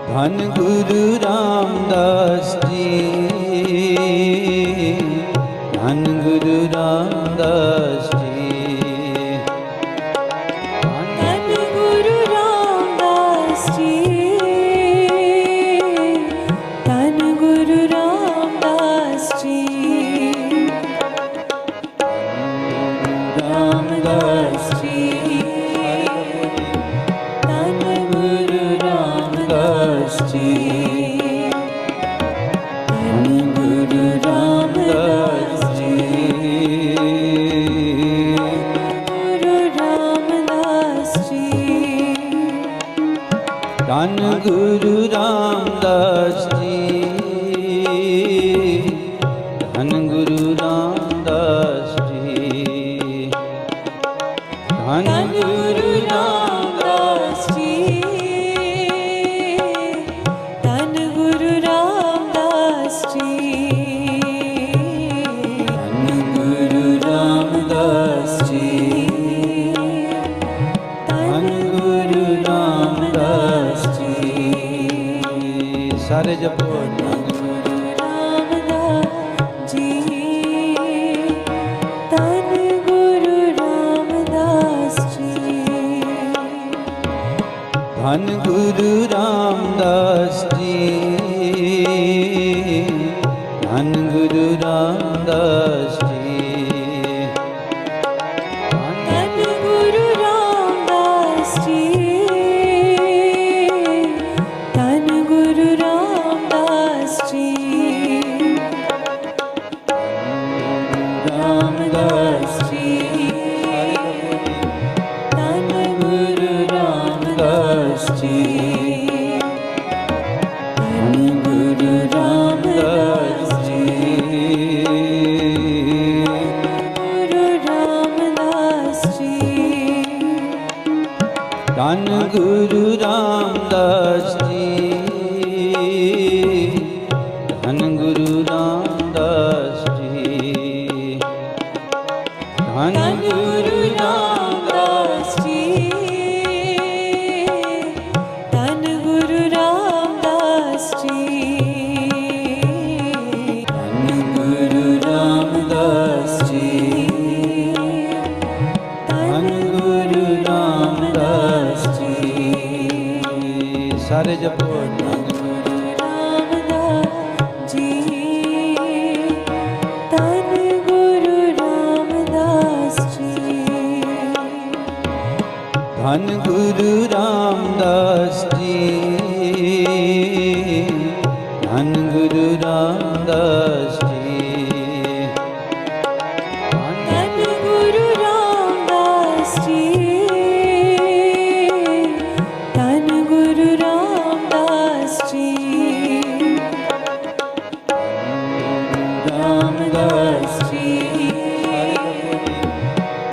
धन गुरु रामदास जी, धन गुरु रामदास जी, धन गुरु रामदास जी, धन गुरु रामदास जी, रामदास जी, धन गुरु रामदास जी, धन गुरु रामदास जी, गुरु रामदास जी, धन गुरु रामदास जी, धन गुरु रामदास जी, धन गुरु रामदास जी, धन गुरु रामदास जी, धन गुरु रामदास जी, धन गुरु रामदास जी, सारे जपो धन गुरु रामदास जी, धन गुरु रामदास जी, धन गुरु रामदास जी, धन गुरु रामदास जी, धन गुरु रामदास जी, धन गुरु रामदास जी, रामदास जी, धन गुरु रामदास जी, धन गुरु रामदास जी, गुरु रामदास जी, धन गुरु रामदास जी, धन गुरु रामदास जी, धन गुरु रामदास जी, धन गुरु रामदास जी, धन गुरु रामदास जी, धन गुरु रामदास जी, सारे जपो धन गुरु रामदास जी, धन गुरु रामदास जी, धन गुरु रामदास जी, धन गुरु रामदास जी, धन गुरु रामदास जी, धन गुरु रामदास जी, रामदास जी,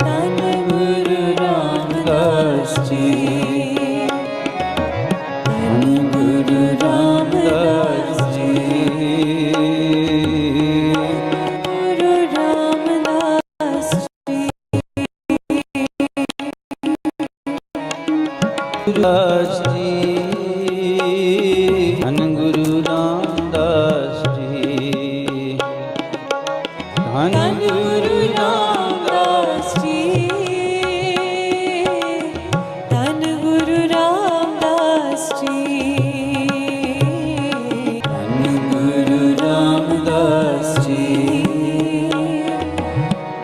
धन गुरु रामदास जी, धन गुरु रामदास जी, गुरु रामदास जी, रामदास जी, धन गुरु रामदास जी, धन गुरु रामदास जी, धन गुरु रामदास जी, धन गुरु रामदास जी,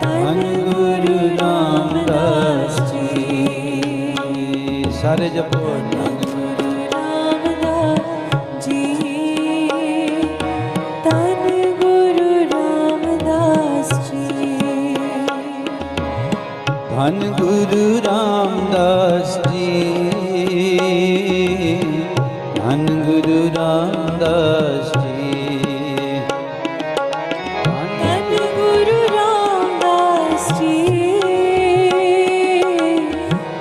धन गुरु रामदास जी, सारे जपो धन गुरु रामदास जी, धन गुरु रामदास जी, धन गुरु रामदास जी, धन गुरु रामदास जी, धन गुरु रामदास जी,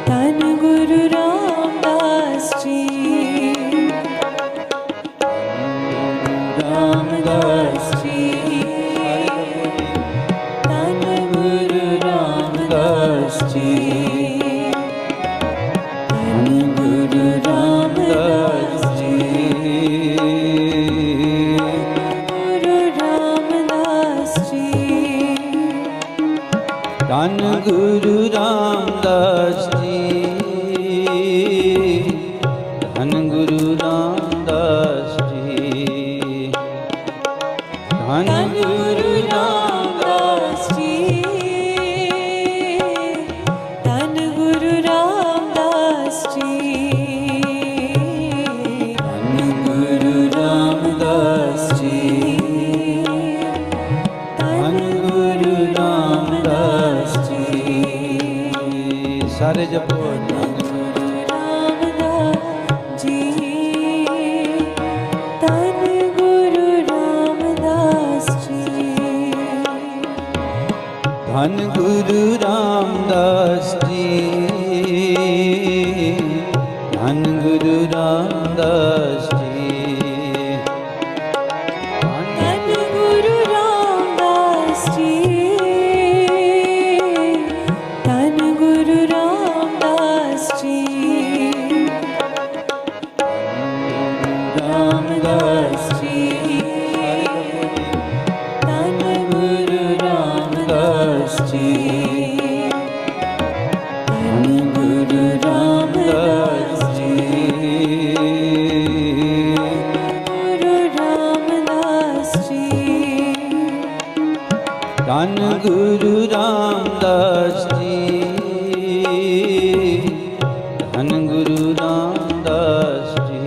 धन गुरु रामदास जी, रामदास जी, धन गुरु रामदास जी, धन गुरु Ramdas ji, Ramdas ji, Dhan Guru Ramdas ji, Dhan Guru Ramdas ji, Ramdas ji, Dhan Guru Ramdas ji, Dhan Guru Ramdas ji, Guru Ramdas ji, Dhan Guru Ramdas ji, Dhan Guru Ramdas ji,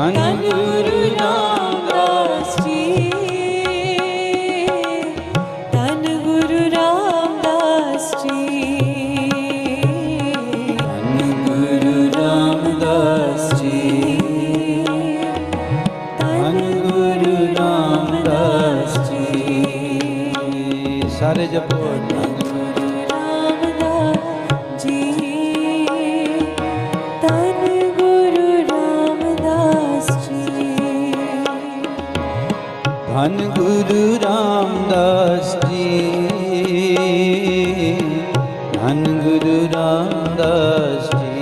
Dhan Guru Ramdas ji, Dhan Guru Ramdas ji, Dhan Guru Ramdas ji, Dhan Guru Ramdas ji. Sare japo Dhan Guru Ramdas ji, Dhan Guru Ramdas ji, Dhan Guru Ramdas ji, Dhan Guru Ramdas ji,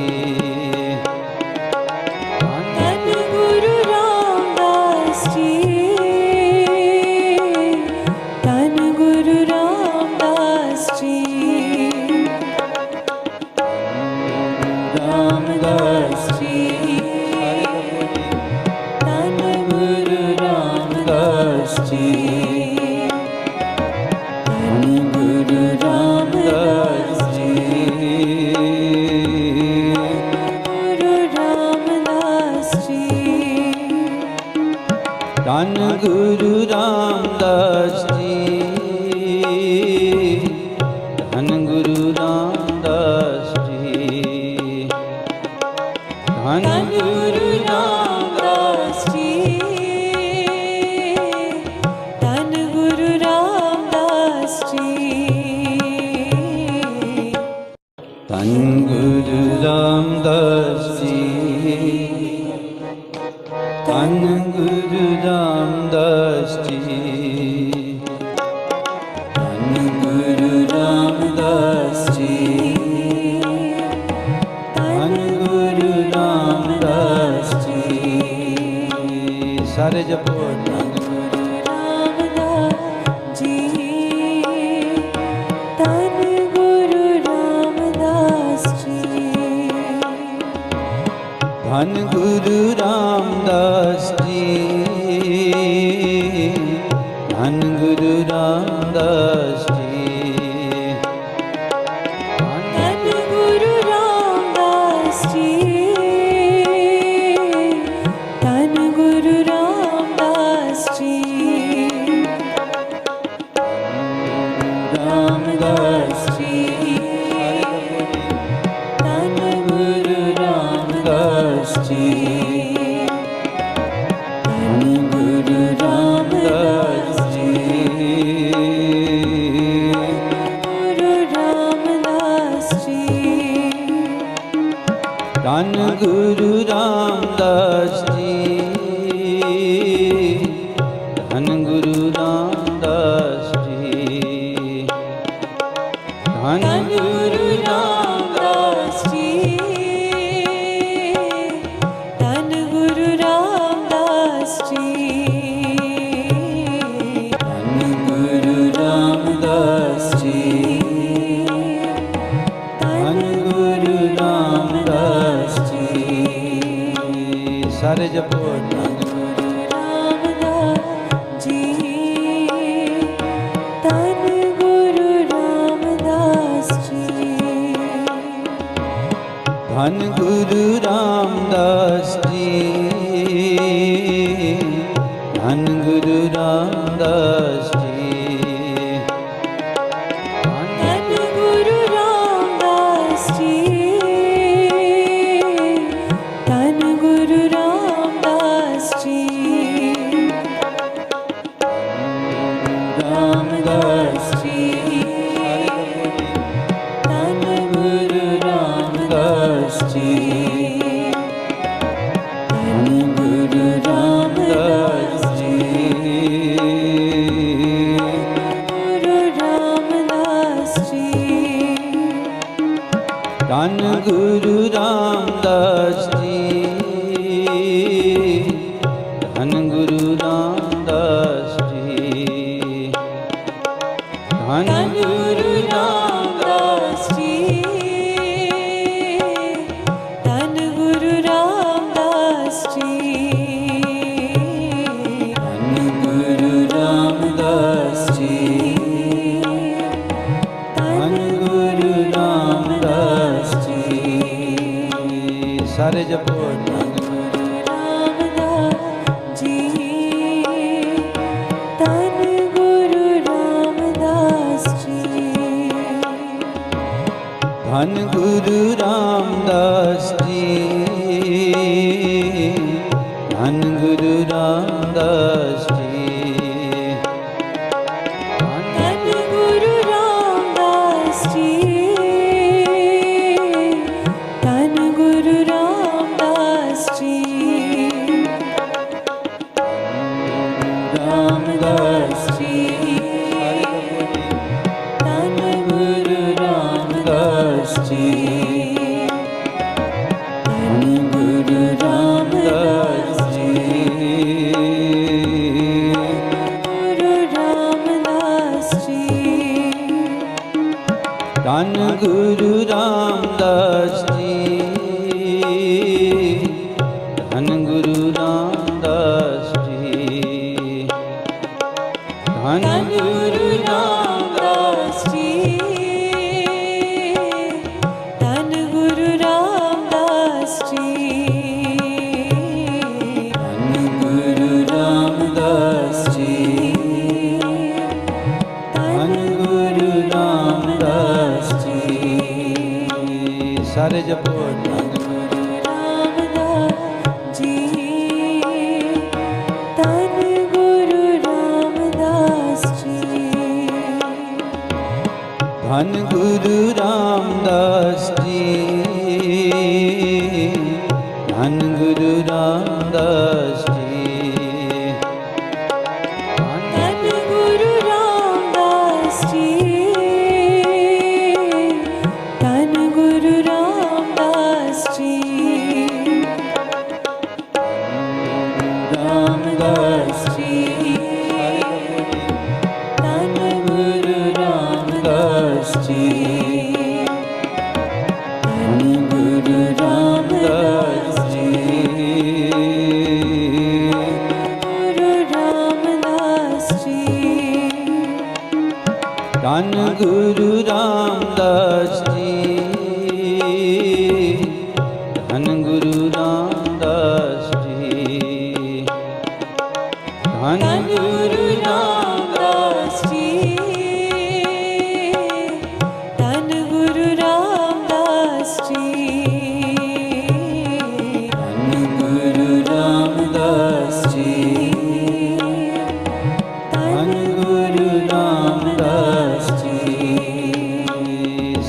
Dhan Guru Ramdas ji, Dhan Guru Ramdas ji, Ramdas ji, Dhan Guru Ramdas ji, Dhan Guru Ramdas ji, Guru Ramdas ji, Dhan Guru Ramdas ji, Dhan Guru Ramdas ji, Dhan Guru Ramdas ji, Dhan Guru Ramdas ji, Dhan Guru Ramdas ji, Dhan Guru Ramdas ji, Dhan Guru Ramdas ji, Dhan Guru Ramdas ji. Sare japo Dhan Guru Ramdas ji, Dhan Guru Ramdas ji, Dhan Guru Ramdas ji, Dhan Guru Ramdas ji, Dhan Guru Ramdas ji, Dhan Guru Ramdas ji, Ramdas ji, Dhan Guru Ramdas ji, Dhan Guru Ramdas ji, Guru Ramdas ji, Dhan Guru Ramdas ji, Dhan Guru Ramdas ji, Dhan Guru Ramdas ji, Dhan Guru Ramdas ji, Dhan Guru Ramdas ji, Dhan Guru Ramdas ji. Sare japo Dhan Guru Ramdas ji, Dhan Guru Ramdas ji, Dhan Guru Ramdas ji, Dhan Guru Ramdas ji, Dhan Guru Ramdas ji, Dhan Guru Ramdas ji, Ramdas ji, Dhan Guru Ramdas ji. ਸਾਰੇ ਜਪੋ ਧੰਨ ਗੁਰੂ ਰਾਮਦਾਸ ਜੀ ਧੰਨ ਗੁਰੂ ਰਾਮਦਾਸ ਜੀ ਧੰਨ ਗੁਰੂ ਰਾਮਦਾਸ ਜੀ ਧੰਨ ਗੁਰੂ ਰਾਮਦਾਸ ਜੀ ਧੰਨ ਗੁਰੂ ਰਾਮਦਾਸ ਜੀ ਧੰਨ ਗੁਰੂ ਰਾਮਦਾਸ ਜੀ ਧੰਨ ਗੁਰੂ ਰਾਮਦਾਸ ਜੀ ਧੰਨ ਗੁਰੂ ਰਾਮਦਾਸ ਜੀ ਧੰਨ ਗੁਰੂ ਰਾਮਦਾਸ ਸਾਰੇ ਜਪੋ ਧੰਨ ਗੁਰੂ ਰਾਮਦਾਸ ਜੀ ਧੰਨ ਗੁਰੂ ਰਾਮਦਾਸ ਜੀ ਧੰਨ ਗੁਰੂ ਰਾਮਦਾਸ ਜੀ ਧੰਨ ਗੁਰੂ ਰਾਮਦਾਸ ਜੀ ਧੰਨ ਗੁਰੂ ਰਾਮਦਾਸ ਜੀ ਧੰਨ ਗੁਰੂ ਰਾਮਦਾਸ ਜੀ ਰਾਮਦਾਸ ਜੀ ਧੰਨ ਗੁਰੂ ਰਾਮਦਾਸ ਜੀ ਧੰਨ ਗੁਰੂ ਰਾਮਦਾਸ ਜੀ ਗੁਰੂ ਰਾਮਦਾਸ ਜੀ ਧੰਨ ਗੁਰੂ ਰਾਮਦਾਸ ਜੀ ਧੰਨ ਗੁਰੂ ਰਾਮਦਾਸ ਜੀ ਧੰਨ ਗੁਰੂ ਰਾਮਦਾਸ ਜੀ ਧੰਨ ਗੁਰੂ ਰਾਮਦਾਸ ਜੀ ਧੰਨ ਗੁਰੂ ਰਾਮਦਾਸ ਜੀ ਧੰਨ ਗੁਰੂ ਰਾਮਦਾਸ ਜੀ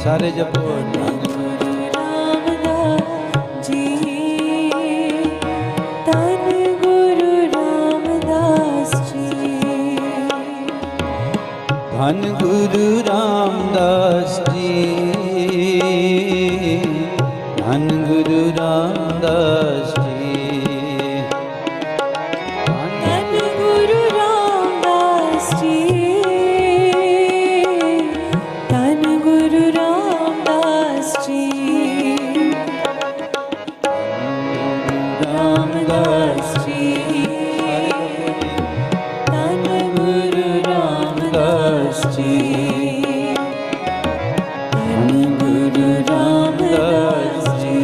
ਸਾਰੇ ਜਪੋ ਧੰਨ ਗੁਰੂ ਰਾਮਦਾਸ ਜੀ ਧੰਨ ਗੁਰੂ ਰਾਮਦਾਸ ਜੀ ਧੰਨ ਗੁਰੂ ਰਾਮਦਾਸ ਜੀ ਧੰਨ ਗੁਰੂ ਰਾਮਦਾਸ ਜੀ ਧੰਨ ਗੁਰੂ ਰਾਮਦਾਸ ਜੀ ਧੰਨ ਗੁਰੂ ਰਾਮਦਾਸ ਜੀ ਰਾਮਦਾਸ ਜੀ ਧੰਨ ਗੁਰੂ ਰਾਮਦਾਸ ਜੀ ਧੰਨ ਗੁਰੂ ਰਾਮਦਾਸ ਜੀ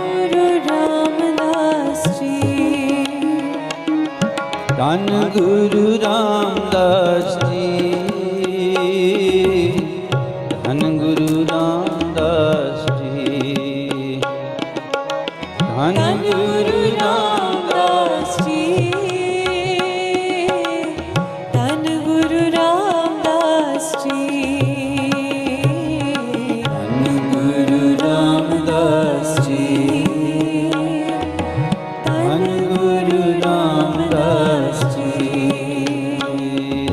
ਗੁਰੂ ਰਾਮਦਾਸ ਜੀ ਧੰਨ ਗੁਰੂ ਰਾਮਦਾਸ ਜੀ ਧੰਨ ਗੁਰੂ ਰਾਮਦਾਸ ਜੀ ਧੰਨ ਗੁਰੂ ਰਾਮਦਾਸ ਜੀ ਧੰਨ ਗੁਰੂ ਰਾਮਦਾਸ ਜੀ ਧੰਨ ਗੁਰੂ ਰਾਮਦਾਸ ਜੀ ਧੰਨ ਗੁਰੂ ਰਾਮਦਾਸ ਜੀ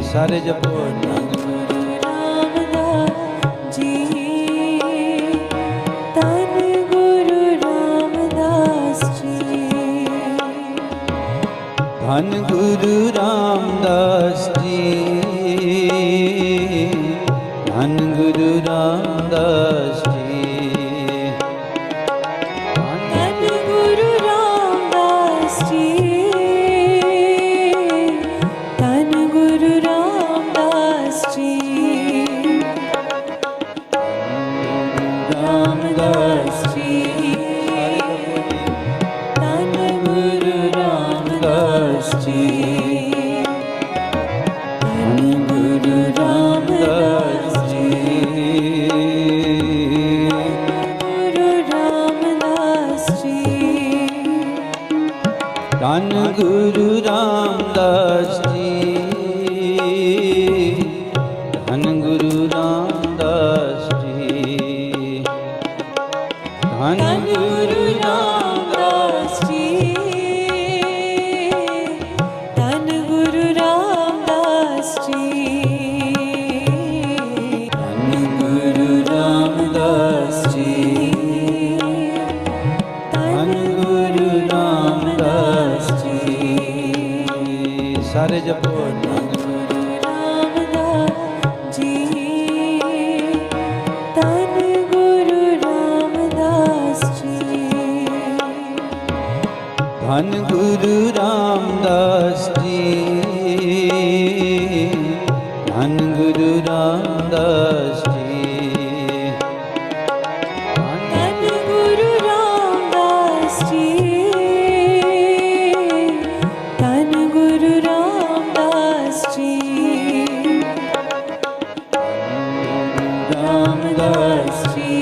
ਸਾਰੇ ਜਪੋ ਧੰਨ ਗੁਰੂ ਰਾਮਦਾਸ ਜੀ ਧੰਨ ਗੁਰੂ ਰਾਮਦਾਸ ਜੀ ਧੰਨ ਗੁਰੂ ਰਾਮਦਾਸ ਜੀ ਧੰਨ ਗੁਰੂ ਰਾਮਦਾਸ ਜੀ ਧੰਨ ਗੁਰੂ ਰਾਮਦਾਸ ਜੀ ਧੰਨ Guru Ramdas ji Ramdas Ramdas ji, Dhan Guru Ramdas ji, Dhan Guru Ramdas ji, Guru Ramdas ji, Dhan Guru Ramdas ji, Dhan Guru Ramdas ji, Dhan Guru Ramdas ji, Dhan Guru Ramdas ji, Dhan Guru Ramdas ji, Dhan Guru Ramdas ji. Sare japo Dhan Guru Ramdas ji, Dhan Guru Ramdas ji, Dhan Guru Ramdas ji, Dhan Guru Ramdas ji, Dhan Guru Ramdas ji, Dhan Guru Ramdas ji, Ramdas ji,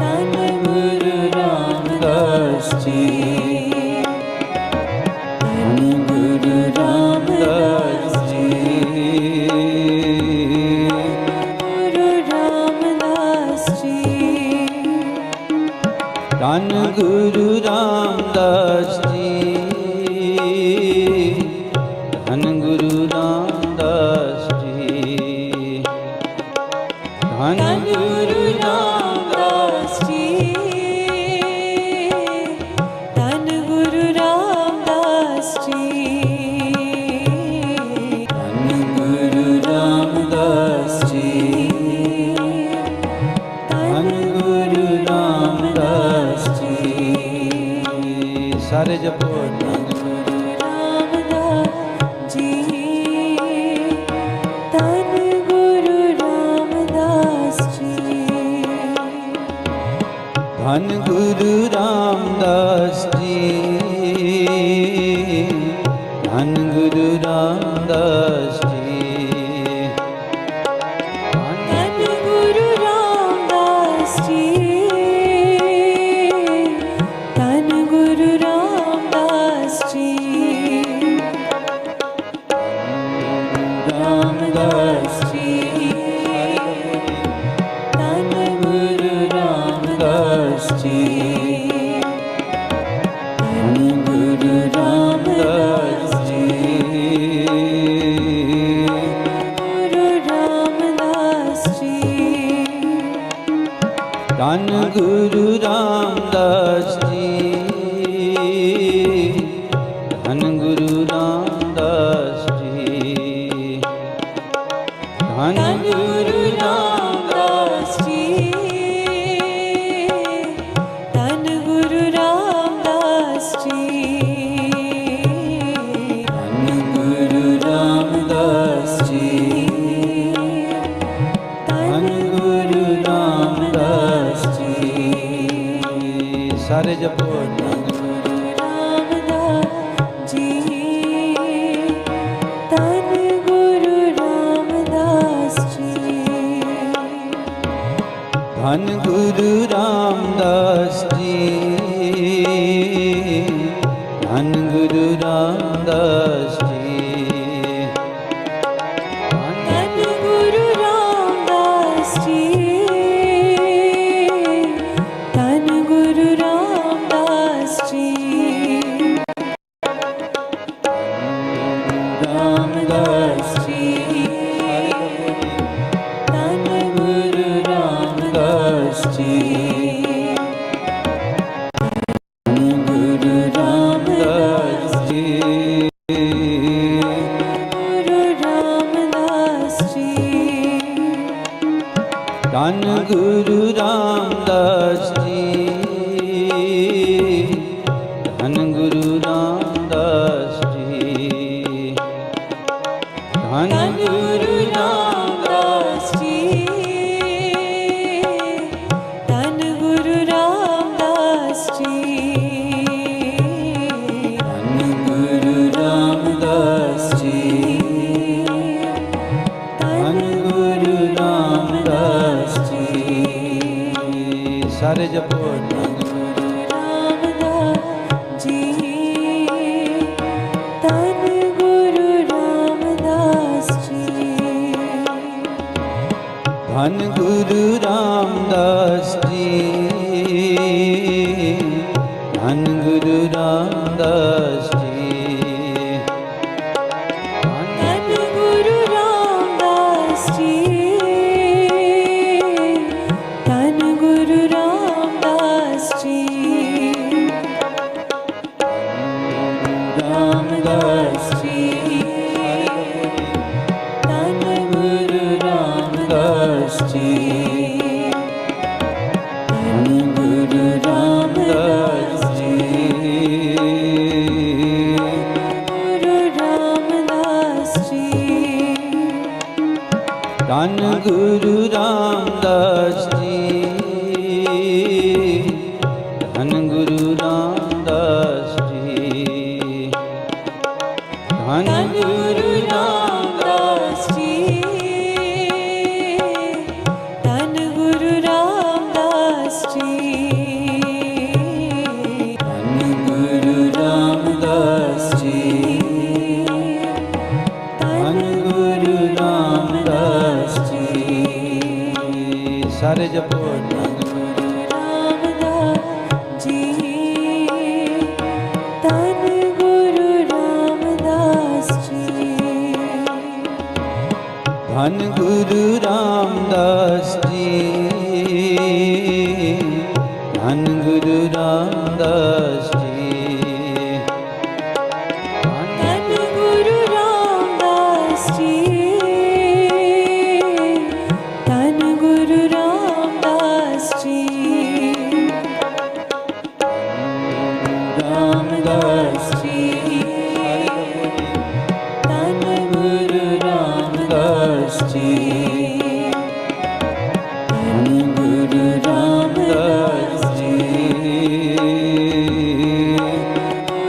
Dhan Guru Ramdas ji, Dhan Guru Ramdas ji, Guru Ramdas ji, Dhan Guru Ramdas ji, Dhan Guru Ramdas ji, Dhan Guru Ramdas ji, Dhan Guru Ramdas ji, Dhan Guru Ramdas ji, Dhan Guru Ramdas ji. Sare japo Dhan Guru Ramdas ji, Dhan Guru Ramdas ji, Dhan Guru Ramdas ji, Dhan Guru Ramdas ji, Dhan Guru Ramdas ji, Dhan Guru Ramdas ji, Ramdas ji, Dhan Guru Ramdas ji, Dhan Guru Ramdas ji, Guru Ramdas ji, Dhan Guru Ramdas ji, Dhan Guru Ramdas ji, Dhan Guru Ramdas ji, Dhan Guru Ramdas ji, Dhan Guru Ramdas ji, Dhan Guru Ramdas ji. Sare japo Dhan Guru Ramdas ji, Dhan Guru Ramdas ji, Dhan Guru Ramdas ji, Dhan Guru Ramdas ji, Dhan Guru Ramdas ji, Dhan Guru Ramdas ji, Ramdas ji, Dhan Guru Ramdas ji, Dhan Guru Ramdas ji, Guru Ramdas ji, Dhan Guru Ramdas ji, Dhan Guru Ramdas ji, Dhan Guru Ramdas ji, ਸਾਰੇ ਜਪੋ ਧੰਨ ਰਾਮਦਾਸ ਜੀ ਧੰਨ ਗੁਰੂ ਰਾਮਦਾਸ ਜੀ ਧੰਨ ਗੁਰੂ ਰਾਮਦਾਸ ਜੀ ਧੰਨ ਗੁਰੂ ਰਾਮਦਾਸ ਜੀ ਧੰਨ ਗੁਰੂ ਰਾਮਦਾਸ ਜੀ ਧੰਨ ਗੁਰੂ ਰਾਮਦਾਸ ਜੀ ਧੰਨ ਗੁਰੂ ਰਾਮਦਾਸ ਜੀ ਧੰਨ ਗੁਰੂ ਰਾਮਦਾਸ ਜੀ ਧੰਨ ਗੁਰੂ ਰਾਮਦਾਸ ਜੀ ਧੰਨ ਗੁਰੂ ਰਾਮਦਾਸ ਸਾਰੇ ਜਪੋ ਧੰਨ ਗੁਰੂ ਰਾਮਦਾਸ ਜੀ ਧੰਨ ਗੁਰੂ ਰਾਮਦਾਸ ਜੀ ਧੰਨ ਗੁਰੂ ਰਾਮਦਾਸ ਜੀ ਧੰਨ ਗੁਰੂ ਰਾਮਦਾਸ ਜੀ ਧੰਨ ਗੁਰੂ ਰਾਮਦਾਸ ਜੀ ਧੰਨ ਗੁਰੂ ਰਾਮਦਾਸ ਜੀ ਰਾਮਦਾਸ ਜੀ ਧੰਨ ਗੁਰੂ ਰਾਮਦਾਸ ਜੀ ਧੰਨ ਗੁਰੂ ਰਾਮਦਾਸ ਜੀ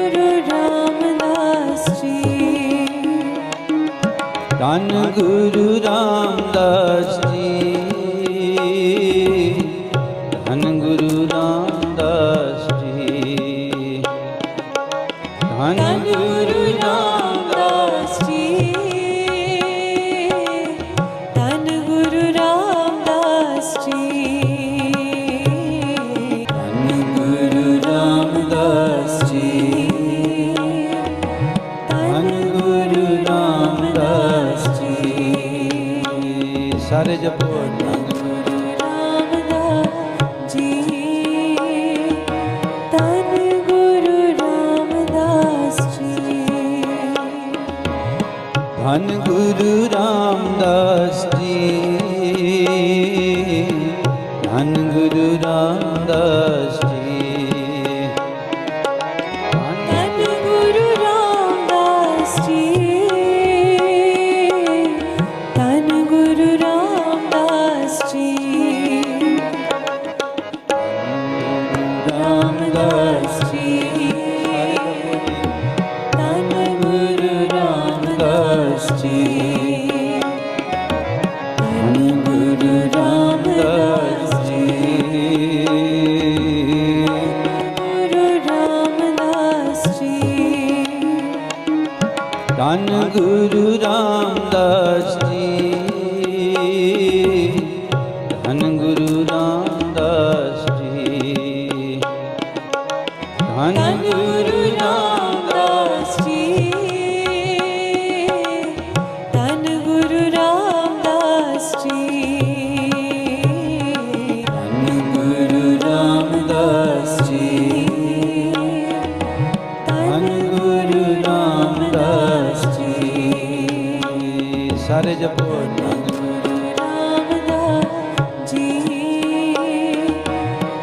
ਗੁਰੂ ਰਾਮਦਾਸ ਜੀ ਧੰਨ ਗੁਰੂ ਰਾਮਦਾਸ ਜੀ ਧੰਨ ਗੁਰੂ ਰਾਮਦਾਸ ਜੀ ਧੰਨ ਗੁਰੂ ਰਾਮਦਾਸ ਜੀ ਧੰਨ ਗੁਰੂ ਰਾਮਦਾਸ ਜੀ ਧੰਨ ਗੁਰੂ ਰਾਮਦਾਸ ਜੀ ਧੰਨ ਗੁਰੂ ਰਾਮਦਾਸ ਜੀ ਸਾਰੇ ਜਪੋ ਧੰਨ ਗੁਰੂ ਰਾਮਦਾਸ ਜੀ ਧੰਨ ਗੁਰੂ ਰਾਮਦਾਸ ਜੀ ਧੰਨ ਗੁਰੂ ਰਾਮਦਾਸ ਜੀ ਧੰਨ ਗੁਰੂ ਰਾਮਦਾਸ ਜੀ ਧੰਨ ਗੁਰੂ ਰਾਮਦਾਸ ਜੀ ਧੰਨ ਗੁਰੂ ਰਾਮਦਾਸ ਜੀ ਰਾਮਦਾਸ ਜੀ ਧੰਨ ਗੁਰੂ ਰਾਮਦਾਸ ਜੀ ਧੰਨ ਗੁਰੂ ਰਾਮਦਾਸ ਜੀ ਗੁਰੂ ਰਾਮਦਾਸ ਜੀ ਧੰਨ ਗੁਰੂ ਰਾਮਦਾਸ ਜੀ ਧੰਨ ਗੁਰੂ ਰਾਮਦਾਸ ਜੀ ਧੰਨ ਗੁਰੂ ਰਾਮਦਾਸ ਜੀ ਧੰਨ ਗੁਰੂ ਰਾਮਦਾਸ ਜੀ ਧੰਨ ਗੁਰੂ ਰਾਮਦਾਸ ਜੀ ਧੰਨ ਗੁਰੂ ਰਾਮਦਾਸ ਜੀ ਸਾਰੇ ਜਪੋ ਧੰਨ ਗੁਰੂ ਰਾਮਦਾਸ ਜੀ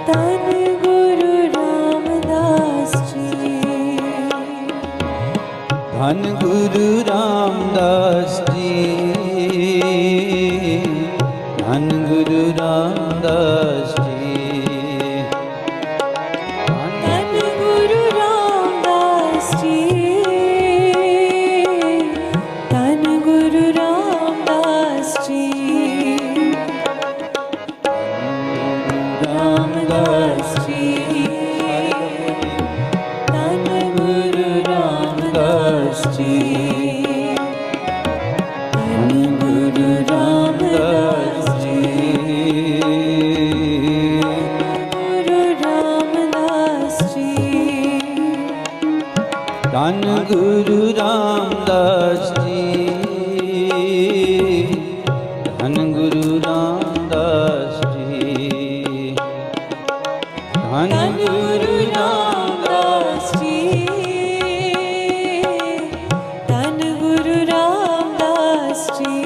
ਧੰਨ ਗੁਰੂ ਰਾਮਦਾਸ ਜੀ ਧੰਨ ਗੁਰੂ ਰਾਮਦਾਸ ਜੀ ਧੰਨ ਗੁਰੂ ਰਾਮਦਾਸ ਜੀ ਧੰਨ ਗੁਰੂ ਰਾਮਦਾਸ ਜੀ ਧੰਨ Guru Ramdas ji Ramdas ji, Dhan Guru Ramdas ji, Dhan Guru Ramdas ji, Guru Ramdas ji, Dhan Guru Ramdas ji, Dhan Guru Ramdas ji, Dhan Guru Ramdas ji, Dhan Guru Ramdas ji,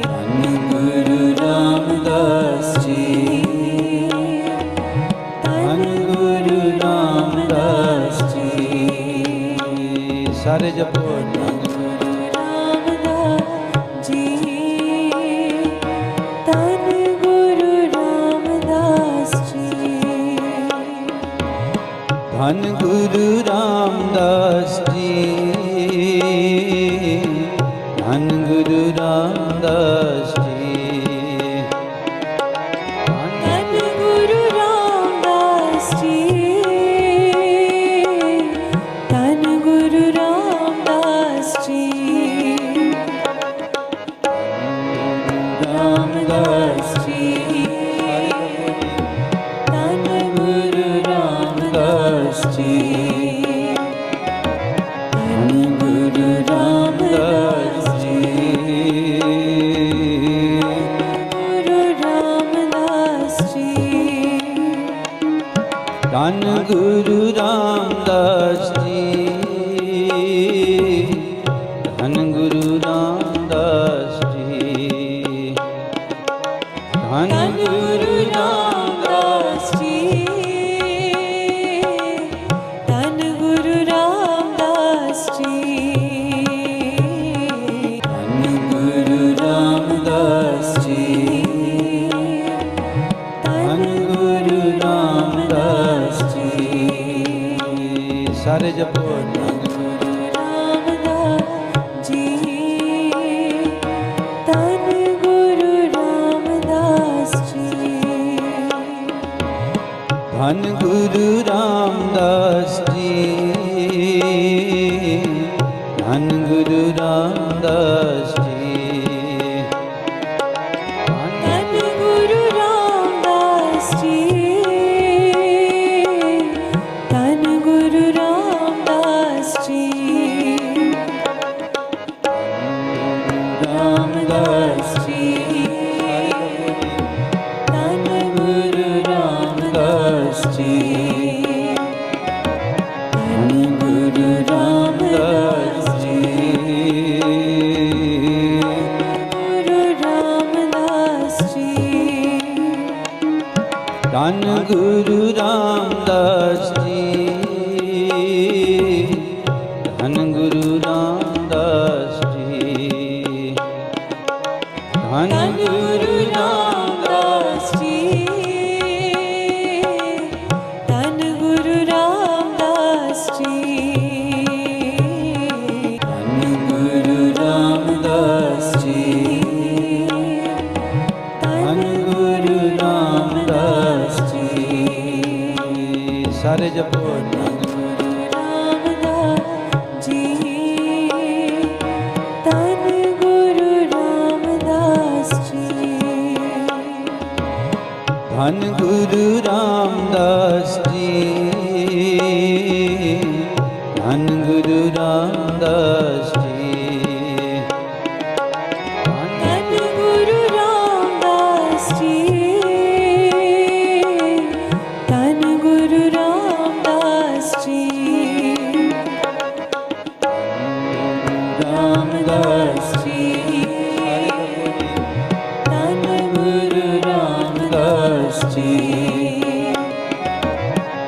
Dhan Guru Ramdas ji, Dhan Guru Ramdas ji. Sare japo Dhan Guru Ramdas ji, Dhan Guru Ramdas ji, Dhan Guru Ramdas ji, Dhan Guru Ramdas ji, Dhan Guru Ramdas ji, Dhan Guru Ramdas ji, Ramdas ji, Dhan Guru Ramdas ji, Dhan Guru Ramdas ji, Guru Ramdas ji, Dhan Guru Ramdas ji, Dhan Guru Ramdas ji, Dhan Guru Ramdas ji, Dhan Guru Ramdas ji, Dhan Guru Ramdas ji, Dhan Guru Ramdas ji. Sare japo Dhan Guru Ramdas ji, Dhan Guru Ramdas ji, Dhan Guru Ramdas ji, Dhan Guru Ramdas ji, Dhan Guru Ramdas ji, Dhan Guru Ramdas ji, Ramdas ji, Dhan Guru Ramdas ji, Dhan Guru Ramdas ji, Guru Ramdas ji, Dhan Guru Ramdas ji, Dhan Guru Ramdas ji, Dhan Guru Ramdas ji, Dhan Guru Ramdas ji, Dhan Guru Ramdas ji, Dhan Guru Ramdas ji. Sare japo Dhan Guru Ramdas ji, Dhan Guru Ramdas ji, Dhan Guru Ramdas ji, Dhan Guru Ramdas ji, Dhan Guru Ramdas ji, Dhan Guru Ramdas ji, Ramdas ji, Dhan Guru Ramdas ji,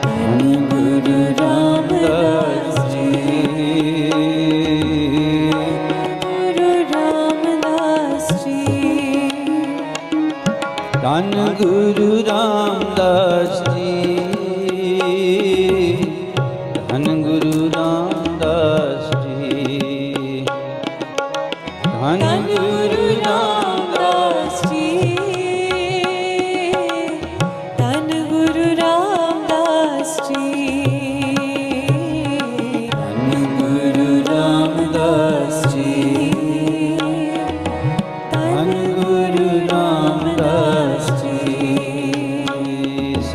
Dhan Guru Ramdas ji, Guru Ramdas ji, Dhan Guru Ramdas ji, Dhan Guru Ramdas ji, Dhan Guru Ramdas ji,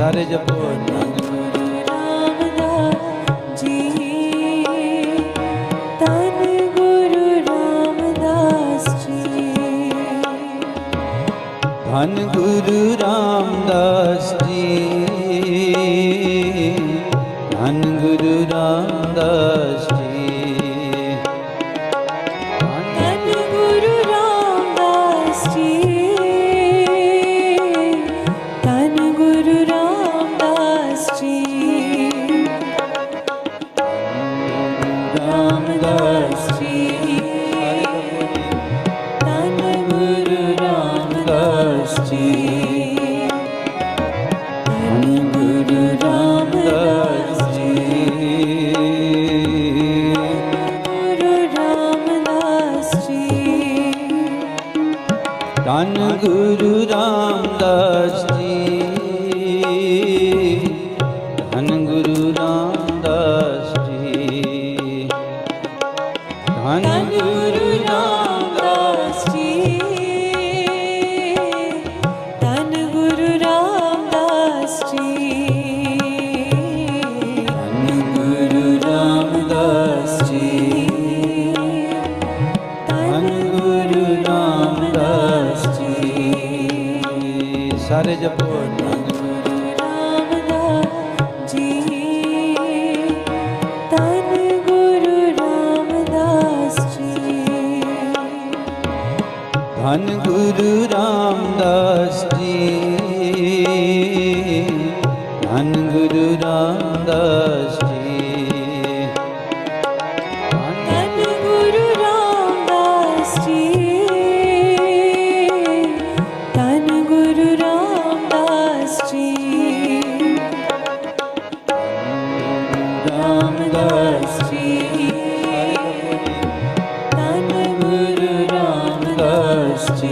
ਸਾਰੇ ਜਪੋ ਧੰਨ ਗੁਰੂ ਰਾਮਦਾਸ ਜੀ ਧੰਨ ਗੁਰੂ ਰਾਮਦਾਸ ਜੀ ਧੰਨ ਗੁਰੂ ਰਾਮਦਾਸ ਜੀ ਧੰਨ ਗੁਰੂ ਰਾਮਦਾਸ ਜੀ ਧੰਨ ਗੁਰੂ ਰਾਮਦਾਸ ਜੀ ਰਾਮਦਾਸ ਜੀ ਧੰਨ ਗੁਰੂ ਰਾਮਦਾਸ ਜੀ ਧੰਨ ਗੁਰੂ ਰਾਮਦਾਸ ਜੀ ਗੁਰੂ ਰਾਮਦਾਸ ਜੀ ਧੰਨ ਗੁਰੂ ਰਾਮਦਾਸ ਜੀ ਧੰਨ ਗੁਰੂ ਰਾਮਦਾਸ ਜੀ ਧੰਨ ਗੁਰੂ ਰਾਮਦਾਸ ਜੀ ਧੰਨ ਗੁਰੂ ਰਾਮਦਾਸ ਜੀ ਧੰਨ ਗੁਰੂ ਰਾਮਦਾਸ ਜੀ ਧੰਨ ਗੁਰੂ ਰਾਮਦਾਸ ਜੀ ਸਾਰੇ ਜਪੋ ਧੰਨ ਗੁਰੂ ਰਾਮਦਾਸ ਜੀ ਧੰਨ ਗੁਰੂ ਰਾਮਦਾਸ ਜੀ ਧੰਨ ਗੁਰੂ ਰਾਮਦਾਸ ਜੀ ਧੰਨ ਗੁਰੂ ਰਾਮਦਾਸ ਜੀ ਧੰਨ ਗੁਰੂ ਰਾਮਦਾਸ ਜੀ ਧੰਨ ਗੁਰੂ ਰਾਮਦਾਸ ਜੀ ਰਾਮਦਾਸ ਜੀ ਧੰਨ ਗੁਰੂ ਰਾਮਦਾਸ ਜੀ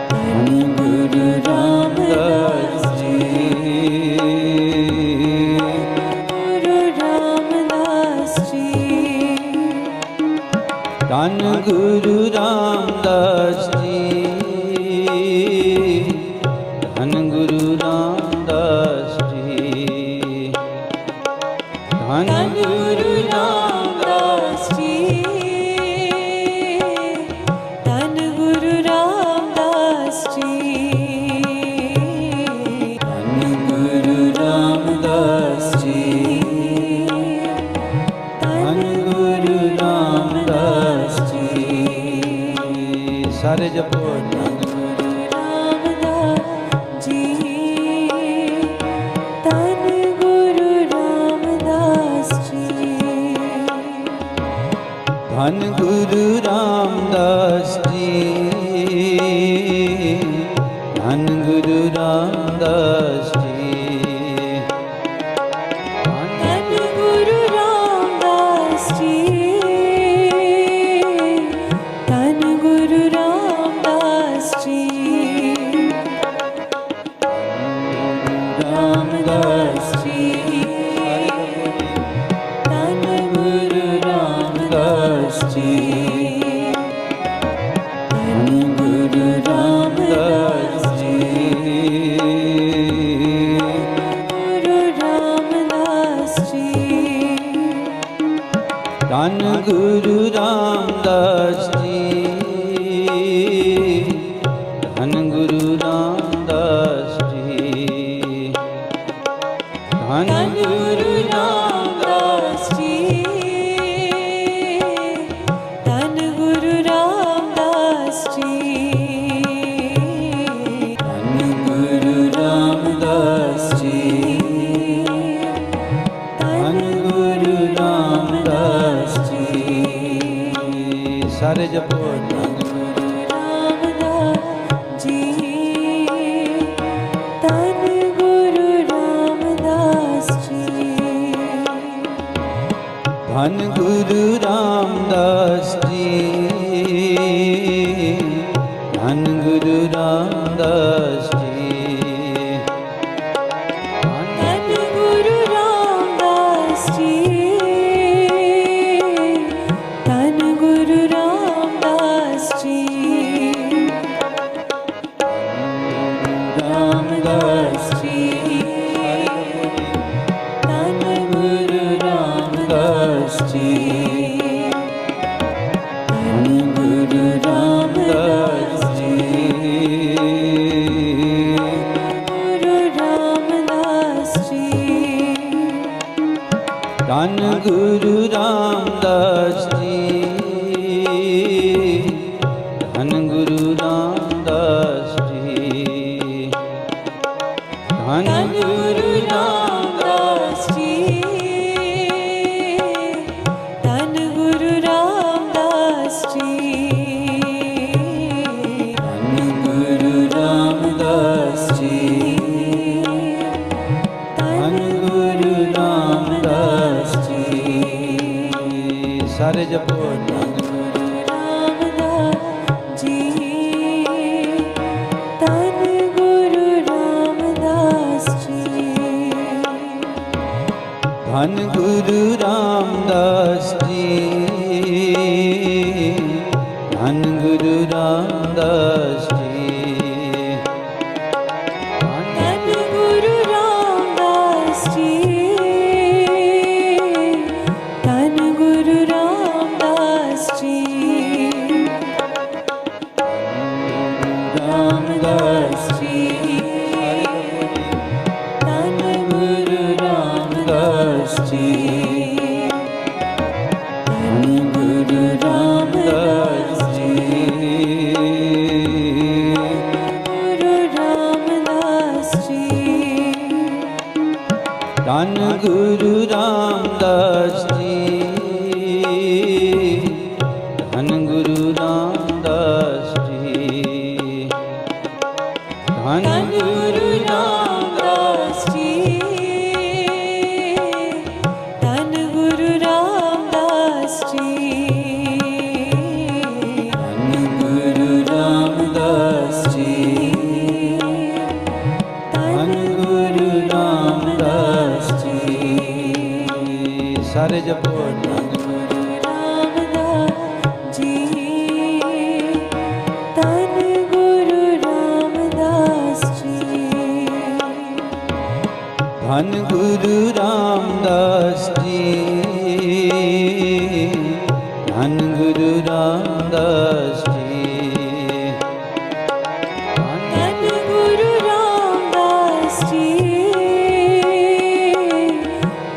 ਧੰਨ ਗੁਰੂ ਰਾਮਦਾਸ ਜੀ ਗੁਰੂ ਰਾਮਦਾਸ ਜੀ ਧੰਨ ਗੁਰੂ ਰਾਮਦਾਸ ਜੀ ਧੰਨ ਗੁਰੂ ਰਾਮਦਾਸ ਜੀ ਧੰਨ ਗੁਰੂ ਰਾਮਦਾਸ ਜੀ ਧੰਨ ਗੁਰੂ ਰਾਮਦਾਸ ਜੀ ਧੰਨ ਗੁਰੂ ਰਾਮਦਾਸ ਜੀ ਧੰਨ ਗੁਰੂ ਰਾਮਦਾਸ ਜੀ ਸਾਰੇ ਜਪੋ ਧੰਨ ਗੁਰੂ ਰਾਮਦਾਸ ਜੀ ਧੰਨ ਗੁਰੂ ਰਾਮਦਾਸ ਜੀ ਧੰਨ ਗੁਰੂ ਰਾਮਦਾਸ ਜੀ ਧੰਨ ਗੁਰੂ ਰਾਮਦਾਸ ਜੀ ਧੰਨ ਗੁਰੂ ਰਾਮਦਾਸ ਜੀ ਧੰਨ ਗੁਰੂ ਰਾਮਦਾਸ ਜੀ ਰਾਮਦਾਸ ਜੀ ਧੰਨ ਗੁਰੂ ਰਾਮਦਾਸ ਜੀ ਧੰਨ ਗੁਰੂ ਰਾਮਦਾਸ ਜੀ ਗੁਰੂ ਰਾਮਦਾਸ ਜੀ ਧੰਨ ਗੁਰੂ ਰਾਮਦਾਸ ਜੀ ਧੰਨ ਗੁਰੂ ਰਾਮਦਾਸ ਜੀ ਧੰਨ ਗੁਰੂ ਰਾਮਦਾਸ ਜੀ ਧੰਨ ਗੁਰੂ ਰਾਮਦਾਸ ਜੀ ਧੰਨ ਗੁਰੂ ਰਾਮਦਾਸ ਜੀ ਧੰਨ ਗੁਰੂ ਰਾਮਦਾਸ ਜੀ ਸਾਰੇ ਜਪੋ ਧੰਨ ਗੁਰੂ ਰਾਮਦਾਸ ਜੀ ਧੰਨ ਗੁਰੂ ਰਾਮਦਾਸ ਜੀ ਧੰਨ ਗੁਰੂ ਰਾਮਦਾਸ ਜੀ ਧੰਨ ਗੁਰੂ ਰਾਮਦਾਸ ਜੀ ਧੰਨ ਗੁਰੂ ਰਾਮਦਾਸ ਜੀ ਧੰਨ Guru Ramdas ji Ramdas ji, Dhan Guru Ramdas ji, Dhan Guru Ramdas ji, Guru Ramdas ji, Dhan Guru Ramdas ji, Dhan Guru Ramdas ji, Dhan Guru Ramdas ji, Dhan Guru Ramdas ji, Dhan Guru Ramdas ji, Dhan Guru Ramdas ji. Sare japo Dhan Guru Ramdas ji, Dhan Guru Ramdas ji, Dhan Guru Ramdas ji, Dhan Guru Ramdas ji, Dhan Guru Ramdas ji, Dhan Guru Ramdas ji, Ramdas ji, Dhan Guru Ramdas ji, Dhan Guru Ramdas ji, Guru Ramdas ji, Dhan Guru Ramdas ji, Dhan Guru Ramdas ji, Dhan Guru Ramdas ji, Dhan Guru Ramdas ji, Dhan Guru Ramdas ji, Dhan Guru Ramdas ji. Sare japo Dhan Guru Ramdas ji, Dhan Guru Ramdas ji, Dhan Guru Ramdas ji, Dhan Guru Ramdas ji, Dhan Guru Ramdas ji,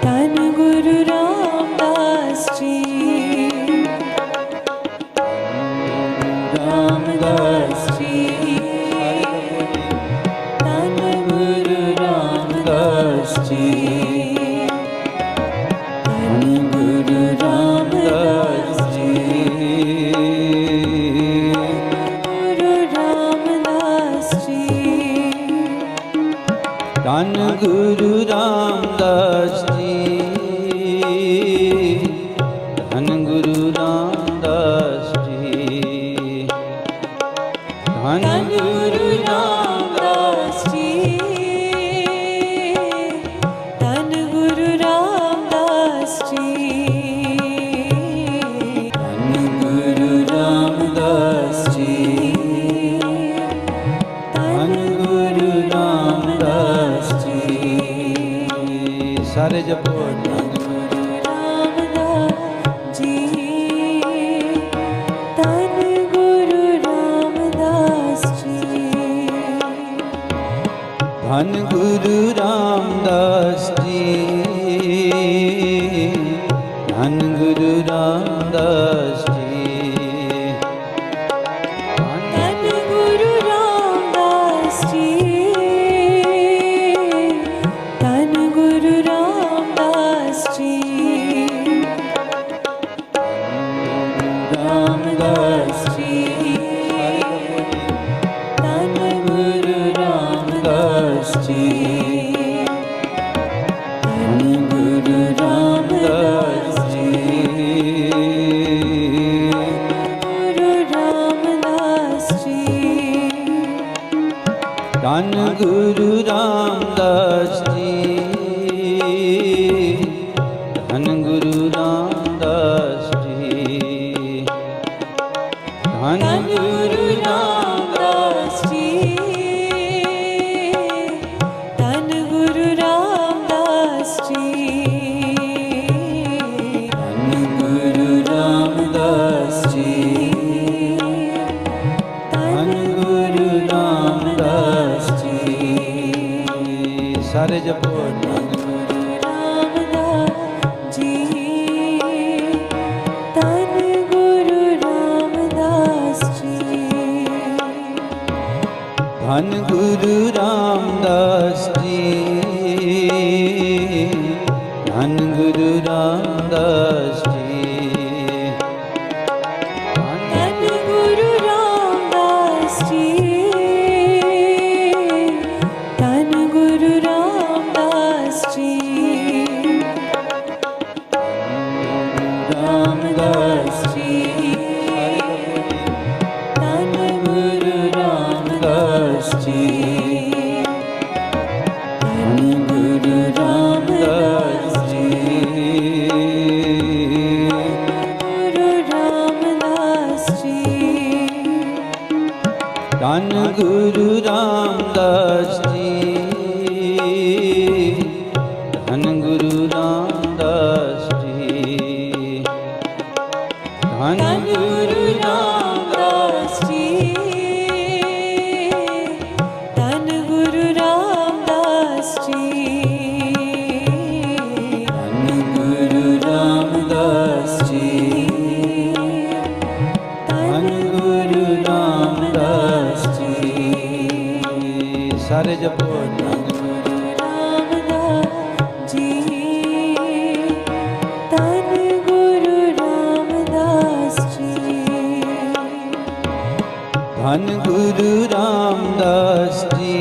Dhan Guru Ramdas ji, Ramdas ji, Dhan Guru Ramdas ji, Dhan Guru Ramdas ji, Guru Ramdas ji, Dhan Guru Ramdas ji, Dhan Guru Ramdas ji, Dhan Guru Ramdas ji, Dhan Guru Ramdas ji, Dhan Guru Ramdas ji, Dhan Guru Ramdas ji. Sare japo Dhan Guru Ramdas ji, Dhan Guru Ramdas ji, Dhan Guru Ramdas ji, Dhan Guru Ramdas ji, Dhan Guru Ramdas ji, Dhan Guru Ramdas ji, Ramdas ji, Dhan Guru Ramdas ji, Dhan Guru Ramdas ji, Guru Ramdas ji, Dhan Guru Ramdas ji, Dhan Guru Ramdas ji, Dhan Guru Ramdas ji, ਸਾਰੇ ਜਪੋ ਧੰਨ ਗੁਰੂ ਰਾਮਦਾਸ ਜੀ ਧੰਨ ਗੁਰੂ ਰਾਮਦਾਸ ਜੀ ਧੰਨ ਗੁਰੂ ਰਾਮਦਾਸ ਜੀ ਧੰਨ ਗੁਰੂ ਰਾਮਦਾਸ ਜੀ ਰਾਮਦਾਸ ਜੀ ਧੰਨ ਗੁਰੂ ਰਾਮਦਾਸ ਜੀ ਧੰਨ ਗੁਰੂ ਰਾਮਦਾਸ ਜੀ ਗੁਰੂ ਰਾਮਦਾਸ ਜੀ ਧੰਨ ਗੁਰੂ ਰਾਮਦਾਸ ਜੀ ਧੰਨ ਗੁਰੂ ਰਾਮਦਾਸ ਜੀ ਧੰਨ ਗੁਰੂ ਰਾਮਦਾਸ ਜੀ ਧੰਨ ਗੁਰੂ ਰਾਮਦਾਸ ਜੀ ਧੰਨ ਗੁਰੂ ਰਾਮਦਾਸ ਜੀ ਧੰਨ ਗੁਰੂ ਰਾਮਦਾਸ ਜੀ ਸਾਰੇ ਜਪੋ ਧੰਨ ਗੁਰੂ ਰਾਮਦਾਸ ਜੀ ਧੰਨ ਗੁਰੂ ਰਾਮਦਾਸ ਜੀ ਧੰਨ ਗੁਰੂ ਰਾਮਦਾਸ ਜੀ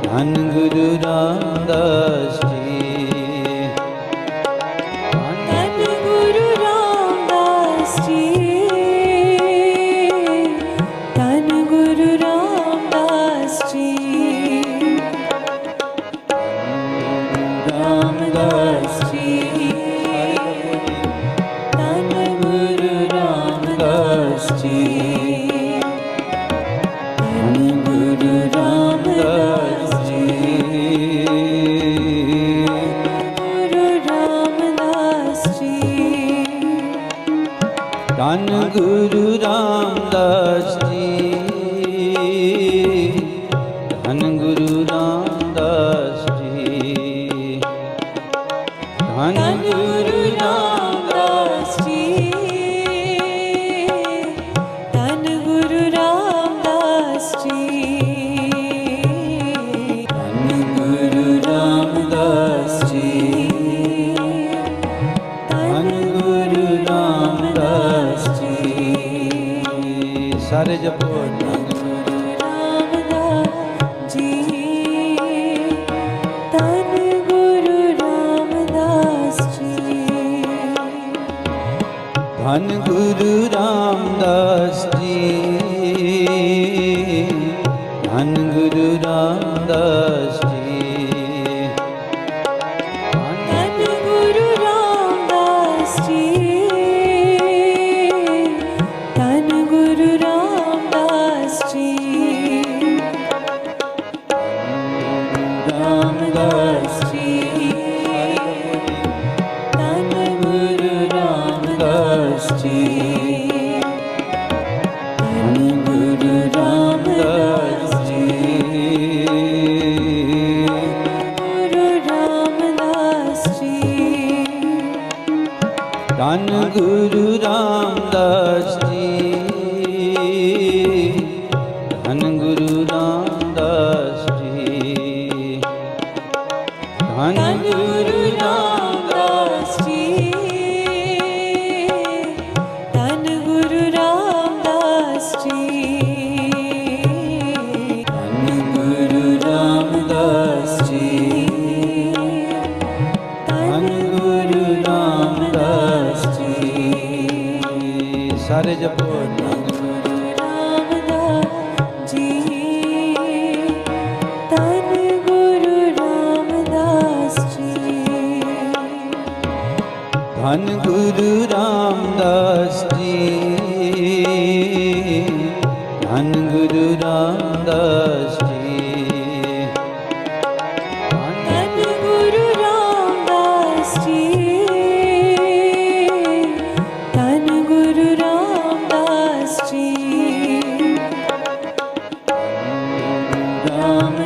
ਧੰਨ ਗੁਰੂ ਰਾਮਦਾਸ ਜੀ ਧੰਨ ਗੁਰੂ ਰਾਮਦਾਸ ਜੀ ਧੰਨ ਗੁਰੂ ਰਾਮਦਾਸ ਜੀ ਰਾਮਦਾਸ ਜੀ ਧੰਨ ਗੁਰੂ ਰਾਮਦਾਸ ਜੀ ਧੰਨ ਗੁਰੂ ਰਾਮਦਾਸ ਜੀ ਗੁਰੂ ਰਾਮਦਾਸ ਜੀ ਧੰਨ ਗੁਰੂ ਰਾਮਦਾਸ ਜੀ ਧੰਨ ਗੁਰੂ ਰਾਮਦਾਸ ਜੀ ਧੰਨ ਗੁਰੂ ਰਾਮਦਾਸ ਜੀ ਧੰਨ ਗੁਰੂ ਰਾਮਦਾਸ ਜੀ ਧੰਨ ਗੁਰੂ ਰਾਮਦਾਸ ਜੀ ਧੰਨ ਗੁਰੂ ਰਾਮਦਾਸ ਜੀ ਸਾਰੇ ਜਪੋ ਧੰਨ ਗੁਰੂ ਰਾਮਦਾਸ ਜੀ ਧੰਨ ਗੁਰੂ ਰਾਮਦਾਸ ਜੀ ਧੰਨ ਗੁਰੂ ਰਾਮਦਾਸ ਜੀ ਧੰਨ ਗੁਰੂ ਰਾਮਦਾਸ ਜੀ ਧੰਨ ਗੁਰੂ ਰਾਮਦਾਸ ਜੀ ਧੰਨ ਗੁਰੂ ਰਾਮਦਾਸ ਜੀ ਰਾਮਦਾਸ ਜੀ ਧੰਨ ਗੁਰੂ ਰਾਮਦਾਸ ਜੀ ਧੰਨ ਗੁਰੂ ਰਾਮਦਾਸ ਜੀ ਗੁਰੂ ਰਾਮਦਾਸ ਜੀ ਧੰਨ ਗੁਰੂ ਰਾਮਦਾਸ ਜੀ ਧੰਨ ਗੁਰੂ ਰਾਮਦਾਸ ਜੀ ਧੰਨ ਗੁਰੂ ਰਾਮਦਾਸ ਜੀ ਧੰਨ ਗੁਰੂ ਰਾਮਦਾਸ ਜੀ ਧੰਨ ਗੁਰੂ ਰਾਮਦਾਸ ਜੀ ਧੰਨ ਗੁਰੂ ਰਾਮਦਾਸ ਜੀ ਸਾਰੇ ਜਪੋ ਧੰਨ ਗੁਰੂ ਰਾਮਦਾਸ ਜੀ ਧੰਨ ਗੁਰੂ ਰਾਮਦਾਸ ਜੀ ਧੰਨ ਗੁਰੂ ਰਾਮਦਾਸ ਜੀ ਧੰਨ ਗੁਰੂ ਰਾਮਦਾਸ ਜੀ ਧੰਨ ਗੁਰੂ ਰਾਮਦਾਸ ਜੀ ਧੰਨ ਗੁਰੂ ਰਾਮਦਾਸ ਜੀ ਰਾਮ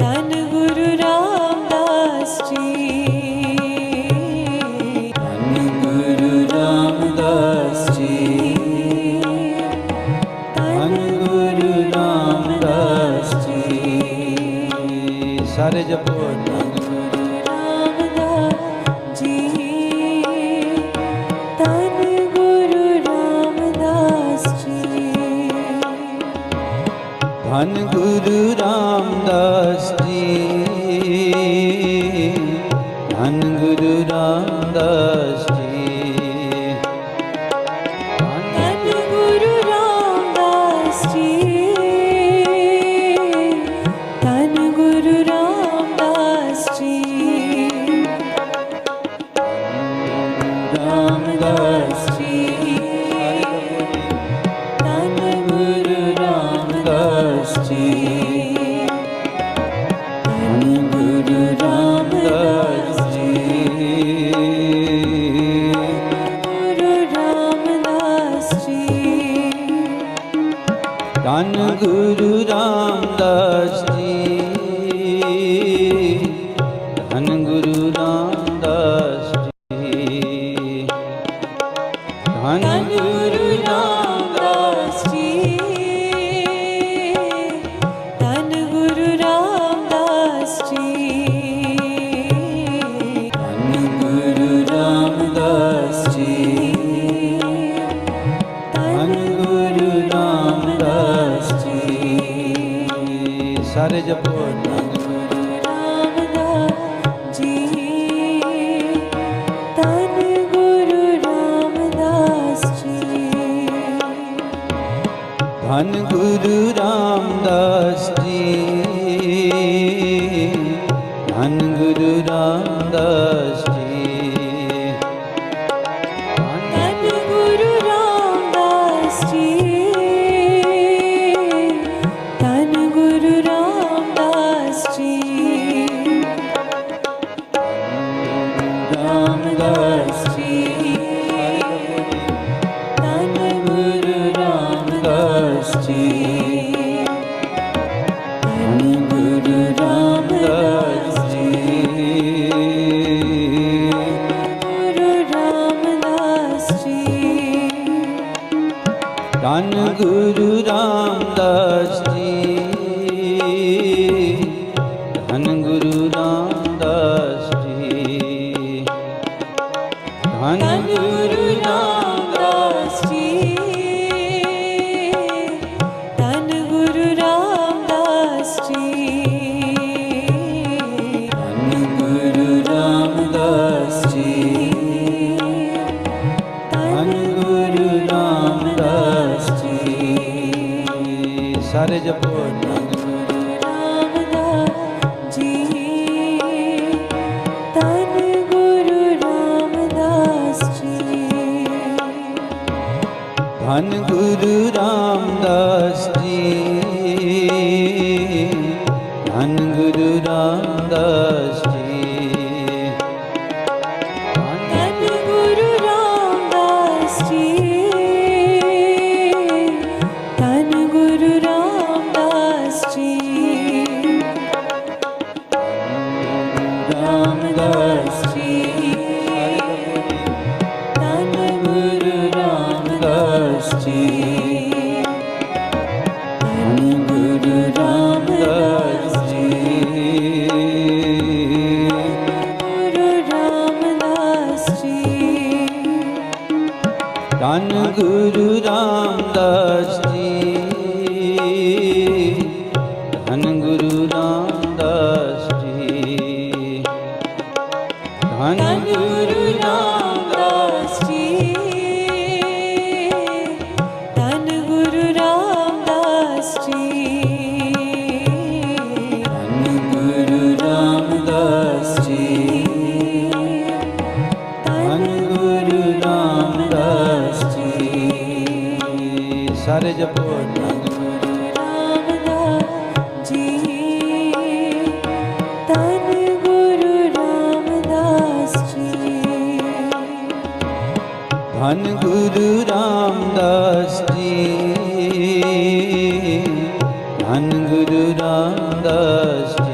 धन गुरु रामदास जी धन गुरु रामदास जी धन गुरु रामदास जी सारे जपो धन गुरु रामदास जी धन गुरु रामदास जी धन गुरु रामदास जी धन गुरु रामदास जी धन गुरु रामदास जी धन गुरु रामदास जी रामदास जी धन गुरु रामदास जी धन गुरु रामदास जी गुरु रामदास जी धन गुरु रामदास जी धन गुरु रामदास जी धन गुरु रामदास जी ਸਾਰੇ ਜਪੋ ਧੰਨ ਗੁਰੂ ਰਾਮਦਾਸ ਜੀ ਧੰਨ ਗੁਰੂ ਰਾਮਦਾਸ ਜੀ ਧੰਨ ਗੁਰੂ ਰਾਮਦਾਸ ਜੀ ਧੰਨ ਗੁਰੂ ਰਾਮਦਾਸ ਜੀ ਧੰਨ ਗੁਰੂ ਰਾਮਦਾਸ ਜੀ ਰਾਮਦਾਸ ਜੀ ਧੰਨ ਗੁਰੂ ਰਾਮਦਾਸ ਜੀ ਧੰਨ ਗੁਰੂ ਰਾਮਦਾਸ ਜੀ ਗੁਰੂ ਰਾਮਦਾਸ ਜੀ ਧੰਨ ਗੁਰੂ ਰਾਮਦਾਸ ਜੀ ਧੰਨ ਗੁਰੂ ਰਾਮਦਾਸ ਜੀ ਧੰਨ ਗੁਰੂ ਰਾਮਦਾਸ ਜੀ ਧੰਨ ਗੁਰੂ ਰਾਮਦਾਸ ਜੀ ਧੰਨ ਗੁਰੂ ਰਾਮਦਾਸ ਜੀ ਧੰਨ ਗੁਰੂ ਰਾਮਦਾਸ ਜੀ ਸਾਰੇ ਜਪੋ ਧੰਨ ਗੁਰੂ ਰਾਮਦਾਸ ਜੀ ਧੰਨ ਗੁਰੂ ਰਾਮਦਾਸ ਜੀ ਧੰਨ ਗੁਰੂ ਰਾਮਦਾਸ ਜੀ ਧੰਨ ਗੁਰੂ ਰਾਮਦਾਸ ਜੀ ਧੰਨ ਗੁਰੂ ਰਾਮਦਾਸ ਜੀ ਧੰਨ ਗੁਰੂ ਰਾਮਦਾਸ ਜੀ ਰਾਮਦਾਸ ਜੀ ਧੰਨ ਗੁਰੂ ਰਾਮਦਾਸ ਜੀ ਧੰਨ ਗੁਰੂ ਰਾਮਦਾਸ ਜੀ ਗੁਰੂ ਰਾਮਦਾਸ ਜੀ ਧੰਨ ਗੁਰੂ ਰਾਮਦਾਸ ਜੀ ਧੰਨ ਗੁਰੂ ਰਾਮਦਾਸ ਜੀ ਧੰਨ ਗੁਰੂ ਰਾਮਦਾਸ ਜੀ ਧੰਨ ਗੁਰੂ ਰਾਮਦਾਸ ਜੀ ਧੰਨ ਗੁਰੂ ਰਾਮਦਾਸ ਜੀ ਧੰਨ ਗੁਰੂ ਰਾਮਦਾਸ ਜੀ ਸਾਰੇ ਜਪੋ ਧੰਨ ਗੁਰੂ ਰਾਮਦਾਸ ਜੀ ਧੰਨ ਗੁਰੂ ਰਾਮਦਾਸ ਜੀ ਧੰਨ ਗੁਰੂ ਰਾਮਦਾਸ ਜੀ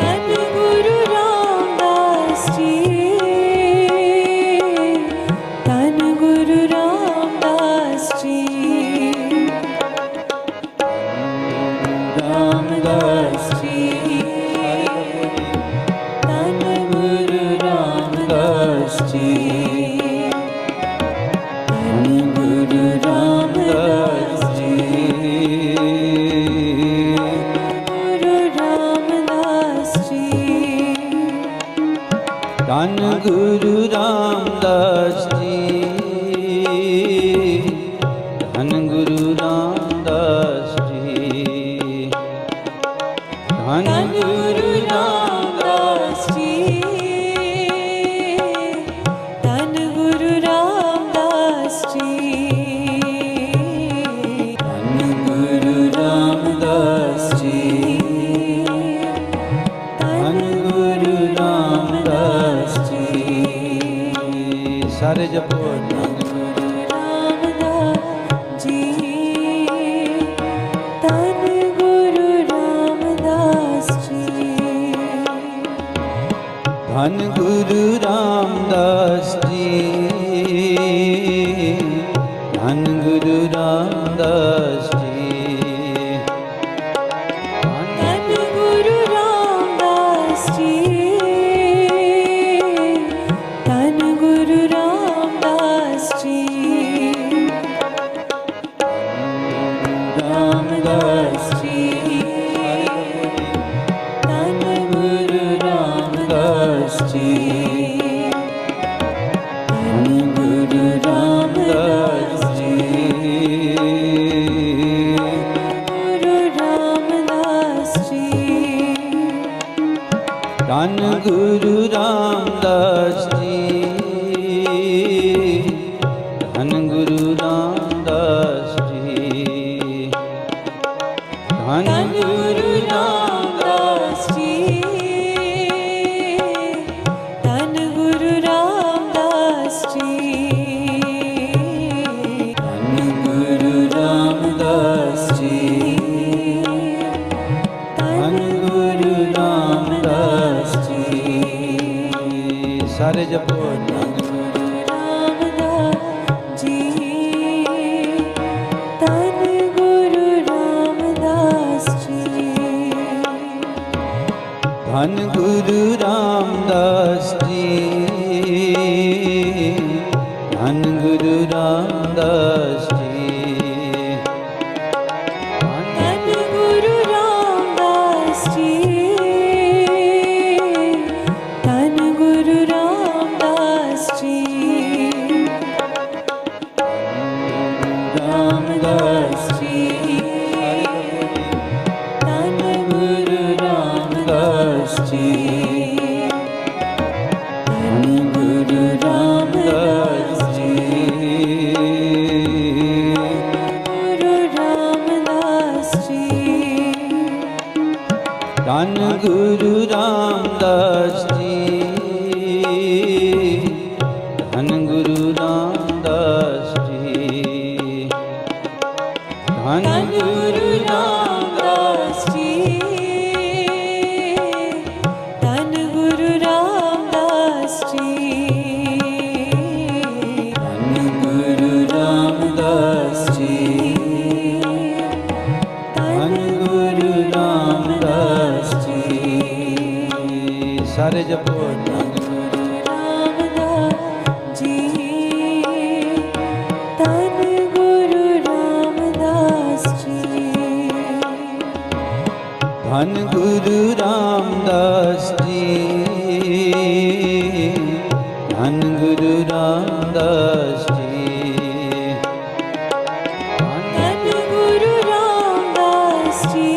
ਧੰਨ ਗੁਰੂ ਰਾਮਦਾਸ ਜੀ ਧੰਨ ਗੁਰੂ ਰਾਮਦਾਸ ਜੀ ਧੰਨ ਗੁਰੂ ਰਾਮਦਾਸ ਜੀ ਰਾਮਦਾਸ ਜੀ ਧੰਨ ਗੁਰੂ ਰਾਮਦਾਸ ਜੀ ਧੰਨ ਗੁਰੂ ਰਾਮਦਾਸ ਜੀ ਗੁਰੂ ਰਾਮਦਾਸ ਜੀ ਧੰਨ ਗੁਰੂ ਰਾਮਦਾਸ ਜੀ ਧੰਨ ਗੁਰੂ ਰਾਮਦਾਸ ਜੀ ਧੰਨ ਗੁਰੂ ਰਾਮਦਾਸ ਜੀ ਧੰਨ ਗੁਰੂ ਰਾਮਦਾਸ ਜੀ ਧੰਨ ਗੁਰੂ ਰਾਮਦਾਸ ਜੀ ਧੰਨ ਗੁਰੂ ਰਾਮਦਾਸ ਜੀ ਸਾਰੇ ਜਪੋ ਧੰਨ ਗੁਰੂ ਰਾਮਦਾਸ ਜੀ ਧੰਨ ਗੁਰੂ ਰਾਮਦਾਸ ਜੀ ਧੰਨ ਗੁਰੂ ਰਾਮਦਾਸ ਜੀ ਧੰਨ ਗੁਰੂ ਰਾਮਦਾਸ ਜੀ ਧੰਨ ਗੁਰੂ ਰਾਮਦਾਸ ਜੀ ਧੰਨ Guru Ramdas ji Ramdas Ramdas ji, Dhan Guru Ramdas ji, Dhan Guru Ramdas ji, Guru Ramdas ji, Dhan Guru Ramdas ji, Dhan Guru Ramdas ji, Dhan Guru Ramdas ji, Dhan Guru Ramdas ji, Dhan Guru Ramdas ji, Dhan Guru Ramdas ji. Sare japo Dhan Guru Ramdas ji, Dhan Guru Ramdas ji, Dhan Guru Ramdas ji, Dhan Guru Ramdas ji, Dhan Guru Ramdas ji, Dhan Guru Ramdas ji, Ramdas ji, Dhan Guru Ramdas ji, Dhan Guru Ramdas ji, Guru Ramdas ji, Dhan Guru Ramdas ji, Dhan Guru Ramdas ji, Dhan Guru Ramdas ji, Dhan Guru Ramdas ji, Dhan Guru Ramdas ji, Dhan Guru Ramdas ji. Sare japo Dhan Guru Ramdas ji, Dhan Guru Ramdas ji, Dhan Guru Ramdas ji, Dhan Guru Ramdas ji, Dhan Guru Ramdas ji,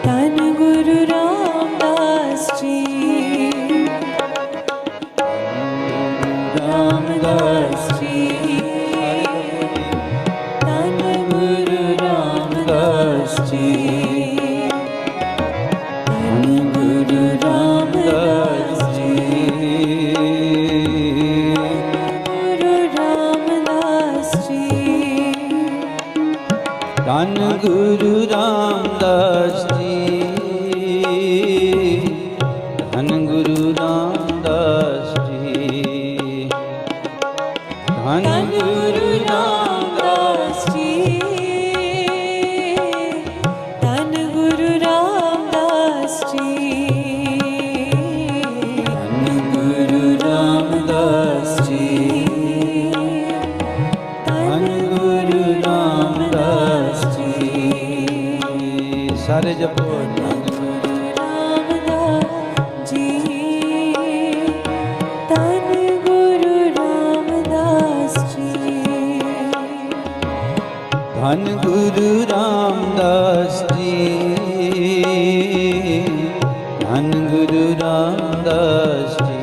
Dhan Guru Ramdas ji, Ramdas ji, Dhan Guru Ramdas ji, Dhan Guru Ramdas ji, Guru Ramdas ji, Dhan Guru Ramdas ji, Dhan Guru Ramdas ji, Dhan Guru Ramdas ji, Dhan Guru Ramdas ji, Dhan Guru Ramdas ji, Dhan Guru Ramdas ji. Sare japo Dhan Guru Ramdas ji, Dhan Guru Ramdas ji, Dhan Guru Ramdas ji, Dhan Guru Ramdas ji,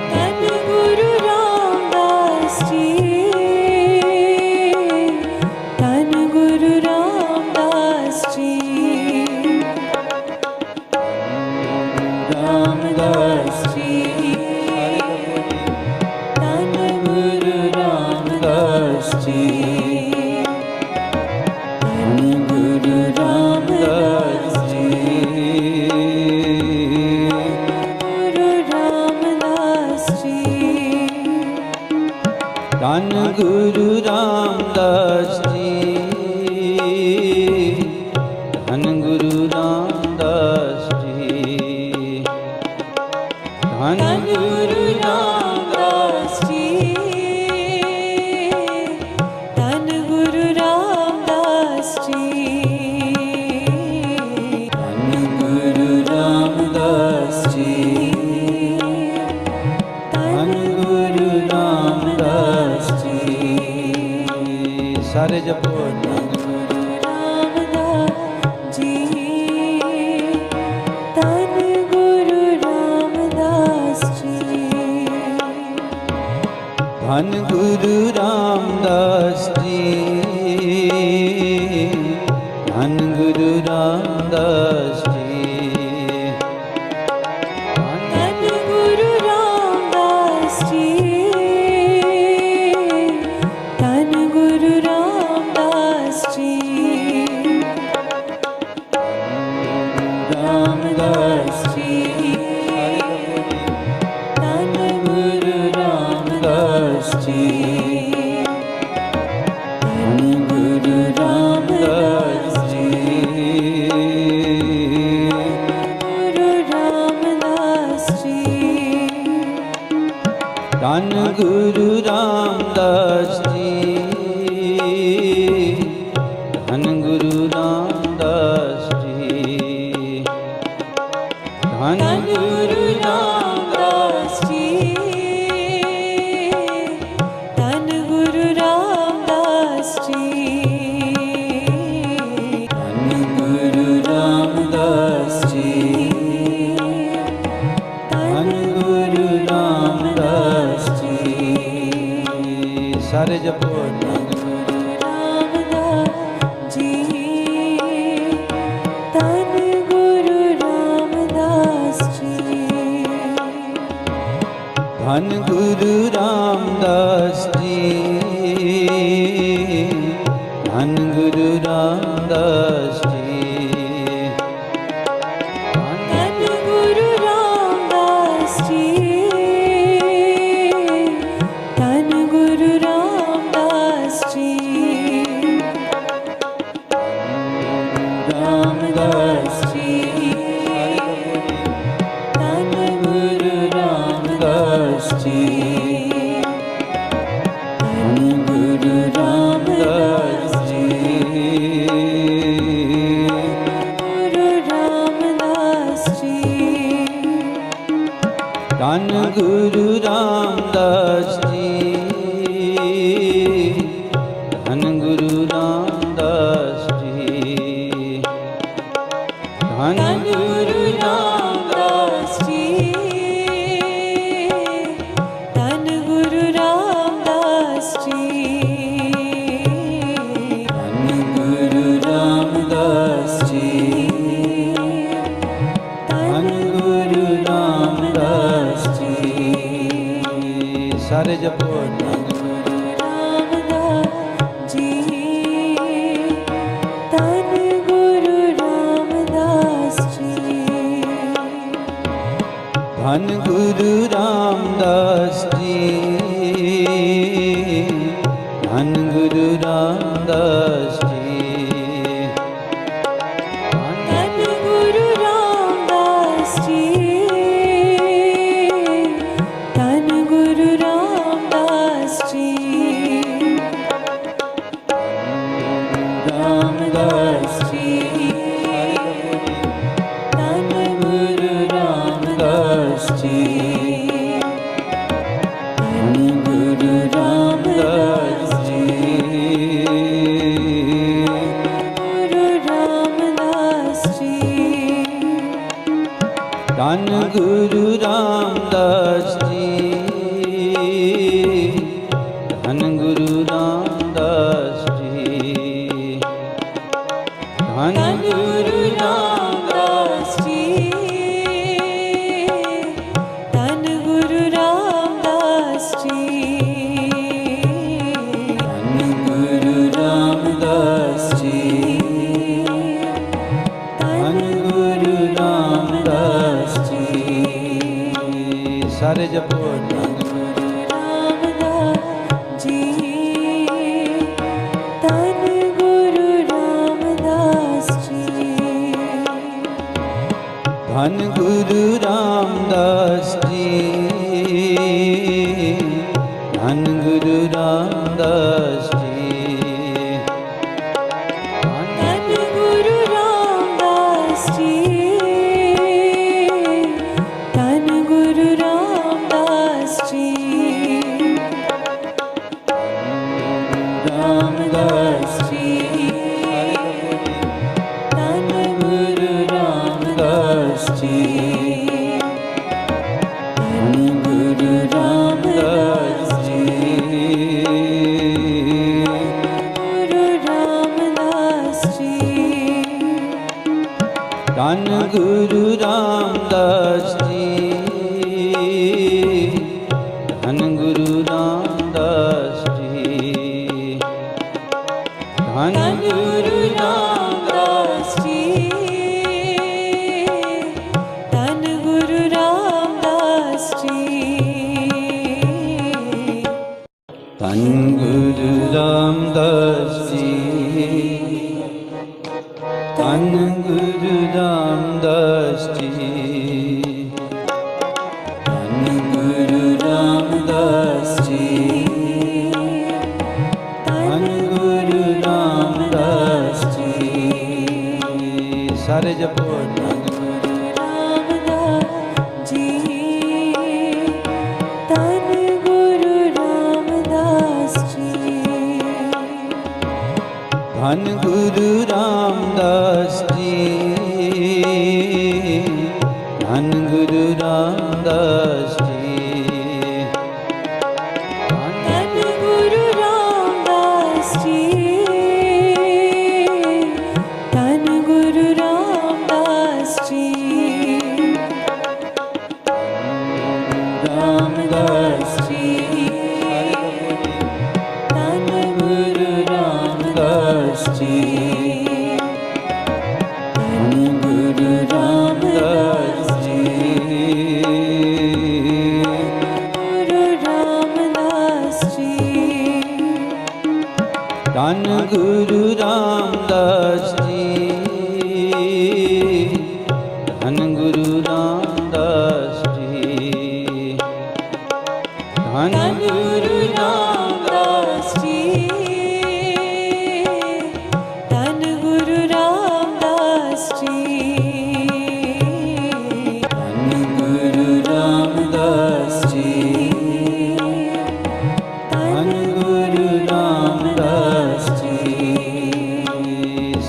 Dhan Guru Ramdas ji, Dhan Guru Ramdas ji, Ramdas ji, Dhan Guru Ramdas ji, Dhan Guru Ramdas ji, Guru Ramdas ji, Dhan Guru Ramdas ji, Dhan Guru Ramdas ji, Dhan Guru Ramdas ji, Guru Ramdas ji. Sare japo Dhan Guru Ramdas ji. Dhan Guru Ramdas ji. Dhan Guru Ramdas ji. Dhan Guru Ramdas ji. Dhan Guru Ramdas ji. Dhan Guru Ramdas ji. Dhan Guru Ramdas ji. Dhan Guru Ramdas ji. Dhan Guru Ramdas ji. Dhan Guru Ramdas ji. Sare japo Dhan Guru Ramdas ji. Dhan Guru Ramdas ji. Dhan Guru Ramdas ji. Dhan Guru Ramdas ji. Dhan Guru Ramdas ji. Dhan Guru Ramdas ji. Ramdas ji. Dhan Guru Ramdas ji. Dhan Guru Ramdas ji. Guru Ramdas ji. Dhan Guru Ramdas ji. Dhan Guru Ramdas ji. Dhan Guru Ramdas ji. Dhan Guru Ramdas ji. Dhan Guru Ramdas ji. Dhan Guru Ramdas ji. Sare japo Dhan Guru Ramdas ji. Dhan Guru Ramdas ji. Dhan Guru Ramdas ji. Dhan Guru Ramdas ji. Dhan Guru Ramdas ji. Dhan Guru Ramdas ji. Ramdas ji. Dhan Guru Ramdas ji. Dhan Guru Ramdas ji. Guru Ramdas ji. Dhan Guru Ramdas ji. Dhan Guru Ramdas ji. Dhan Guru Ramdas ji. Dhan Guru Ramdas ji. Dhan Guru Ramdas ji. Dhan Guru Ramdas ji. Sare japo Dhan Guru Ramdas ji. Dhan Guru Ramdas ji. Dhan Guru Ramdas ji. Dhan Guru Ramdas ji. Dhan Guru Ramdas ji. Dhan Guru Ramdas ji. धन गुरु रामदास जी धन गुरु रामदास जी धन गुरु रामदास जी धन गुरु रामदास जी सारे जपो धन गुरु रामदास जी धन गुरु रामदास जी धन गुरु रामदास जी धन गुरु रामदास जी धन गुरु रामदास जी धन गुरु रामदास जी रामदास जी धन गुरु रामदास जी धन गुरु रामदास जी गुरु रामदास जी धन गुरु रामदास जी धन गुरु रामदास जी धन गुरु रामदास जी धन गुरु रामदास जी धन गुरु रामदास जी धन गुरु रामदास जी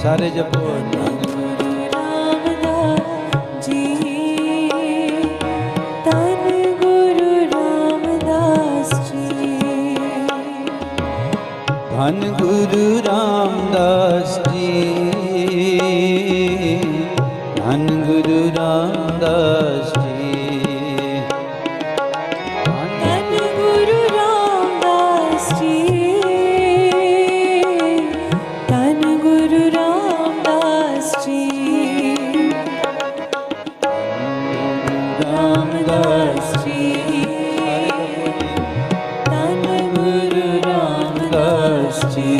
सारे जपो धन गुरु रामदास जी धन गुरु रामदास जी धन गुरु रामदास जी धन गुरु रामदास जी धन गुरु रामदास जी धन गुरु रामदास जी रामदास जी धन गुरु रामदास जी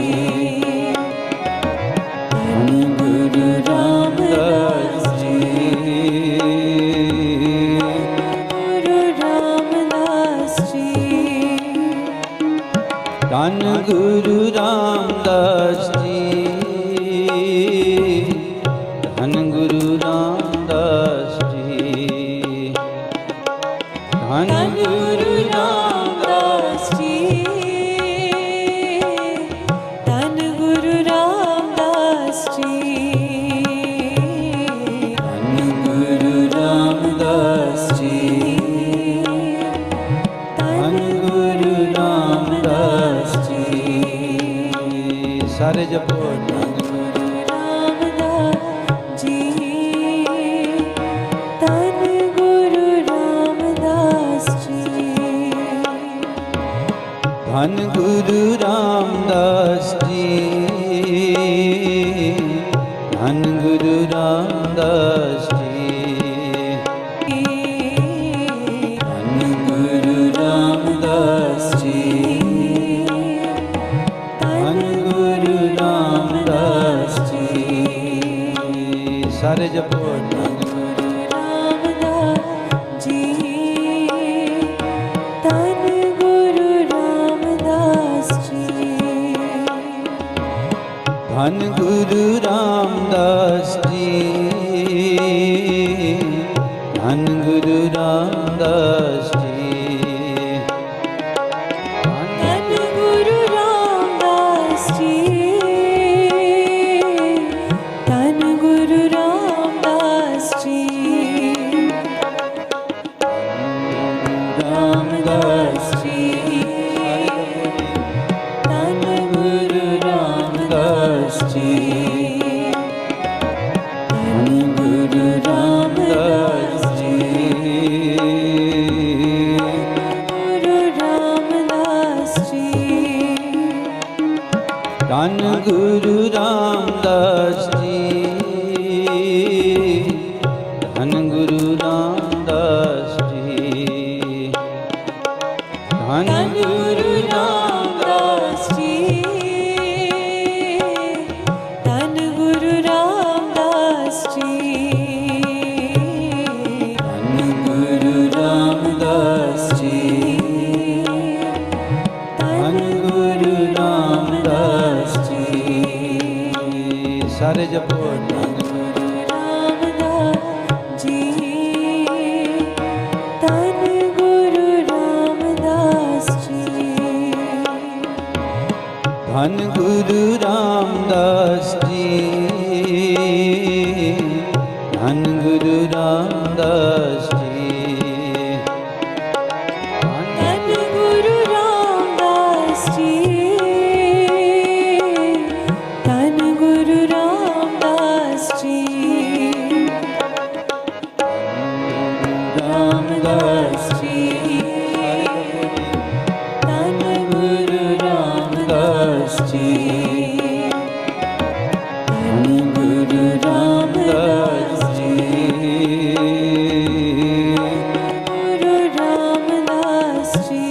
धन गुरु रामदास जी गुरु रामदास जी धन गुरु रामदास जी धन गुरु रामदास जी धन गुरु रामदास जी धन गुरु रामदास जी धन गुरु रामदास जी धन गुरु रामदास जी सारे जपो धन गुरु रामदास जी धन गुरु रामदास जी धन गुरु रामदास जी धन गुरु रामदास जी धन गुरु रामदास जी धन गुरु रामदास जी सारे जपो धन गुरु रामदास जी धन गुरु रामदास जी धन गुरु रामदास जी धन गुरु रामदास जी धन गुरु रामदास जी धन गुरु रामदास जी रामदास जी धन गुरु रामदास जी धन गुरु रामदास जी गुरु रामदास जी धन गुरु रामदास जी धन गुरु रामदास जी धन गुरु रामदास धन गुरु रामदास जी धन गुरु रामदास जी धन गुरु रामदास जी धन गुरु रामदास जी रामदास जी धन गुरु रामदास जी धन गुरु रामदास जी गुरु रामदास जी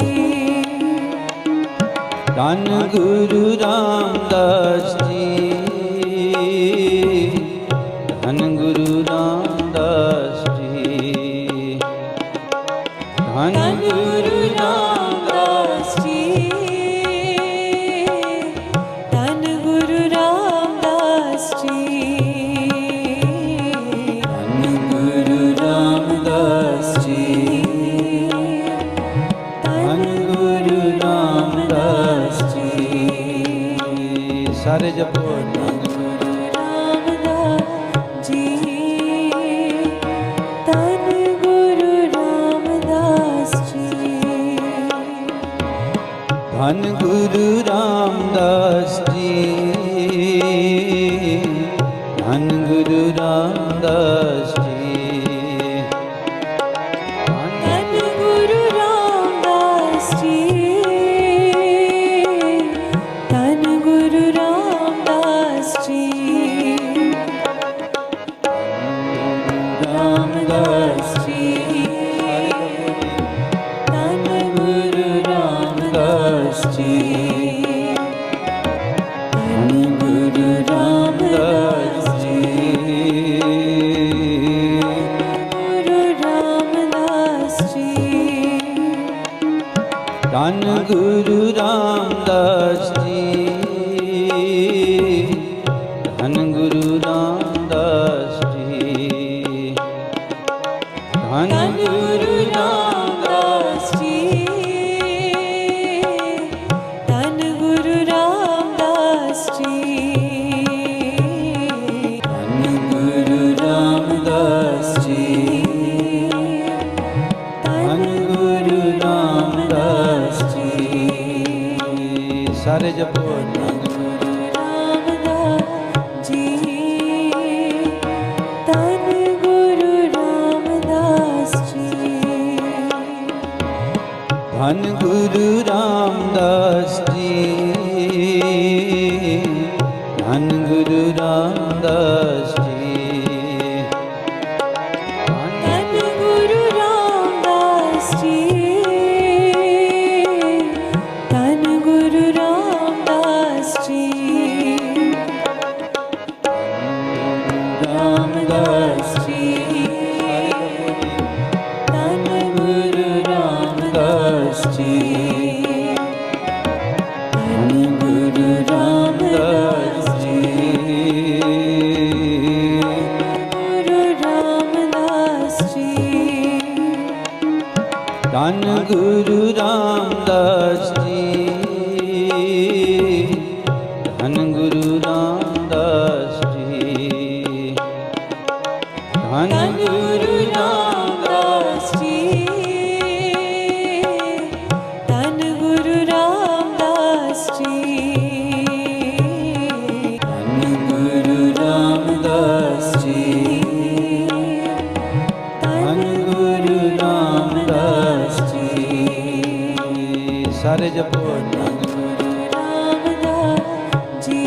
धन गुरु रामदास जी धन गुरु रामदास जी धन गुरु रामदास जी धन गुरु रामदास जी धन गुरु रामदास जी धन गुरु रामदास जी सारे जपो धन गुरु रामदास जी धन गुरु रामदास जी धन गुरु रामदास जी धन गुरु रामदास जी धन गुरु रामदास जी धन गुरु रामदास जी रामदास जी धन गुरु रामदास जी धन गुरु रामदास जी गुरु रामदास जी धन गुरु रामदास जी धन गुरु रामदास जी धन गुरु रामदास जी धन गुरु रामदास जी धन गुरु रामदास जी धन गुरु रामदास जी सारे जपो धन गुरु रामदास जी धन गुरु रामदास जी धन गुरु रामदास जी धन गुरु रामदास जी धन गुरु रामदास जी धन गुरु रामदास जी रामदास जी धन गुरु रामदास जी धन गुरु रामदास जी गुरु रामदास जी धन गुरु रामदास जी धन गुरु रामदास जी धन गुरु रामदास जी धन गुरु रामदास जी धन गुरु रामदास जी धन गुरु रामदास जी सारे जपो धन गुरु रामदास जी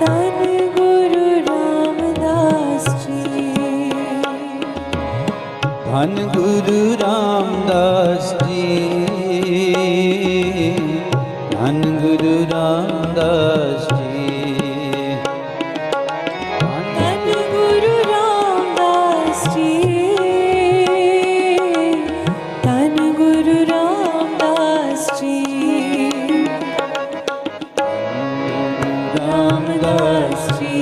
धन गुरु रामदास जी धन गुरु रामदास जी धन गुरु रामदास जी धन गुरु रामदास जी धन गुरु रामदास जी रामदास जी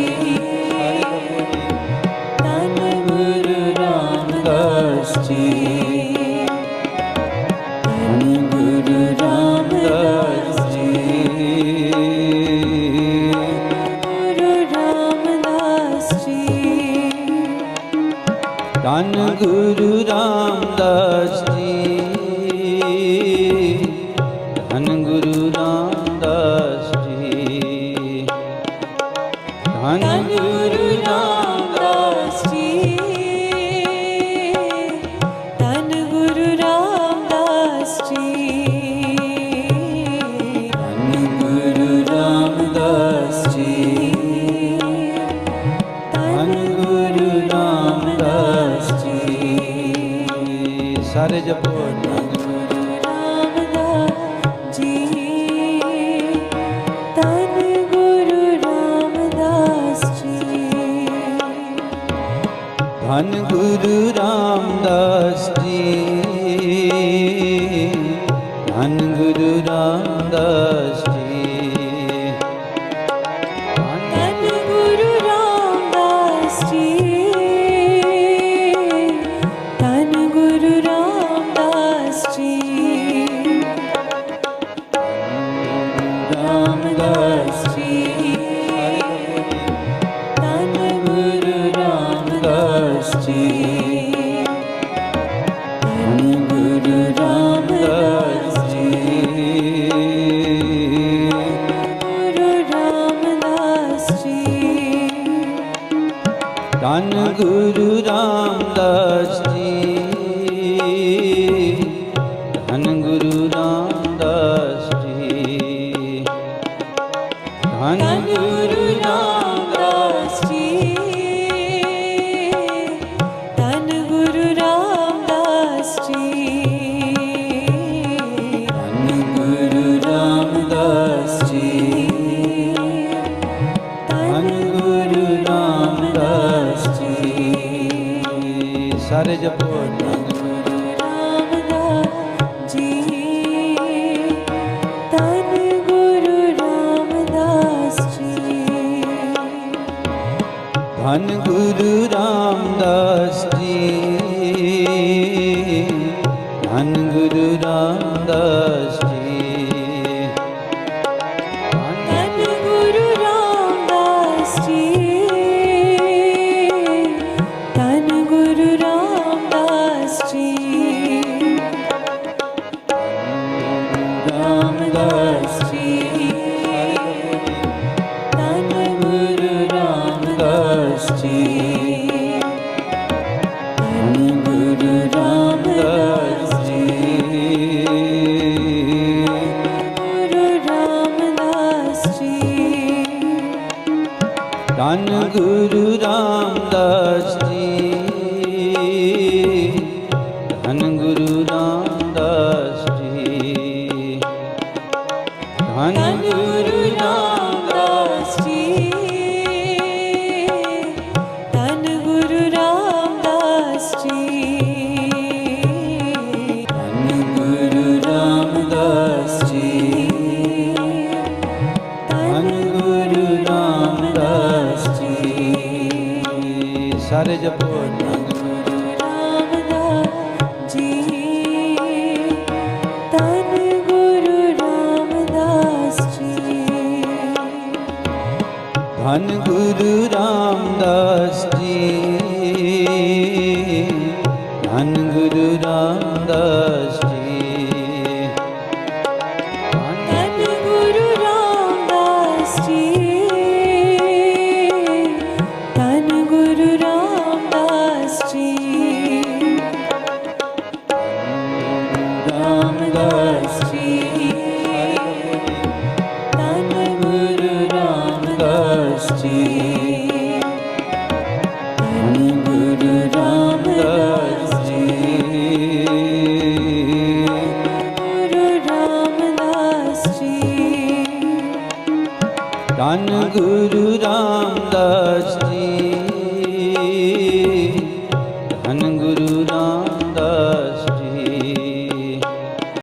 धन गुरु रामदास जी धन गुरु रामदास जी धन गुरु रामदास जी धन गुरु रामदास जी धन गुरु रामदास जी धन गुरु रामदास जी धन गुरु रामदास जी धन गुरु रामदास जी सारे जपो धन गुरु रामदास जी धन गुरु रामदास जी धन गुरु रामदास जी धन गुरु रामदास जी धन गुरु रामदास जी धन गुरु रामदास जी रामदास जी धन गुरु रामदास जी धन गुरु रामदास जी गुरु रामदास जी धन गुरु रामदास जी धन गुरु रामदास जी धन गुरु रामदास जी धन गुरु रामदास जी धन गुरु रामदास जी धन गुरु रामदास जी सारे जपो धन गुरु रामदास जी धन गुरु रामदास जी धन गुरु रामदास जी धन गुरु रामदास जी धन गुरु रामदास जी धन गुरु रामदास जी रामदास जी धन गुरु रामदास जी धन गुरु रामदास जी गुरु रामदास जी धन गुरु रामदास जी धन गुरु रामदास जी धन गुरु रामदास जी धन गुरु रामदास जी धन गुरु रामदास जी धन गुरु रामदास जी सारे जपो धन गुरु रामदास जी धन गुरु रामदास जी धन गुरु रामदास जी धन गुरु रामदास जी धन गुरु रामदास जी धन गुरु रामदास जी रामदास जी धन गुरु रामदास जी धन गुरु रामदास जी गुरु रामदास जी धन गुरु रामदास जी